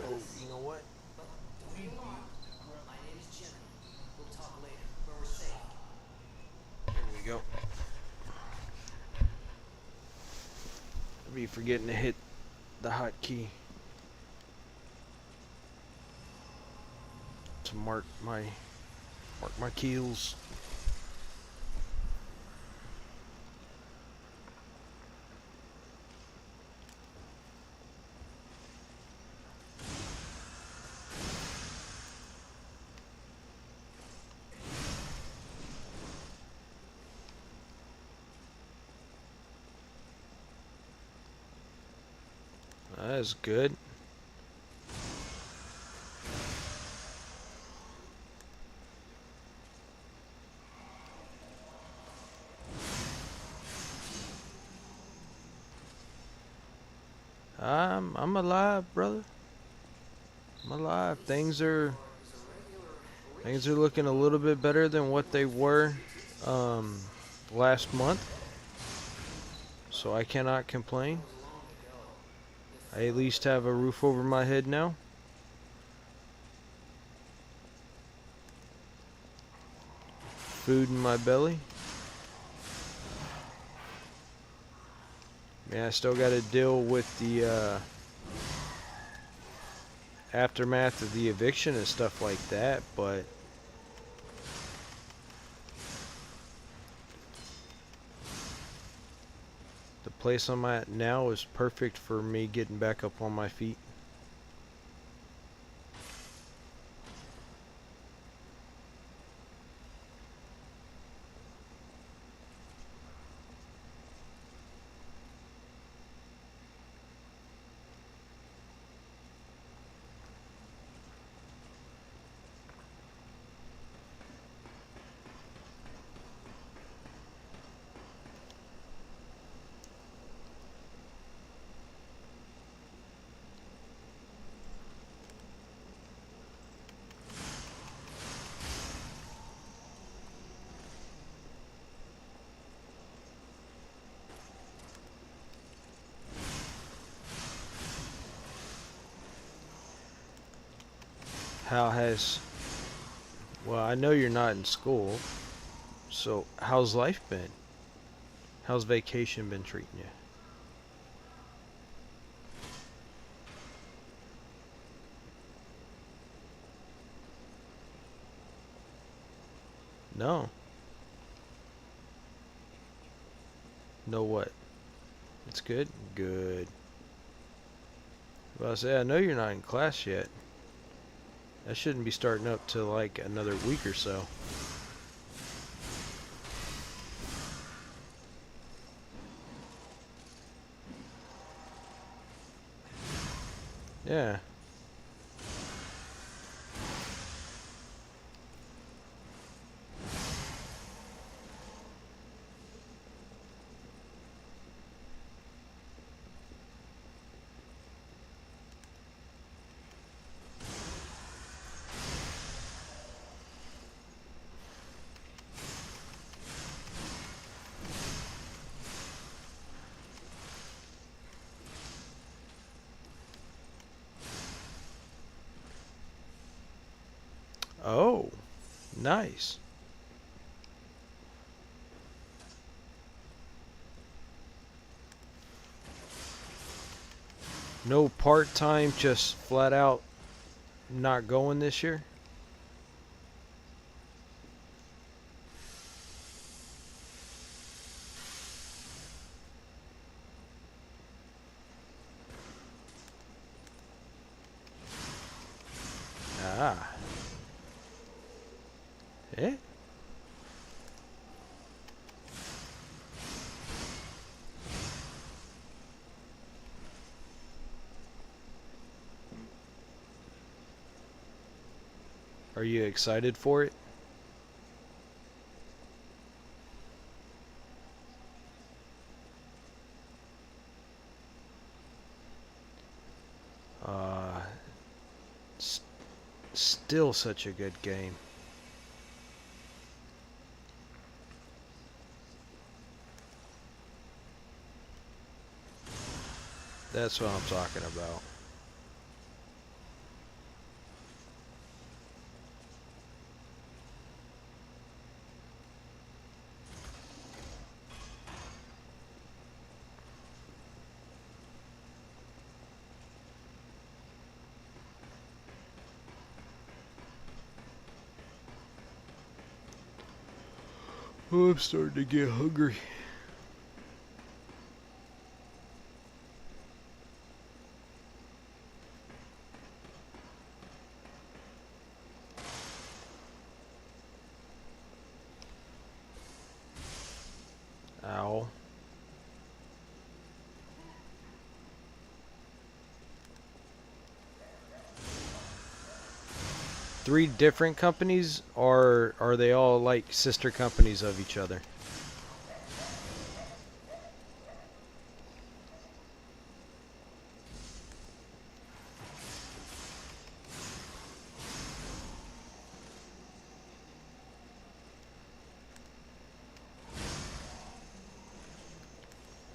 [SPEAKER 2] Oh, you know what? There we go. I'll be forgetting to hit the hotkey to mark my kills. That's good. I'm alive, brother. I'm alive. Things are looking a little bit better than what they were last month. So I cannot complain. I at least have a roof over my head now. Food in my belly. Man, I still got to deal with the aftermath of the eviction and stuff like that, but the place I'm at now is perfect for me getting back up on my feet. Well, I know you're not in school, so how's life been? How's vacation been treating you? No. No what? It's good? Good. Well, I say, I know you're not in class yet. That shouldn't be starting up till like another week or so. Yeah. Oh, nice. No part-time, just flat out not going this year? Ah. Eh? Are you excited for it? Uh, still such a good game. That's what I'm talking about. Oh, I'm starting to get hungry. Ow. Three different companies, or are they all like sister companies of each other?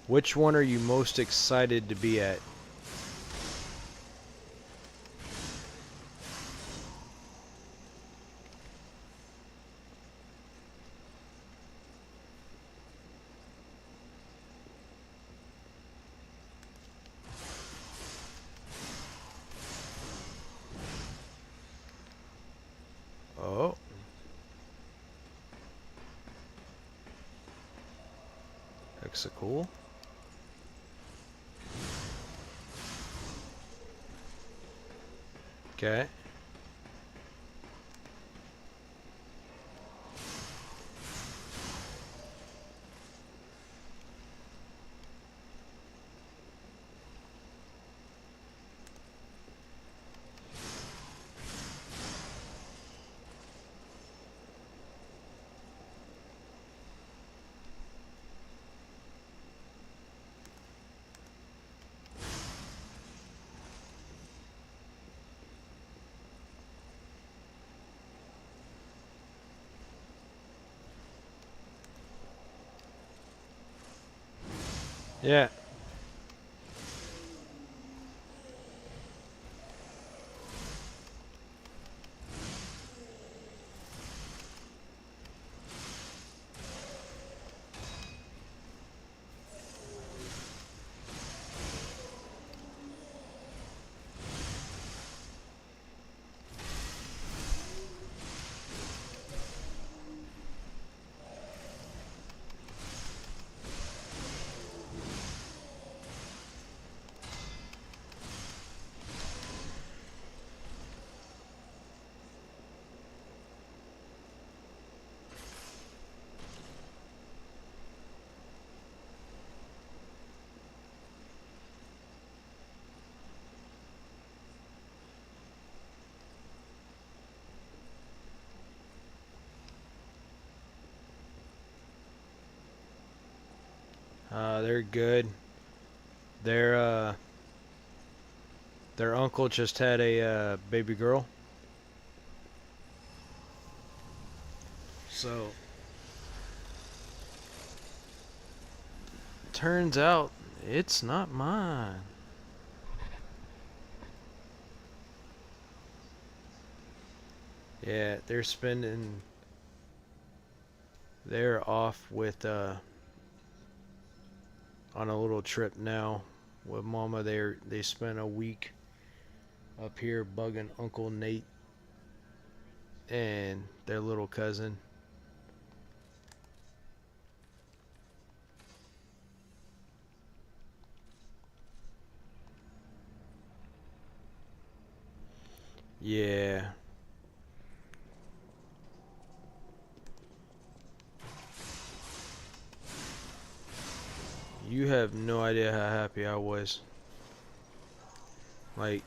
[SPEAKER 2] Which one are you most excited to be at? Oh. That's cool. Okay. Yeah. They're good. Their their uncle just had a baby girl. So turns out it's not mine. Yeah, they're spending. They're off with on a little trip now with Mama. They spent a week up here bugging Uncle Nate and their little cousin. Yeah. You have no idea how happy I was. Like,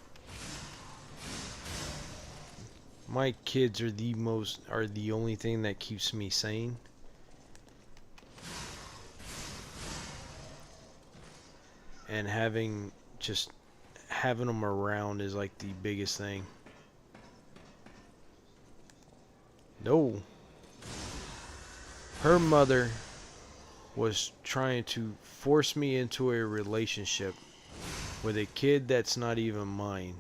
[SPEAKER 3] My kids are the only thing that keeps me sane. And having them around is like the biggest thing. No. Her mother was trying to force me into a relationship with a kid that's not even mine.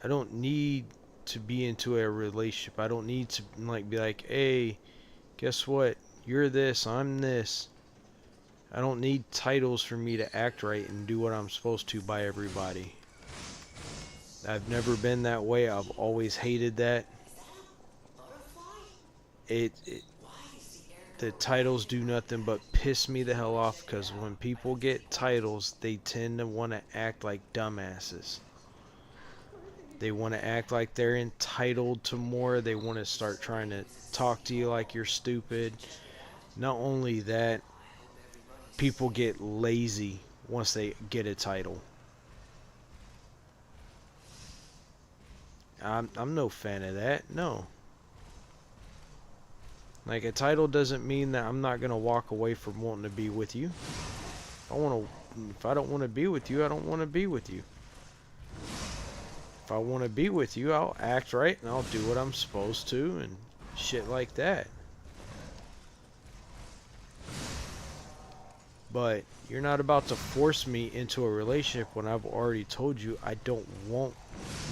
[SPEAKER 3] I don't need to be into a relationship. I don't need to be like, hey, guess what? You're this, I'm this. I don't need titles for me to act right and do what I'm supposed to by everybody. I've never been that way. I've always hated that. The titles do nothing but piss me the hell off, because when people get titles, they tend to want to act like dumbasses. They want to act like they're entitled to more. They want to start trying to talk to you like you're stupid. Not only that, people get lazy once they get a title. I'm no fan of that. No. Like, a title doesn't mean that I'm not gonna walk away from wanting to be with you. If I don't want to be with you, I don't want to be with you. If I want to be with you, I'll act right and I'll do what I'm supposed to and shit like that. But you're not about to force me into a relationship when I've already told you I don't want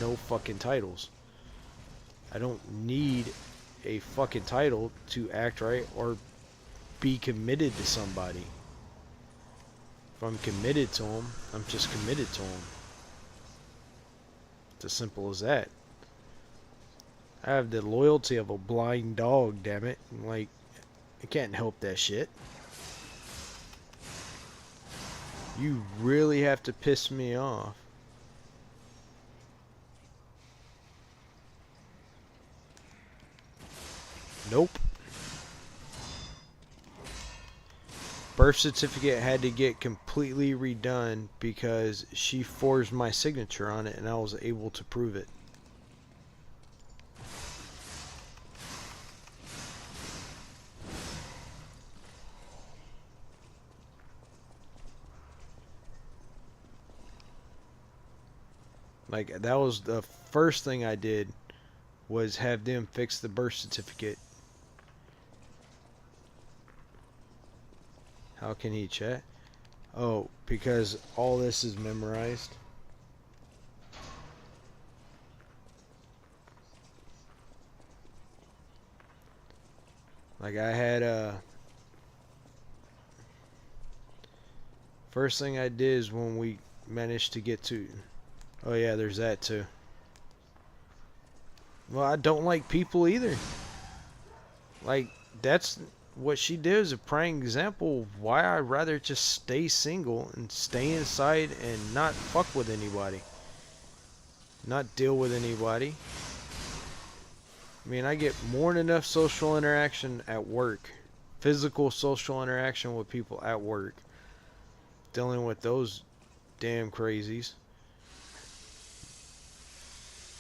[SPEAKER 3] no fucking titles. I don't need a fucking title to act right or be committed to somebody. If I'm committed to them, I'm just committed to them. It's as simple as that. I have the loyalty of a blind dog, damn it. Like, I can't help that shit. You really have to piss me off. Nope. Birth certificate had to get completely redone because she forged my signature on it and I was able to prove it. Like, that was the first thing I did, was have them fix the birth certificate. How can he chat? Oh, because all this is memorized. Like, I had first thing I did is when we managed to get to, oh yeah, there's that too. Well, I don't like people either. Like, that's what she did, is a prime example of why I'd rather just stay single and stay inside and not fuck with anybody. Not deal with anybody. I mean, I get more than enough social interaction at work. Physical social interaction with people at work. Dealing with those damn crazies.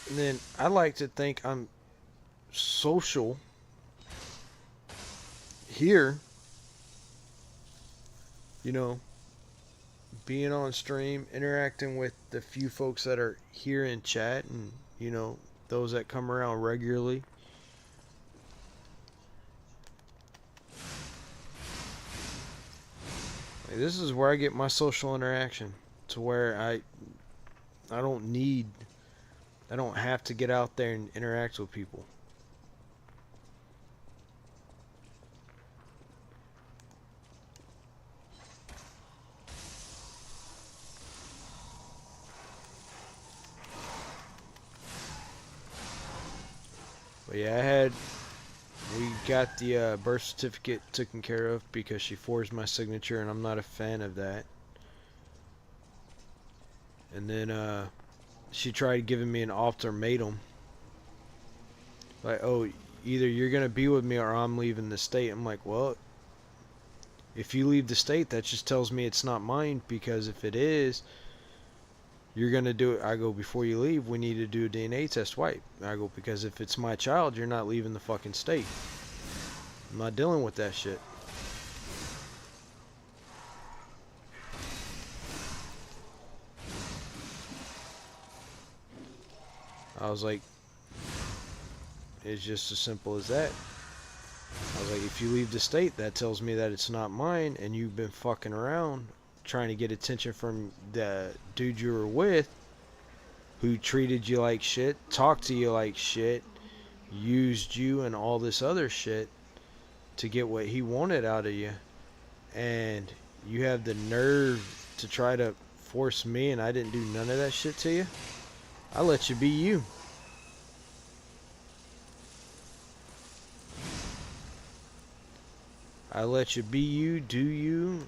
[SPEAKER 3] And then I like to think I'm social here, you know, being on stream, interacting with the few folks that are here in chat, and, you know, those that come around regularly. Like, this is where I get my social interaction, to where I don't have to get out there and interact with people. But yeah, we got the birth certificate taken care of because she forged my signature, and I'm not a fan of that. And then she tried giving me an ultimatum. Like, oh, either you're going to be with me or I'm leaving the state. I'm like, well, if you leave the state, that just tells me it's not mine, because if it is, you're gonna do it. I go, before you leave, we need to do a DNA test. Wipe. I go, because if it's my child, you're not leaving the fucking state. I'm not dealing with that shit. I was like, it's just as simple as that. I was like, if you leave the state, that tells me that it's not mine, and you've been fucking around trying to get attention from the dude you were with, who treated you like shit, talked to you like shit, used you and all this other shit to get what he wanted out of you. And you have the nerve to try to force me, and I didn't do none of that shit to you. I let you be you. I let you be you, do you.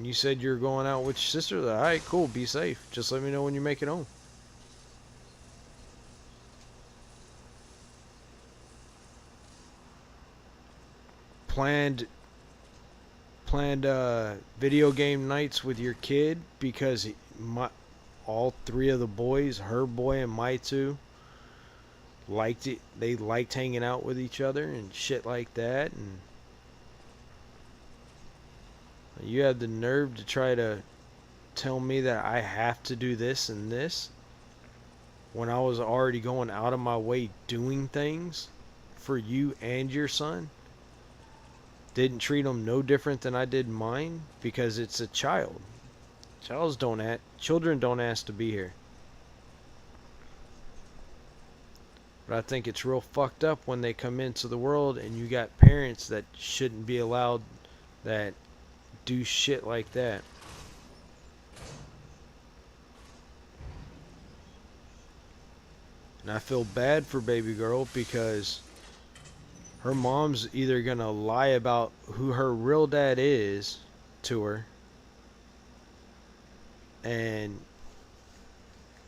[SPEAKER 3] You said you're going out with your sister. Alright, cool, be safe. Just let me know when you make it home. Planned video game nights with your kid because all three of the boys, her boy and my two, liked it. They liked hanging out with each other and shit like that. And you had the nerve to try to tell me that I have to do this and this when I was already going out of my way doing things for you and your son. Didn't treat him no different than I did mine because it's a child. Children don't ask to be here. But I think it's real fucked up when they come into the world and you got parents that shouldn't be allowed, that do shit like that. And I feel bad for baby girl because her mom's either gonna lie about who her real dad is to her and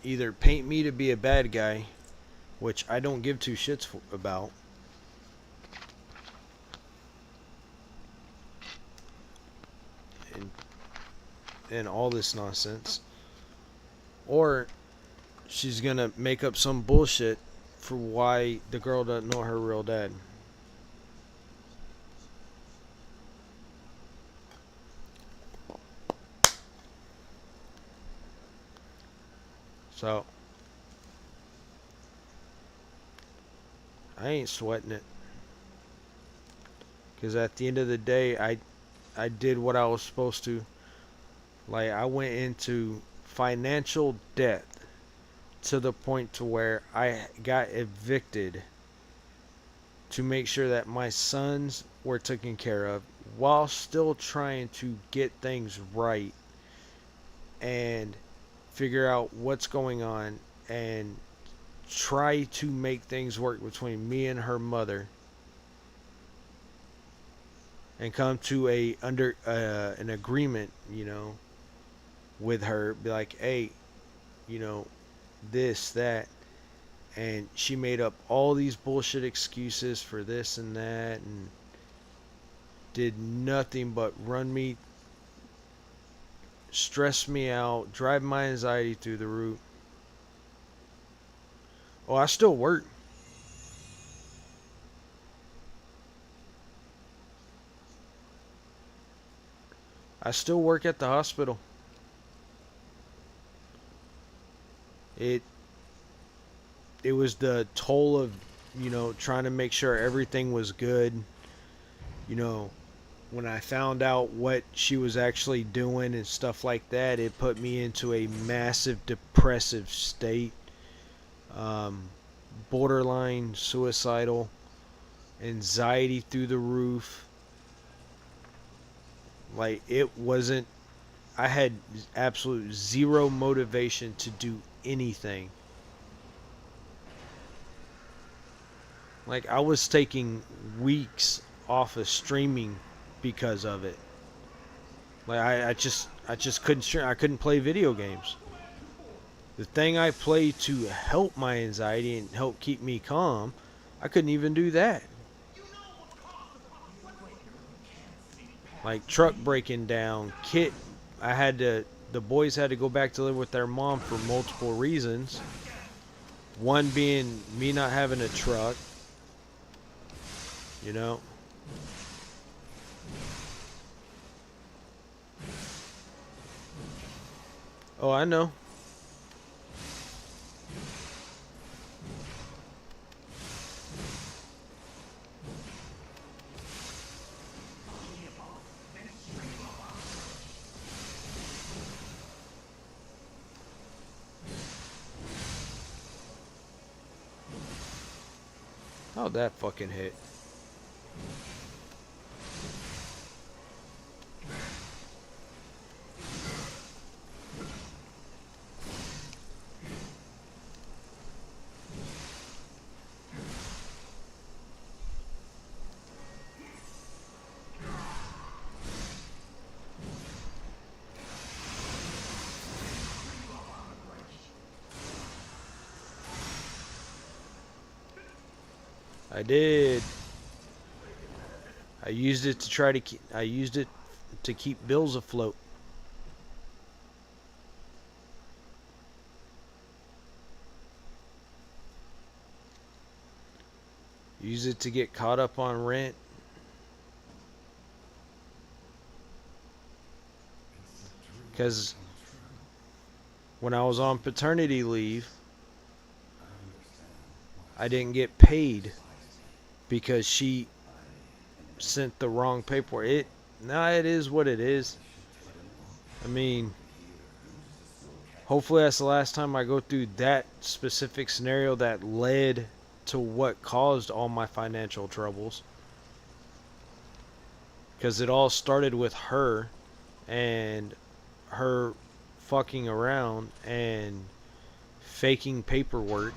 [SPEAKER 3] either paint me to be a bad guy, which I don't give two shits about, and all this nonsense, or she's gonna make up some bullshit for why the girl doesn't know her real dad. So I ain't sweating it, because at the end of the day, I did what I was supposed to. Like, I went into financial debt to the point to where I got evicted to make sure that my sons were taken care of while still trying to get things right and figure out what's going on and try to make things work between me and her mother and come to an agreement, with her. Be like, hey, this, that. And she made up all these bullshit excuses for this and that and did nothing but run me, stress me out, drive my anxiety through the roof. Oh, I still work. I still work at the hospital. It was the toll of, trying to make sure everything was good. When I found out what she was actually doing and stuff like that, it put me into a massive depressive state. Borderline suicidal, anxiety through the roof. Like, I had absolute zero motivation to do anything. Like, I was taking weeks off of streaming because of it. Like, I just couldn't stream. I couldn't play video games. The thing I play to help my anxiety and help keep me calm, I couldn't even do that. Like, truck breaking down, I had to the boys had to go back to live with their mom for multiple reasons. One being me not having a truck, you know. Oh, I know. How'd that fucking hit? I did. I used it to try to keep, I used it to keep bills afloat. Use it to get caught up on rent. Because when I was on paternity leave, I didn't get paid because she sent the wrong paperwork. It is what it is. I mean, hopefully that's the last time I go through that specific scenario that led to what caused all my financial troubles. Because it all started with her and her fucking around and faking paperwork.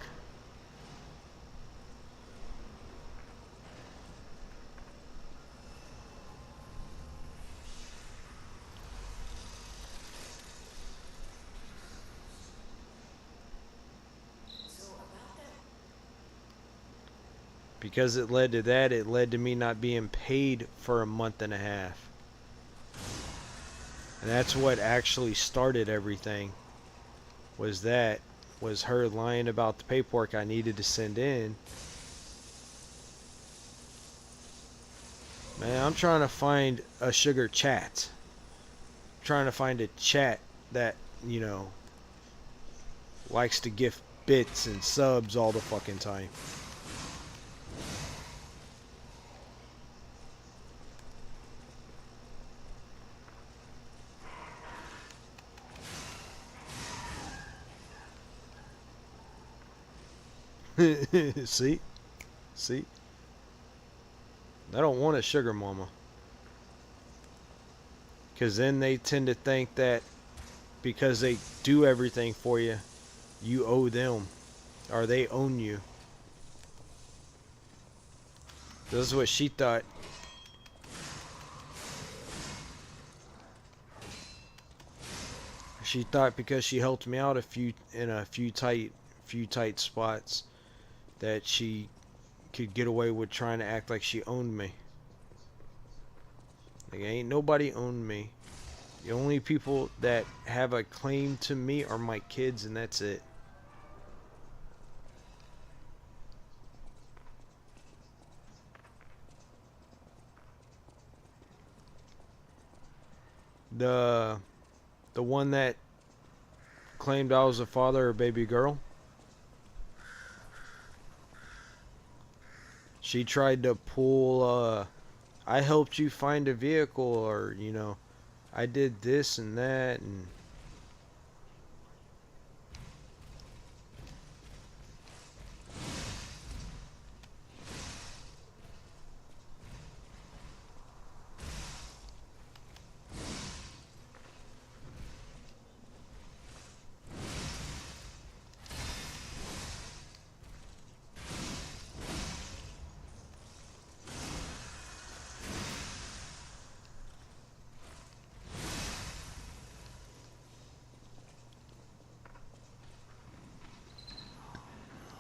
[SPEAKER 3] Because it led to that, it led to me not being paid for a month and a half. And that's what actually started everything. Was her lying about the paperwork I needed to send in. Man, I'm trying to find a sugar chat. I'm trying to find a chat that, you know, likes to gift bits and subs all the fucking time. See? I don't want a sugar mama. Because then they tend to think that because they do everything for you, you owe them. Or they own you. This is what she thought. She thought because she helped me out in a few tight spots that she could get away with trying to act like she owned me. Like, ain't nobody owned me. The only people that have a claim to me are my kids, and that's it. The one that claimed I was the father of a baby girl, she tried to pull, I helped you find a vehicle, or, you know, I did this and that, and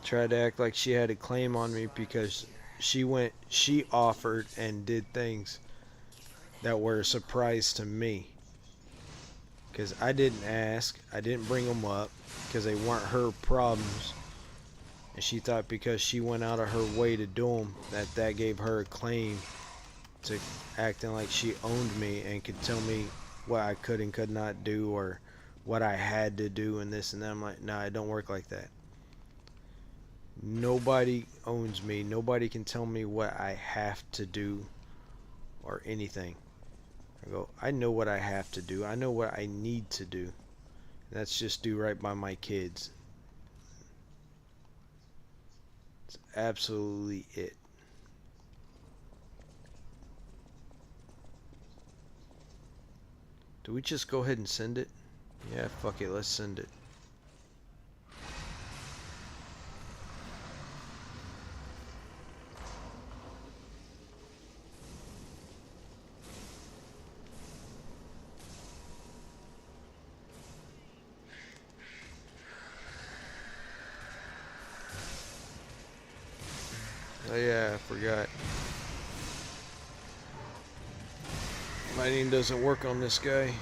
[SPEAKER 3] tried to act like she had a claim on me because she offered and did things that were a surprise to me. because I didn't ask. I didn't bring them up because they weren't her problems. And she thought because she went out of her way to do them, that gave her a claim to acting like she owned me and could tell me what I could and could not do, or what I had to do and this and that. I'm like, nah, it don't work like that. Nobody owns me. Nobody can tell me what I have to do or anything. I go, I know what I have to do. I know what I need to do. That's just do right by my kids. It's absolutely it. Do we just go ahead and send it? Yeah, fuck it, let's send it. Oh yeah, I forgot. Lighting doesn't work on this guy.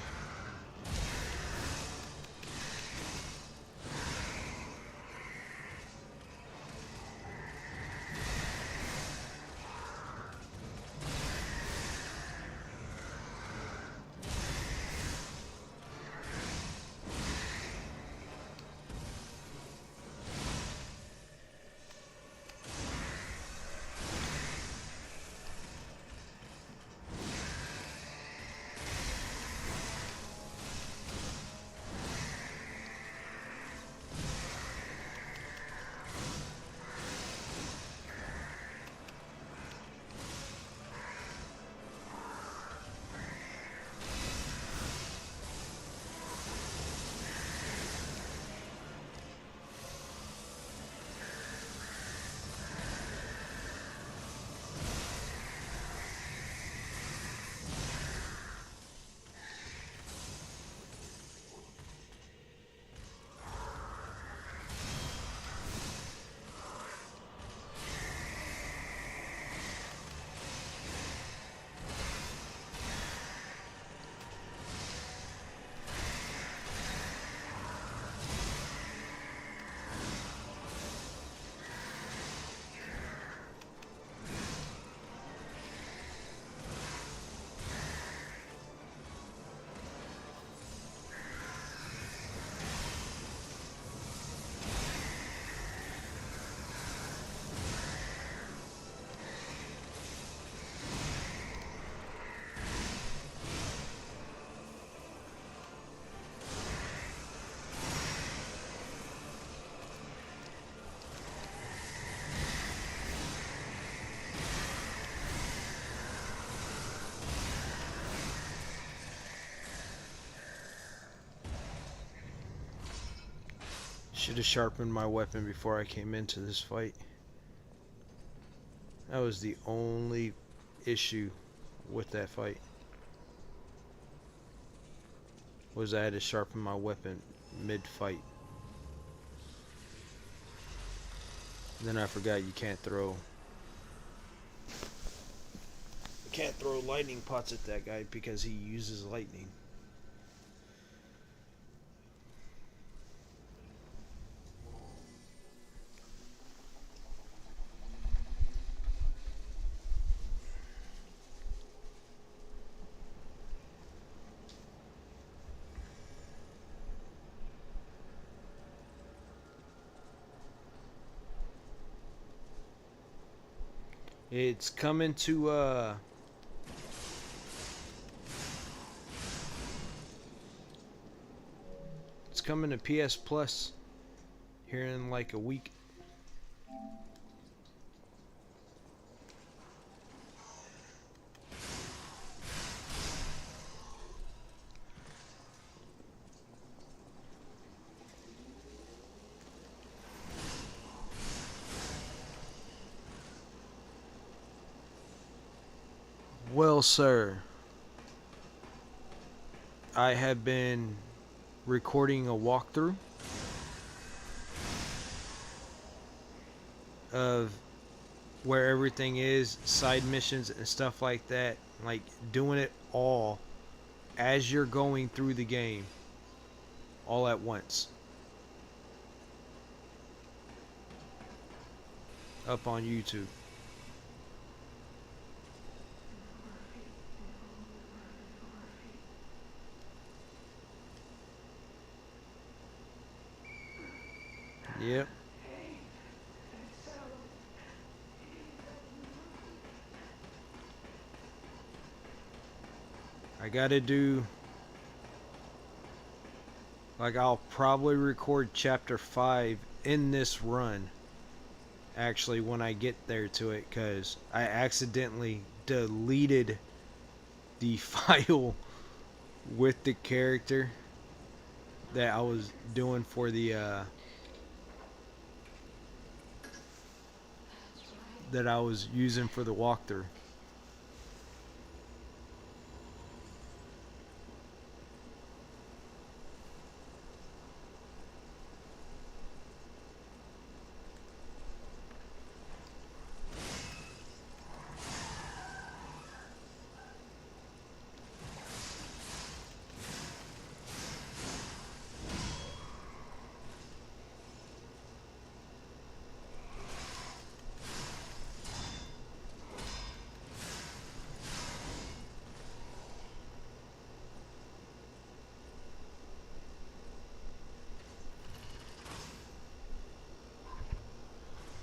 [SPEAKER 3] Should have sharpened my weapon before I came into this fight. That was the only issue with that fight. Was I had to sharpen my weapon mid-fight. Then I forgot you can't throw lightning pots at that guy because he uses lightning. It's coming to it's coming to PS Plus here in like a week. Well, sir, I have been recording a walkthrough of where everything is, side missions and stuff like that, like doing it all as you're going through the game. all at once. Up on YouTube. Yep. I gotta do, like, I'll probably record chapter 5 in this run, actually, when I get there to it, because I accidentally deleted the file with the character that I was doing for the that I was using for the walkthrough.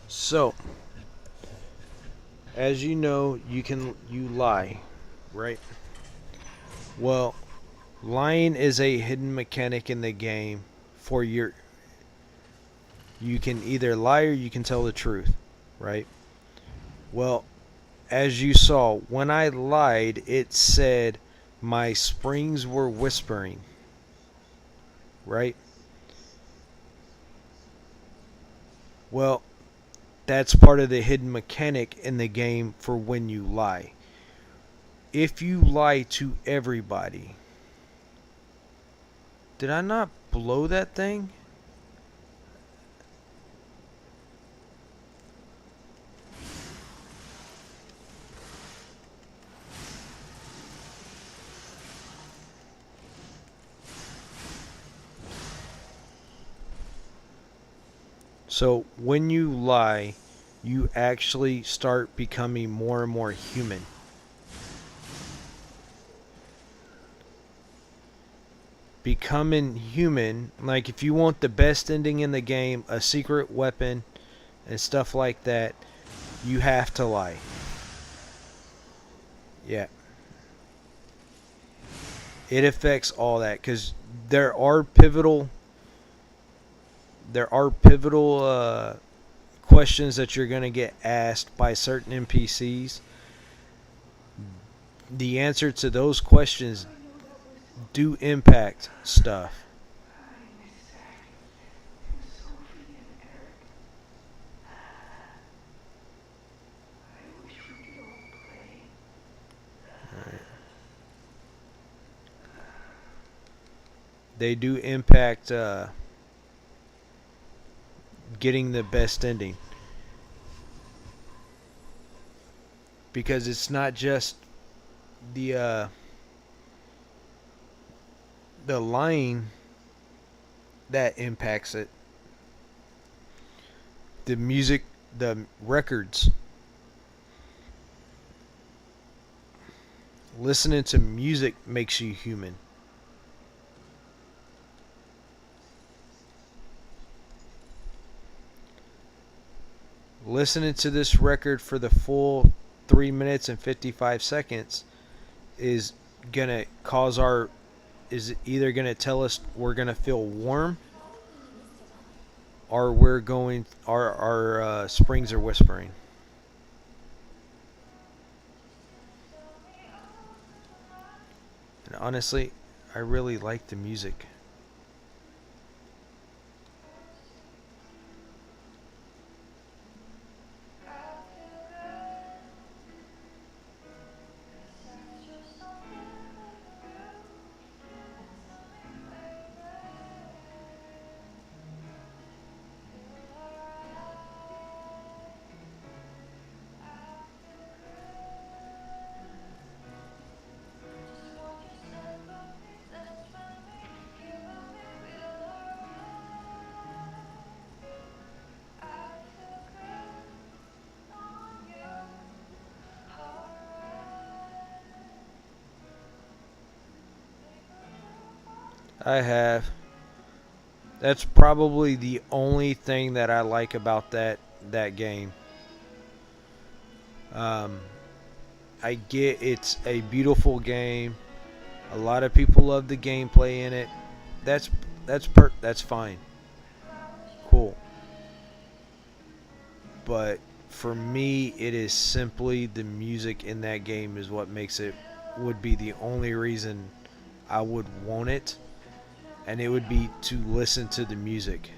[SPEAKER 3] So, as you know, you lie, right? Well, lying is a hidden mechanic in the game for your, you can either lie or you can tell the truth, right? Well, as you saw, when I lied, it said my springs were whispering, right? Well, that's part of the hidden mechanic in the game for when you lie. If you lie to everybody... Did I not blow that thing? So when you lie, you actually start becoming more and more human. Becoming human, like if you want the best ending in the game, a secret weapon and stuff like that, you have to lie. Yeah. It affects all that because there are pivotal questions that you're going to get asked by certain NPCs. The answer to those questions do impact stuff. Right. They do impact getting the best ending. Because it's not just the lying that impacts it. The music, the records. Listening to music makes you human. Listening to this record for the full 3 minutes and 55 seconds is gonna cause is either gonna tell us we're gonna feel warm or we're going, our springs are whispering. And honestly, I really like the music. I have. That's probably the only thing that I like about that game. Um, I get it's a beautiful game. A lot of people love the gameplay in it. That's that's fine. Cool. But for me, it is simply the music in that game is what makes it, would be the only reason I would want it, and it would be to listen to the music.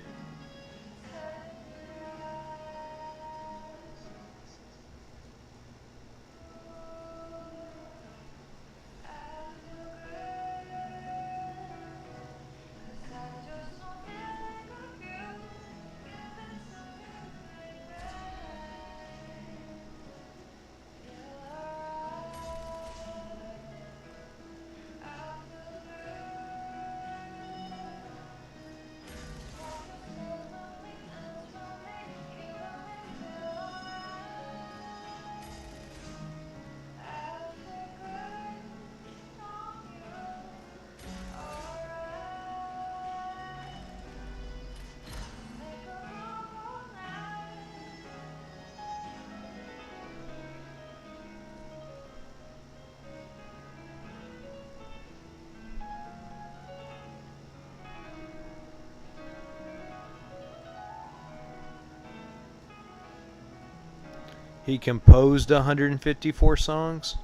[SPEAKER 3] He composed 154 songs.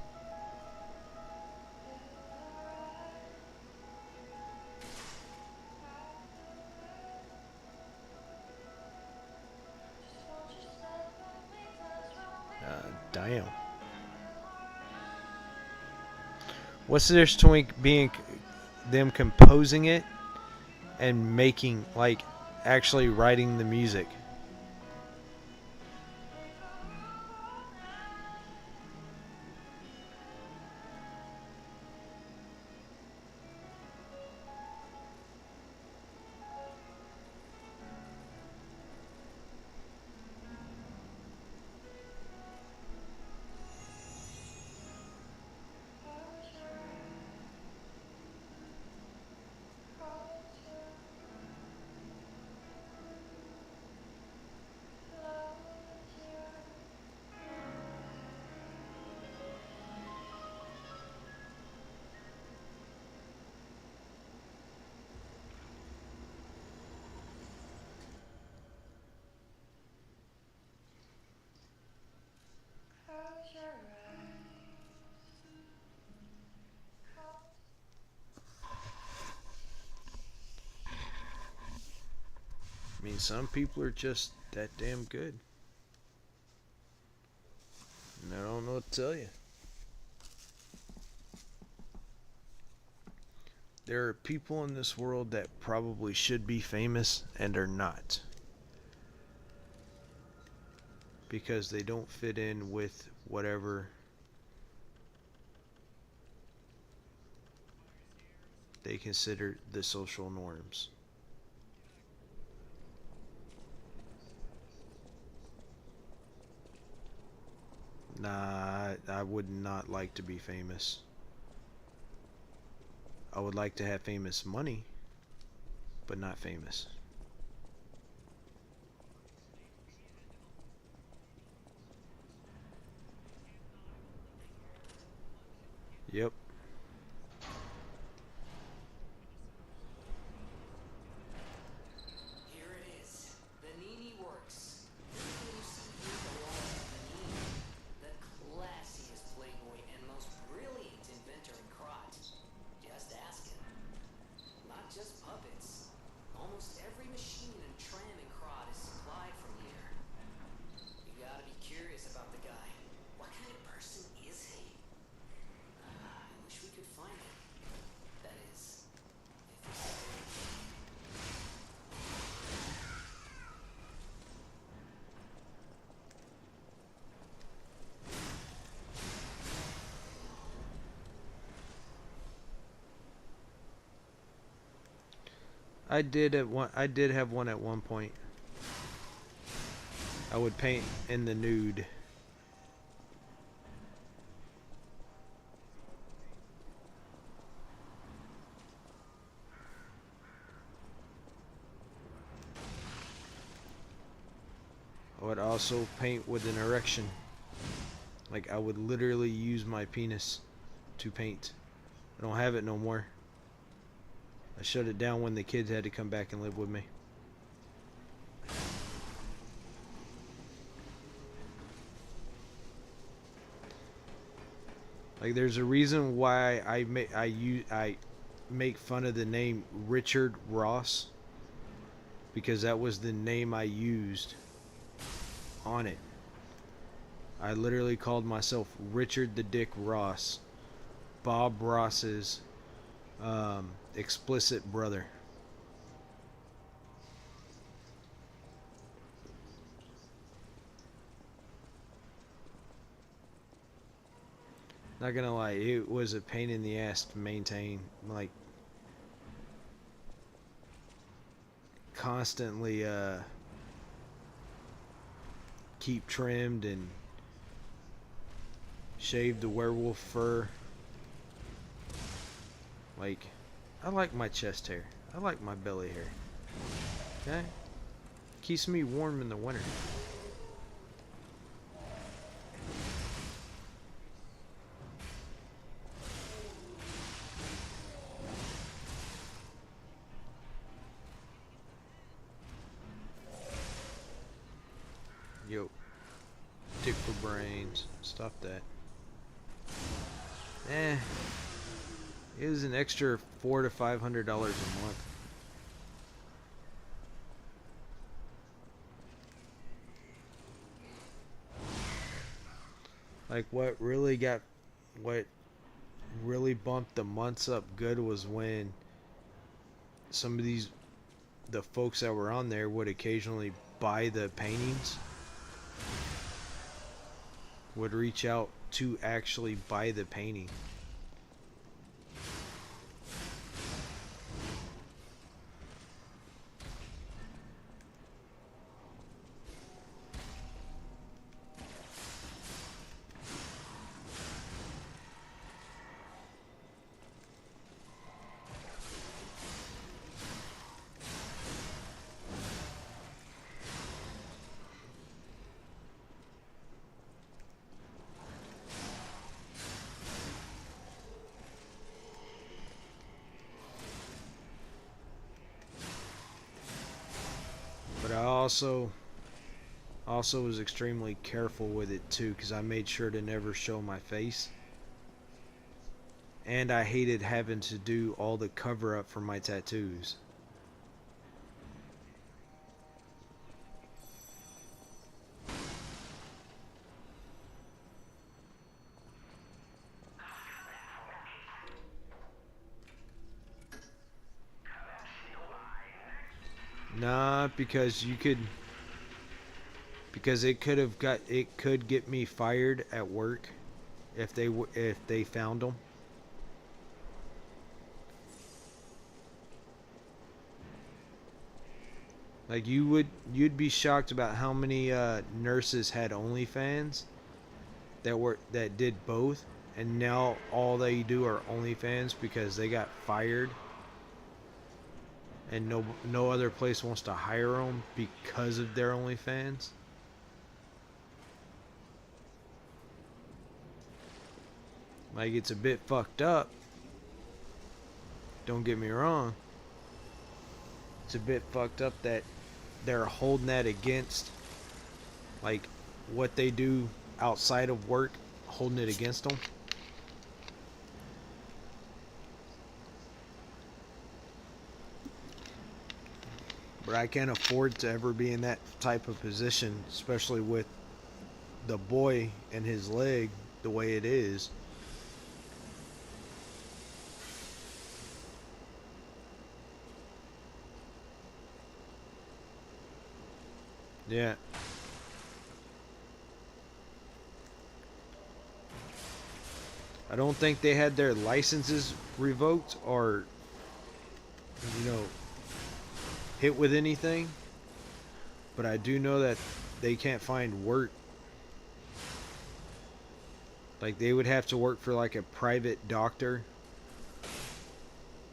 [SPEAKER 3] Damn. What's the difference between being them composing it and making, like, actually writing the music? I mean, some people are just that damn good. And I don't know what to tell you. There are people in this world that probably should be famous and are not. Because they don't fit in with whatever they consider the social norms. Nah, I would not like to be famous. I would like to have famous money, but not famous. Yep.
[SPEAKER 4] Here it is, the Nini Works. You see here belongs to Nini, the classiest playboy and most brilliant inventor in Krot. Just ask him. Not just puppets. Almost every machine and tram in Krot is supplied from here. You gotta be curious about the guy. What kind of person is he? I wish we could find him. That is, if he's still.
[SPEAKER 3] I did have one at one point. I would paint in the nude. also paint with an erection. Like, I would literally use my penis to paint. I don't have it no more. I shut it down when the kids had to come back and live with me. Like, there's a reason why I make fun of the name Richard Ross, because that was the name I used on it. I literally called myself Richard the Dick Ross, Bob Ross's explicit brother. Not gonna lie, it was a pain in the ass to maintain. Like, constantly keep trimmed and shave the werewolf fur. Like, I like my chest hair. I like my belly hair. Okay? Keeps me warm in the winter. Yo, dick for brains. Stop that. It was an extra $400 to $500 a month. Like, what really bumped the months up good was when some of the folks that were on there would occasionally buy the paintings. Would reach out to actually buy the painting. But I also was extremely careful with it too, because I made sure to never show my face. And I hated having to do all the cover up for my tattoos. Nah, because it could get me fired at work if they found them. Like, you'd be shocked about how many nurses had OnlyFans that did both, and now all they do are OnlyFans because they got fired. And no other place wants to hire them because of their OnlyFans. Like, it's a bit fucked up. Don't get me wrong. It's a bit fucked up that they're holding that against, like, what they do outside of work, holding it against them. But I can't afford to ever be in that type of position, especially with the boy and his leg the way it is. Yeah. I don't think they had their licenses revoked or, hit with anything, but I do know that they can't find work. Like, they would have to work for like a private doctor.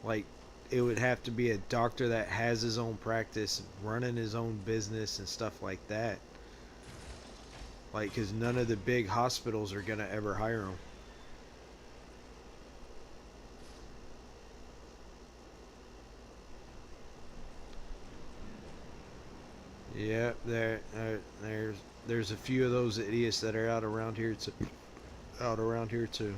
[SPEAKER 3] Like, it would have to be a doctor that has his own practice, running his own business and stuff like that. Like, because none of the big hospitals are going to ever hire them. Yep, there's a few of those idiots that are out around here too.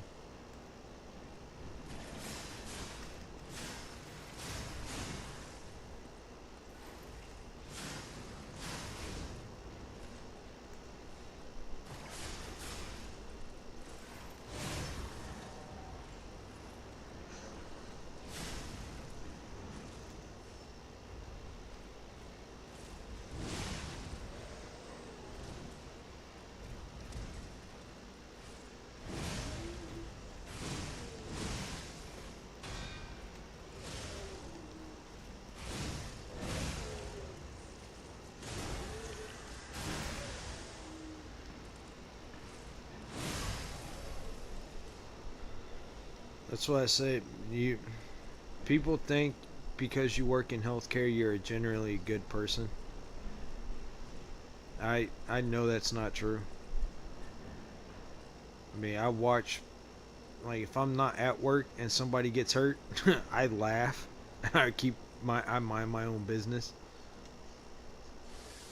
[SPEAKER 3] That's why I say people think because you work in healthcare you're a generally good person. I know that's not true. I mean, I watch, like, if I'm not at work and somebody gets hurt, I laugh and I mind my own business.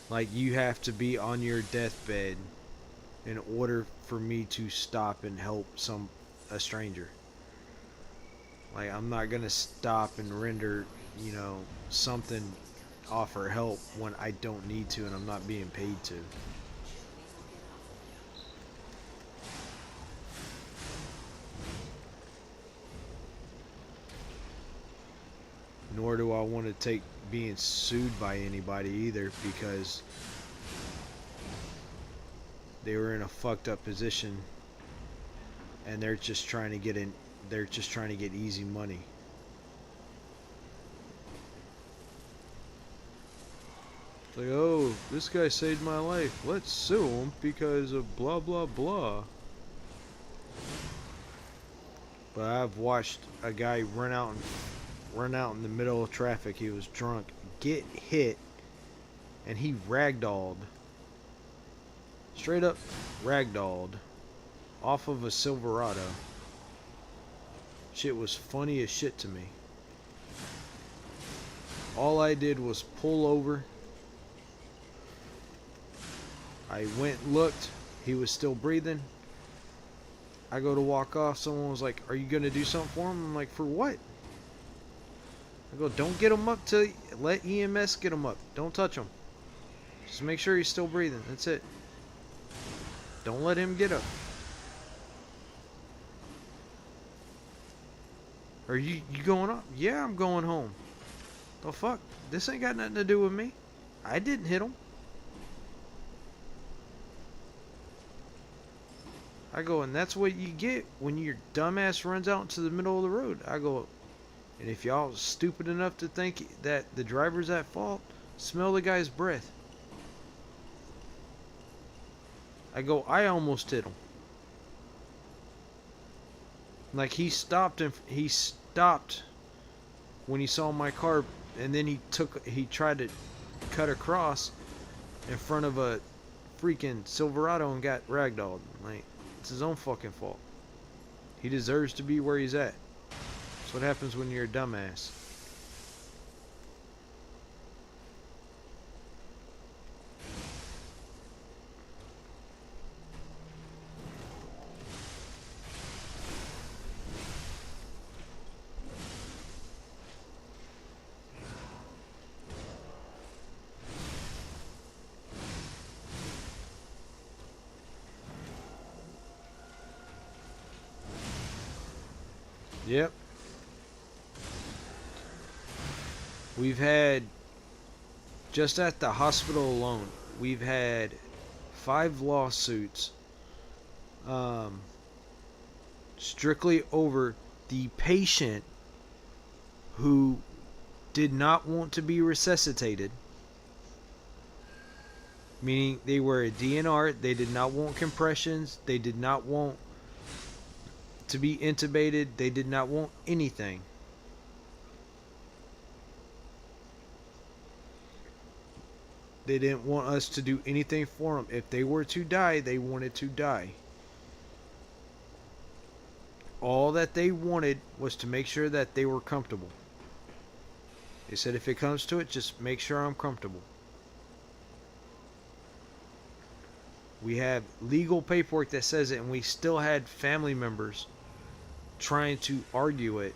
[SPEAKER 3] Like, you have to be on your deathbed in order for me to stop and help a stranger. Like, I'm not gonna stop and render, something, offer help when I don't need to and I'm not being paid to. Nor do I want to take being sued by anybody either, because they were in a fucked up position and they're just trying to get easy money. It's like, oh, this guy saved my life, let's sue him because of blah blah blah. But I've watched a guy run out in the middle of traffic. He was drunk, get hit, and he ragdolled. Straight up ragdolled off of a Silverado. Shit was funny as shit to me. All I did was pull over. I went and looked. He was still breathing. I go to walk off. Someone was like, "Are you going to do something for him?" I'm like, "For what?" I go, "Don't get him up till let EMS get him up. Don't touch him. Just make sure he's still breathing. That's it. Don't let him get up." "Are you going up?" "Yeah, I'm going home." "The fuck? This ain't got nothing to do with me. I didn't hit him." I go, "And that's what you get when your dumbass runs out into the middle of the road." I go, "And if y'all stupid enough to think that the driver's at fault, smell the guy's breath." I go, "I almost hit him." Like, he stopped when he saw my car, and then he tried to cut across in front of a freaking Silverado and got ragdolled. Like, it's his own fucking fault. He deserves to be where he's at. That's what happens when you're a dumbass. Yep. We've had, just at the hospital alone, we've had 5 lawsuits strictly over the patient who did not want to be resuscitated. Meaning they were a DNR, they did not want compressions, they did not want to be intubated, they did not want anything. They didn't want us to do anything for them. If they were to die, they wanted to die. All that they wanted was to make sure that they were comfortable. They said, if it comes to it, just make sure I'm comfortable. We have legal paperwork that says it, and we still had family members trying to argue it.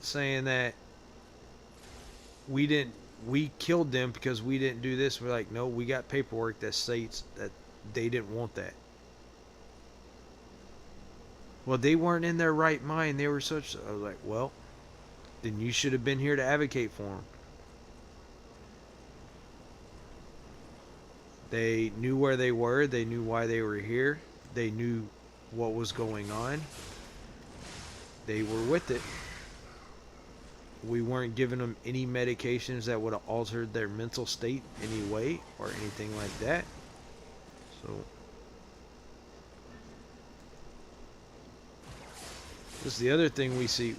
[SPEAKER 3] Saying that we killed them because we didn't do this. We're like, no, we got paperwork that states that they didn't want that. Well, they weren't in their right mind. They were such. I was like, well, then you should have been here to advocate for them. They knew where they were. They knew why they were here. They knew what was going on. They were with it. We weren't giving them any medications that would have altered their mental state any way or anything like that. So this is the other thing we see.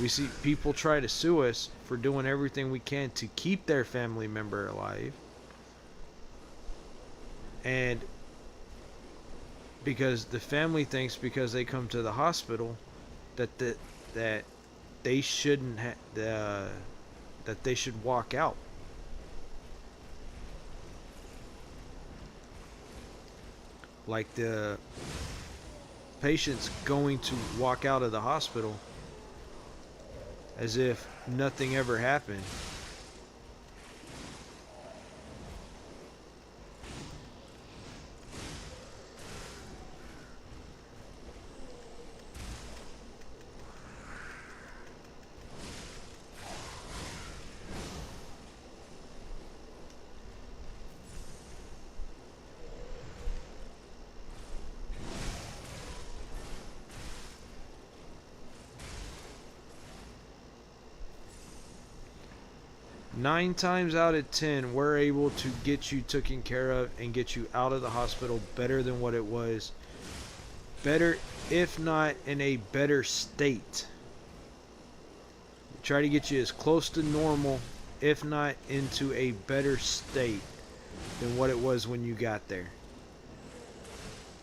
[SPEAKER 3] We see people try to sue us for doing everything we can to keep their family member alive. And because the family thinks because they come to the hospital that they shouldn't that they should walk out. Like the patient's going to walk out of the hospital as if nothing ever happened. Nine times out of 10, we're able to get you taken care of and get you out of the hospital better than what it was. Better, if not in a better state. We try to get you as close to normal, if not into a better state than what it was when you got there.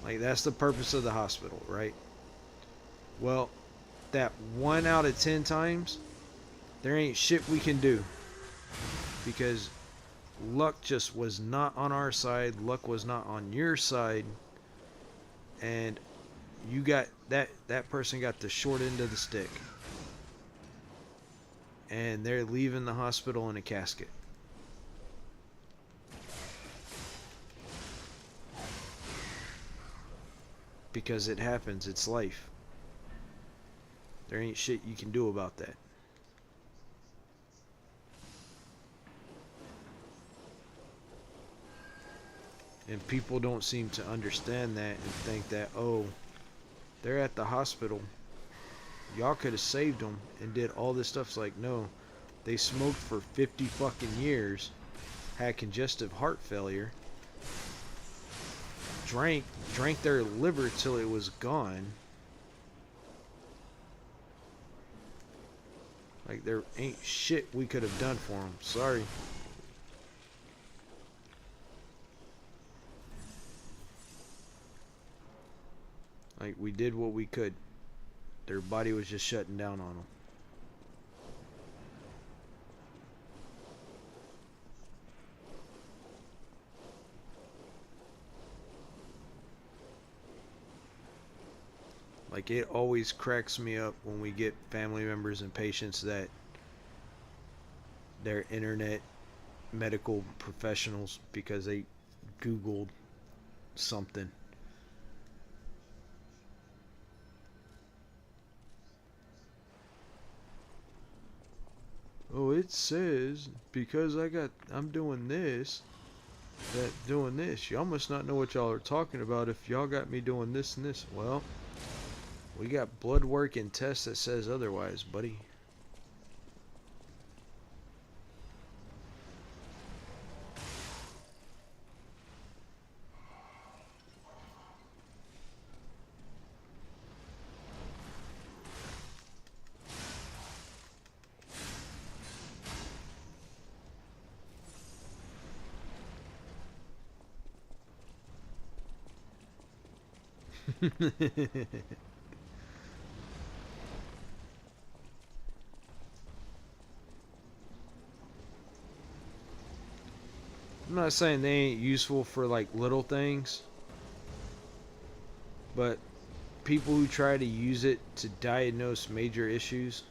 [SPEAKER 3] Like, that's the purpose of the hospital, right? Well, that 1 out of 10 times, there ain't shit we can do. Because luck just was not on our side, luck was not on your side, and you got that person got the short end of the stick, and they're leaving the hospital in a casket. Because it happens, it's life. There ain't shit you can do about that. And people don't seem to understand that and think that, oh, they're at the hospital. Y'all could have saved them and did all this stuff. It's like, no, they smoked for 50 fucking years, had congestive heart failure, drank their liver till it was gone. Like, there ain't shit we could have done for them. Sorry. Like, we did what we could. Their body was just shutting down on them. Like, it always cracks me up when we get family members and patients that they're internet medical professionals because they Googled something. Oh, it says because I'm doing this, that doing this. Y'all must not know what y'all are talking about if y'all got me doing this and this. Well, we got blood work and tests that says otherwise, buddy. I'm not saying they ain't useful for like little things, but people who try to use it to diagnose major issues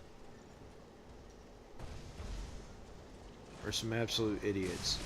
[SPEAKER 3] are some absolute idiots.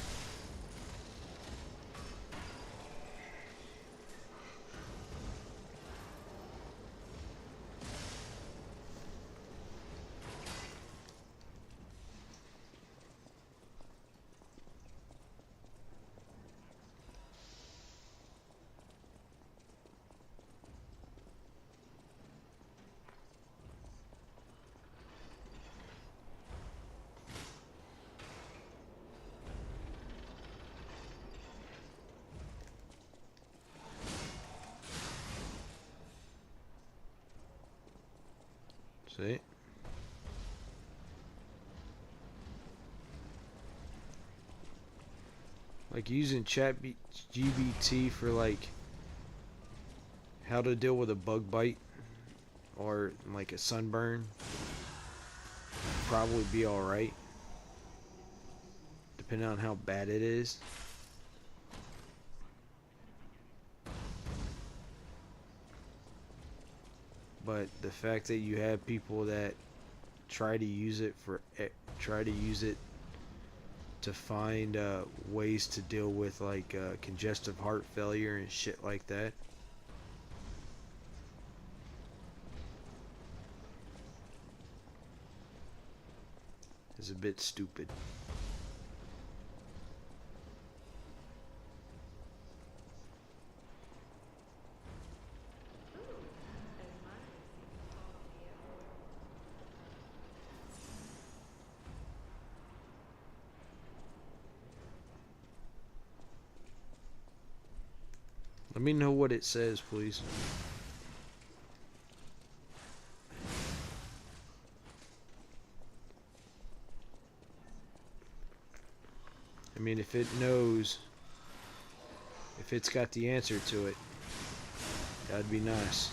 [SPEAKER 3] See? Like using GBT for like how to deal with a bug bite or like a sunburn probably be alright, depending on how bad it is. But the fact that you have people that try to use it to find ways to deal with like congestive heart failure and shit like that is a bit stupid. Let me know what it says, please. I mean, if it knows, if it's got the answer to it, that'd be nice.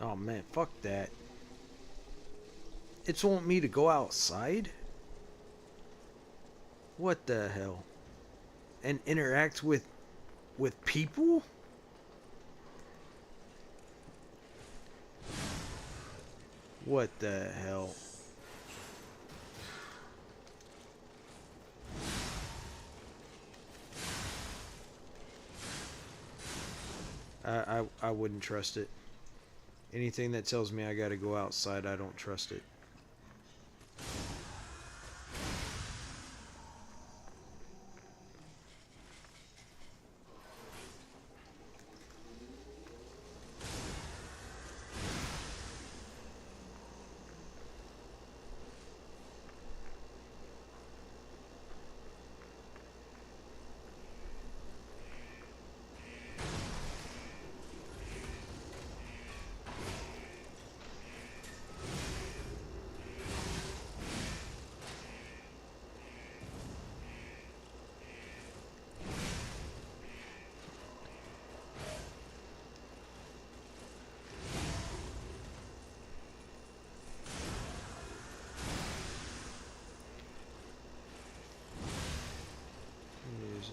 [SPEAKER 3] Oh man, fuck that. It's want me to go outside? What the hell? And interact with people? What the hell? I wouldn't trust it. Anything that tells me I gotta go outside, I don't trust it.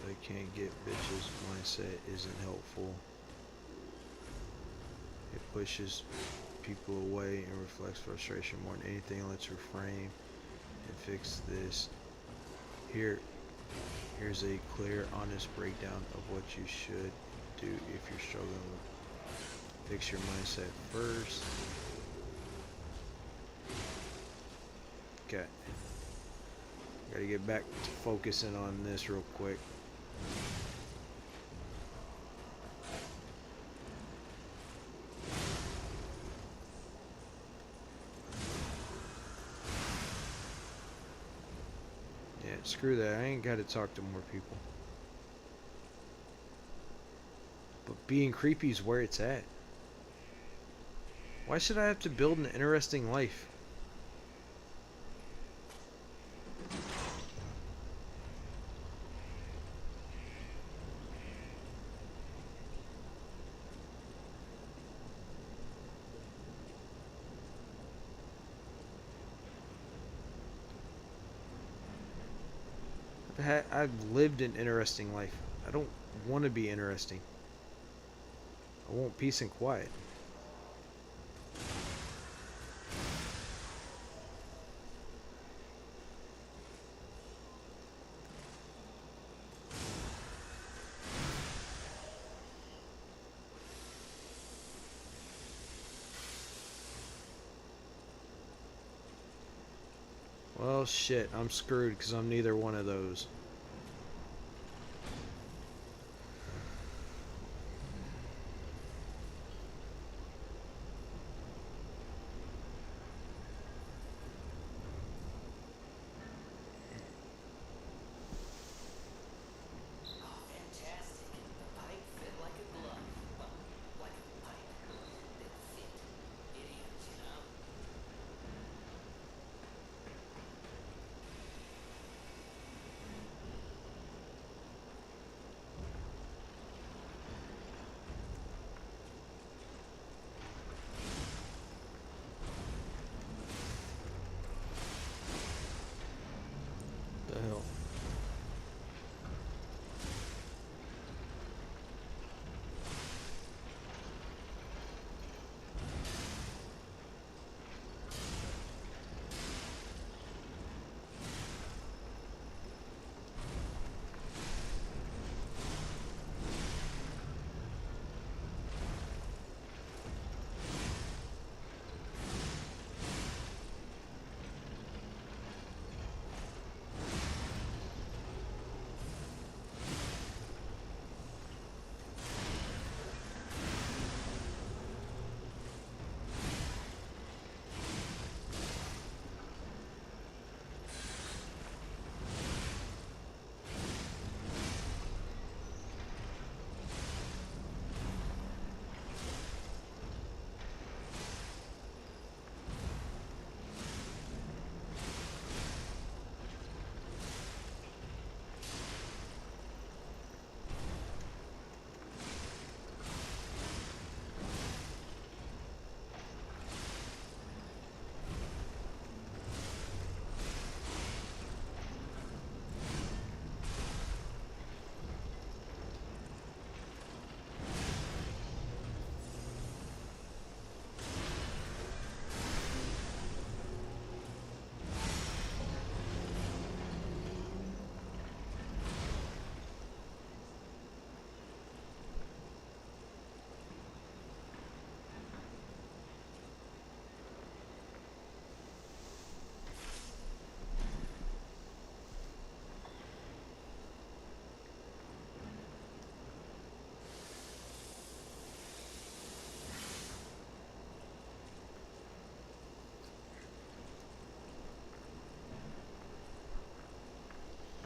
[SPEAKER 3] I can't get bitches mindset isn't helpful. It pushes people away and reflects frustration more than anything. Let's reframe and fix this. Here's a clear, honest breakdown of what you should do if you're struggling. Fix your mindset first. Okay. Gotta get back to focusing on this real quick. Yeah, screw that. I ain't gotta talk to more people. But being creepy is where it's at. Why should I have to build an interesting life? I've lived an interesting life. I don't want to be interesting. I want peace and quiet. Well, shit, I'm screwed because I'm neither one of those.
[SPEAKER 4] Oh, fantastic. The pipe fit like a glove. Well, like a pipe that fit. Idiots, you know?
[SPEAKER 3] The hell?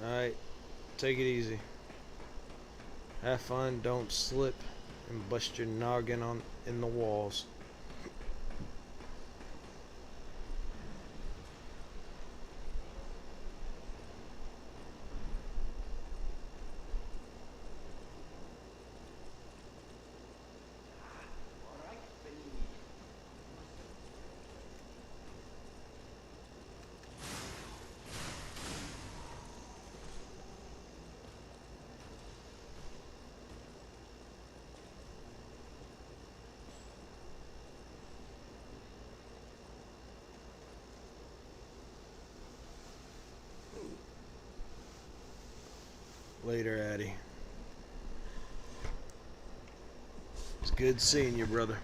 [SPEAKER 3] Alright, take it easy. Have fun, don't slip and bust your noggin in the walls. Later, Addy. It's good seeing you, brother.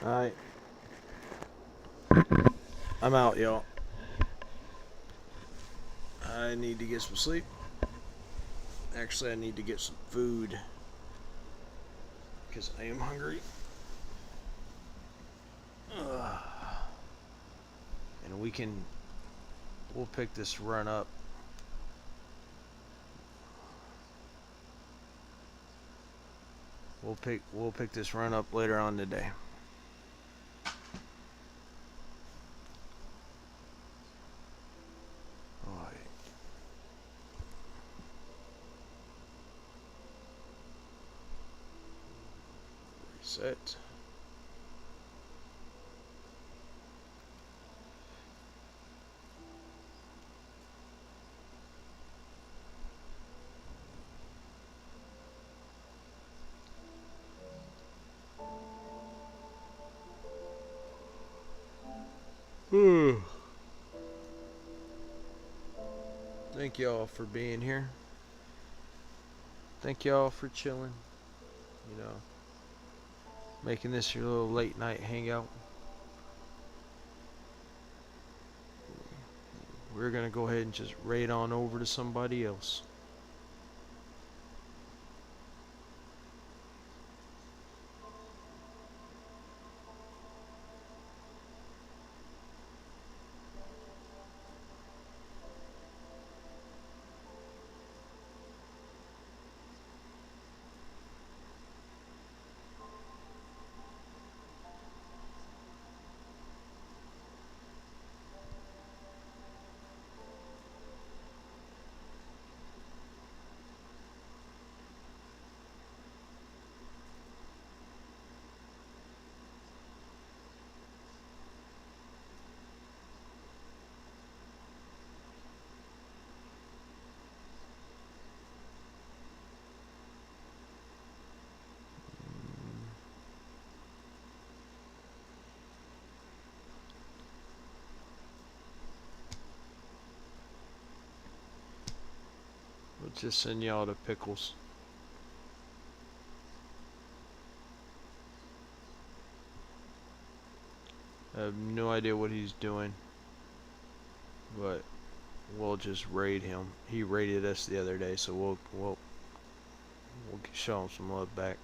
[SPEAKER 3] Alright. I'm out, y'all. I need to get some sleep. Actually, I need to get some food. Because I am hungry. And we'll pick this run up. We'll pick this run up later on today. Alright. Reset. Thank y'all for being here. Thank y'all for chilling. You know, making this your little late night hangout. We're gonna go ahead and just raid on over to somebody else. We'll just send y'all to Pickles. I have no idea what he's doing, but we'll just raid him. He raided us the other day, so we'll show him some love back.